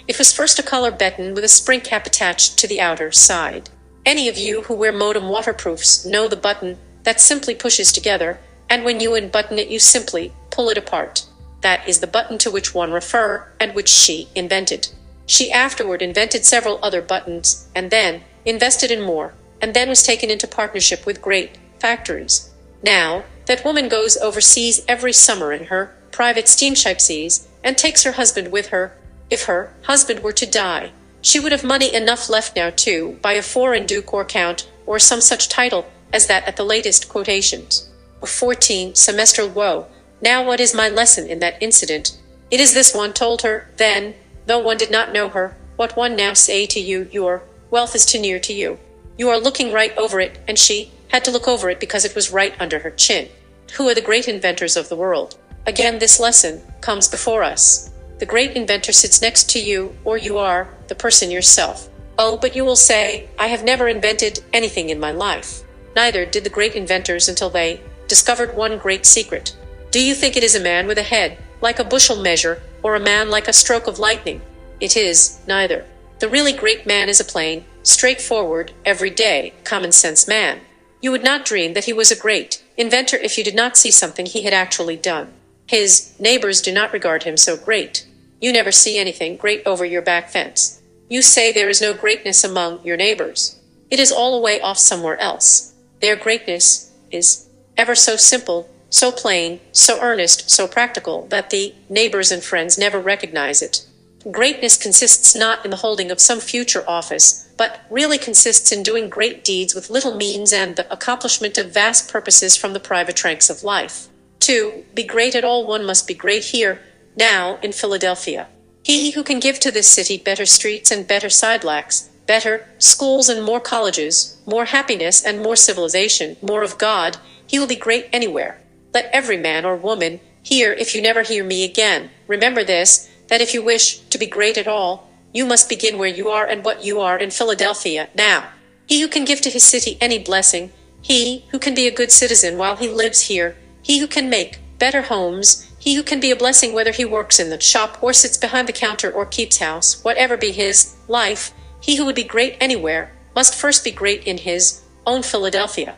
Speaker 1: It was first a collar button with a spring cap attached to the outer side. Any of you who wear modem waterproofs know the button that simply pushes together, and when you unbutton it you simply pull it apart. That is the button to which one refer, and which she invented. She afterward invented several other buttons, and then invested in more, and then was taken into partnership with great factories. Now, that woman goes overseas every summer in her private steamship seas, and takes her husband with her. If her husband were to die, she would have money enough left now to buy a foreign duke or count, or some such title as that at the latest quotations. 14. Semestral woe. Now what is my lesson in that incident? It is this: one told her then, though one did not know her, what one now say to you: your wealth is too near to you. You are looking right over it, and she had to look over it because it was right under her chin. Who are the great inventors of the world? Again, this lesson comes before us. The great inventor sits next to you, or you are the person yourself. Oh, but you will say, I have never invented anything in my life. Neither did the great inventors until they discovered one great secret. Do you think it is a man with a head like a bushel measure, or a man like a stroke of lightning? It is neither. The really great man is a plain, straightforward, everyday, common-sense man. You would not dream that he was a great inventor if you did not see something he had actually done. His neighbors do not regard him so great. You never see anything great over your back fence. You say there is no greatness among your neighbors. It is all away off somewhere else. Their greatness is ever so simple, so plain, so earnest, so practical, that the neighbors and friends never recognize it. Greatness consists not in the holding of some future office, but really consists in doing great deeds with little means and the accomplishment of vast purposes from the private ranks of life. To be great at all, one must be great here, now, in Philadelphia. He who can give to this city better streets and better sidewalks, better schools and more colleges, more happiness and more civilization, more of God, he will be great anywhere. Let every man or woman hear, if you never hear me again, remember this, that if you wish to be great at all, you must begin where you are and what you are in Philadelphia now. He who can give to his city any blessing, he who can be a good citizen while he lives here, he who can make better homes, he who can be a blessing whether he works in the shop or sits behind the counter or keeps house, whatever be his life, he who would be great anywhere must first be great in his own Philadelphia.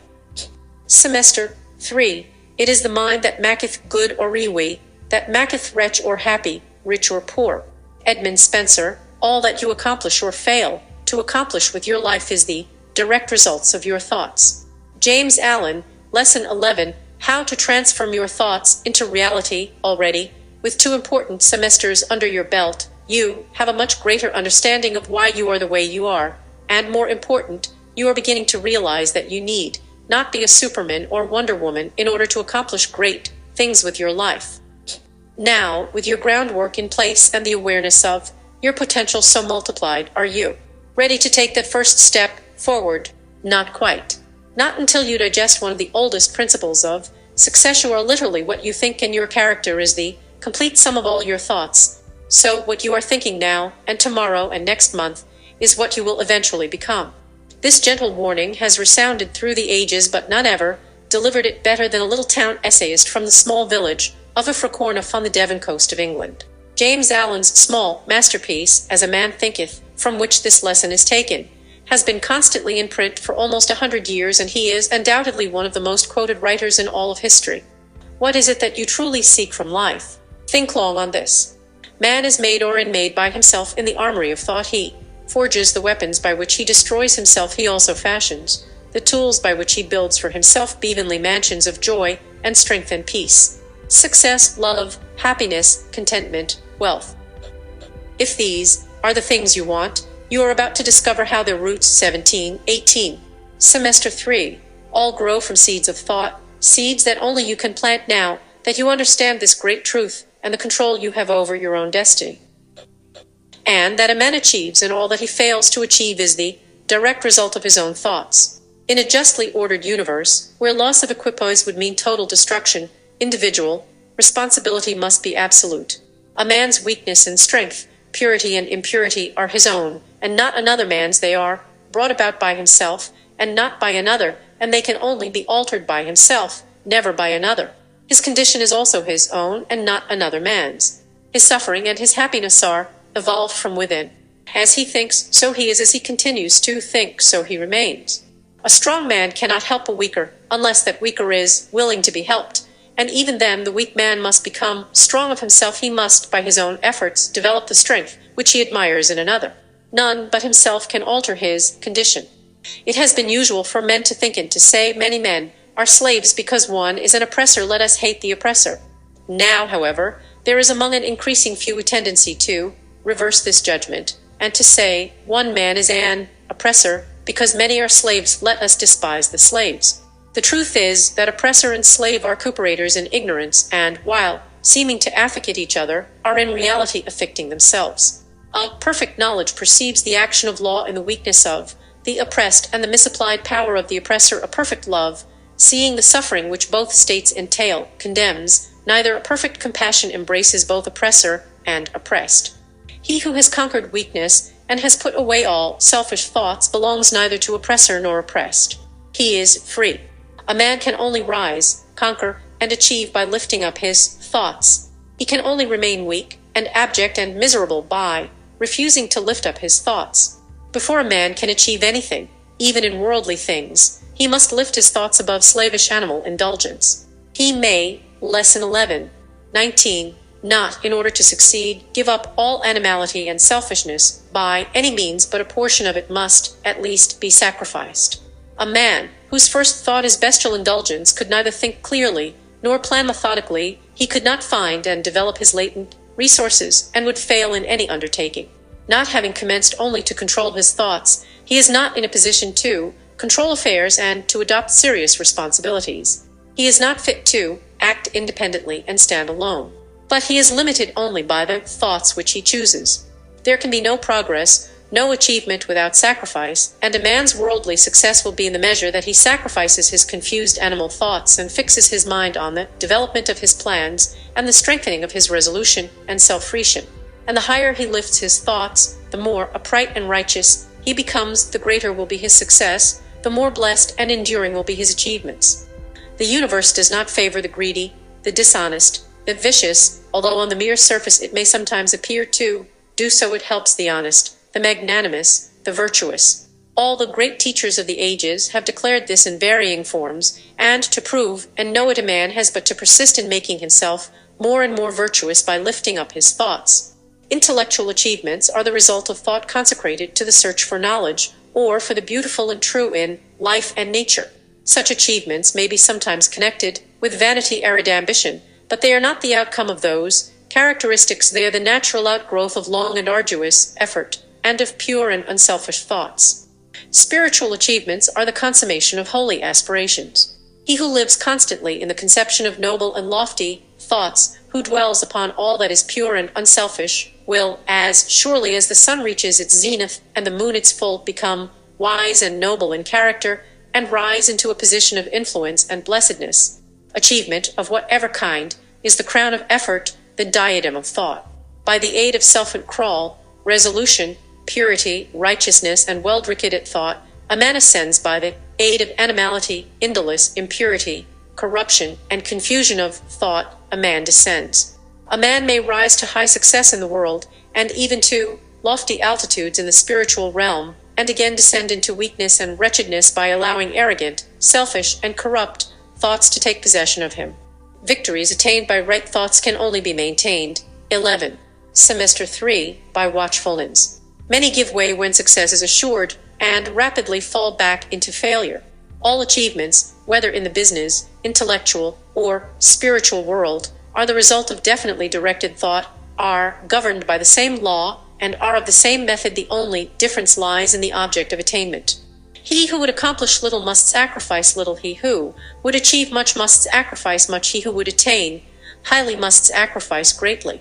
Speaker 1: Semester 3. It is the mind that maketh good or rewy, that maketh wretch or happy, rich or poor. Edmund Spencer. All that you accomplish or fail to accomplish with your life is the direct results of your thoughts. James Allen. Lesson 11. How to transform your thoughts into reality. Already, with 2 important semesters under your belt, you have a much greater understanding of why you are the way you are, and more important, you are beginning to realize that you need not be a Superman or Wonder Woman in order to accomplish great things with your life. Now, with your groundwork in place and the awareness of your potential so multiplied, are you ready to take that first step forward? Not quite. Not until you digest one of the oldest principles of success. You are literally what you think, and your character is the complete sum of all your thoughts. So what you are thinking now, and tomorrow, and next month, is what you will eventually become. This gentle warning has resounded through the ages, but none ever delivered it better than a little town essayist from the small village of Faulkner on the Devon coast of England. James Allen's small masterpiece, As a Man Thinketh, from which this lesson is taken, has been constantly in print for almost 100 years, and he is undoubtedly one of the most quoted writers in all of history. What is it that you truly seek from life? Think long on this. Man is made or unmade by himself in the armory of thought. He forges the weapons by which he destroys himself. He also fashions the tools by which he builds for himself evenly mansions of joy and strength and peace, success, love, happiness, contentment, wealth. If these are the things you want, you are about to discover how their roots. 17-18. Semester 3. All grow from seeds of thought, seeds that only you can plant now that you understand this great truth and the control you have over your own destiny. And that a man achieves, and all that he fails to achieve is the direct result of his own thoughts. In a justly ordered universe, where loss of equipoise would mean total destruction, individual responsibility must be absolute. A man's weakness and strength, purity and impurity are his own, and not another man's. They are brought about by himself, and not by another, and they can only be altered by himself, never by another. His condition is also his own, and not another man's. His suffering and his happiness are evolved from within. As he thinks, so he is. As he continues to think, so he remains. A strong man cannot help a weaker, unless that weaker is willing to be helped. And even then, the weak man must become strong of himself. He must, by his own efforts, develop the strength which he admires in another. None but himself can alter his condition. It has been usual for men to think and to say, many men are slaves because one is an oppressor. Let us hate the oppressor. Now, however, there is among an increasing few a tendency to reverse this judgment, and to say, one man is an oppressor because many are slaves. Let us despise the slaves. The truth is that oppressor and slave are cooperators in ignorance and, while seeming to afflicate each other, are in reality afflicting themselves. A perfect knowledge perceives the action of law in the weakness of the oppressed and the misapplied power of the oppressor. A perfect love, seeing the suffering which both states entail, condemns neither. A perfect compassion embraces both oppressor and oppressed. He who has conquered weakness and has put away all selfish thoughts belongs neither to oppressor nor oppressed. He is free. A man can only rise, conquer, and achieve by lifting up his thoughts. He can only remain weak and abject and miserable by refusing to lift up his thoughts. Before a man can achieve anything, even in worldly things, he must lift his thoughts above slavish animal indulgence. He may, Lesson 11:19, not, in order to succeed, give up all animality and selfishness by any means, but a portion of it must, at least, be sacrificed. A man whose first thought is bestial indulgence could neither think clearly nor plan methodically. He could not find and develop his latent resources and would fail in any undertaking. Not having commenced only to control his thoughts, he is not in a position to control affairs and to adopt serious responsibilities. He is not fit to act independently and stand alone. But he is limited only by the thoughts which he chooses. There can be no progress, no achievement without sacrifice, and a man's worldly success will be in the measure that he sacrifices his confused animal thoughts and fixes his mind on the development of his plans and the strengthening of his resolution and self-fruition. And the higher he lifts his thoughts, the more upright and righteous he becomes, the greater will be his success, the more blessed and enduring will be his achievements. The universe does not favor the greedy, the dishonest, the vicious, although on the mere surface it may sometimes appear to do so. It helps the honest, the magnanimous, the virtuous. All the great teachers of the ages have declared this in varying forms, and to prove and know it a man has but to persist in making himself more and more virtuous by lifting up his thoughts. Intellectual achievements are the result of thought consecrated to the search for knowledge, or for the beautiful and true in life and nature. Such achievements may be sometimes connected with vanity, arid ambition, but they are not the outcome of those characteristics. They are the natural outgrowth of long and arduous effort, and of pure and unselfish thoughts. Spiritual achievements are the consummation of holy aspirations. He who lives constantly in the conception of noble and lofty thoughts, who dwells upon all that is pure and unselfish, will, as surely as the sun reaches its zenith and the moon its full, become wise and noble in character, and rise into a position of influence and blessedness. Achievement, of whatever kind, is the crown of effort, the diadem of thought. By the aid of self-control, resolution, purity, righteousness, and well-directed thought, a man ascends. By the aid of animality, indolence, impurity, corruption, and confusion of thought, a man descends. A man may rise to high success in the world, and even to lofty altitudes in the spiritual realm, and again descend into weakness and wretchedness by allowing arrogant, selfish, and corrupt thoughts to take possession of him. Victories attained by right thoughts can only be maintained. 11. Semester 3, by watchfulness. Many give way when success is assured, and rapidly fall back into failure. All achievements, whether in the business, intellectual, or spiritual world, are the result of definitely directed thought, are governed by the same law, and are of the same method. The only difference lies in the object of attainment. He who would accomplish little must sacrifice little. He who would achieve much must sacrifice much. He who would attain highly must sacrifice greatly.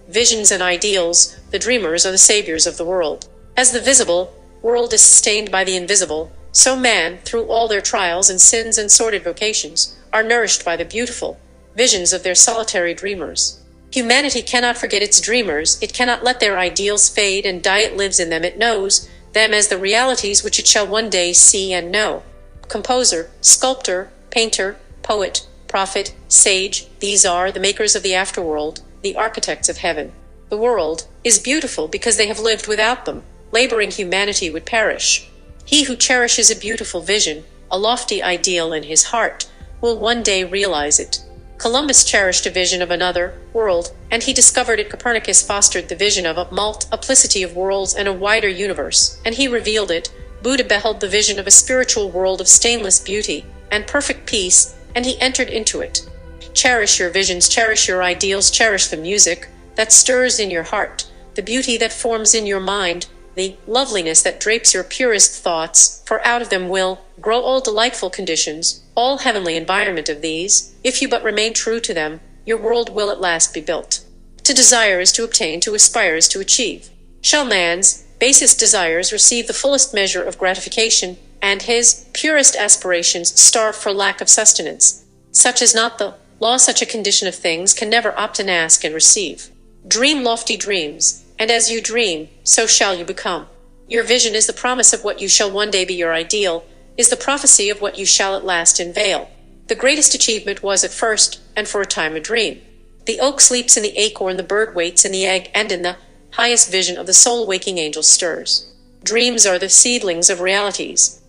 Speaker 1: Visions and ideals, the dreamers are the saviors of the world. As the visible world is sustained by the invisible, so man, through all their trials and sins and sordid vocations, are nourished by the beautiful visions of their solitary dreamers. Humanity cannot forget its dreamers, it cannot let their ideals fade and die. It lives in them, it knows them as the realities which it shall one day see and know. Composer, sculptor, painter, poet, prophet, sage, these are the makers of the afterworld, the architects of heaven. The world is beautiful because they have lived without them. Laboring humanity would perish. He who cherishes a beautiful vision, a lofty ideal in his heart, will one day realize it. Columbus cherished a vision of another world, and he discovered it. Copernicus fostered the vision of a multiplicity of worlds and a wider universe, and he revealed it. Buddha beheld the vision of a spiritual world of stainless beauty and perfect peace, and he entered into it. Cherish your visions, cherish your ideals, cherish the music that stirs in your heart, the beauty that forms in your mind, the loveliness that drapes your purest thoughts, for out of them will grow all delightful conditions, all heavenly environment of these, if you but remain true to them, your world will at last be built. To desire is to obtain, to aspire is to achieve. Shall man's basest desires receive the fullest measure of gratification, and his purest aspirations starve for lack of sustenance? Such is not the law. Such a condition of things can never opt and ask and receive. Dream lofty dreams, and as you dream, so shall you become. Your vision is the promise of what you shall one day be. Your ideal is the prophecy of what you shall at last unveil. The greatest achievement was at first, and for a time, a dream. The oak sleeps in the acorn, the bird waits in the egg, and in the highest vision of the soul waking angel stirs. Dreams are the seedlings of realities.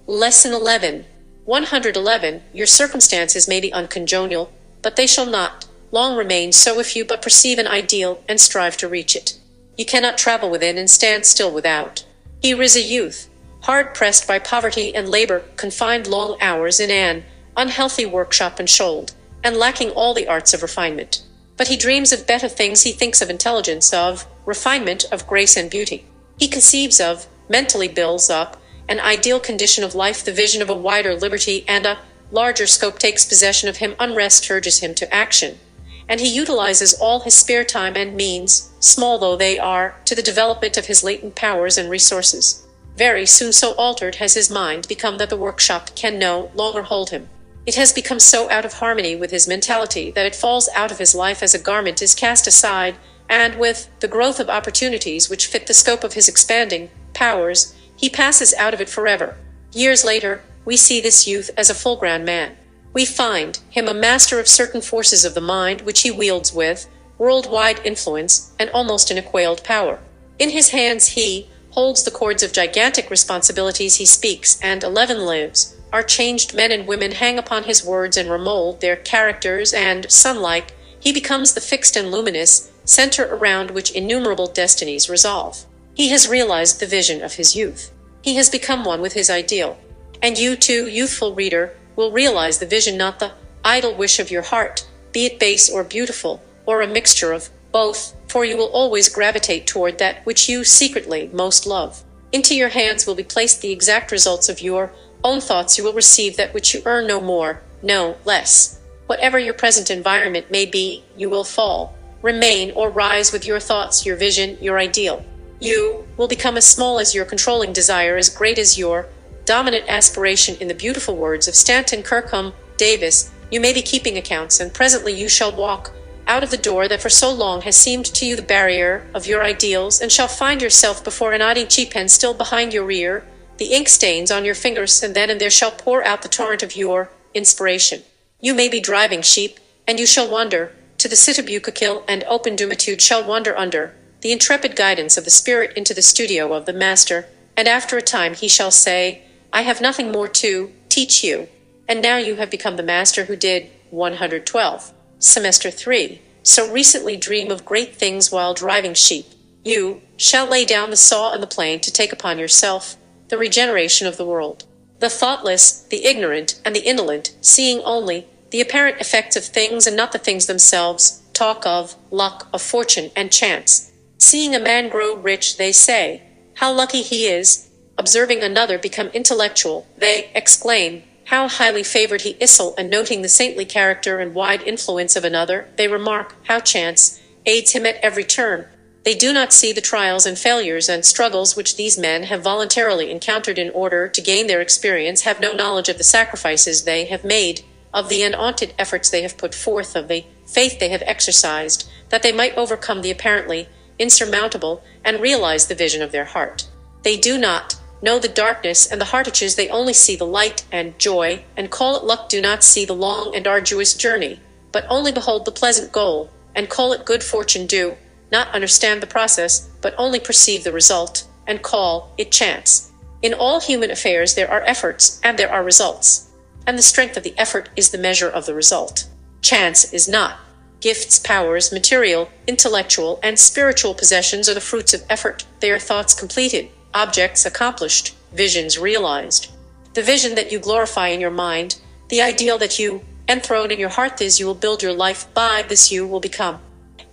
Speaker 1: Lesson 11. 111. Your circumstances may be uncongenial, but they shall not long remain so if you but perceive an ideal and strive to reach it. You cannot travel within and stand still without. Here is a youth, hard pressed by poverty and labor, confined long hours in an unhealthy workshop and shoaled, and lacking all the arts of refinement. But he dreams of better things. He thinks of intelligence, of refinement, of grace and beauty. He conceives of, mentally builds up, an ideal condition of life. The vision of a wider liberty and a larger scope takes possession of him. Unrest urges him to action, and he utilizes all his spare time and means, small though they are, to the development of his latent powers and resources. Very soon so altered has his mind become that the workshop can no longer hold him. It has become so out of harmony with his mentality that it falls out of his life as a garment is cast aside, and with the growth of opportunities which fit the scope of his expanding powers, he passes out of it forever. Years later, we see this youth as a full-grown man. We find him a master of certain forces of the mind which he wields with worldwide influence and almost unequaled power. In his hands he holds the cords of gigantic responsibilities. He speaks, and 11 lives. Our changed men and women hang upon his words and remold their characters, and, sun-like, he becomes the fixed and luminous center around which innumerable destinies resolve. He has realized the vision of his youth. He has become one with his ideal. And you too, youthful reader, will realize the vision, not the idle wish of your heart, be it base or beautiful, or a mixture of both, for you will always gravitate toward that which you secretly most love. Into your hands will be placed the exact results of your own thoughts. You will receive that which you earn, no more, no less. Whatever your present environment may be, you will fall, remain, or rise with your thoughts, your vision, your ideal. You will become as small as your controlling desire, as great as your dominant aspiration. In the beautiful words of Stanton Kirkham Davis, you may be keeping accounts, and presently you shall walk out of the door that for so long has seemed to you the barrier of your ideals, and shall find yourself before an odding cheap pen still behind your ear, the ink stains on your fingers, and then and there shall pour out the torrent of your inspiration. You may be driving sheep, and you shall wander to the Sitabucakill, and open Dumitude shall wander under the intrepid guidance of the Spirit into the studio of the Master, and after a time he shall say, I have nothing more to teach you. And now you have become the Master who did 112. Semester 3. So recently dream of great things while driving sheep. You shall lay down the saw and the plane to take upon yourself the regeneration of the world. The thoughtless, the ignorant, and the indolent, seeing only the apparent effects of things and not the things themselves, talk of luck, of fortune, and chance. Seeing a man grow rich, they say, how lucky he is. Observing another become intellectual, they exclaim, how highly favored he is. And noting the saintly character and wide influence of another, they remark, how chance aids him at every turn. They do not see the trials and failures and struggles which these men have voluntarily encountered in order to gain their experience, have no knowledge of the sacrifices they have made, of the undaunted efforts they have put forth, of the faith they have exercised, that they might overcome the apparently insurmountable and realize the vision of their heart. They do not know the darkness and the heartaches, they only see the light and joy, and call it luck. Do not see the long and arduous journey, but only behold the pleasant goal, and call it good fortune. Do not understand the process, but only perceive the result, and call it chance. In all human affairs there are efforts, and there are results, and the strength of the effort is the measure of the result. Chance is not. Gifts, powers, material, intellectual, and spiritual possessions are the fruits of effort. They are thoughts completed, objects accomplished, visions realized. The vision that you glorify in your mind, the ideal that you enthrone in your heart, this you will build your life by, this you will become.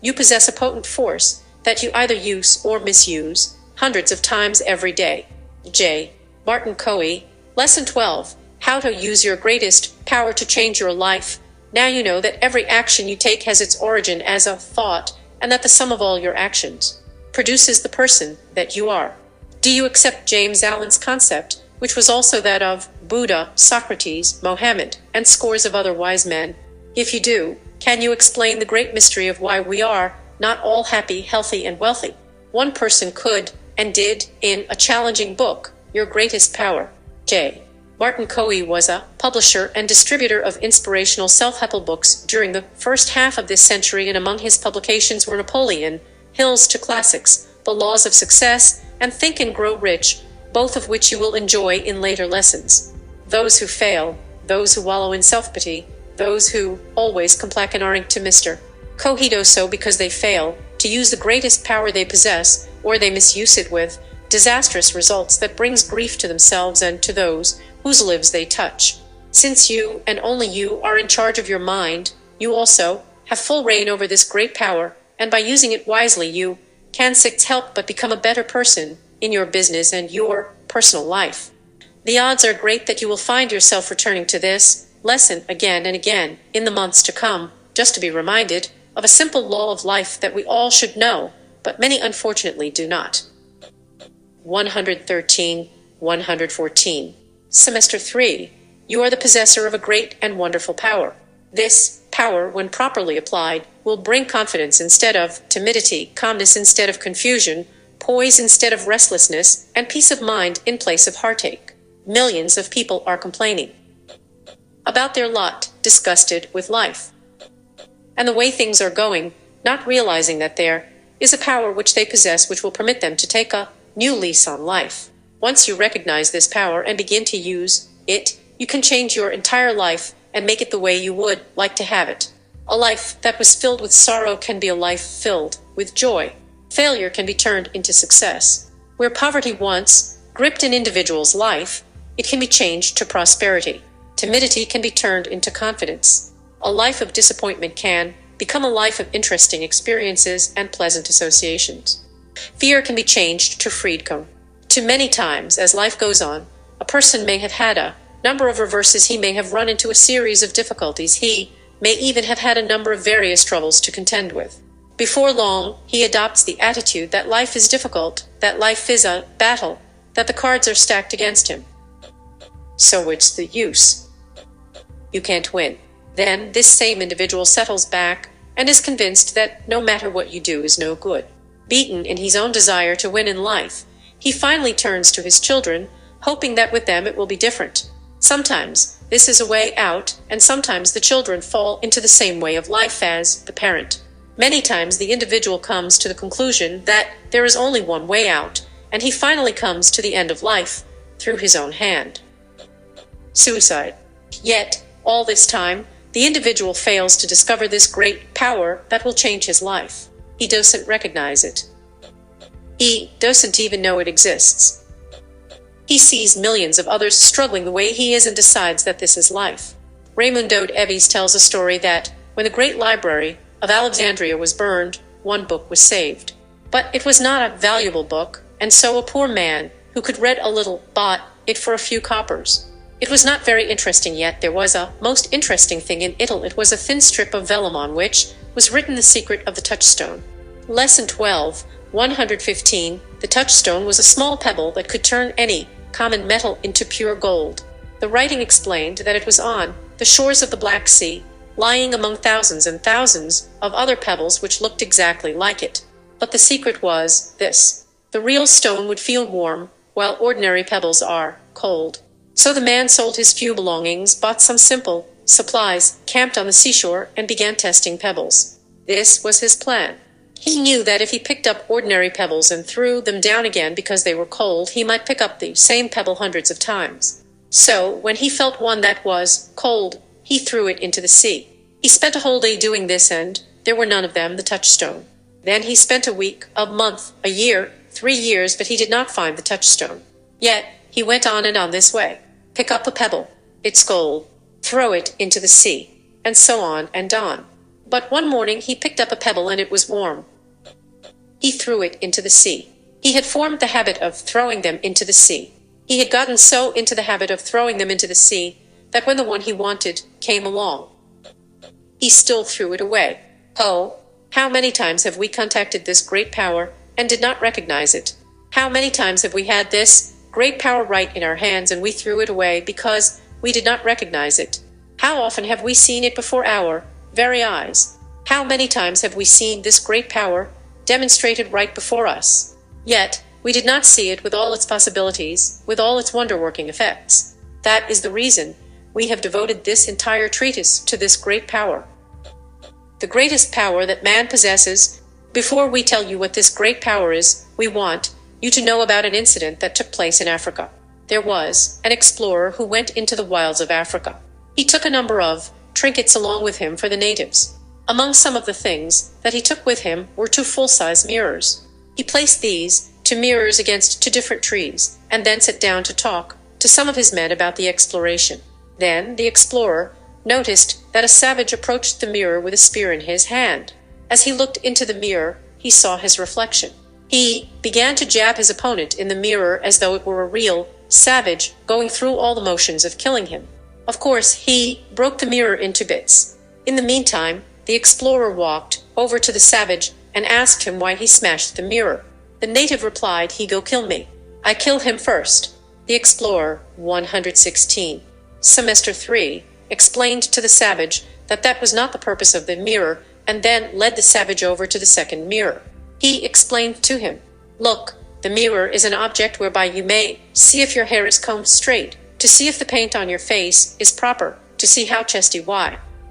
Speaker 1: You possess a potent force that you either use or misuse hundreds of times every day. J. Martin Coe. Lesson 12. how to use your greatest power to change your life. Now you know that every action you take has its origin as a thought, and that the sum of all your actions produces the person that you are. Do you accept James Allen's concept, which was also that of Buddha, Socrates, Mohammed, and scores of other wise men? If you do, can you explain the great mystery of why we are not all happy, healthy, and wealthy? One person could, and did, in a challenging book, Your Greatest Power. J. Martin Coe was a publisher and distributor of inspirational self-help books during the first half of this century, and among his publications were Napoleon Hill's two classics, The Laws of Success and Think and Grow Rich, both of which you will enjoy in later lessons. Those who fail, those who wallow in self-pity, those who always complain and aren't to Mr. Coe do so because they fail to use the greatest power they possess, or they misuse it with disastrous results that brings grief to themselves and to those whose lives they touch. Since you, and only you, are in charge of your mind, you also have full reign over this great power, and by using it wisely you can help but become a better person in your business and your personal life. The odds are great that you will find yourself returning to this lesson again and again in the months to come, just to be reminded of a simple law of life that we all should know, but many unfortunately do not. 113, 114. Semester 3. You are the possessor of a great and wonderful power. This power, when properly applied, will bring confidence instead of timidity, calmness instead of confusion, poise instead of restlessness, and peace of mind in place of heartache. Millions of people are complaining about their lot, disgusted with life and the way things are going, not realizing that there is a power which they possess which will permit them to take a new lease on life. Once you recognize this power and begin to use it, you can change your entire life and make it the way you would like to have it. A life that was filled with sorrow can be a life filled with joy. Failure can be turned into success. Where poverty once gripped an individual's life, it can be changed to prosperity. Timidity can be turned into confidence. A life of disappointment can become a life of interesting experiences and pleasant associations. Fear can be changed to freedom. Too many times, as life goes on, a person may have had a number of reverses. He may have run into a series of difficulties. He may even have had a number of various troubles to contend with. Before long, he adopts the attitude that life is difficult, that life is a battle, that the cards are stacked against him. So what's the use? You can't win. Then this same individual settles back and is convinced that no matter what you do is no good. Beaten in his own desire to win in life, he finally turns to his children, hoping that with them it will be different. Sometimes this is a way out, and sometimes the children fall into the same way of life as the parent. Many times the individual comes to the conclusion that there is only one way out, and he finally comes to the end of life through his own hand. Suicide. Yet, all this time, the individual fails to discover this great power that will change his life. He doesn't recognize it. He doesn't even know it exists. He sees millions of others struggling the way he is and decides that this is life. Raimundo Eves tells a story that when the great library of Alexandria was burned, one book was saved. But it was not a valuable book, and so a poor man who could read a little bought it for a few coppers. It was not very interesting, yet there was a most interesting thing in it. It was a thin strip of vellum on which was written the secret of the touchstone. Lesson 12, 115. The touchstone was a small pebble that could turn any common metal into pure gold. The writing explained that it was on the shores of the Black Sea, lying among thousands and thousands of other pebbles which looked exactly like it. But the secret was this: the real stone would feel warm, while ordinary pebbles are cold. So the man sold his few belongings, bought some simple supplies, camped on the seashore, and began testing pebbles. This was his plan. He knew that if he picked up ordinary pebbles and threw them down again because they were cold, he might pick up the same pebble hundreds of times. So, when he felt one that was cold, he threw it into the sea. He spent a whole day doing this, and there were none of them the touchstone. Then he spent a week, a month, a year, 3 years, but he did not find the touchstone. Yet, he went on and on this way. Pick up a pebble, it's gold, throw it into the sea, and so on and on. But one morning he picked up a pebble and it was warm. He threw it into the sea. He had formed the habit of throwing them into the sea. He had gotten so into the habit of throwing them into the sea that when the one he wanted came along, he still threw it away. Oh, how many times have we contacted this great power and did not recognize it? How many times have we had this great power right in our hands and we threw it away because we did not recognize it? How often have we seen it before our very eyes? How many times have we seen this great power demonstrated right before us? Yet, we did not see it with all its possibilities, with all its wonder-working effects. That is the reason we have devoted this entire treatise to this great power. The greatest power that man possesses. Before we tell you what this great power is, we want you to know about an incident that took place in Africa. There was an explorer who went into the wilds of Africa. He took a number of trinkets along with him for the natives. Among some of the things that he took with him were 2 full-size mirrors. He placed these 2 mirrors against 2 different trees, and then sat down to talk to some of his men about the exploration. Then the explorer noticed that a savage approached the mirror with a spear in his hand. As he looked into the mirror, he saw his reflection. He began to jab his opponent in the mirror as though it were a real savage going through all the motions of killing him. Of course, he broke the mirror into bits. In the meantime, the explorer walked over to the savage and asked him why he smashed the mirror. The native replied, "He go kill me. I kill him first." The explorer, 116. Semester 3, explained to the savage that that was not the purpose of the mirror, and then led the savage over to the second mirror. He explained to him, "Look, the mirror is an object whereby you may see if your hair is combed straight, to see if the paint on your face is proper, to see how chesty you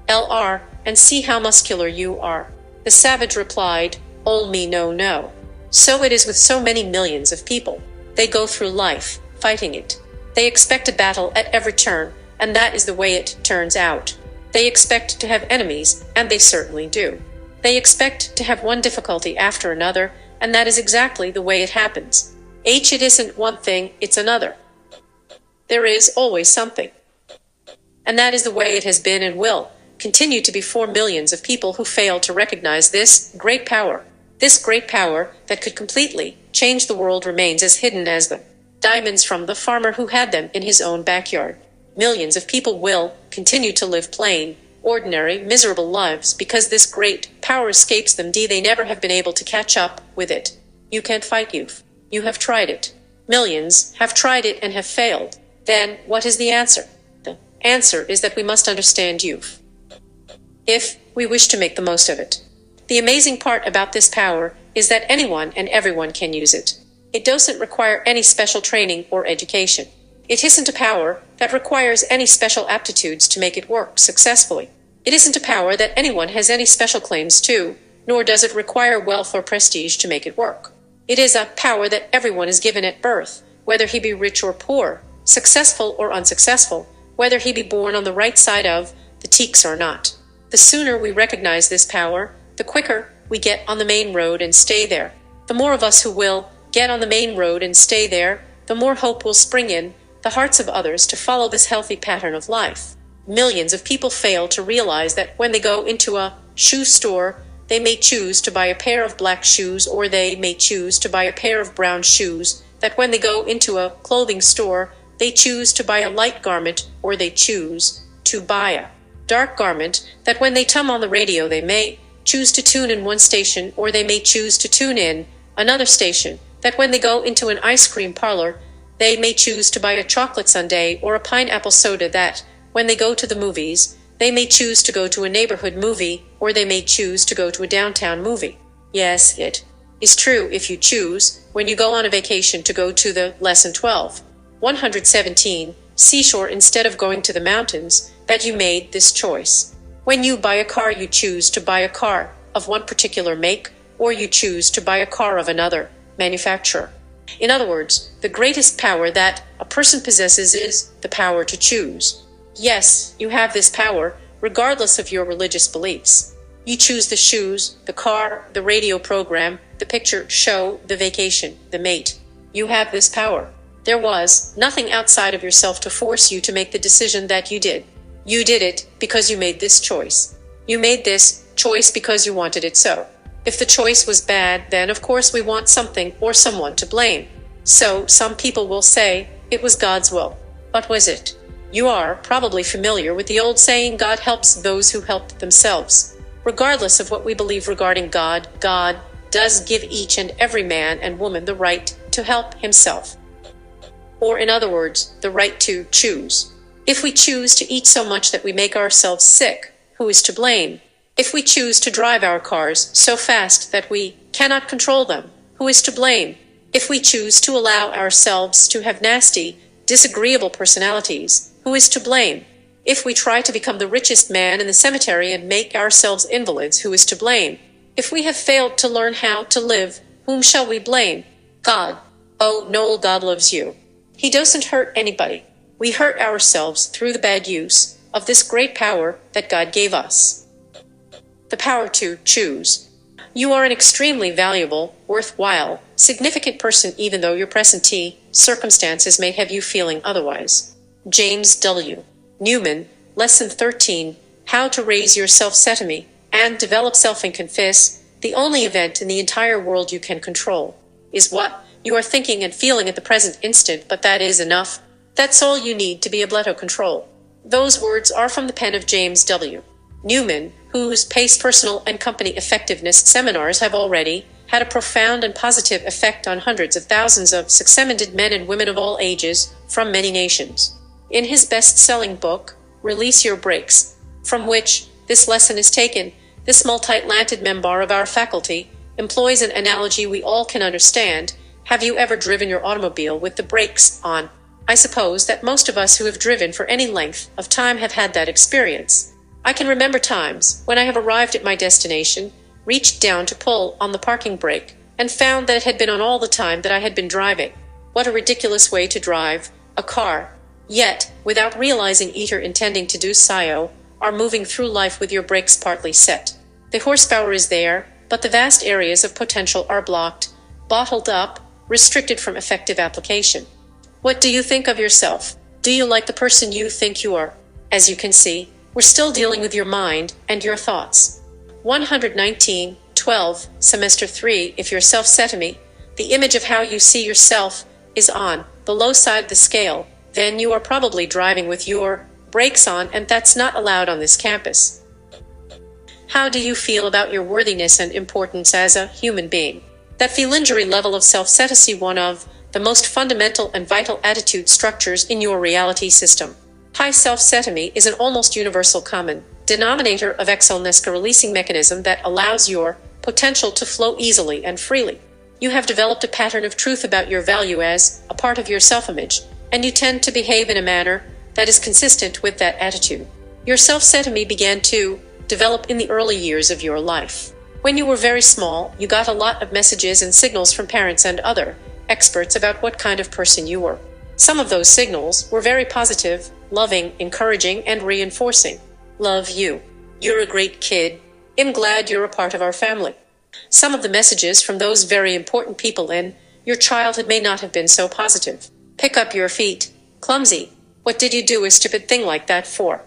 Speaker 1: are, and see how muscular you are." The savage replied, "Oh me no. So it is with so many millions of people. They go through life fighting it. They expect a battle at every turn, and that is the way it turns out. They expect to have enemies, and they certainly do. They expect to have one difficulty after another, and that is exactly the way it happens. It isn't one thing, it's another. There is always something. And that is the way it has been and will continue to be for millions of people who fail to recognize this great power. This great power that could completely change the world remains as hidden as the diamonds from the farmer who had them in his own backyard. Millions of people will continue to live plain, ordinary, miserable lives because this great power escapes them. They never have been able to catch up with it. You can't fight youth. You have tried it. Millions have tried it and have failed. Then what is the answer? The answer is that we must understand youth, if we wish to make the most of it. The amazing part about this power is that anyone and everyone can use it. It doesn't require any special training or education. It isn't a power that requires any special aptitudes to make it work successfully. It isn't a power that anyone has any special claims to, nor does it require wealth or prestige to make it work. It is a power that everyone is given at birth, whether he be rich or poor, successful or unsuccessful, whether he be born on the right side of the teaks or not. The sooner we recognize this power, the quicker we get on the main road and stay there. The more of us who will get on the main road and stay there, the more hope will spring in the hearts of others to follow this healthy pattern of life. Millions of people fail to realize that when they go into a shoe store, they may choose to buy a pair of black shoes or they may choose to buy a pair of brown shoes, that when they go into a clothing store, they choose to buy a light garment or they choose to buy a dark garment, that when they come on the radio they may choose to tune in one station or they may choose to tune in another station, that when they go into an ice cream parlor, they may choose to buy a chocolate sundae or a pineapple soda, that when they go to the movies, they may choose to go to a neighborhood movie or they may choose to go to a downtown movie. Yes, it is true if you choose, when you go on a vacation, to go to the lesson 12, 117, seashore instead of going to the mountains, that you made this choice. When you buy a car, you choose to buy a car of one particular make, or you choose to buy a car of another manufacturer. In other words, the greatest power that a person possesses is the power to choose. Yes, you have this power, regardless of your religious beliefs. You choose the shoes, the car, the radio program, the picture show, the vacation, the mate. You have this power. There was nothing outside of yourself to force you to make the decision that you did. You did it because you made this choice. You made this choice because you wanted it so. If the choice was bad, then of course we want something or someone to blame. So some people will say, It was God's will. What was it? You are probably familiar with the old saying, God helps those who help themselves. Regardless of what we believe regarding God, God does give each and every man and woman the right to help himself. Or in other words, the right to choose. If we choose to eat so much that we make ourselves sick, who is to blame? If we choose to drive our cars so fast that we cannot control them, who is to blame? If we choose to allow ourselves to have nasty, disagreeable personalities, who is to blame? If we try to become the richest man in the cemetery and make ourselves invalids, who is to blame? If we have failed to learn how to live, whom shall we blame? God. Oh, Noel, God loves you. He doesn't hurt anybody. We hurt ourselves through the bad use of this great power that God gave us. The power to choose. You are an extremely valuable, worthwhile, significant person, even though your present circumstances may have you feeling otherwise. James W. Newman, Lesson 13, How to Raise Your Self-Esteem and Develop Self and Confess. The only event in the entire world you can control is what you are thinking and feeling at the present instant, but that is enough. That's all you need to be able to control. Those words are from the pen of James W. Newman, whose PACE personal and company effectiveness seminars have already had a profound and positive effect on hundreds of thousands of successful men and women of all ages from many nations. In his best-selling book, Release Your Brakes, from which this lesson is taken, this multi-talented member of our faculty employs an analogy we all can understand. Have you ever driven your automobile with the brakes on? I suppose that most of us who have driven for any length of time have had that experience. I can remember times when I have arrived at my destination, reached down to pull on the parking brake, and found that it had been on all the time that I had been driving. What a ridiculous way to drive a car. Yet, without realizing either intending to do so, are moving through life with your brakes partly set. The horsepower is there, but the vast areas of potential are blocked, bottled up, restricted from effective application. What do you think of yourself? Do you like the person you think you are? As you can see, we're still dealing with your mind and your thoughts. 119.12, Semester 3. If your self-esteem, the image of how you see yourself, is on the low side of the scale, then you are probably driving with your brakes on, and that's not allowed on this campus. How do you feel about your worthiness and importance as a human being? That feelingery level of self-esteem, one of the most fundamental and vital attitude structures in your reality system. High self-esteem is an almost universal common denominator of excellence, a releasing mechanism that allows your potential to flow easily and freely. You have developed a pattern of truth about your value as a part of your self-image, and you tend to behave in a manner that is consistent with that attitude. Your self-esteem began to develop in the early years of your life. When you were very small, you got a lot of messages and signals from parents and other experts about what kind of person you were. Some of those signals were very positive, loving, encouraging, and reinforcing. Love you. You're a great kid. I'm glad you're a part of our family. Some of the messages from those very important people in your childhood may not have been so positive. Pick up your feet. Clumsy. What did you do a stupid thing like that for?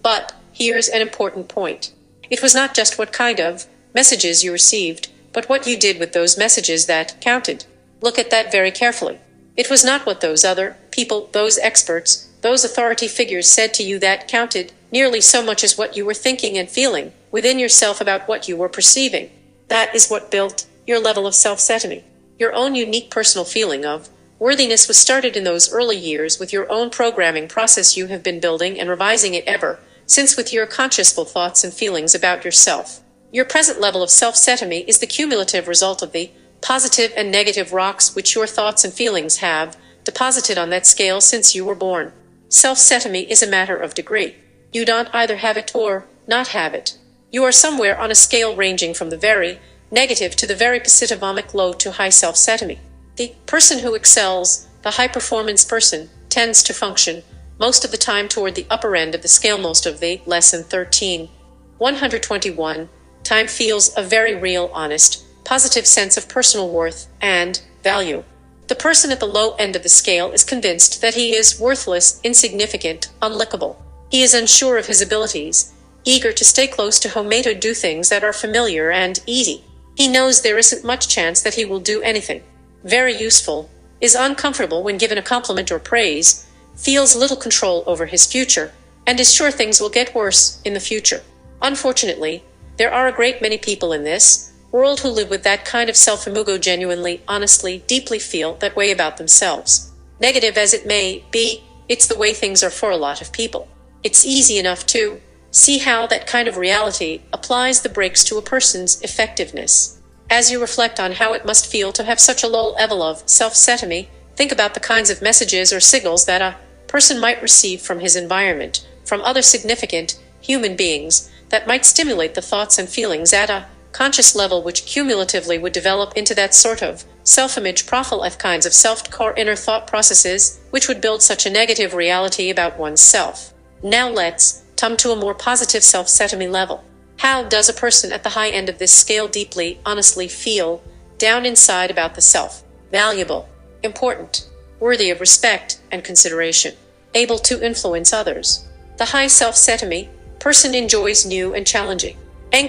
Speaker 1: But here's an important point. It was not just what kind of messages you received, but what you did with those messages that counted. Look at that very carefully. It was not what those other people, those experts, those authority figures said to you that counted nearly so much as what you were thinking and feeling within yourself about what you were perceiving. That is what built your level of self-esteem. Your own unique personal feeling of worthiness was started in those early years with your own programming process. You have been building and revising it ever since with your consciousful thoughts and feelings about yourself. Your present level of self-esteem is the cumulative result of the positive and negative rocks which your thoughts and feelings have deposited on that scale since you were born. Self-esteem is a matter of degree. You don't either have it or not have it. You are somewhere on a scale ranging from the very negative to the very positive low to high self-esteem. The person who excels, the high-performance person, tends to function most of the time toward the upper end of the scale. Most of the Lesson 13. 121. Time feels a very real, honest, positive sense of personal worth and value. The person at the low end of the scale is convinced that he is worthless, insignificant, unlikable. He is unsure of his abilities, eager to stay close to home to do things that are familiar and easy. He knows there isn't much chance that he will do anything very useful, is uncomfortable when given a compliment or praise, feels little control over his future, and is sure things will get worse in the future. Unfortunately, there are a great many people in this world who live with that kind of self-image, genuinely, honestly, deeply feel that way about themselves. Negative as it may be, it's the way things are for a lot of people. It's easy enough to see how that kind of reality applies the brakes to a person's effectiveness. As you reflect on how it must feel to have such a low level of self-esteem, think about the kinds of messages or signals that a person might receive from his environment, from other significant human beings, that might stimulate the thoughts and feelings at a conscious level which cumulatively would develop into that sort of self-image profile of kinds of self-core inner thought processes which would build such a negative reality about oneself. Now let's come to a more positive self-esteem level. How does a person at the high end of this scale deeply, honestly feel down inside about the self? Valuable, important, worthy of respect and consideration, able to influence others. The high self-esteem person enjoys new and challenging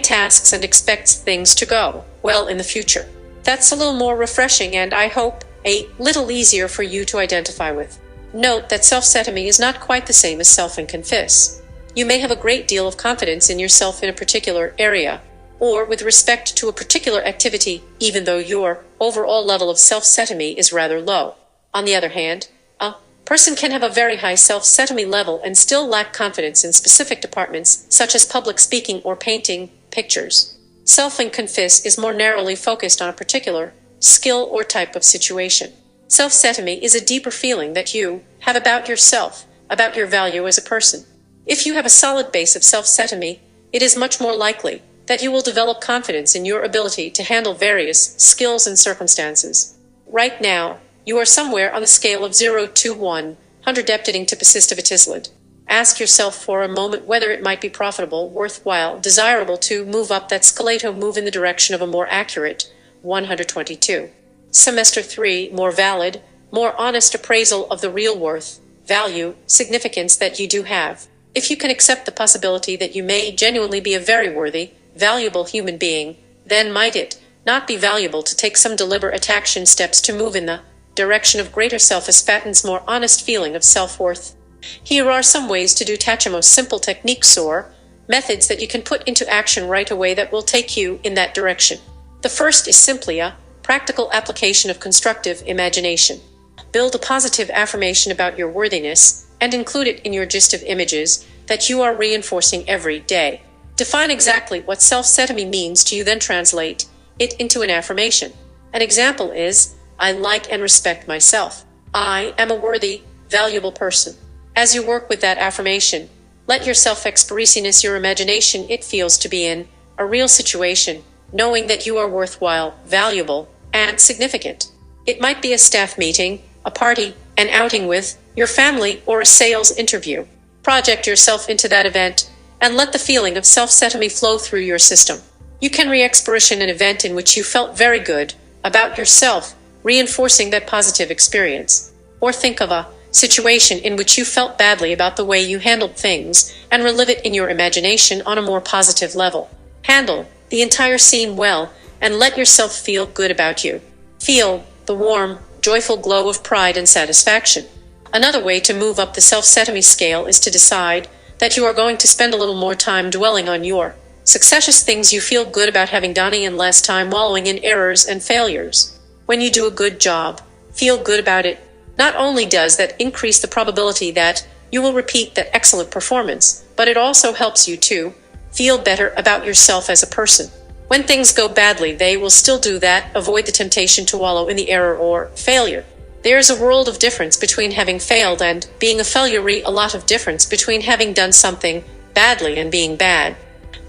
Speaker 1: tasks and expects things to go well in the future. That's a little more refreshing and, I hope, a little easier for you to identify with. Note that self-esteem is not quite the same as self-confidence. You may have a great deal of confidence in yourself in a particular area, or with respect to a particular activity, even though your overall level of self-esteem is rather low. On the other hand, a person can have a very high self-esteem level and still lack confidence in specific departments, such as public speaking or painting pictures. Self-confidence is more narrowly focused on a particular skill or type of situation. Self-esteem is a deeper feeling that you have about yourself, about your value as a person. If you have a solid base of self-esteem, it is much more likely that you will develop confidence in your ability to handle various skills and circumstances. Right now, you are somewhere on the scale of 0 to 100 depending to positivity. Ask yourself for a moment whether it might be profitable, worthwhile, desirable to move up that scale, move in the direction of a more accurate 122. Semester 3, more valid, more honest appraisal of the real worth, value, significance that you do have. If you can accept the possibility that you may genuinely be a very worthy, valuable human being, then might it not be valuable to take some deliberate action steps to move in the direction of greater self-esteem, more honest feeling of self-worth? Here are some ways to do most simple techniques or methods that you can put into action right away that will take you in that direction. The first is simply a practical application of constructive imagination. Build a positive affirmation about your worthiness and include it in your gist of images that you are reinforcing every day. Define exactly what self-esteem means to you, then translate it into an affirmation. An example is, I like and respect myself. I am a worthy, valuable person. As you work with that affirmation, let yourself experience your imagination it feels to be in a real situation, knowing that you are worthwhile, valuable, and significant. It might be a staff meeting, a party, an outing with your family, or a sales interview. Project yourself into that event and let the feeling of self-esteem flow through your system. You can re-experience an event in which you felt very good about yourself, reinforcing that positive experience. Or think of a situation in which you felt badly about the way you handled things and relive it in your imagination on a more positive level. Handle the entire scene well and let yourself feel good about you. Feel the warm, joyful glow of pride and satisfaction. Another way to move up the self-esteem scale is to decide that you are going to spend a little more time dwelling on your successes, things you feel good about having done, and less time wallowing in errors and failures. When you do a good job, feel good about it. Not only does that increase the probability that you will repeat that excellent performance, but it also helps you to feel better about yourself as a person. When things go badly, they will still do that. Avoid the temptation to wallow in the error or failure. There is a world of difference between having failed and being a failure, a lot of difference between having done something badly and being bad.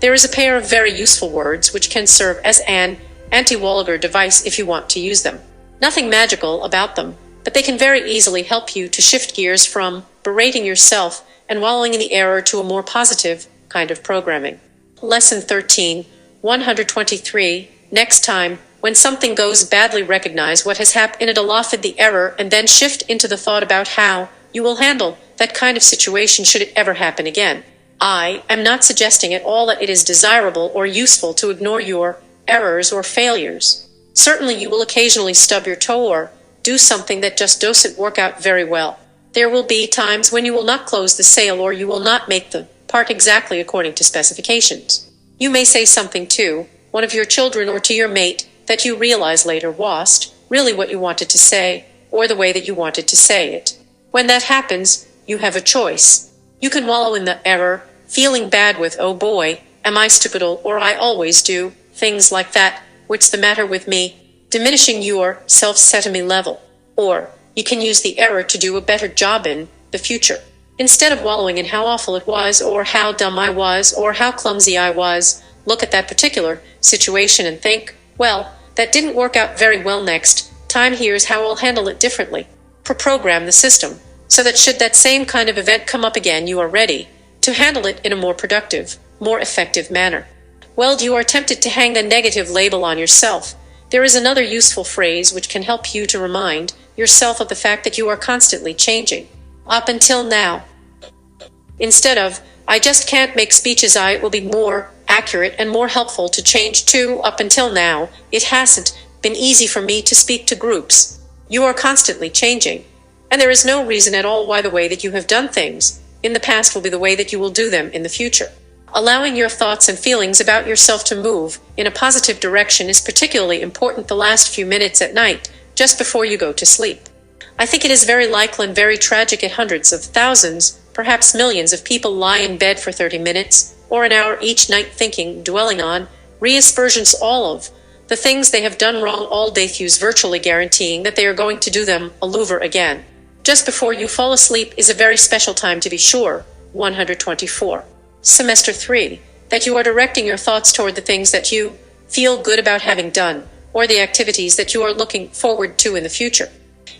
Speaker 1: There is a pair of very useful words which can serve as an anti-walliger device if you want to use them. Nothing magical about them, but they can very easily help you to shift gears from berating yourself and wallowing in the error to a more positive kind of programming. Lesson 13, 123. Next time, when something goes badly, recognize what has happened and aloft the error, and then shift into the thought about how you will handle that kind of situation should it ever happen again. I am not suggesting at all that it is desirable or useful to ignore your errors or failures. Certainly you will occasionally stub your toe or do something that just doesn't work out very well. There will be times when you will not close the sale or you will not make the part exactly according to specifications. You may say something to one of your children or to your mate that you realize later wasn't really what you wanted to say or the way that you wanted to say it. When that happens, you have a choice. You can wallow in the error, feeling bad with, oh boy, am I stupid, or I always do, things like that, what's the matter with me, diminishing your self-esteem level. Or you can use the error to do a better job in the future. Instead of wallowing in how awful it was or how dumb I was or how clumsy I was, look at that particular situation and think, well, that didn't work out very well. Next time, here's how I'll handle it differently. Program the system so that should that same kind of event come up again, you are ready to handle it in a more productive, more effective manner. Well, you are tempted to hang the negative label on yourself. There is another useful phrase which can help you to remind yourself of the fact that you are constantly changing. Up until now. Instead of, I just can't make speeches, it will be more accurate and more helpful to change to, up until now, it hasn't been easy for me to speak to groups. You are constantly changing. And there is no reason at all why the way that you have done things in the past will be the way that you will do them in the future. Allowing your thoughts and feelings about yourself to move in a positive direction is particularly important the last few minutes at night, just before you go to sleep. I think it is very likely and very tragic that hundreds of thousands, perhaps millions of people lie in bed for 30 minutes or an hour each night thinking, dwelling on, reaspersions all of the things they have done wrong all day, virtually guaranteeing that they are going to do them all over again. Just before you fall asleep is a very special time to be sure. 124. Semester 3. That you are directing your thoughts toward the things that you feel good about having done, or the activities that you are looking forward to in the future.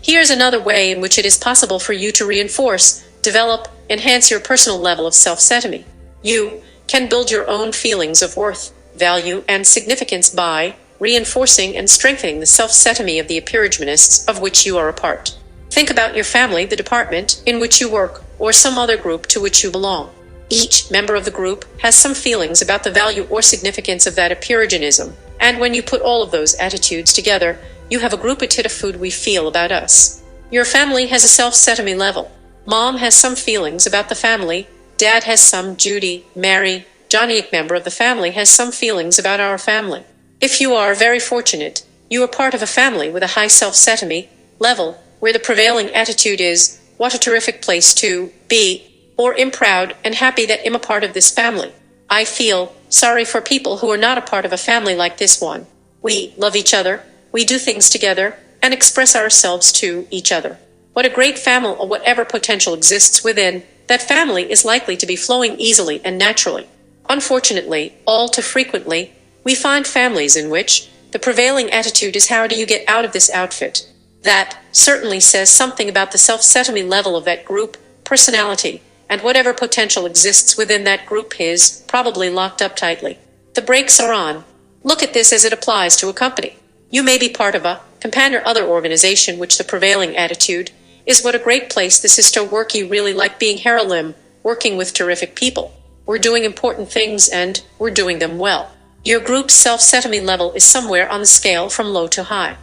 Speaker 1: Here's another way in which it is possible for you to reinforce, develop, enhance your personal level of self-esteem. You can build your own feelings of worth, value, and significance by reinforcing and strengthening the self-esteem of the appearagenists of which you are a part. Think about your family, the department in which you work, or some other group to which you belong. Each member of the group has some feelings about the value or significance of that appearagenism, and when you put all of those attitudes together, you have a group of food we feel about us. Your family has a self-esteem level. Mom has some feelings about the family, Dad has some, Judy, Mary, Johnny, a member of the family, has some feelings about our family. If you are very fortunate, you are part of a family with a high self-esteem level, where the prevailing attitude is, what a terrific place to be, or am proud and happy that I'm a part of this family. I feel sorry for people who are not a part of a family like this one. We love each other, we do things together, and express ourselves to each other. What a great family, or whatever potential exists within that family, is likely to be flowing easily and naturally. Unfortunately, all too frequently, we find families in which the prevailing attitude is, how do you get out of this outfit? That certainly says something about the self-esteem level of that group, personality, and whatever potential exists within that group is probably locked up tightly. The brakes are on. Look at this as it applies to a company. You may be part of a companion or other organization which the prevailing attitude is, what a great place this is to work. You really like being here, working with terrific people. We're doing important things and we're doing them well. Your group's self-esteem level is somewhere on the scale from low to high.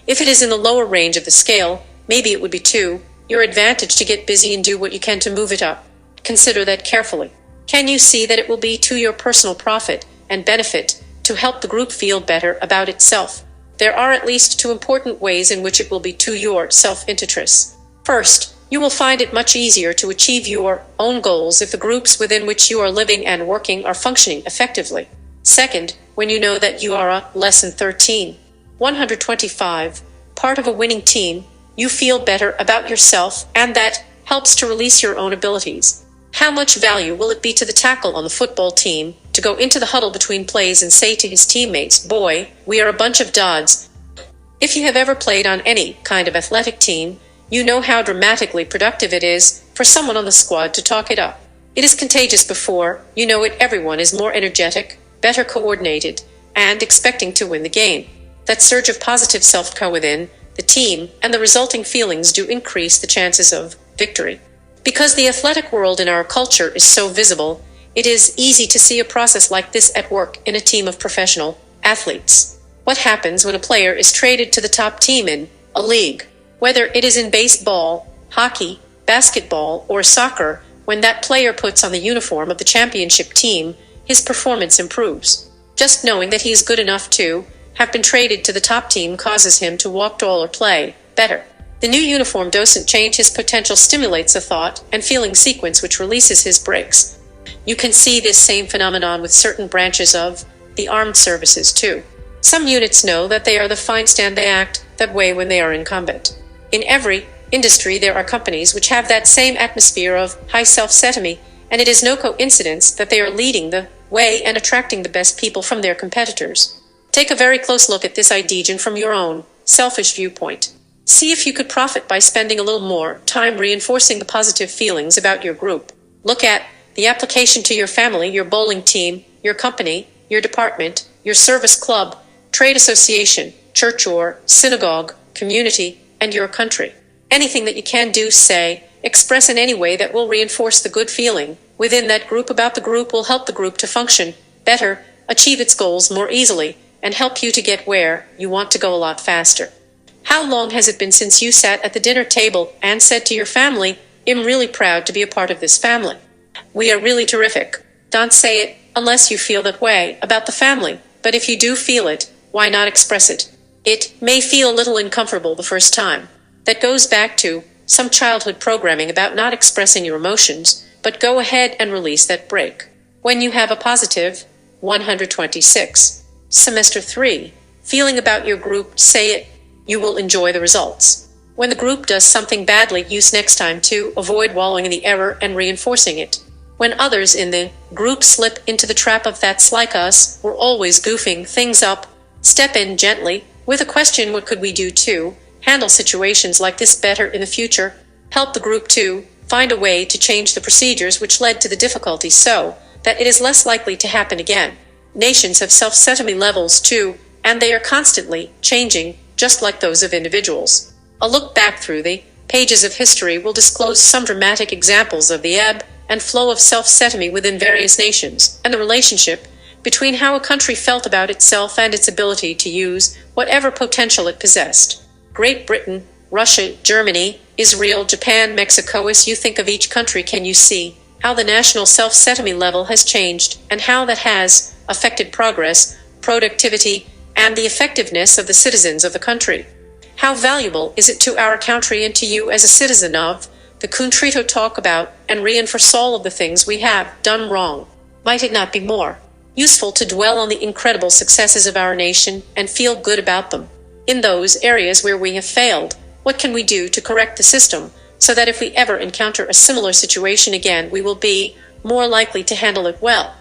Speaker 1: If it is in the lower range of the scale, maybe it would be to your advantage to get busy and do what you can to move it up. Consider that carefully. Can you see that it will be to your personal profit and benefit to help the group feel better about itself? There are at least two important ways in which it will be to your self-interest. First, you will find it much easier to achieve your own goals if the groups within which you are living and working are functioning effectively. Second, when you know that you are a lesson 13. 125, part of a winning team, you feel better about yourself, and that helps to release your own abilities. How much value will it be to the tackle on the football team to go into the huddle between plays and say to his teammates, boy, we are a bunch of dods. If you have ever played on any kind of athletic team, you know how dramatically productive it is for someone on the squad to talk it up. It is contagious. Before you know it, everyone is more energetic, better coordinated, and expecting to win the game. That surge of positive self-co within the team and the resulting feelings do increase the chances of victory. Because the athletic world in our culture is so visible, it is easy to see a process like this at work in a team of professional athletes. What happens when a player is traded to the top team in A league. Whether it is in baseball, hockey, basketball, or soccer, when that player puts on the uniform of the championship team, his performance improves. Just knowing that he is good enough to have been traded to the top team causes him to walk tall or play better. The new uniform doesn't change his potential, stimulates a thought and feeling sequence which releases his brakes. You can see this same phenomenon with certain branches of the armed services too. Some units know that they are the fine stand, they act that way when they are in combat. In every industry there are companies which have that same atmosphere of high self-esteem, and it is no coincidence that they are leading the way and attracting the best people from their competitors. Take a very close look at this idea from your own selfish viewpoint. See if you could profit by spending a little more time reinforcing the positive feelings about your group. Look at the application to your family, your bowling team, your company, your department, your service club, trade association, church or synagogue, community, and your country. Anything that you can do, say, express in any way that will reinforce the good feeling within that group about the group will help the group to function better, achieve its goals more easily, and help you to get where you want to go a lot faster. How long has it been since you sat at the dinner table and said to your family, "I'm really proud to be a part of this family. We are really terrific"? Don't say it unless you feel that way about the family, but if you do feel it, why not express it? It may feel a little uncomfortable the first time. That goes back to some childhood programming about not expressing your emotions, but go ahead and release that break. When you have a positive 126 semester 3 feeling about your group, say it. You will enjoy the results. When the group does something badly, use next time to avoid wallowing in the error and reinforcing it. When others in the group slip into the trap of "that's like us, we're always goofing things up," step in gently with a question, "What could we do to handle situations like this better in the future?" Help the group to find a way to change the procedures which led to the difficulty so that it is less likely to happen again. Nations have self-esteem levels too, and they are constantly changing, just like those of individuals. A look back through the pages of history will disclose some dramatic examples of the ebb and flow of self-esteem within various nations, and the relationship between how a country felt about itself and its ability to use whatever potential it possessed. Great Britain, Russia, Germany, Israel, Japan, Mexico. As you think of each country, can you see how the national self-esteem level has changed and how that has affected progress, productivity, and the effectiveness of the citizens of the country? How valuable is it to our country and to you as a citizen of the country to talk about and reinforce all of the things we have done wrong? Might it not be more useful to dwell on the incredible successes of our nation and feel good about them? In those areas where we have failed, what can we do to correct the system so that if we ever encounter a similar situation again, we will be more likely to handle it well?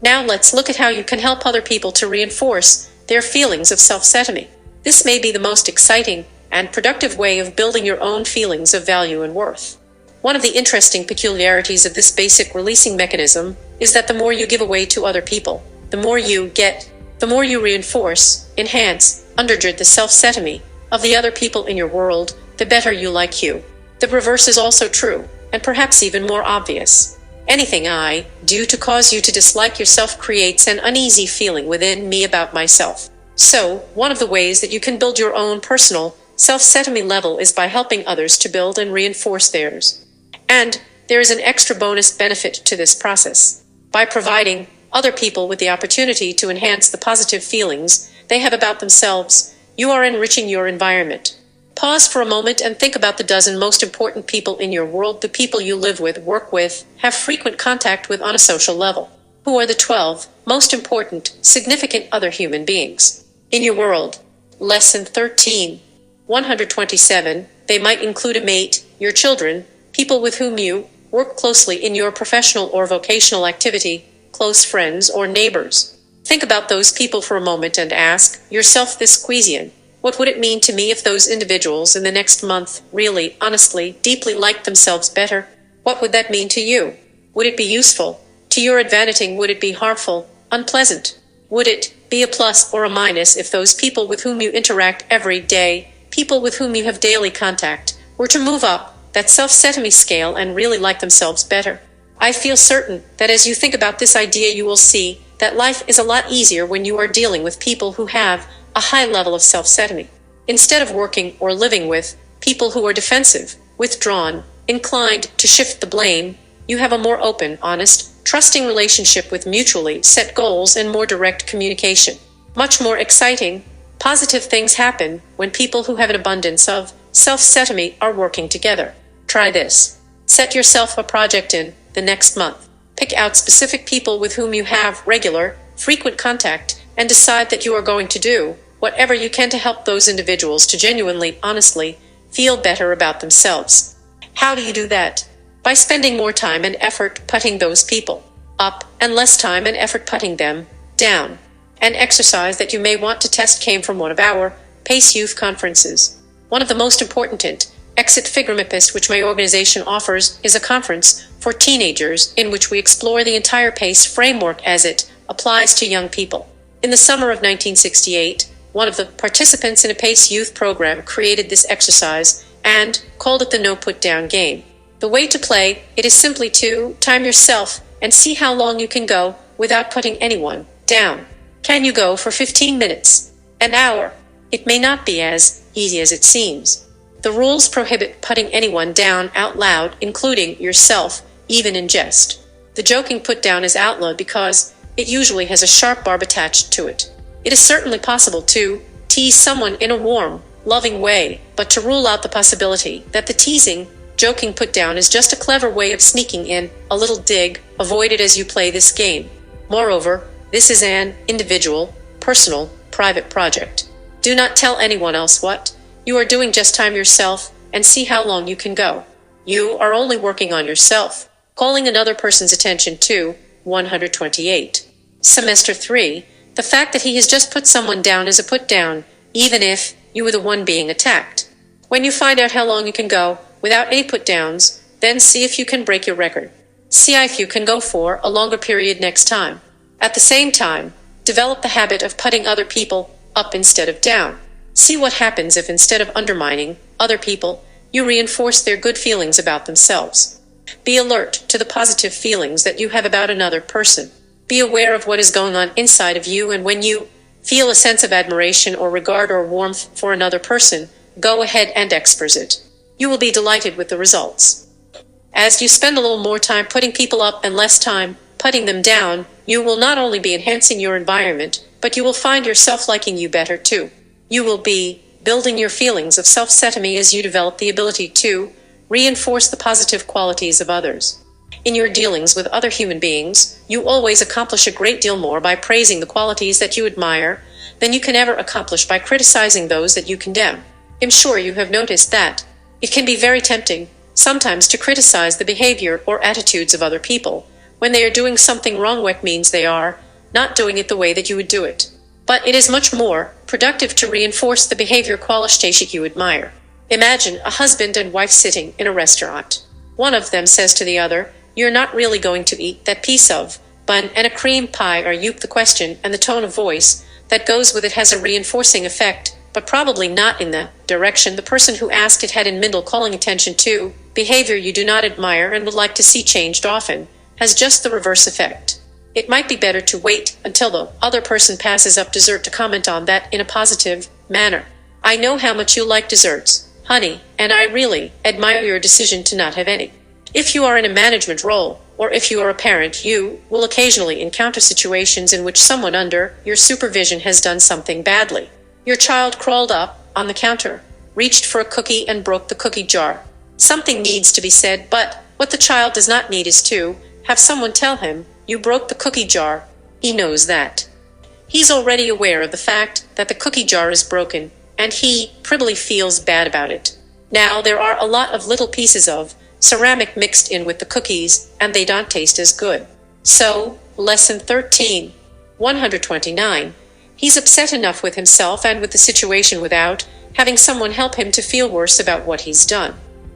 Speaker 1: Now let's look at how you can help other people to reinforce their feelings of self-esteem. This may be the most exciting and productive way of building your own feelings of value and worth. One of the interesting peculiarities of this basic releasing mechanism is that the more you give away to other people, the more you get, the more you reinforce, enhance, undergird the self-esteem of the other people in your world, the better you like you. The reverse is also true, and perhaps even more obvious. Anything I do to cause you to dislike yourself creates an uneasy feeling within me about myself. So, one of the ways that you can build your own personal self-esteem level is by helping others to build and reinforce theirs. And there is an extra bonus benefit to this process. By providing other people with the opportunity to enhance the positive feelings they have about themselves, you are enriching your environment. Pause for a moment and think about the dozen most important people in your world, the people you live with, work with, have frequent contact with on a social level. Who are the 12 most important, significant other human beings in your world? Lesson 13. 127. They might include a mate, your children, people with whom you work closely in your professional or vocational activity, close friends or neighbors. Think about those people for a moment and ask yourself this question: what would it mean to me if those individuals in the next month really, honestly, deeply liked themselves better? What would that mean to you? Would it be useful? To your advantage? Would it be harmful? Unpleasant? Would it be a plus or a minus if those people with whom you interact every day, people with whom you have daily contact, were to move up that self-esteem scale and really like themselves better? I feel certain that as you think about this idea, you will see that life is a lot easier when you are dealing with people who have a high level of self-esteem. Instead of working or living with people who are defensive, withdrawn, inclined to shift the blame, you have a more open, honest, trusting relationship with mutually set goals and more direct communication. Much more exciting, positive things happen when people who have an abundance of self-sentiment are working together. Try this. Set yourself a project in the next month. Pick out specific people with whom you have regular, frequent contact, and decide that you are going to do whatever you can to help those individuals to genuinely, honestly, feel better about themselves. How do you do that? By spending more time and effort putting those people up and less time and effort putting them down. An exercise that you may want to test came from one of our PACE youth conferences. One of the most important exit figuremipist which my organization offers is a conference for teenagers in which we explore the entire PACE framework as it applies to young people. In the summer of 1968, one of the participants in a PACE youth program created this exercise and called it the no put down game. The way to play it is simply to time yourself and see how long you can go without putting anyone down. Can you go for 15 minutes? An hour? It may not be as easy as it seems. The rules prohibit putting anyone down out loud, including yourself, even in jest. The joking put down is outlawed because it usually has a sharp barb attached to it. It is certainly possible to tease someone in a warm, loving way, but to rule out the possibility that the teasing, joking put down is just a clever way of sneaking in a little dig, avoid it as you play this game. Moreover, this is an individual, personal, private project. Do not tell anyone else what you are doing, just time yourself and see how long you can go. You are only working on yourself. Calling another person's attention to 128. Semester 3. The fact that he has just put someone down is a put down, even if you were the one being attacked. When you find out how long you can go without any put downs, then see if you can break your record. See if you can go for a longer period next time. At the same time, develop the habit of putting other people up instead of down. See what happens if instead of undermining other people, you reinforce their good feelings about themselves. Be alert to the positive feelings that you have about another person. Be aware of what is going on inside of you, and when you feel a sense of admiration or regard or warmth for another person, go ahead and express it. You will be delighted with the results. As you spend a little more time putting people up and less time putting them down, you will not only be enhancing your environment, but you will find yourself liking you better too. You will be building your feelings of self-sentiment as you develop the ability to reinforce the positive qualities of others. In your dealings with other human beings, you always accomplish a great deal more by praising the qualities that you admire than you can ever accomplish by criticizing those that you condemn. I'm sure you have noticed that it can be very tempting sometimes to criticize the behavior or attitudes of other people when they are doing something wrong. What means they are not doing it the way that you would do it. But it is much more productive to reinforce the behavior qualities you admire. Imagine a husband and wife sitting in a restaurant. One of them says to the other, "You're not really going to eat that piece of bun and a cream pie, are you?" The question and the tone of voice that goes with it has a reinforcing effect, but probably not in the direction the person who asked it had in mind. Calling attention to behavior you do not admire and would like to see changed often has just the reverse effect. It might be better to wait until the other person passes up dessert to comment on that in a positive manner. "I know how much you like desserts, honey, and I really admire your decision to not have any." If you are in a management role, or if you are a parent, you will occasionally encounter situations in which someone under your supervision has done something badly. Your child crawled up on the counter, reached for a cookie, and broke the cookie jar. Something needs to be said, but what the child does not need is to have someone tell him, "You broke the cookie jar." He knows that. He's already aware of the fact that the cookie jar is broken, and he probably feels bad about it. Now, there are a lot of little pieces of ceramic mixed in with the cookies, and they don't taste as good. So, Lesson 13. 129. He's upset enough with himself and with the situation without having someone help him to feel worse about what he's done.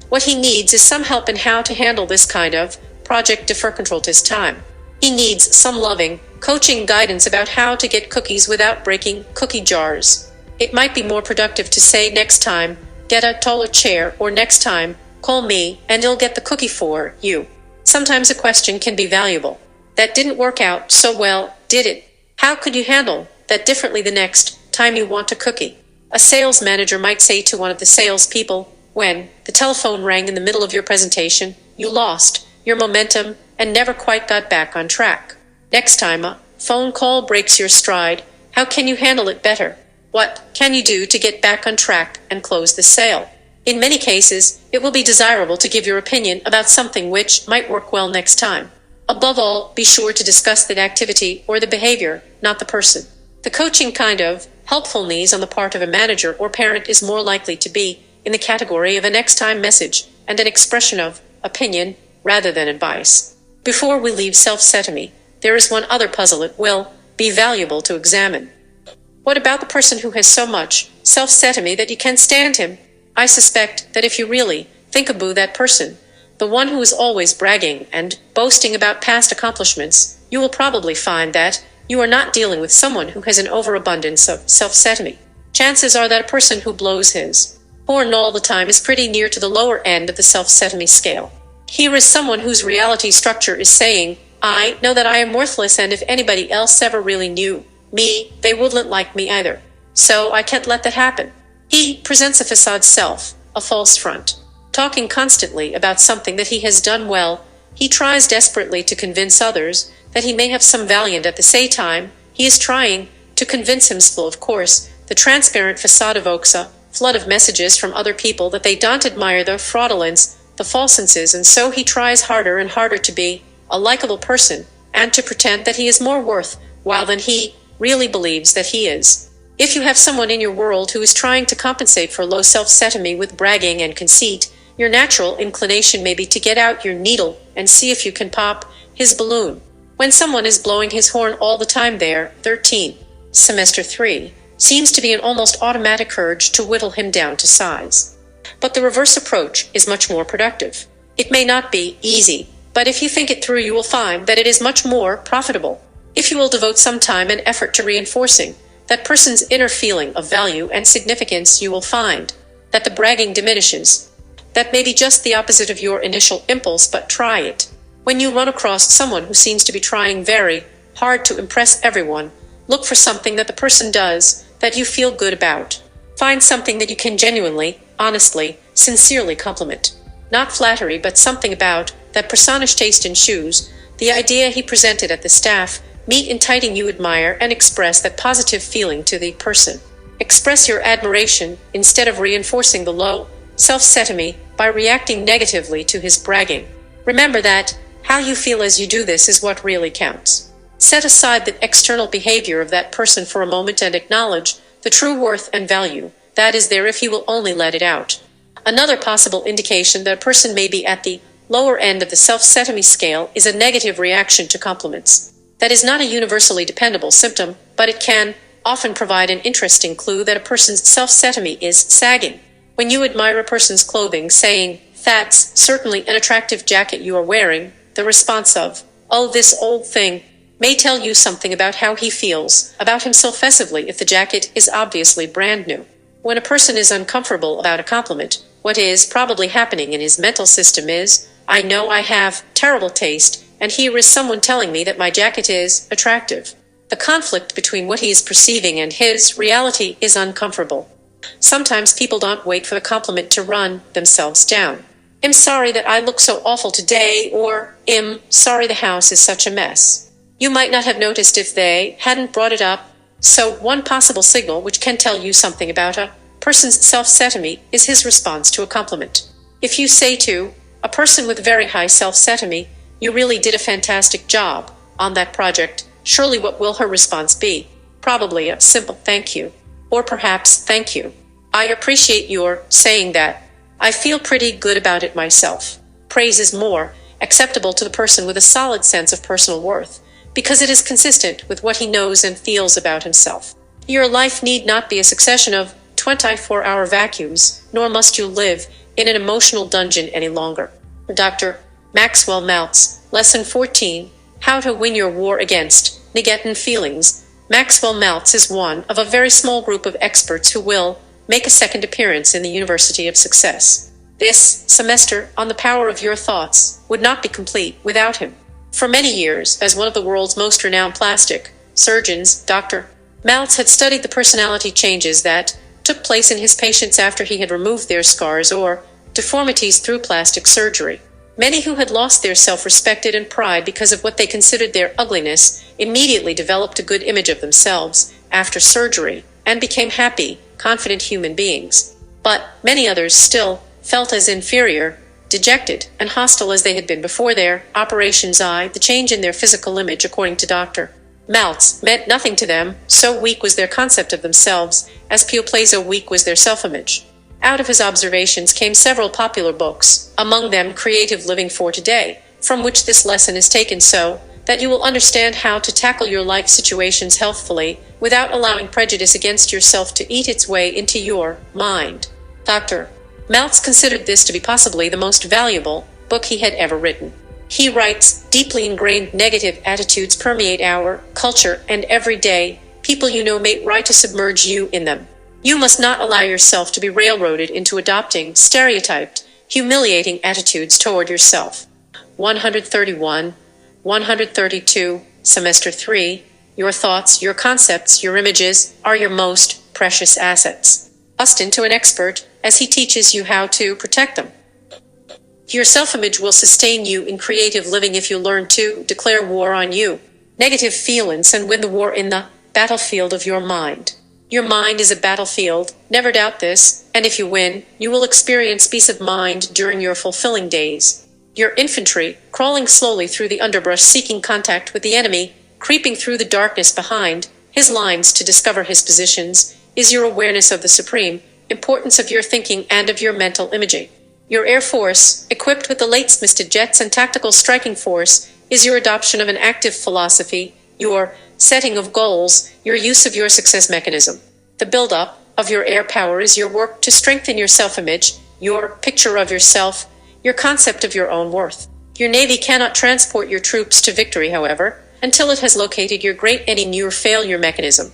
Speaker 1: What he needs is some help in how to handle this kind of project defer control this time. He needs some loving, coaching guidance about how to get cookies without breaking cookie jars. It might be more productive to say, "Next time, get a taller chair," or "Next time, call me and I'll get the cookie for you." Sometimes a question can be valuable. "That didn't work out so well, did it? How could you handle that differently the next time you want a cookie?" A sales manager might say to one of the salespeople, when the telephone rang in the middle of your presentation, you lost your momentum and never quite got back on track. Next time a phone call breaks your stride, how can you handle it better? What can you do to get back on track and close the sale? In many cases, it will be desirable to give your opinion about something which might work well next time. Above all, be sure to discuss the activity or the behavior, not the person. The coaching kind of helpfulness on the part of a manager or parent is more likely to be in the category of a next time message and an expression of opinion rather than advice. Before we leave self-setomy, there is one other puzzle it will be valuable to examine. What about the person who has so much self-setomy that you can't stand him? I suspect that if you really think about that person, the one who is always bragging and boasting about past accomplishments, you will probably find that you are not dealing with someone who has an overabundance of self-setomy. Chances are that a person who blows his horn all the time is pretty near to the lower end of the self-setomy scale. Here is someone whose reality structure is saying, I know that I am worthless, and if anybody else ever really knew me, they wouldn't like me either. So I can't let that happen. He presents a facade self, a false front. Talking constantly about something that he has done well, he tries desperately to convince others that he may have some value, and at the same time, he is trying to convince himself. Of course, the transparent facade evokes a flood of messages from other people that they don't admire the fraudulence, the falsences, and so he tries harder and harder to be a likable person and to pretend that he is more worthwhile than he really believes that he is. If you have someone in your world who is trying to compensate for low self-setomy with bragging and conceit, your natural inclination may be to get out your needle and see if you can pop his balloon. When someone is blowing his horn all the time, there, 13, semester 3, seems to be an almost automatic urge to whittle him down to size. But the reverse approach is much more productive. It may not be easy, but if you think it through, you will find that it is much more profitable. If you will devote some time and effort to reinforcing that person's inner feeling of value and significance, you will find that the bragging diminishes. That may be just the opposite of your initial impulse, but try it. When you run across someone who seems to be trying very hard to impress everyone, look for something that the person does that you feel good about. Find something that you can genuinely, honestly, sincerely compliment. Not flattery, but something about that person's taste in shoes, the idea he presented at the staff meet entitled you admire, and express that positive feeling to the person. Express your admiration instead of reinforcing the low self-setomy by reacting negatively to his bragging. Remember that how you feel as you do this is what really counts. Set aside the external behavior of that person for a moment and acknowledge the true worth and value that is there if you will only let it out. Another possible indication that a person may be at the lower end of the self-setomy scale is a negative reaction to compliments. That is not a universally dependable symptom, but it can often provide an interesting clue that a person's self-setomy is sagging. When you admire a person's clothing, saying, "That's certainly an attractive jacket you are wearing," the response of, "Oh, this old thing," may tell you something about how he feels about himself effectively if the jacket is obviously brand new. When a person is uncomfortable about a compliment, what is probably happening in his mental system is, "I know I have terrible taste, and here is someone telling me that my jacket is attractive." The conflict between what he is perceiving and his reality is uncomfortable. Sometimes people don't wait for the compliment to run themselves down. "I'm sorry that I look so awful today," or "I'm sorry the house is such a mess." You might not have noticed if they hadn't brought it up. So one possible signal which can tell you something about a person's self-setomy is his response to a compliment. If you say to a person with very high self-setomy, "You really did a fantastic job on that project," surely what will her response be? Probably a simple "thank you," or perhaps "thank you. I appreciate your saying that. I feel pretty good about it myself." Praise is more acceptable to the person with a solid sense of personal worth, because it is consistent with what he knows and feels about himself. Your life need not be a succession of 24-hour vacuums, nor must you live in an emotional dungeon any longer. Dr. Maxwell Maltz, Lesson 14, How to Win Your War Against Negative Feelings. Maxwell Maltz is one of a very small group of experts who will make a second appearance in the University of Success. This semester on the power of your thoughts would not be complete without him. For many years, as one of the world's most renowned plastic surgeons, Dr. Maltz had studied the personality changes that took took place in his patients after he had removed their scars or deformities through plastic surgery. Many who had lost their self-respect and pride because of what they considered their ugliness immediately developed a good image of themselves after surgery and became happy, confident human beings. But many others still felt as inferior, dejected, and hostile as they had been before their operations. The change in their physical image, according to Dr. Maltz, meant nothing to them, so weak was their concept of themselves, as Pioplazo weak was their self-image. Out of his observations came several popular books, among them Creative Living for Today, from which this lesson is taken so that you will understand how to tackle your life situations healthfully without allowing prejudice against yourself to eat its way into your mind. Dr. Maltz considered this to be possibly the most valuable book he had ever written. He writes, deeply ingrained negative attitudes permeate our culture, and every day, people you know may try to submerge you in them. You must not allow yourself to be railroaded into adopting stereotyped, humiliating attitudes toward yourself. 131, 132, Semester 3, your thoughts, your concepts, your images are your most precious assets. Trust into an expert as he teaches you how to protect them. Your self-image will sustain you in creative living if you learn to declare war on you. Negative feelings and win the war in the battlefield of your mind. Your mind is a battlefield, never doubt this, and if you win, you will experience peace of mind during your fulfilling days. Your infantry, crawling slowly through the underbrush seeking contact with the enemy, creeping through the darkness behind his lines to discover his positions, is your awareness of the supreme importance of your thinking and of your mental imaging. Your Air Force, equipped with the latest jets and tactical striking force, is your adoption of an active philosophy, your setting of goals, your use of your success mechanism. The build-up of your air power is your work to strengthen your self-image, your picture of yourself, your concept of your own worth. Your Navy cannot transport your troops to victory, however, until it has located your great ending, your failure mechanism.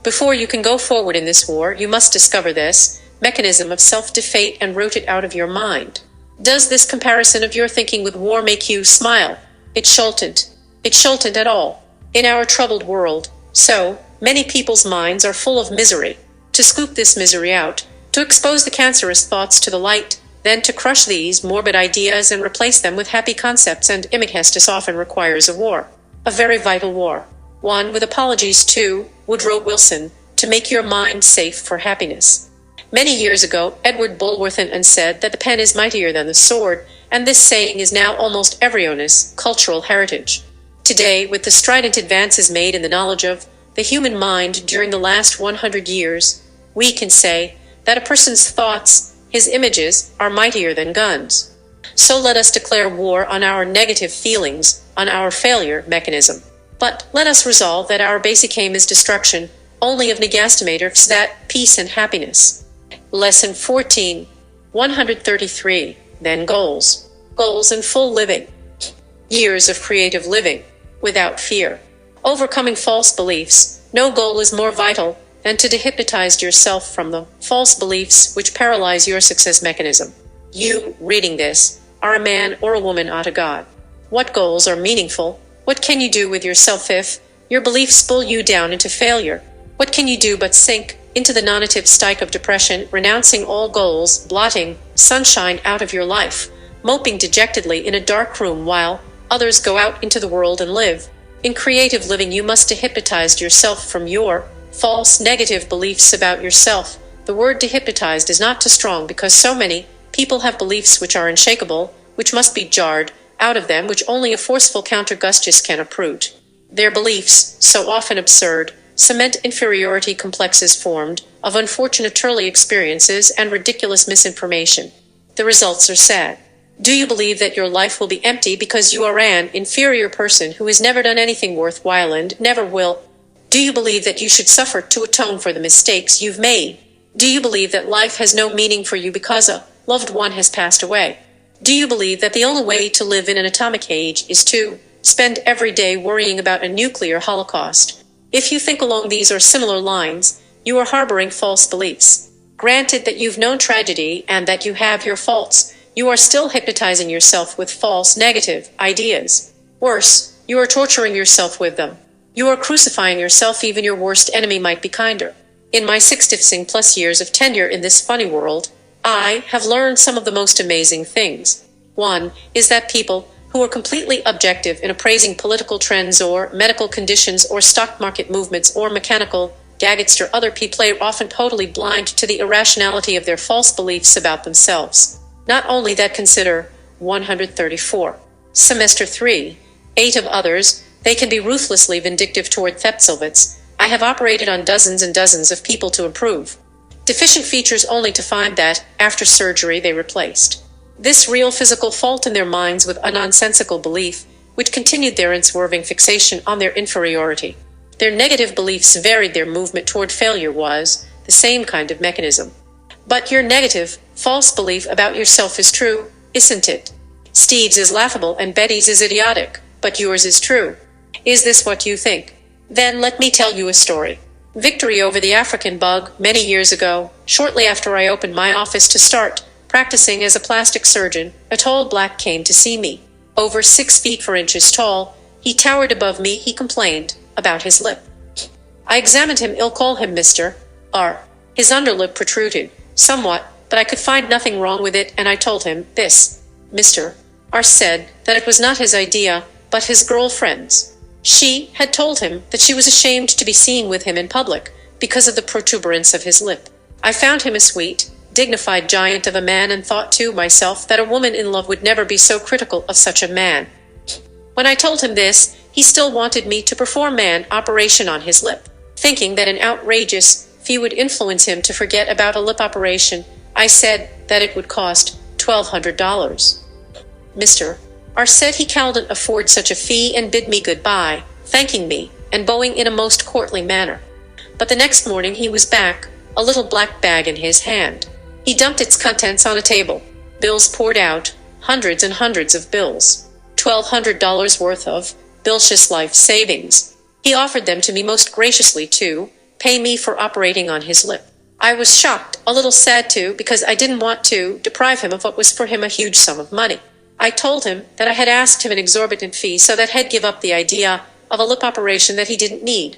Speaker 1: Before you can go forward in this war, you must discover this mechanism of self-defeat and root it out of your mind. Does this comparison of your thinking with war make you smile? It shouldn't. It shouldn't at all. In our troubled world, so many people's minds are full of misery. To scoop this misery out, to expose the cancerous thoughts to the light, then to crush these morbid ideas and replace them with happy concepts and imagestis often requires a war. A very vital war. One with apologies to Woodrow Wilson, to make your mind safe for happiness. Many years ago, Edward Bulworthen said that the pen is mightier than the sword, and this saying is now almost everyone's cultural heritage. Today, with the strident advances made in the knowledge of the human mind during the last 100 years, we can say that a person's thoughts, his images, are mightier than guns. So let us declare war on our negative feelings, on our failure mechanism. But let us resolve that our basic aim is destruction only of negatimators, that peace and happiness. Lesson 14, 133, then goals. Goals in full living. Years of creative living, without fear. Overcoming false beliefs. No goal is more vital than to dehypnotize yourself from the false beliefs which paralyze your success mechanism. You, reading this, are a man or a woman unto God. What goals are meaningful? What can you do with yourself if your beliefs pull you down into failure? What can you do but sink into the nonative stike of depression, renouncing all goals, blotting sunshine out of your life, moping dejectedly in a dark room while others go out into the world and live? In creative living, you must dehypnotize yourself from your false negative beliefs about yourself. The word dehypnotized is not too strong because so many people have beliefs which are unshakable, which must be jarred out of them, which only a forceful countergustus can uproot. Their beliefs, so often absurd, cement inferiority complexes formed of unfortunate early experiences and ridiculous misinformation. The results are sad. Do you believe that your life will be empty because you are an inferior person who has never done anything worthwhile and never will? Do you believe that you should suffer to atone for the mistakes you've made? Do you believe that life has no meaning for you because a loved one has passed away? Do you believe that the only way to live in an atomic age is to spend every day worrying about a nuclear holocaust? If you think along these or similar lines, you are harboring false beliefs. Granted that you've known tragedy and that you have your faults, you are still hypnotizing yourself with false negative ideas. Worse, you are torturing yourself with them. You are crucifying yourself. Even your worst enemy might be kinder. In my 60+ years of tenure in this funny world, I have learned some of the most amazing things. One is that people who are completely objective in appraising political trends or medical conditions or stock market movements or mechanical gadgets or other people are often totally blind to the irrationality of their false beliefs about themselves. Not only that, consider 134. Semester 3. 8 of others, they can be ruthlessly vindictive toward Thepsilvits. I have operated on dozens and dozens of people to improve deficient features only to find that, after surgery, they replaced this real physical fault in their minds with a nonsensical belief, which continued their unswerving fixation on their inferiority. Their negative beliefs varied their movement toward failure was the same kind of mechanism. But your negative, false belief about yourself is true, isn't it? Steve's is laughable and Betty's is idiotic, but yours is true. Is this what you think? Then let me tell you a story. Victory over the African bug many years ago, shortly after I opened my office to start practicing as a plastic surgeon, a tall black came to see me. Over 6 feet 4 inches tall, he towered above me. He complained about his lip. I examined him. I'll call him Mr. R. His underlip protruded somewhat, but I could find nothing wrong with it, and I told him this. Mr. R. said that it was not his idea, but his girlfriend's. She had told him that she was ashamed to be seen with him in public because of the protuberance of his lip. I found him a sweet, dignified giant of a man and thought to myself that a woman in love would never be so critical of such a man. When I told him this, he still wanted me to perform an operation on his lip. Thinking that an outrageous fee would influence him to forget about a lip operation, I said that it would cost $1,200. Mr. R. said he couldn't afford such a fee and bid me goodbye, thanking me and bowing in a most courtly manner. But the next morning he was back, a little black bag in his hand. He dumped its contents on a table. Bills poured out, hundreds and hundreds of bills. $1,200 worth of Bilsh's life savings. He offered them to me most graciously to pay me for operating on his lip. I was shocked, a little sad too, because I didn't want to deprive him of what was for him a huge sum of money. I told him that I had asked him an exorbitant fee so that he'd give up the idea of a lip operation that he didn't need.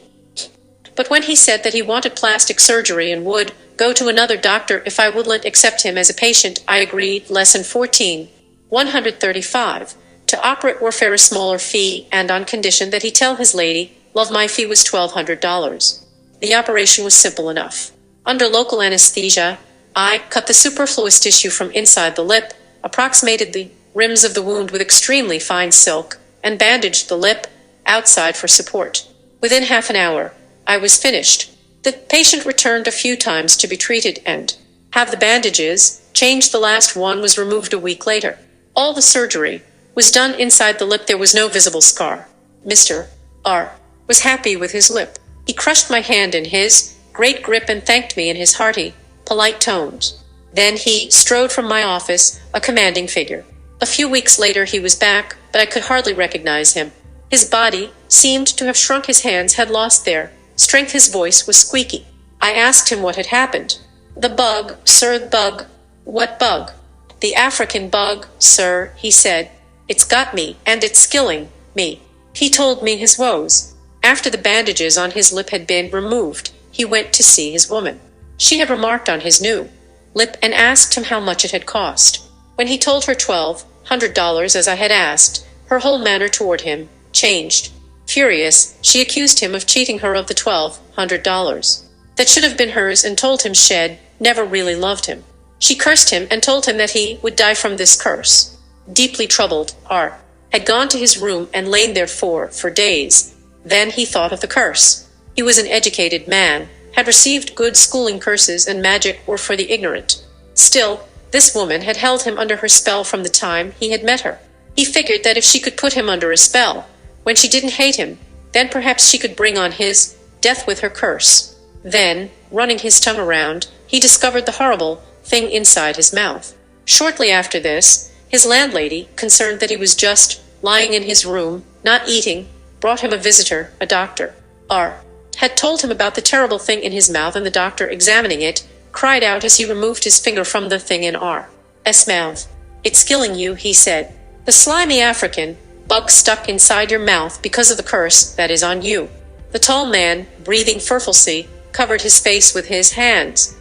Speaker 1: But when he said that he wanted plastic surgery and would go to another doctor if I wouldn't accept him as a patient, I agreed. Lesson 14. 135. To operate were for a smaller fee, and on condition that he tell his lady, love, my fee was $1,200. The operation was simple enough. Under local anesthesia, I cut the superfluous tissue from inside the lip, approximated the rims of the wound with extremely fine silk, and bandaged the lip outside for support. Within half an hour, I was finished. The patient returned a few times to be treated and have the bandages changed. The last one was removed a week later. All the surgery was done inside the lip. There was no visible scar. Mr. R. was happy with his lip. He crushed my hand in his great grip and thanked me in his hearty, polite tones. Then he strode from my office, a commanding figure. A few weeks later he was back, but I could hardly recognize him. His body seemed to have shrunk. His hands had lost their strength. His voice was squeaky. I asked him what had happened. The bug, sir, the bug. What bug? The African bug, sir, he said. It's got me, and it's killing me. He told me his woes. After the bandages on his lip had been removed, he went to see his woman. She had remarked on his new lip and asked him how much it had cost. When he told her $1,200 as I had asked, her whole manner toward him changed. Furious, she accused him of cheating her of the $1,200 that should have been hers and told him she'd never really loved him. She cursed him and told him that he would die from this curse. Deeply troubled, R. had gone to his room and lain there for days. Then he thought of the curse. He was an educated man, had received good schooling. Curses and magic were for the ignorant. Still, this woman had held him under her spell from the time he had met her. He figured that if she could put him under a spell, when she didn't hate him, then perhaps she could bring on his death with her curse. Then, running his tongue around, he discovered the horrible thing inside his mouth. Shortly after this, his landlady, concerned that he was just lying in his room, not eating, brought him a visitor, a doctor. R. had told him about the terrible thing in his mouth, and the doctor, examining it, cried out as he removed his finger from the thing in R.'s mouth. It's killing you, he said. The slimy African bug stuck inside your mouth because of the curse that is on you. The tall man, breathing furiously, covered his face with his hands.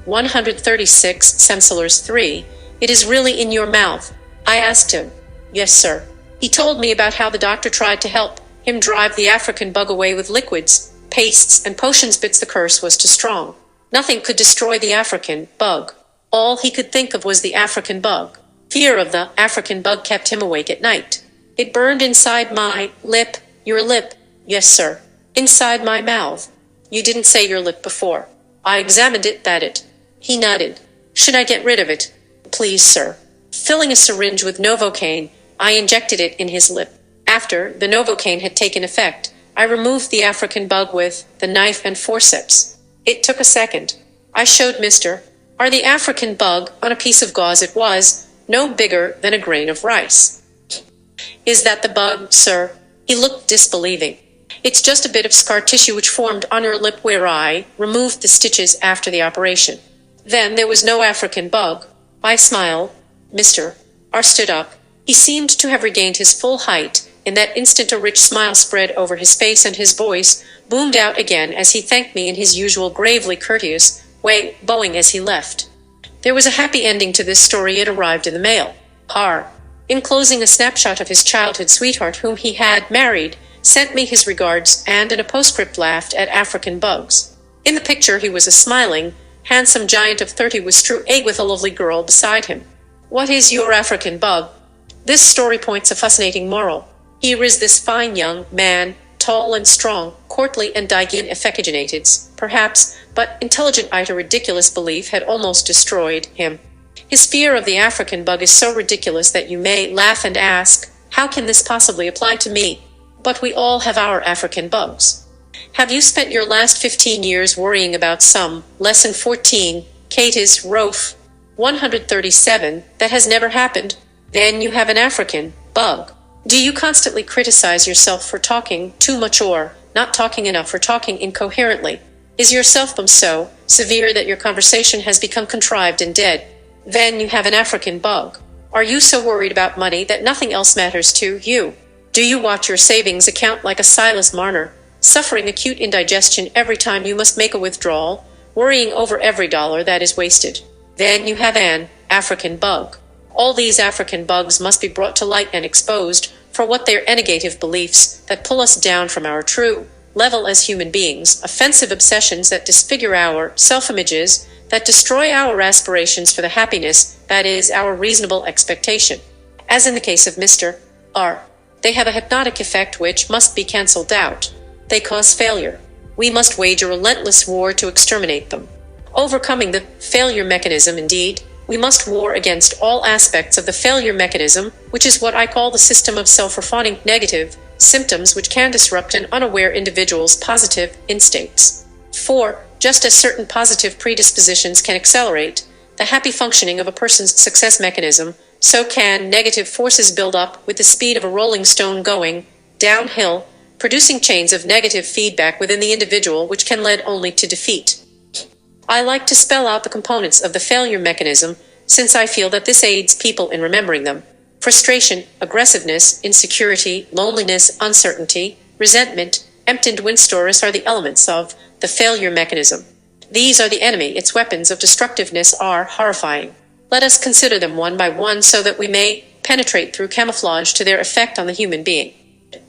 Speaker 1: 136 Semselers 3. It is really in your mouth? I asked him. Yes, sir. He told me about how the doctor tried to help him drive the African bug away with liquids, pastes, and potions, but the curse was too strong. Nothing could destroy the African bug. All he could think of was the African bug. Fear of the African bug kept him awake at night. It burned inside my lip. Your lip? Yes, sir. Inside my mouth. You didn't say your lip before. I examined it, that it. He nodded. Should I get rid of it? Please, sir. Filling a syringe with Novocaine, I injected it in his lip. After the Novocaine had taken effect, I removed the African bug with the knife and forceps. It took a second. I showed Mr. R the African bug on a piece of gauze. It was no bigger than a grain of rice. Is that the bug, sir? He looked disbelieving. It's just a bit of scar tissue which formed on your lip where I removed the stitches after the operation. Then there was no African bug. I smiled. Mr. R stood up. He seemed to have regained his full height. In that instant a rich smile spread over his face, and his voice boomed out again as he thanked me in his usual gravely courteous way, bowing as he left. There was a happy ending to this story. It arrived in the mail. R, enclosing a snapshot of his childhood sweetheart whom he had married, sent me his regards, and in a postscript laughed at African bugs. In the picture he was a smiling, handsome giant of 30 with straw egg with a lovely girl beside him. What is your African bug? This story points a fascinating moral. Here is this fine young man, tall and strong, courtly and dignified effeminated, perhaps, but intelligent. A ridiculous belief had almost destroyed him. His fear of the African bug is so ridiculous that you may laugh and ask, how can this possibly apply to me? But we all have our African bugs. Have you spent your last 15 years worrying about some Lesson 14, Katis Rof 137, that has never happened? Then you have an African bug. Do you constantly criticize yourself for talking too much or not talking enough or talking incoherently? Is your self-bomb so severe that your conversation has become contrived and dead? Then you have an African bug. Are you so worried about money that nothing else matters to you? Do you watch your savings account like a Silas Marner, suffering acute indigestion every time you must make a withdrawal, worrying over every dollar that is wasted? Then you have an African bug. All these African bugs must be brought to light and exposed for what they are: negative beliefs that pull us down from our true level as human beings, offensive obsessions that disfigure our self-images, that destroy our aspirations for the happiness that is our reasonable expectation. As in the case of Mr. R, they have a hypnotic effect which must be cancelled out. They cause failure. We must wage a relentless war to exterminate them. Overcoming the failure mechanism, indeed, we must war against all aspects of the failure mechanism, which is what I call the system of self-refining negative symptoms which can disrupt an unaware individual's positive instincts. For, just as certain positive predispositions can accelerate the happy functioning of a person's success mechanism, so can negative forces build up with the speed of a rolling stone going downhill, producing chains of negative feedback within the individual which can lead only to defeat. I like to spell out the components of the failure mechanism, since I feel that this aids people in remembering them. Frustration, aggressiveness, insecurity, loneliness, uncertainty, resentment, empty and winstoris are the elements of the failure mechanism. These are the enemy. Its weapons of destructiveness are horrifying. Let us consider them one by one so that we may penetrate through camouflage to their effect on the human being.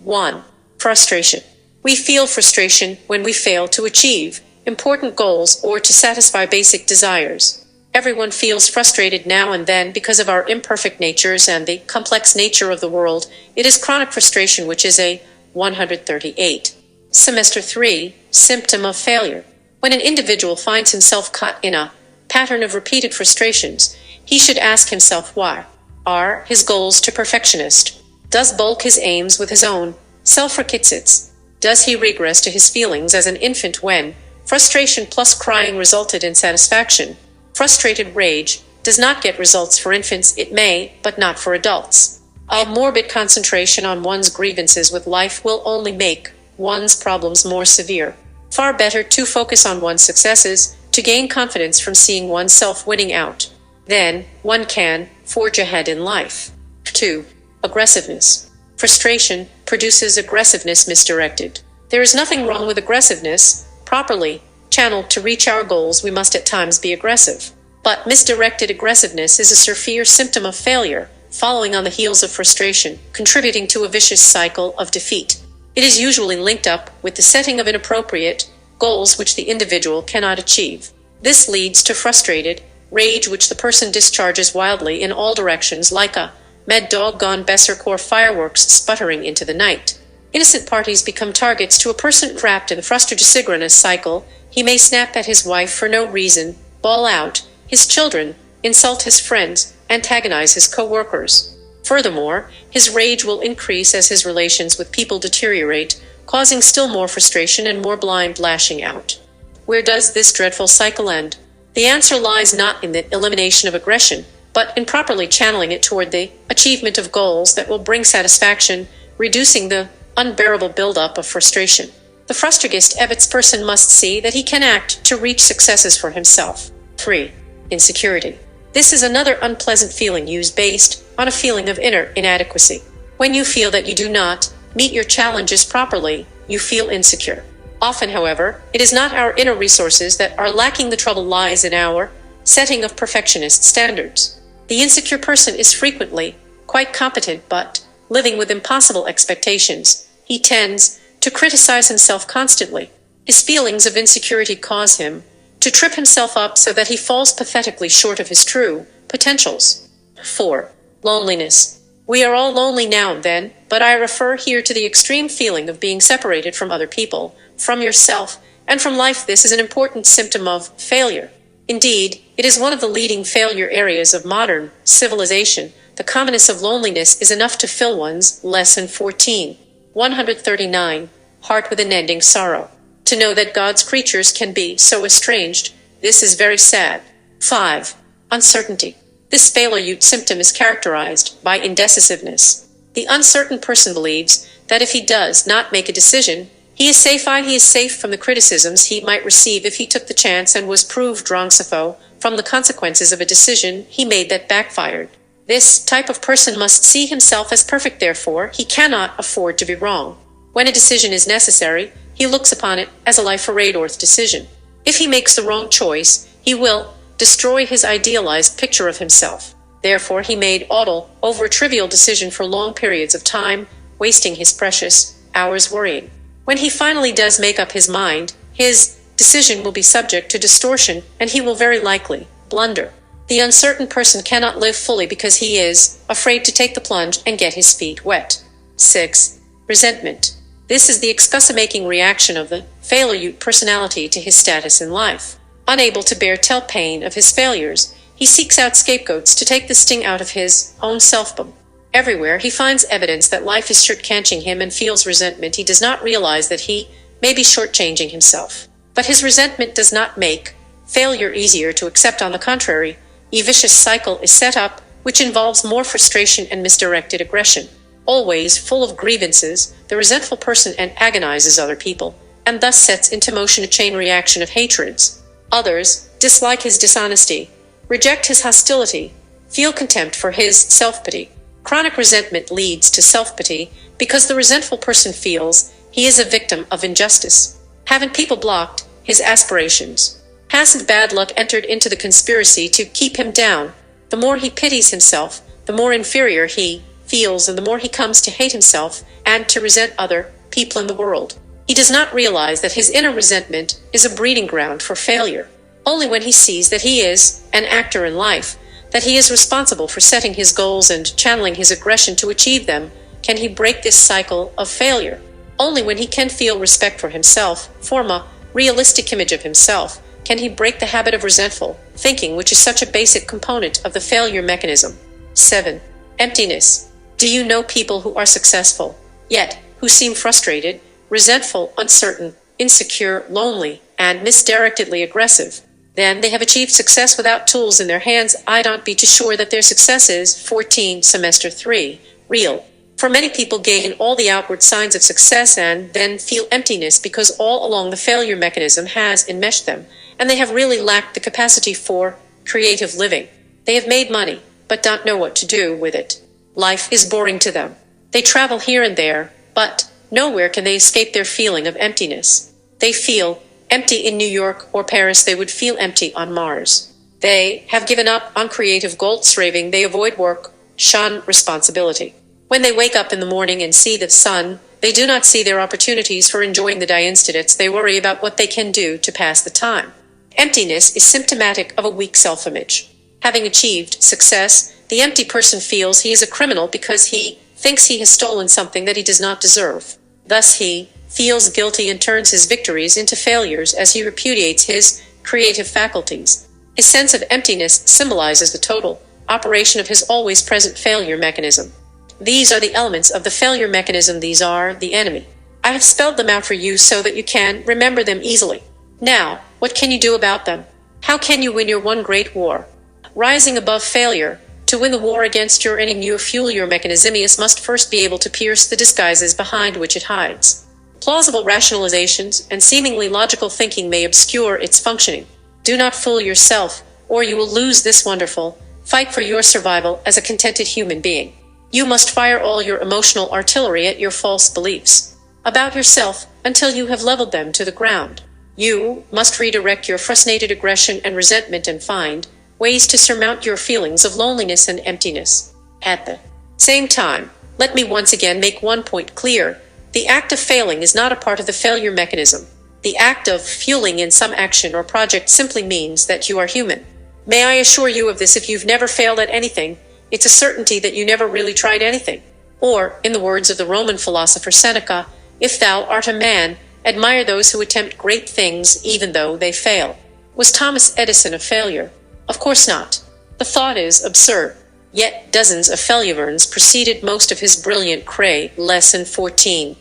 Speaker 1: 1. Frustration. We feel frustration when we fail to achieve important goals or to satisfy basic desires. Everyone feels frustrated now and then because of our imperfect natures and the complex nature of the world. It is chronic frustration which is a 138. Semester 3, symptom of failure. When an individual finds himself caught in a pattern of repeated frustrations, he should ask himself why. Are his goals too perfectionist? Does bulk his aims with his own self-requisites? Does he regress to his feelings as an infant when frustration plus crying resulted in satisfaction? Frustrated rage does not get results for infants. It may, but not for adults. A morbid concentration on one's grievances with life will only make one's problems more severe. Far better to focus on one's successes, to gain confidence from seeing oneself winning out. Then, one can forge ahead in life. 2. Aggressiveness. Frustration produces aggressiveness misdirected. There is nothing wrong with aggressiveness, properly channeled to reach our goals, we must at times be aggressive. But misdirected aggressiveness is a severe symptom of failure, following on the heels of frustration, contributing to a vicious cycle of defeat. It is usually linked up with the setting of inappropriate goals which the individual cannot achieve. This leads to frustrated rage which the person discharges wildly in all directions like a mad dog gone berserk or fireworks sputtering into the night. Innocent parties become targets to a person trapped in the frustrated cycle. He may snap at his wife for no reason, bawl out his children, insult his friends, antagonize his co-workers. Furthermore, his rage will increase as his relations with people deteriorate, causing still more frustration and more blind lashing out. Where does this dreadful cycle end? The answer lies not in the elimination of aggression, but in properly channeling it toward the achievement of goals that will bring satisfaction, reducing the unbearable buildup of frustration. The frustragist person must see that he can act to reach successes for himself. 3. Insecurity. This is another unpleasant feeling used based on a feeling of inner inadequacy. When you feel that you do not meet your challenges properly, you feel insecure. Often, however, it is not our inner resources that are lacking. The trouble lies in our setting of perfectionist standards. The insecure person is frequently quite competent but living with impossible expectations. He tends to criticize himself constantly. His feelings of insecurity cause him to trip himself up so that he falls pathetically short of his true potentials. 4. Loneliness. We are all lonely now and then, but I refer here to the extreme feeling of being separated from other people, from yourself, and from life. This is an important symptom of failure. Indeed, it is one of the leading failure areas of modern civilization. The commonness of loneliness is enough to fill one's lesson 14. 139. Heart with unending sorrow. To know that God's creatures can be so estranged, this is very sad. 5. Uncertainty. This failure symptom is characterized by indecisiveness. The uncertain person believes that if he does not make a decision, he is safe from the criticisms he might receive if he took the chance and was proved wrong from the consequences of a decision he made that backfired. This type of person must see himself as perfect, therefore he cannot afford to be wrong. When a decision is necessary, he looks upon it as a life or death decision. If he makes the wrong choice, he will destroy his idealized picture of himself. Therefore he made dawdle over a trivial decision for long periods of time, wasting his precious hours worrying. When he finally does make up his mind, his decision will be subject to distortion and he will very likely blunder. The uncertain person cannot live fully because he is afraid to take the plunge and get his feet wet. 6. Resentment. This is the excuse-making reaction of the failure personality to his status in life. Unable to bear tell pain of his failures, he seeks out scapegoats to take the sting out of his own self-bomb. Everywhere he finds evidence that life is shortchanging him and feels resentment. He does not realize that he may be shortchanging himself. But his resentment does not make failure easier to accept. On the contrary, a vicious cycle is set up which involves more frustration and misdirected aggression. Always full of grievances, the resentful person antagonizes other people, and thus sets into motion a chain reaction of hatreds. Others dislike his dishonesty, reject his hostility, feel contempt for his self-pity. Chronic resentment leads to self-pity because the resentful person feels he is a victim of injustice. Haven't people blocked his aspirations? Hasn't bad luck entered into the conspiracy to keep him down? The more he pities himself, the more inferior he feels, and the more he comes to hate himself and to resent other people in the world. He does not realize that his inner resentment is a breeding ground for failure. Only when he sees that he is an actor in life, that he is responsible for setting his goals and channeling his aggression to achieve them, can he break this cycle of failure. Only when he can feel respect for himself, form a realistic image of himself, can he break the habit of resentful thinking, which is such a basic component of the failure mechanism. 7. Emptiness. Do you know people who are successful, yet who seem frustrated, resentful, uncertain, insecure, lonely, and misdirectedly aggressive? Then they have achieved success without tools in their hands. I don't be too sure that their success is 14 semester 3 real. For many people gain all the outward signs of success and then feel emptiness because all along the failure mechanism has enmeshed them, and they have really lacked the capacity for creative living. They have made money, but don't know what to do with it. Life is boring to them. They travel here and there, but nowhere can they escape their feeling of emptiness. They feel empty in New York or Paris, they would feel empty on Mars. They have given up on creative goal-striving. They avoid work, shun responsibility. When they wake up in the morning and see the sun, they do not see their opportunities for enjoying the day. Instead, they worry about what they can do to pass the time. Emptiness is symptomatic of a weak self-image. Having achieved success, the empty person feels he is a criminal because he thinks he has stolen something that he does not deserve. Thus he feels guilty and turns his victories into failures as he repudiates his creative faculties. His sense of emptiness symbolizes the total operation of his always present failure mechanism. These are the elements of the failure mechanism. These are the enemy. I have spelled them out for you so that you can remember them easily. Now, what can you do about them? How can you win your one great war? Rising above failure, to win the war against your enemy, your fuel, your mechanism must first be able to pierce the disguises behind which it hides. Plausible rationalizations and seemingly logical thinking may obscure its functioning. Do not fool yourself, or you will lose this wonderful fight for your survival as a contented human being. You must fire all your emotional artillery at your false beliefs about yourself until you have leveled them to the ground. You must redirect your frustrated aggression and resentment and find ways to surmount your feelings of loneliness and emptiness. At the same time, let me once again make one point clear. The act of failing is not a part of the failure mechanism. The act of fueling in some action or project simply means that you are human. May I assure you of this: if you've never failed at anything, it's a certainty that you never really tried anything. Or, in the words of the Roman philosopher Seneca, if thou art a man, admire those who attempt great things even though they fail. Was Thomas Edison a failure? Of course not. The thought is absurd. Yet dozens of failures preceded most of his brilliant cray. Lesson 14.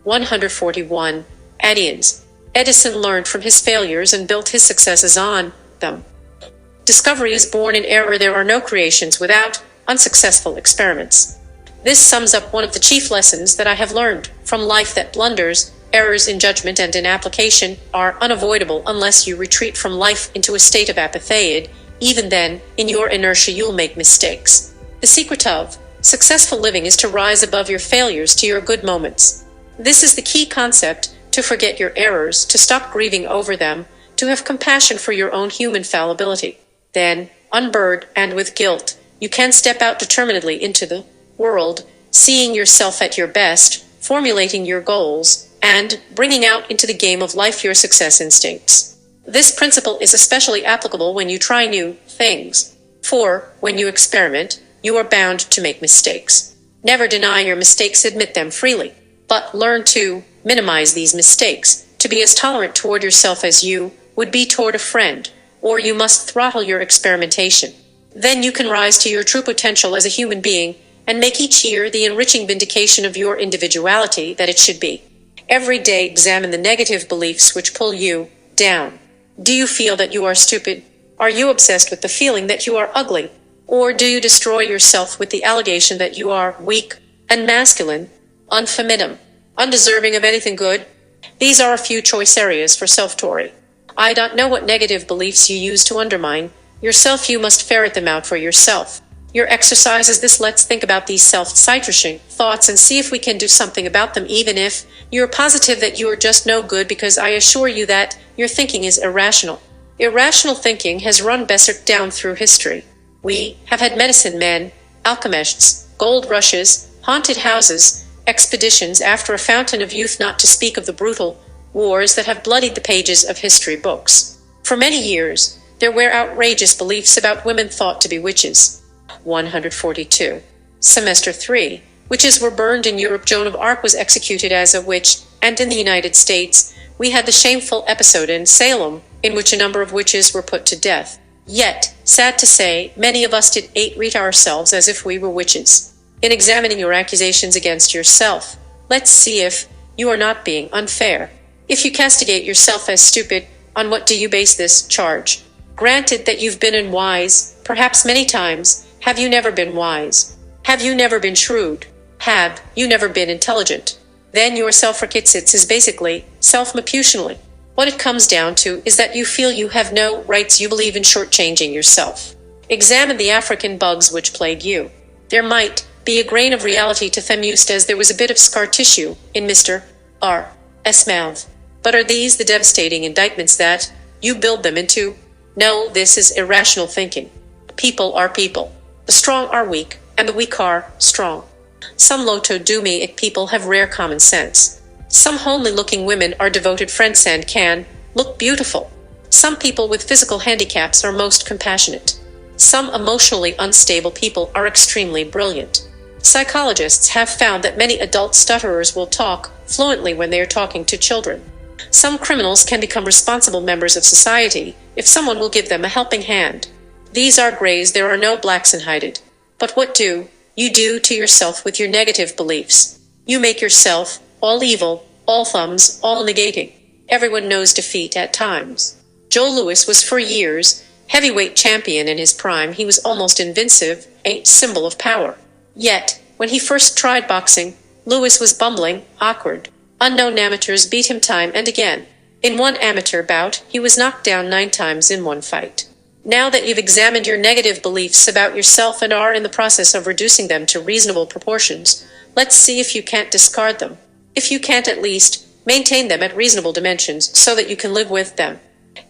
Speaker 1: 141. Adians. Edison learned from his failures and built his successes on them. Discovery is born in error. There are no creations without unsuccessful experiments. This sums up one of the chief lessons that I have learned from life, that blunders, errors in judgment and in application are unavoidable unless you retreat from life into a state of apathy. Even then, in your inertia, you'll make mistakes. The secret of successful living is to rise above your failures to your good moments. This is the key concept: to forget your errors, to stop grieving over them, to have compassion for your own human fallibility. Then, unburdened and with guilt, you can step out determinedly into the world, seeing yourself at your best, formulating your goals, and bringing out into the game of life your success instincts. This principle is especially applicable when you try new things. For, when you experiment, you are bound to make mistakes. Never deny your mistakes, admit them freely. But learn to minimize these mistakes, to be as tolerant toward yourself as you would be toward a friend, or you must throttle your experimentation. Then you can rise to your true potential as a human being and make each year the enriching vindication of your individuality that it should be. Every day examine the negative beliefs which pull you down. Do you feel that you are stupid? Are you obsessed with the feeling that you are ugly? Or do you destroy yourself with the allegation that you are weak, unmasculine, unfeminine, undeserving of anything good? These are a few choice areas for self-tory. I don't know what negative beliefs you use to undermine yourself. You must ferret them out for yourself. Your exercise is this: let's think about these self-citrusing thoughts and see if we can do something about them, even if you're positive that you are just no good, because I assure you that your thinking is irrational. Irrational thinking has run Besser down through history. We have had medicine men, alchemists, gold rushes, haunted houses, expeditions after a fountain of youth, not to speak of the brutal wars that have bloodied the pages of history books. For many years, there were outrageous beliefs about women thought to be witches. 142. Semester 3. Witches were burned in Europe. Joan of Arc was executed as a witch, and in the United States, we had the shameful episode in Salem, in which a number of witches were put to death. Yet, sad to say, many of us did treat ourselves as if we were witches. In examining your accusations against yourself, let's see if you are not being unfair. If you castigate yourself as stupid, on what do you base this charge? Granted that you've been unwise, perhaps many times, have you never been wise? Have you never been shrewd? Have you never been intelligent? Then your self-reticence is basically self-maputionally. What it comes down to is that you feel you have no rights. You believe in shortchanging yourself. Examine the African bugs which plague you. There might be a grain of reality to them, used as there was a bit of scar tissue in Mr. R.'s mouth. But are these the devastating indictments that you build them into? No, this is irrational thinking. People are people. The strong are weak, and the weak are strong. Some low-to-do-me people have rare common sense. Some homely-looking women are devoted friends and can look beautiful. Some people with physical handicaps are most compassionate. Some emotionally unstable people are extremely brilliant. Psychologists have found that many adult stutterers will talk fluently when they are talking to children. Some criminals can become responsible members of society if someone will give them a helping hand. These are grays, there are no blacks in hided. But what do you do to yourself with your negative beliefs? You make yourself all evil, all thumbs, all negating. Everyone knows defeat at times. Joe Louis was for years heavyweight champion in his prime. He was almost invincive, a symbol of power. Yet, when he first tried boxing, Louis was bumbling, awkward. Unknown amateurs beat him time and again. In one amateur bout, he was knocked down 9 times in one fight. Now that you've examined your negative beliefs about yourself and are in the process of reducing them to reasonable proportions, let's see if you can't discard them. If you can't, at least maintain them at reasonable dimensions so that you can live with them.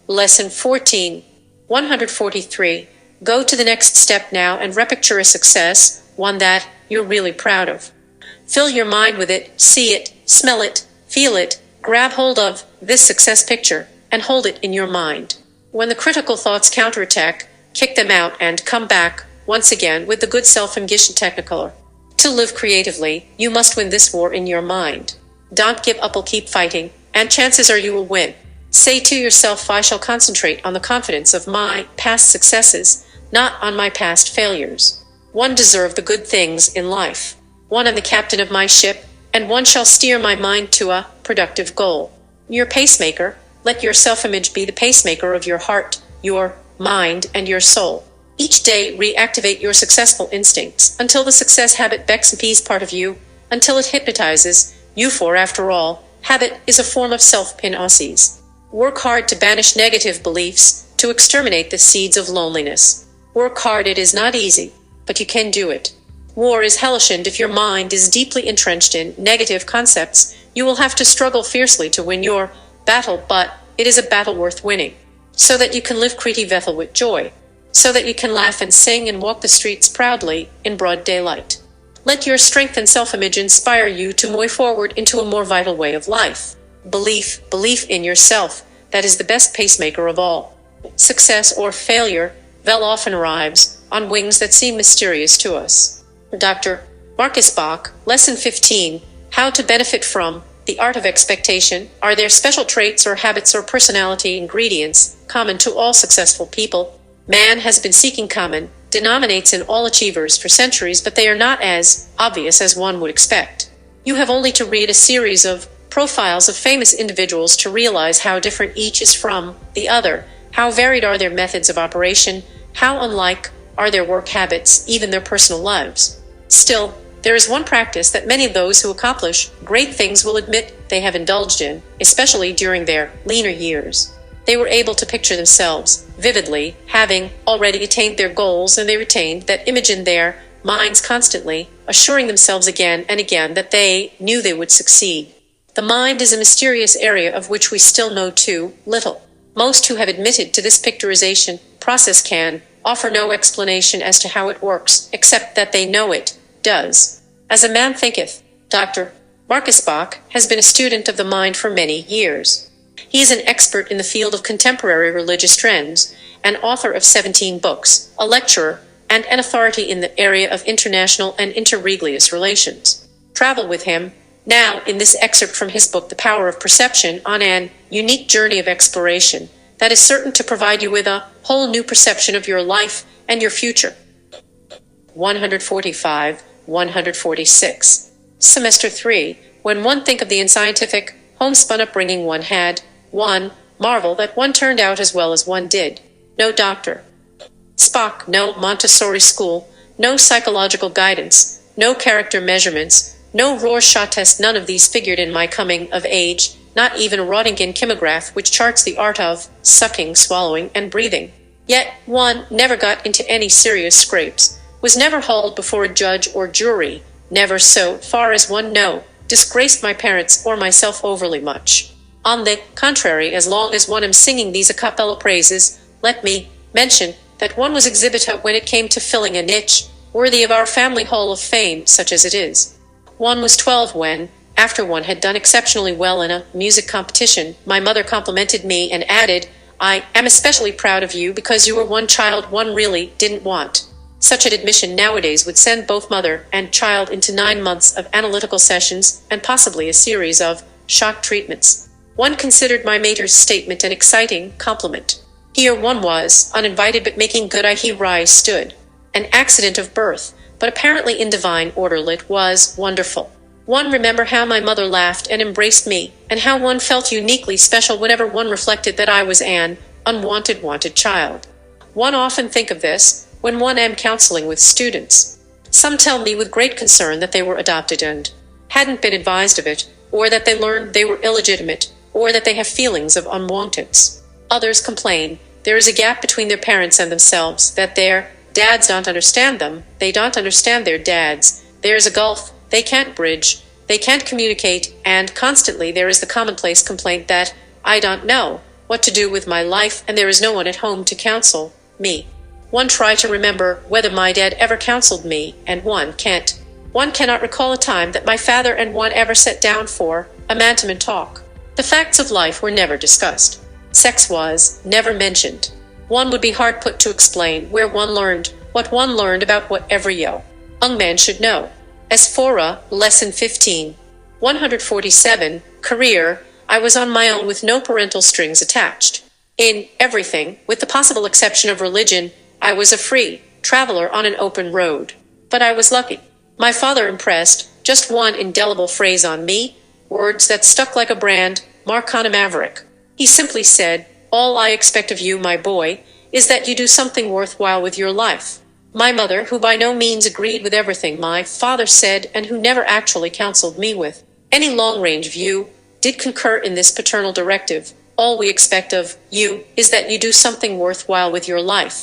Speaker 1: Lesson 14. 143. Go to the next step now and repicture a success, one that you're really proud of. Fill your mind with it, see it, smell it, feel it, grab hold of this success picture, and hold it in your mind. When the critical thoughts counterattack, kick them out and come back, once again, with the good self-imgition technicolor. To live creatively, you must win this war in your mind. Don't give up, keep fighting, and chances are you will win. Say to yourself, I shall concentrate on the confidence of my past successes, not on my past failures. One deserve the good things in life. One am the captain of my ship, and one shall steer my mind to a productive goal. Your pacemaker, let your self-image be the pacemaker of your heart, your mind, and your soul. Each day, reactivate your successful instincts until the success habit becomes part of you, until it hypnotizes you, for after all, habit is a form of self-hypnosis. Work hard to banish negative beliefs, to exterminate the seeds of loneliness. Work hard, it is not easy, but you can do it. War is hellish, and if your mind is deeply entrenched in negative concepts, you will have to struggle fiercely to win your battle, but it is a battle worth winning, so that you can live creative Ethel with joy, so that you can laugh and sing and walk the streets proudly in broad daylight. Let your strength and self-image inspire you to move forward into a more vital way of life. Belief in yourself, that is the best pacemaker of all. Success or failure, often arrives on wings that seem mysterious to us. Dr. Marcus Bach, Lesson 15, How to Benefit from the Art of Expectation. Are there special traits or habits or personality ingredients common to all successful people? Man has been seeking common denominators in all achievers for centuries, but they are not as obvious as one would expect. You have only to read a series of profiles of famous individuals to realize how different each is from the other, how varied are their methods of operation, how unlike are their work habits, even their personal lives. Still, there is one practice that many of those who accomplish great things will admit they have indulged in, especially during their leaner years. They were able to picture themselves vividly, having already attained their goals, and they retained that image in their minds constantly, assuring themselves again and again that they knew they would succeed. The mind is a mysterious area of which we still know too little. Most who have admitted to this picturization process can offer no explanation as to how it works, except that they know it does. As a man thinketh, Dr. Marcus Bach has been a student of the mind for many years. He is an expert in the field of contemporary religious trends, an author of 17 books, a lecturer, and an authority in the area of international and interreligious relations. Travel with him now in this excerpt from his book, The Power of Perception, on an unique journey of exploration that is certain to provide you with a whole new perception of your life and your future. 145, 146. Semester 3. When one think of the unscientific, homespun upbringing one had, one marvel that one turned out as well as one did. No Dr. Spock, no Montessori school, no psychological guidance, no character measurements, no Rorschach test, none of these figured in my coming of age, not even a Röntgen chemograph which charts the art of sucking, swallowing, and breathing. Yet one never got into any serious scrapes, was never hauled before a judge or jury, never, so far as one know, disgraced my parents or myself overly much. On the contrary, as long as one am singing these a cappella praises, let me mention that one was exhibitor when it came to filling a niche, worthy of our family hall of fame, such as it is. One was 12 when, after one had done exceptionally well in a music competition, my mother complimented me and added, "I am especially proud of you because you were one child one really didn't want." Such an admission nowadays would send both mother and child into 9 months of analytical sessions and possibly a series of shock treatments. One considered my mater's statement an exciting compliment. Here one was, uninvited but making good he rise stood. An accident of birth, but apparently in divine order it was wonderful. One remember how my mother laughed and embraced me, and how one felt uniquely special whenever one reflected that I was an wanted child. One often think of this when one am counseling with students. Some tell me with great concern that they were adopted and hadn't been advised of it, or that they learned they were illegitimate, or that they have feelings of unwanteds. Others complain there is a gap between their parents and themselves, that their dads don't understand them, they don't understand their dads, there is a gulf they can't bridge, they can't communicate, and constantly there is the commonplace complaint that I don't know what to do with my life and there is no one at home to counsel me. One try to remember whether my dad ever counseled me, and one can't. One cannot recall a time that my father and one ever sat down for a man-to-man talk. The facts of life were never discussed. Sex was never mentioned. One would be hard put to explain where one learned what one learned about what every young man should know. As for Lesson 15, 147, Career, I was on my own with no parental strings attached. In everything, with the possible exception of religion, I was a free traveler on an open road. But I was lucky. My father impressed just one indelible phrase on me, words that stuck like a brand mark on a maverick. He simply said, "All I expect of you, my boy, is that you do something worthwhile with your life." My mother, who by no means agreed with everything my father said and who never actually counseled me with any long-range view, did concur in this paternal directive. All we expect of you is that you do something worthwhile with your life.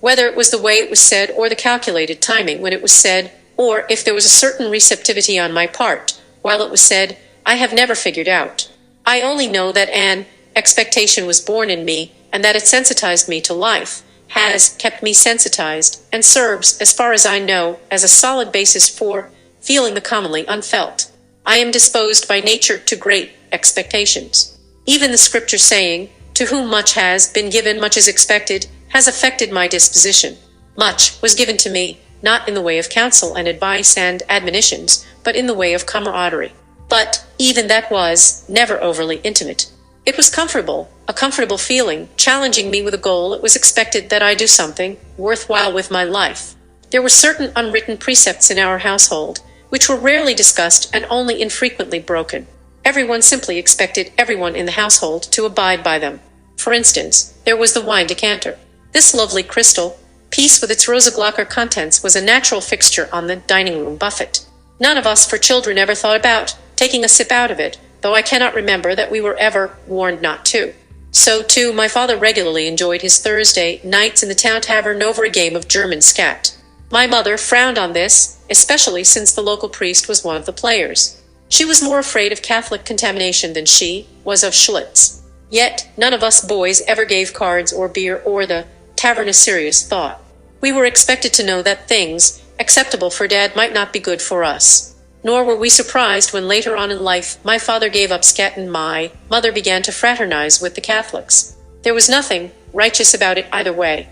Speaker 1: Whether it was the way it was said or the calculated timing when it was said, or if there was a certain receptivity on my part while it was said, I have never figured out. I only know that an expectation was born in me and that it sensitized me to life, has kept me sensitized, and serves, as far as I know, as a solid basis for feeling the commonly unfelt. I am disposed by nature to great expectations. Even the scripture saying, "To whom much has been given, much is expected," has affected my disposition. Much was given to me, not in the way of counsel and advice and admonitions, but in the way of camaraderie. But even that was never overly intimate. It was comfortable, a comfortable feeling, challenging me with a goal. It was expected that I do something worthwhile with my life. There were certain unwritten precepts in our household, which were rarely discussed and only infrequently broken. Everyone simply expected everyone in the household to abide by them. For instance, there was the wine decanter. This lovely crystal piece with its Rosaglocker contents was a natural fixture on the dining room buffet. None of us for children ever thought about taking a sip out of it, though I cannot remember that we were ever warned not to. So, too, my father regularly enjoyed his Thursday nights in the town tavern over a game of German skat. My mother frowned on this, especially since the local priest was one of the players. She was more afraid of Catholic contamination than she was of Schlitz. Yet none of us boys ever gave cards or beer or the tavern a serious thought. We were expected to know that things acceptable for Dad might not be good for us. Nor were we surprised when later on in life my father gave up skat and my mother began to fraternize with the Catholics. There was nothing righteous about it either way.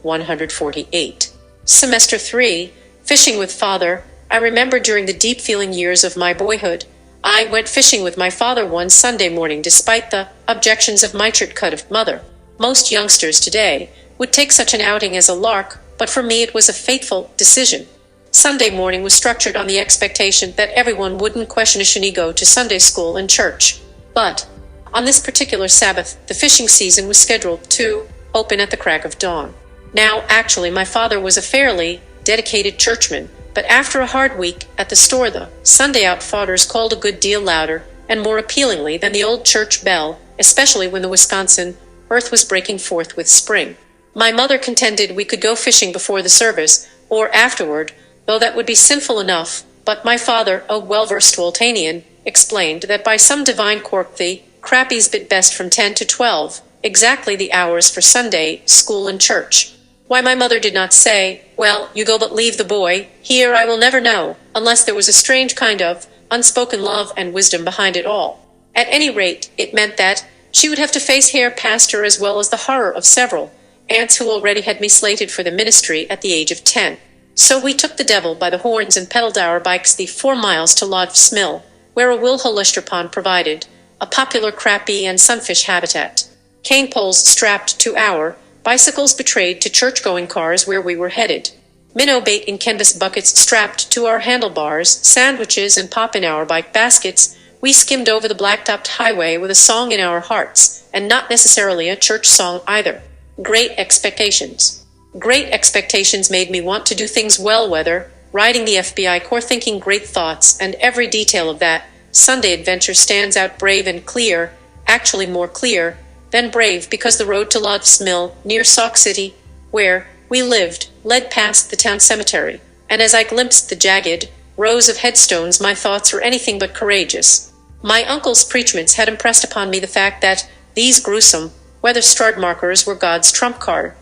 Speaker 1: 148. Semester 3, Fishing with Father. I remember during the deep feeling years of my boyhood, I went fishing with my father one Sunday morning despite the objections of my cut-of mother. Most youngsters today would take such an outing as a lark, but for me it was a fateful decision. Sunday morning was structured on the expectation that everyone wouldn't question go to Sunday school and church. But on this particular Sabbath, the fishing season was scheduled to open at the crack of dawn. Now, actually, my father was a fairly dedicated churchman, but after a hard week at the store, the Sunday outfodders called a good deal louder and more appealingly than the old church bell, especially when the Wisconsin earth was breaking forth with spring. My mother contended we could go fishing before the service, or afterward, though that would be sinful enough, but my father, a well-versed Waltanian, explained that by some divine quirk the Crappies bit best from 10 to 12, exactly the hours for Sunday, school and church. Why my mother did not say, "Well, you go but leave the boy here," I will never know, unless there was a strange kind of unspoken love and wisdom behind it all. At any rate, it meant that she would have to face Herr Pastor as well as the horror of several aunts who already had me slated for the ministry at the age of 10. So we took the devil by the horns and pedaled our bikes the 4 miles to Lodf's Mill, where a Wilhelmster pond provided a popular crappie and sunfish habitat. Cane poles strapped to our bicycles betrayed to church-going cars where we were headed. Minnow bait in canvas buckets strapped to our handlebars, sandwiches and pop in our bike baskets. We skimmed over the black-topped highway with a song in our hearts, and not necessarily a church song either. Great expectations. Great expectations made me want to do things well, whether riding the FBI core, thinking great thoughts, and every detail of that Sunday adventure stands out brave and clear, actually more clear than brave, because the road to Lodf's Mill, near Sauk City, where we lived, led past the town cemetery, and as I glimpsed the jagged rows of headstones, my thoughts were anything but courageous. My uncle's preachments had impressed upon me the fact that these gruesome, weather-starred markers were God's trump card.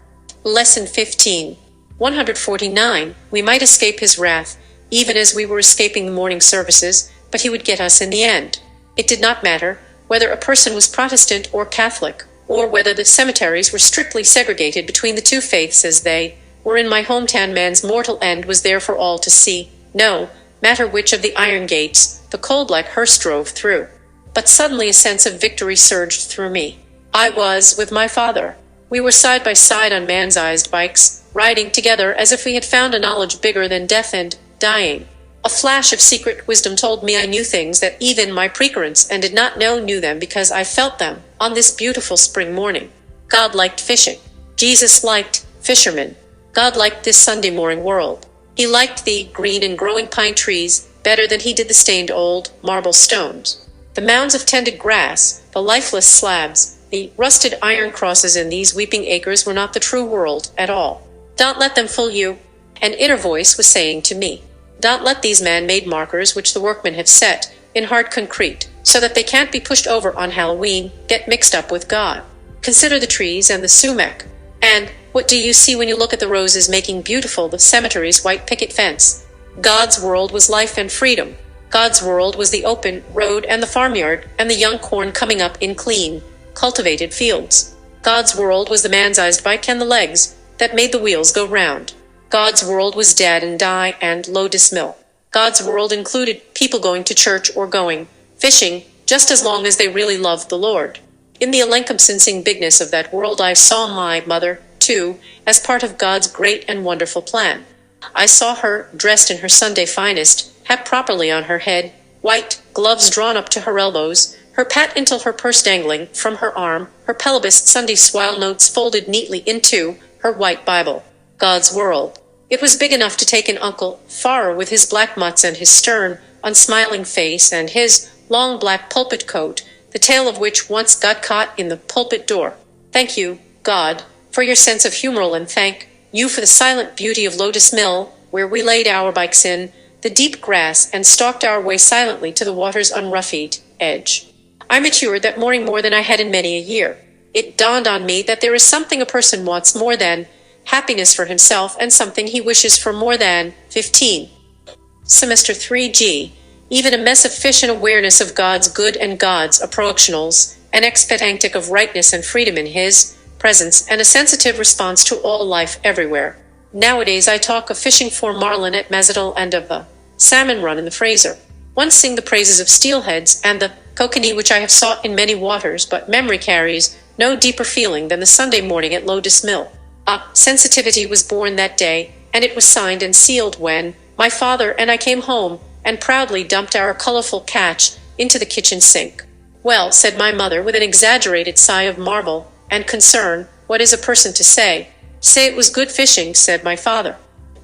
Speaker 1: Lesson 15. 149. We might escape his wrath, even as we were escaping the morning services, but he would get us in the end. It did not matter whether a person was Protestant or Catholic, or whether the cemeteries were strictly segregated between the two faiths as they were in my hometown. Man's mortal end was there for all to see, no matter which of the iron gates the coal black hearse drove through. But suddenly a sense of victory surged through me. I was with my father. We were side by side on man-sized bikes, riding together as if we had found a knowledge bigger than death and dying. A flash of secret wisdom told me I knew things that even my precurrents and did not know knew them, because I felt them on this beautiful spring morning. God liked fishing. Jesus liked fishermen. God liked this Sunday morning world. He liked the green and growing pine trees better than he did the stained old marble stones, the mounds of tended grass, the lifeless slabs, the rusted iron crosses in these weeping acres were not the true world at all. Don't let them fool you, an inner voice was saying to me. Don't let these man-made markers which the workmen have set in hard concrete, so that they can't be pushed over on Halloween, get mixed up with God. Consider the trees and the sumac. And what do you see when you look at the roses making beautiful the cemetery's white picket fence? God's world was life and freedom. God's world was the open road and the farmyard and the young corn coming up in clean, cultivated fields. God's world was the man-sized bike and the legs that made the wheels go round. God's world was Dad and Di and Lodis Mill. God's world included people going to church or going fishing, just as long as they really loved the Lord. In the encompassing bigness of that world I saw my mother, too, as part of God's great and wonderful plan. I saw her, dressed in her Sunday finest, hat properly on her head, white gloves drawn up to her elbows, her pat until her purse dangling from her arm, her pelibist Sunday swile notes folded neatly into her white Bible. God's world. It was big enough to take an Uncle Farrar with his black mutts and his stern, unsmiling face and his long black pulpit coat, the tail of which once got caught in the pulpit door. Thank you, God, for your sense of humor, and thank you for the silent beauty of Lodis Mill, where we laid our bikes in the deep grass and stalked our way silently to the water's unroughed edge. I matured that morning more than I had in many a year. It dawned on me that there is something a person wants more than happiness for himself, and something he wishes for more than 15. Semester 3G. Even a mess of fish and awareness of God's good and God's approachionals, an expectantic of rightness and freedom in his presence, and a sensitive response to all life everywhere. Nowadays I talk of fishing for marlin at Mazatle and of the salmon run in the Fraser. Once sing the praises of steelheads and the kokanee which I have sought in many waters, but memory carries no deeper feeling than the Sunday morning at Lodis Mill. Sensitivity was born that day, and it was signed and sealed when my father and I came home and proudly dumped our colorful catch into the kitchen sink. Well, said my mother with an exaggerated sigh of marvel and concern, what is a person to say? Say it was good fishing, said my father.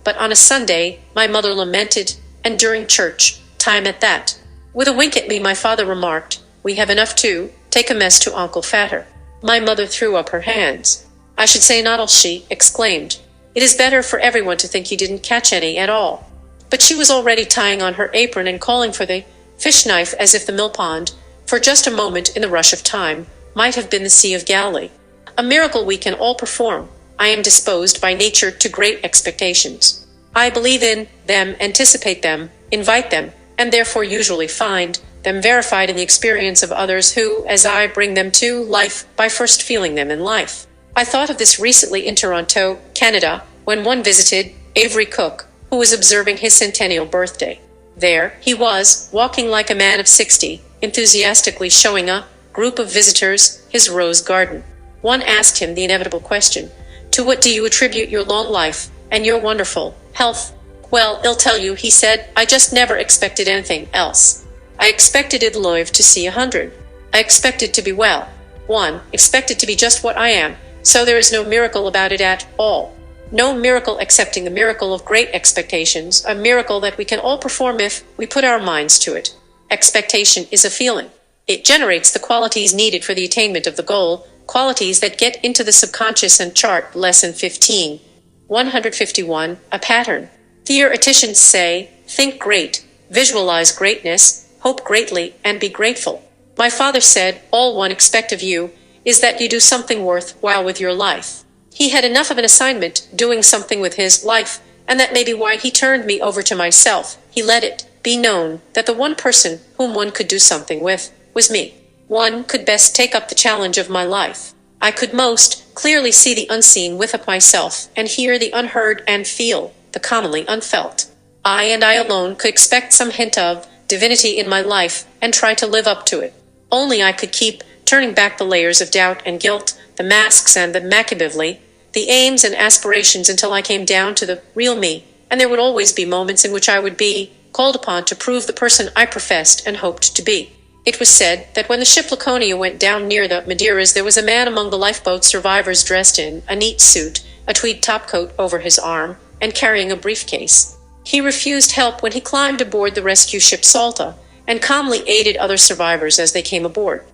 Speaker 1: But on a Sunday, my mother lamented, and during church time at that. With a wink at me, my father remarked, we have enough to take a mess to Uncle Fatter. My mother threw up her hands. I should say not all, she exclaimed. It is better for everyone to think you didn't catch any at all. But she was already tying on her apron and calling for the fish knife as if the mill pond for just a moment in the rush of time, might have been the Sea of Galilee. A miracle we can all perform. I am disposed by nature to great expectations. I believe in them, anticipate them, invite them, and therefore usually find them verified in the experience of others who, as I, bring them to life by first feeling them in life. I thought of this recently in Toronto, Canada, when one visited Avery Cook, who was observing his centennial birthday. There he was, walking like a man of 60, enthusiastically showing a group of visitors his rose garden. One asked him the inevitable question, "To what do you attribute your long life and your wonderful health?" "Well, I'll tell you," he said, "I just never expected anything else. I expected it live to see 100. I expected to be well. One expected to be just what I am, so there is no miracle about it at all. No miracle excepting the miracle of great expectations, a miracle that we can all perform if we put our minds to it. Expectation is a feeling. It generates the qualities needed for the attainment of the goal, qualities that get into the subconscious and chart Lesson 15. 151, a pattern. Theoreticians say, think great, visualize greatness, hope greatly, and be grateful. My father said, all one expect of you is that you do something worthwhile with your life. He had enough of an assignment doing something with his life, and that may be why he turned me over to myself. He let it be known that the one person whom one could do something with was me. One could best take up the challenge of my life. I could most clearly see the unseen with myself, and hear the unheard, and feel the commonly unfelt. I and I alone could expect some hint of divinity in my life, and try to live up to it. Only I could keep turning back the layers of doubt and guilt, the masks and the macabively, the aims and aspirations until I came down to the real me, and there would always be moments in which I would be called upon to prove the person I professed and hoped to be. It was said that when the ship Laconia went down near the Madeiras, there was a man among the lifeboat survivors dressed in a neat suit, a tweed topcoat over his arm, and carrying a briefcase. He refused help when he climbed aboard the rescue ship Salta, and calmly aided other survivors as they came aboard.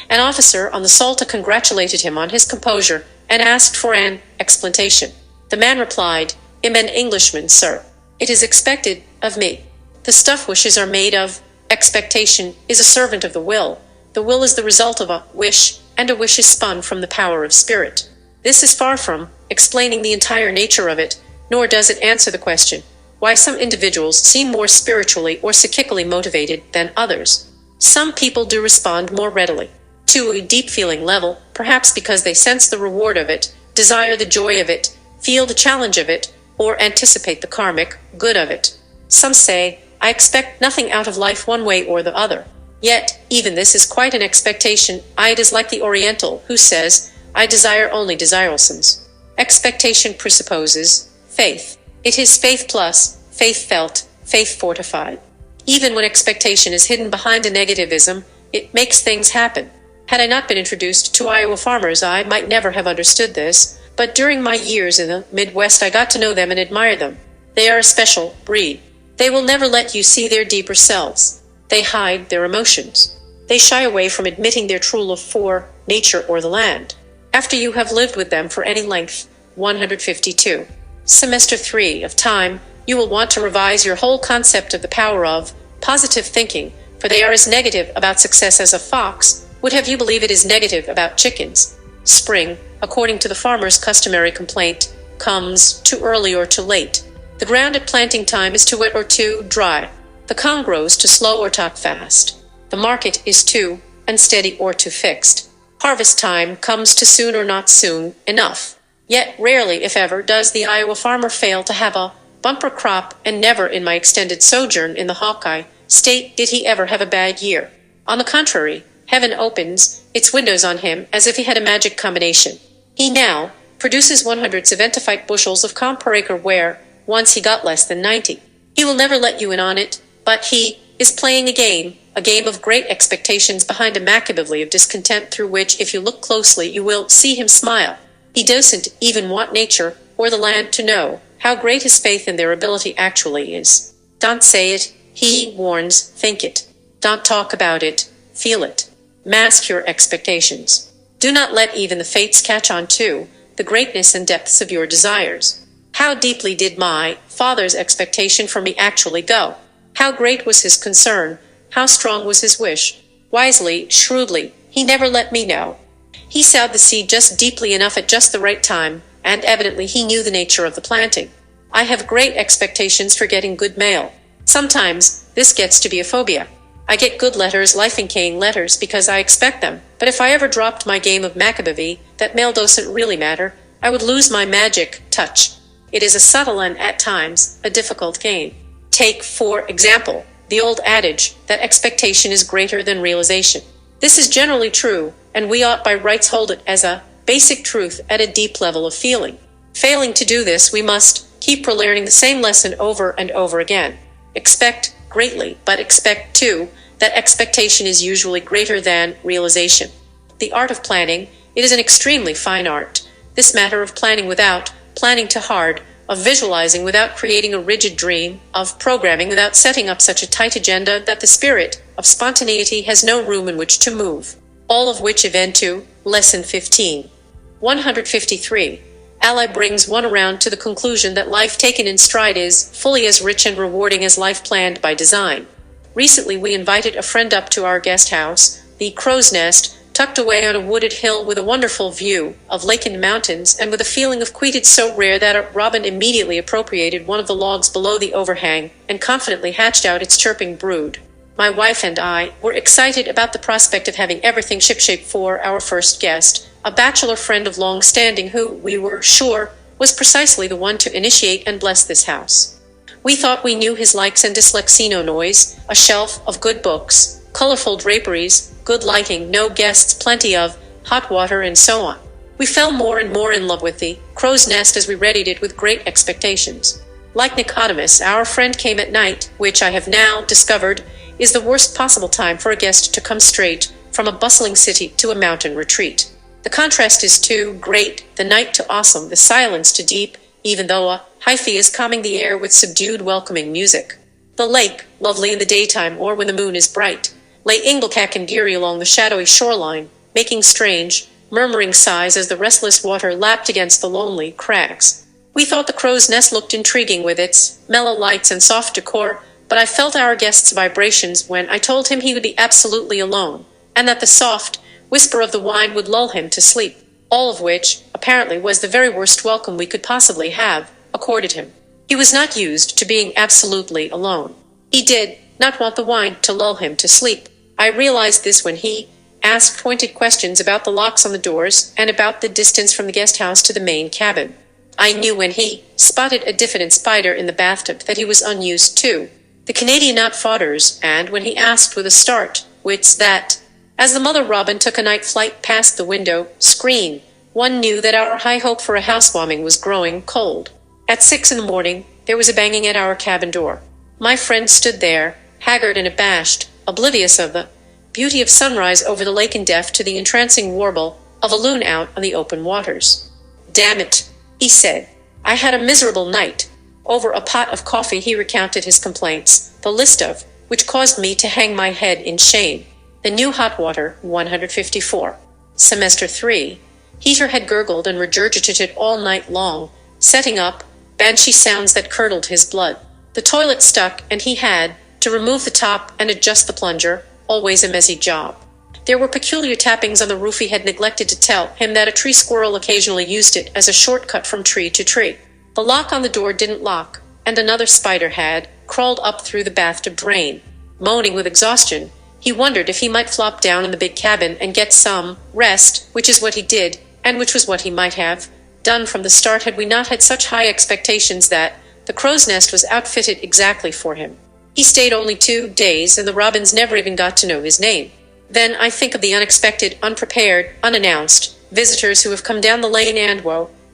Speaker 1: An officer on the Salta congratulated him on his composure and asked for an explanation. The man replied, "I'm an Englishman, sir. It is expected of me. The stuff wishes are made of. Expectation is a servant of the will. The will is the result of a wish, and a wish is spun from the power of spirit." This is far from explaining the entire nature of it, nor does it answer the question why some individuals seem more spiritually or psychically motivated than others. Some people do respond more readily to a deep feeling level, perhaps because they sense the reward of it, desire the joy of it, feel the challenge of it, or anticipate the karmic good of it. Some say, I expect nothing out of life one way or the other. Yet, even this is quite an expectation. It is like the Oriental who says, I desire only desirations. Expectation presupposes faith. It is faith plus, faith felt, faith fortified. Even when expectation is hidden behind a negativism, it makes things happen. Had I not been introduced to Iowa farmers, I might never have understood this, but during my years in the Midwest I got to know them and admire them. They are a special breed. They will never let you see their deeper selves. They hide their emotions. They shy away from admitting their true love for nature or the land. After you have lived with them for any length, 152. Semester 3 of time, you will want to revise your whole concept of the power of positive thinking, for they are as negative about success as a fox would have you believe it is negative about chickens. Spring, according to the farmer's customary complaint, comes too early or too late. The ground at planting time is too wet or too dry. The corn grows too slow or too fast. The market is too unsteady or too fixed. Harvest time comes too soon or not soon enough. Yet rarely, if ever, does the Iowa farmer fail to have a bumper crop, and never in my extended sojourn in the Hawkeye State did he ever have a bad year. On the contrary, heaven opens its windows on him as if he had a magic combination. He now produces 100 seventified bushels of corn per acre where once he got less than 90. He will never let you in on it, but he is playing a game of great expectations behind a macabively of discontent through which, if you look closely, you will see him smile. He doesn't even want nature or the land to know how great his faith in their ability actually is. Don't say it, he warns, think it. Don't talk about it, feel it. Mask your expectations. Do not let even the fates catch on to the greatness and depths of your desires. How deeply did my father's expectation for me actually go? How great was his concern? How strong was his wish? Wisely, shrewdly, he never let me know. He sowed the seed just deeply enough at just the right time, and evidently he knew the nature of the planting. I have great expectations for getting good mail. Sometimes this gets to be a phobia. I get good letters, life-incaying letters, because I expect them, but if I ever dropped my game of Maccabee, that mail doesn't really matter, I would lose my magic touch. It is a subtle and, at times, a difficult game. Take, for example, the old adage that expectation is greater than realization. This is generally true, and we ought by rights hold it as a basic truth at a deep level of feeling. Failing to do this, we must keep relearning the same lesson over and over again. Expect greatly, but expect, too, that expectation is usually greater than realization. The art of planning, it is an extremely fine art. This matter of planning without planning too hard, of visualizing without creating a rigid dream, of programming without setting up such a tight agenda that the spirit of spontaneity has no room in which to move. All of which event to Lesson 15. 153. Ally brings one around to the conclusion that life taken in stride is fully as rich and rewarding as life planned by design. Recently we invited a friend up to our guest house, the Crow's Nest, tucked away on a wooded hill with a wonderful view of lake and mountains, and with a feeling of quiet so rare that a robin immediately appropriated one of the logs below the overhang and confidently hatched out its chirping brood. My wife and I were excited about the prospect of having everything shipshape for our first guest, a bachelor friend of long standing who, we were sure, was precisely the one to initiate and bless this house. We thought we knew his likes and dislikes: noise, a shelf of good books, colorful draperies, good lighting, no guests, plenty of hot water, and so on. We fell more and more in love with the Crow's Nest as we readied it with great expectations. Like Nicodemus, our friend came at night, which I have now discovered is the worst possible time for a guest to come straight from a bustling city to a mountain retreat. The contrast is too great, the night to awesome, the silence to deep, even though a hyphae is calming the air with subdued welcoming music. The lake, lovely in the daytime or when the moon is bright, lay ingle-cack and geary along the shadowy shoreline, making strange, murmuring sighs as the restless water lapped against the lonely crags. We thought the Crow's Nest looked intriguing with its mellow lights and soft decor, but I felt our guest's vibrations when I told him he would be absolutely alone, and that the soft whisper of the wine would lull him to sleep, all of which, apparently, was the very worst welcome we could possibly have accorded him. He was not used to being absolutely alone. He did not want the wine to lull him to sleep. I realized this when he asked pointed questions about the locks on the doors and about the distance from the guest house to the main cabin. I knew when he spotted a diffident spider in the bathtub that he was unused to the Canadian outfodders, and when he asked with a start, "What's that?" As the mother robin took a night flight past the window screen, one knew that our high hope for a housewarming was growing cold. At 6 a.m, there was a banging at our cabin door. My friend stood there, haggard and abashed, oblivious of the beauty of sunrise over the lake and deaf to the entrancing warble of a loon out on the open waters. "Damn it," he said. "I had a miserable night." Over a pot of coffee he recounted his complaints, the list of which caused me to hang my head in shame. The new hot water, 154. Semester 3. Heater had gurgled and regurgitated all night long, setting up banshee sounds that curdled his blood. The toilet stuck, and he had to remove the top and adjust the plunger, always a messy job. There were peculiar tappings on the roof. He had neglected to tell him that a tree squirrel occasionally used it as a shortcut from tree to tree. The lock on the door didn't lock, and another spider had crawled up through the bathtub drain. Moaning with exhaustion, he wondered if he might flop down in the big cabin and get some rest, which is what he did, and which was what he might have done from the start had we not had such high expectations that the Crow's Nest was outfitted exactly for him. He stayed only 2 days, and the robins never even got to know his name. Then I think of the unexpected, unprepared, unannounced visitors who have come down the lane and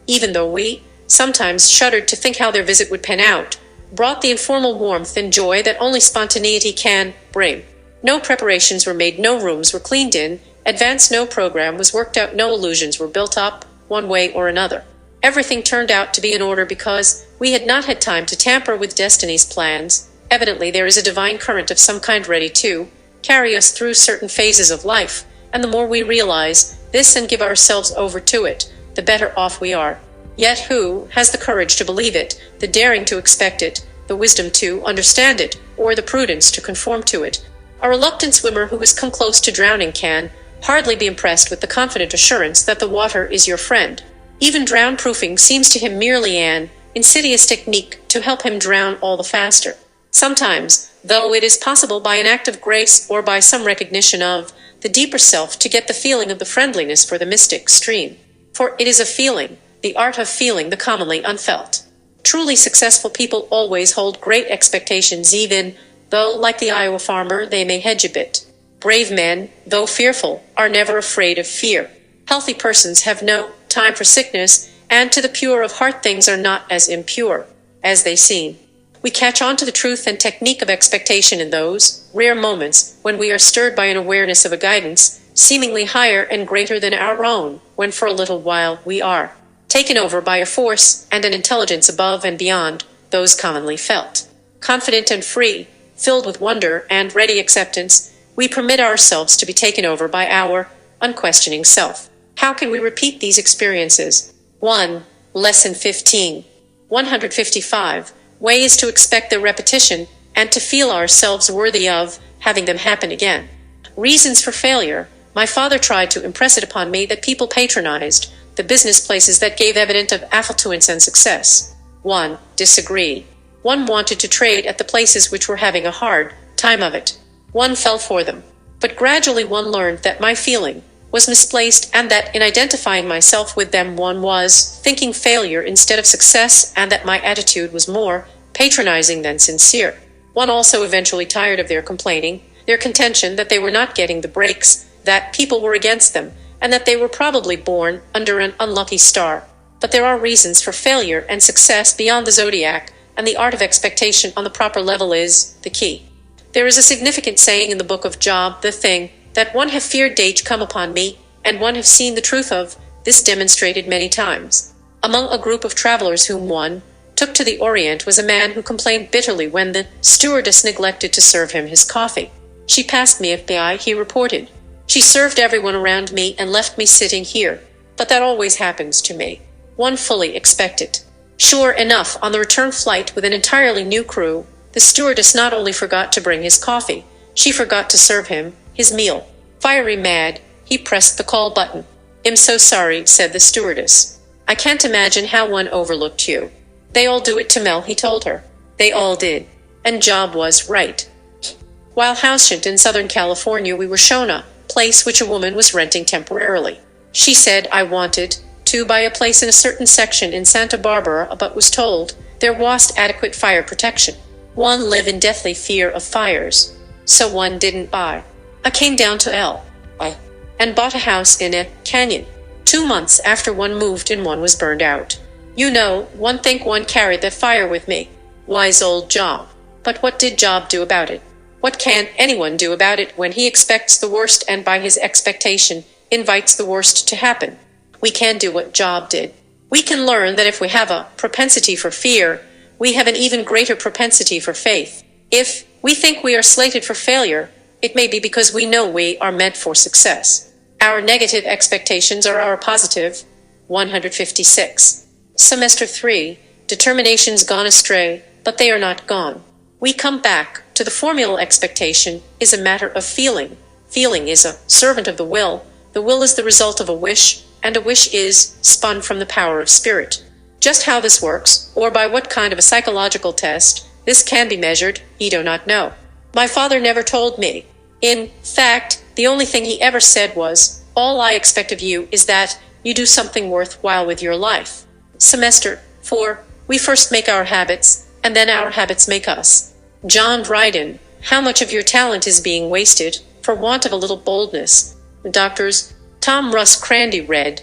Speaker 1: even though we sometimes shuddered to think how their visit would pan out, brought the informal warmth and joy that only spontaneity can bring. No preparations were made, no rooms were cleaned in advance, no program was worked out, no illusions were built up one way or another. Everything turned out to be in order because we had not had time to tamper with destiny's plans. Evidently there is a divine current of some kind ready to carry us through certain phases of life, and the more we realize this and give ourselves over to it, the better off we are. Yet who has the courage to believe it, the daring to expect it, the wisdom to understand it, or the prudence to conform to it? A reluctant swimmer who has come close to drowning can hardly be impressed with the confident assurance that the water is your friend. Even drown-proofing seems to him merely an insidious technique to help him drown all the faster. Sometimes, though, it is possible by an act of grace or by some recognition of the deeper self to get the feeling of the friendliness for the mystic stream. For it is a feeling, the art of feeling the commonly unfelt. Truly successful people always hold great expectations even though, like the Iowa farmer, they may hedge a bit. Brave men, though fearful, are never afraid of fear. Healthy persons have no time for sickness, and to the pure of heart things are not as impure as they seem. We catch on to the truth and technique of expectation in those rare moments when we are stirred by an awareness of a guidance seemingly higher and greater than our own, when for a little while we are taken over by a force and an intelligence above and beyond those commonly felt. Confident and free, filled with wonder and ready acceptance, we permit ourselves to be taken over by our unquestioning self. How can we repeat these experiences? 1. Lesson 15. 155. Ways to expect their repetition and to feel ourselves worthy of having them happen again. Reasons for failure. My father tried to impress it upon me that people patronized the business places that gave evidence of affluence and success. 1. Disagree. One wanted to trade at the places which were having a hard time of it. One fell for them. But gradually one learned that my feeling was misplaced and that in identifying myself with them one was thinking failure instead of success, and that my attitude was more patronizing than sincere. One also eventually tired of their complaining, their contention that they were not getting the breaks, that people were against them, and that they were probably born under an unlucky star. But there are reasons for failure and success beyond the zodiac, and the art of expectation on the proper level is the key. There is a significant saying in the book of Job, the thing that one have feared date come upon me, and one have seen the truth of this demonstrated many times. Among a group of travelers whom one took to the Orient was a man who complained bitterly when the stewardess neglected to serve him his coffee. She passed me FBI, he reported. She served everyone around me and left me sitting here. But that always happens to me. One fully expect it. Sure enough, on the return flight with an entirely new crew, the stewardess not only forgot to bring his coffee, she forgot to serve him his meal. Fiery mad, he pressed the call button. "I'm so sorry," said the stewardess. "I can't imagine how one overlooked you." "They all do it to Mel," he told her. They all did. And Job was right. While housebound in Southern California, we were shown a place which a woman was renting temporarily. She said I wanted to buy a place in a certain section in Santa Barbara, but was told there wasn't adequate fire protection. One lived in deathly fear of fires, so one didn't buy. I came down to L.A. and bought a house in a canyon. 2 months after one moved in, one was burned out. You know, one think one carried that fire with me. Wise old Job. But what did Job do about it? What can anyone do about it when he expects the worst and by his expectation invites the worst to happen? We can do what Job did. We can learn that if we have a propensity for fear, we have an even greater propensity for faith. If we think we are slated for failure, it may be because we know we are meant for success. Our negative expectations are our positive. 156. Semester 3. Determinations gone astray, but they are not gone. We come back to the formula. Expectation is a matter of feeling. Feeling is a servant of the will. The will is the result of a wish, and a wish is spun from the power of spirit. Just how this works, or by what kind of a psychological test this can be measured, he do not know. My father never told me. In fact, the only thing he ever said was, "All I expect of you is that you do something worthwhile with your life." Semester 4. We first make our habits, and then our habits make us. John Dryden, how much of your talent is being wasted for want of a little boldness? Doctors. Tom Russ Crandy read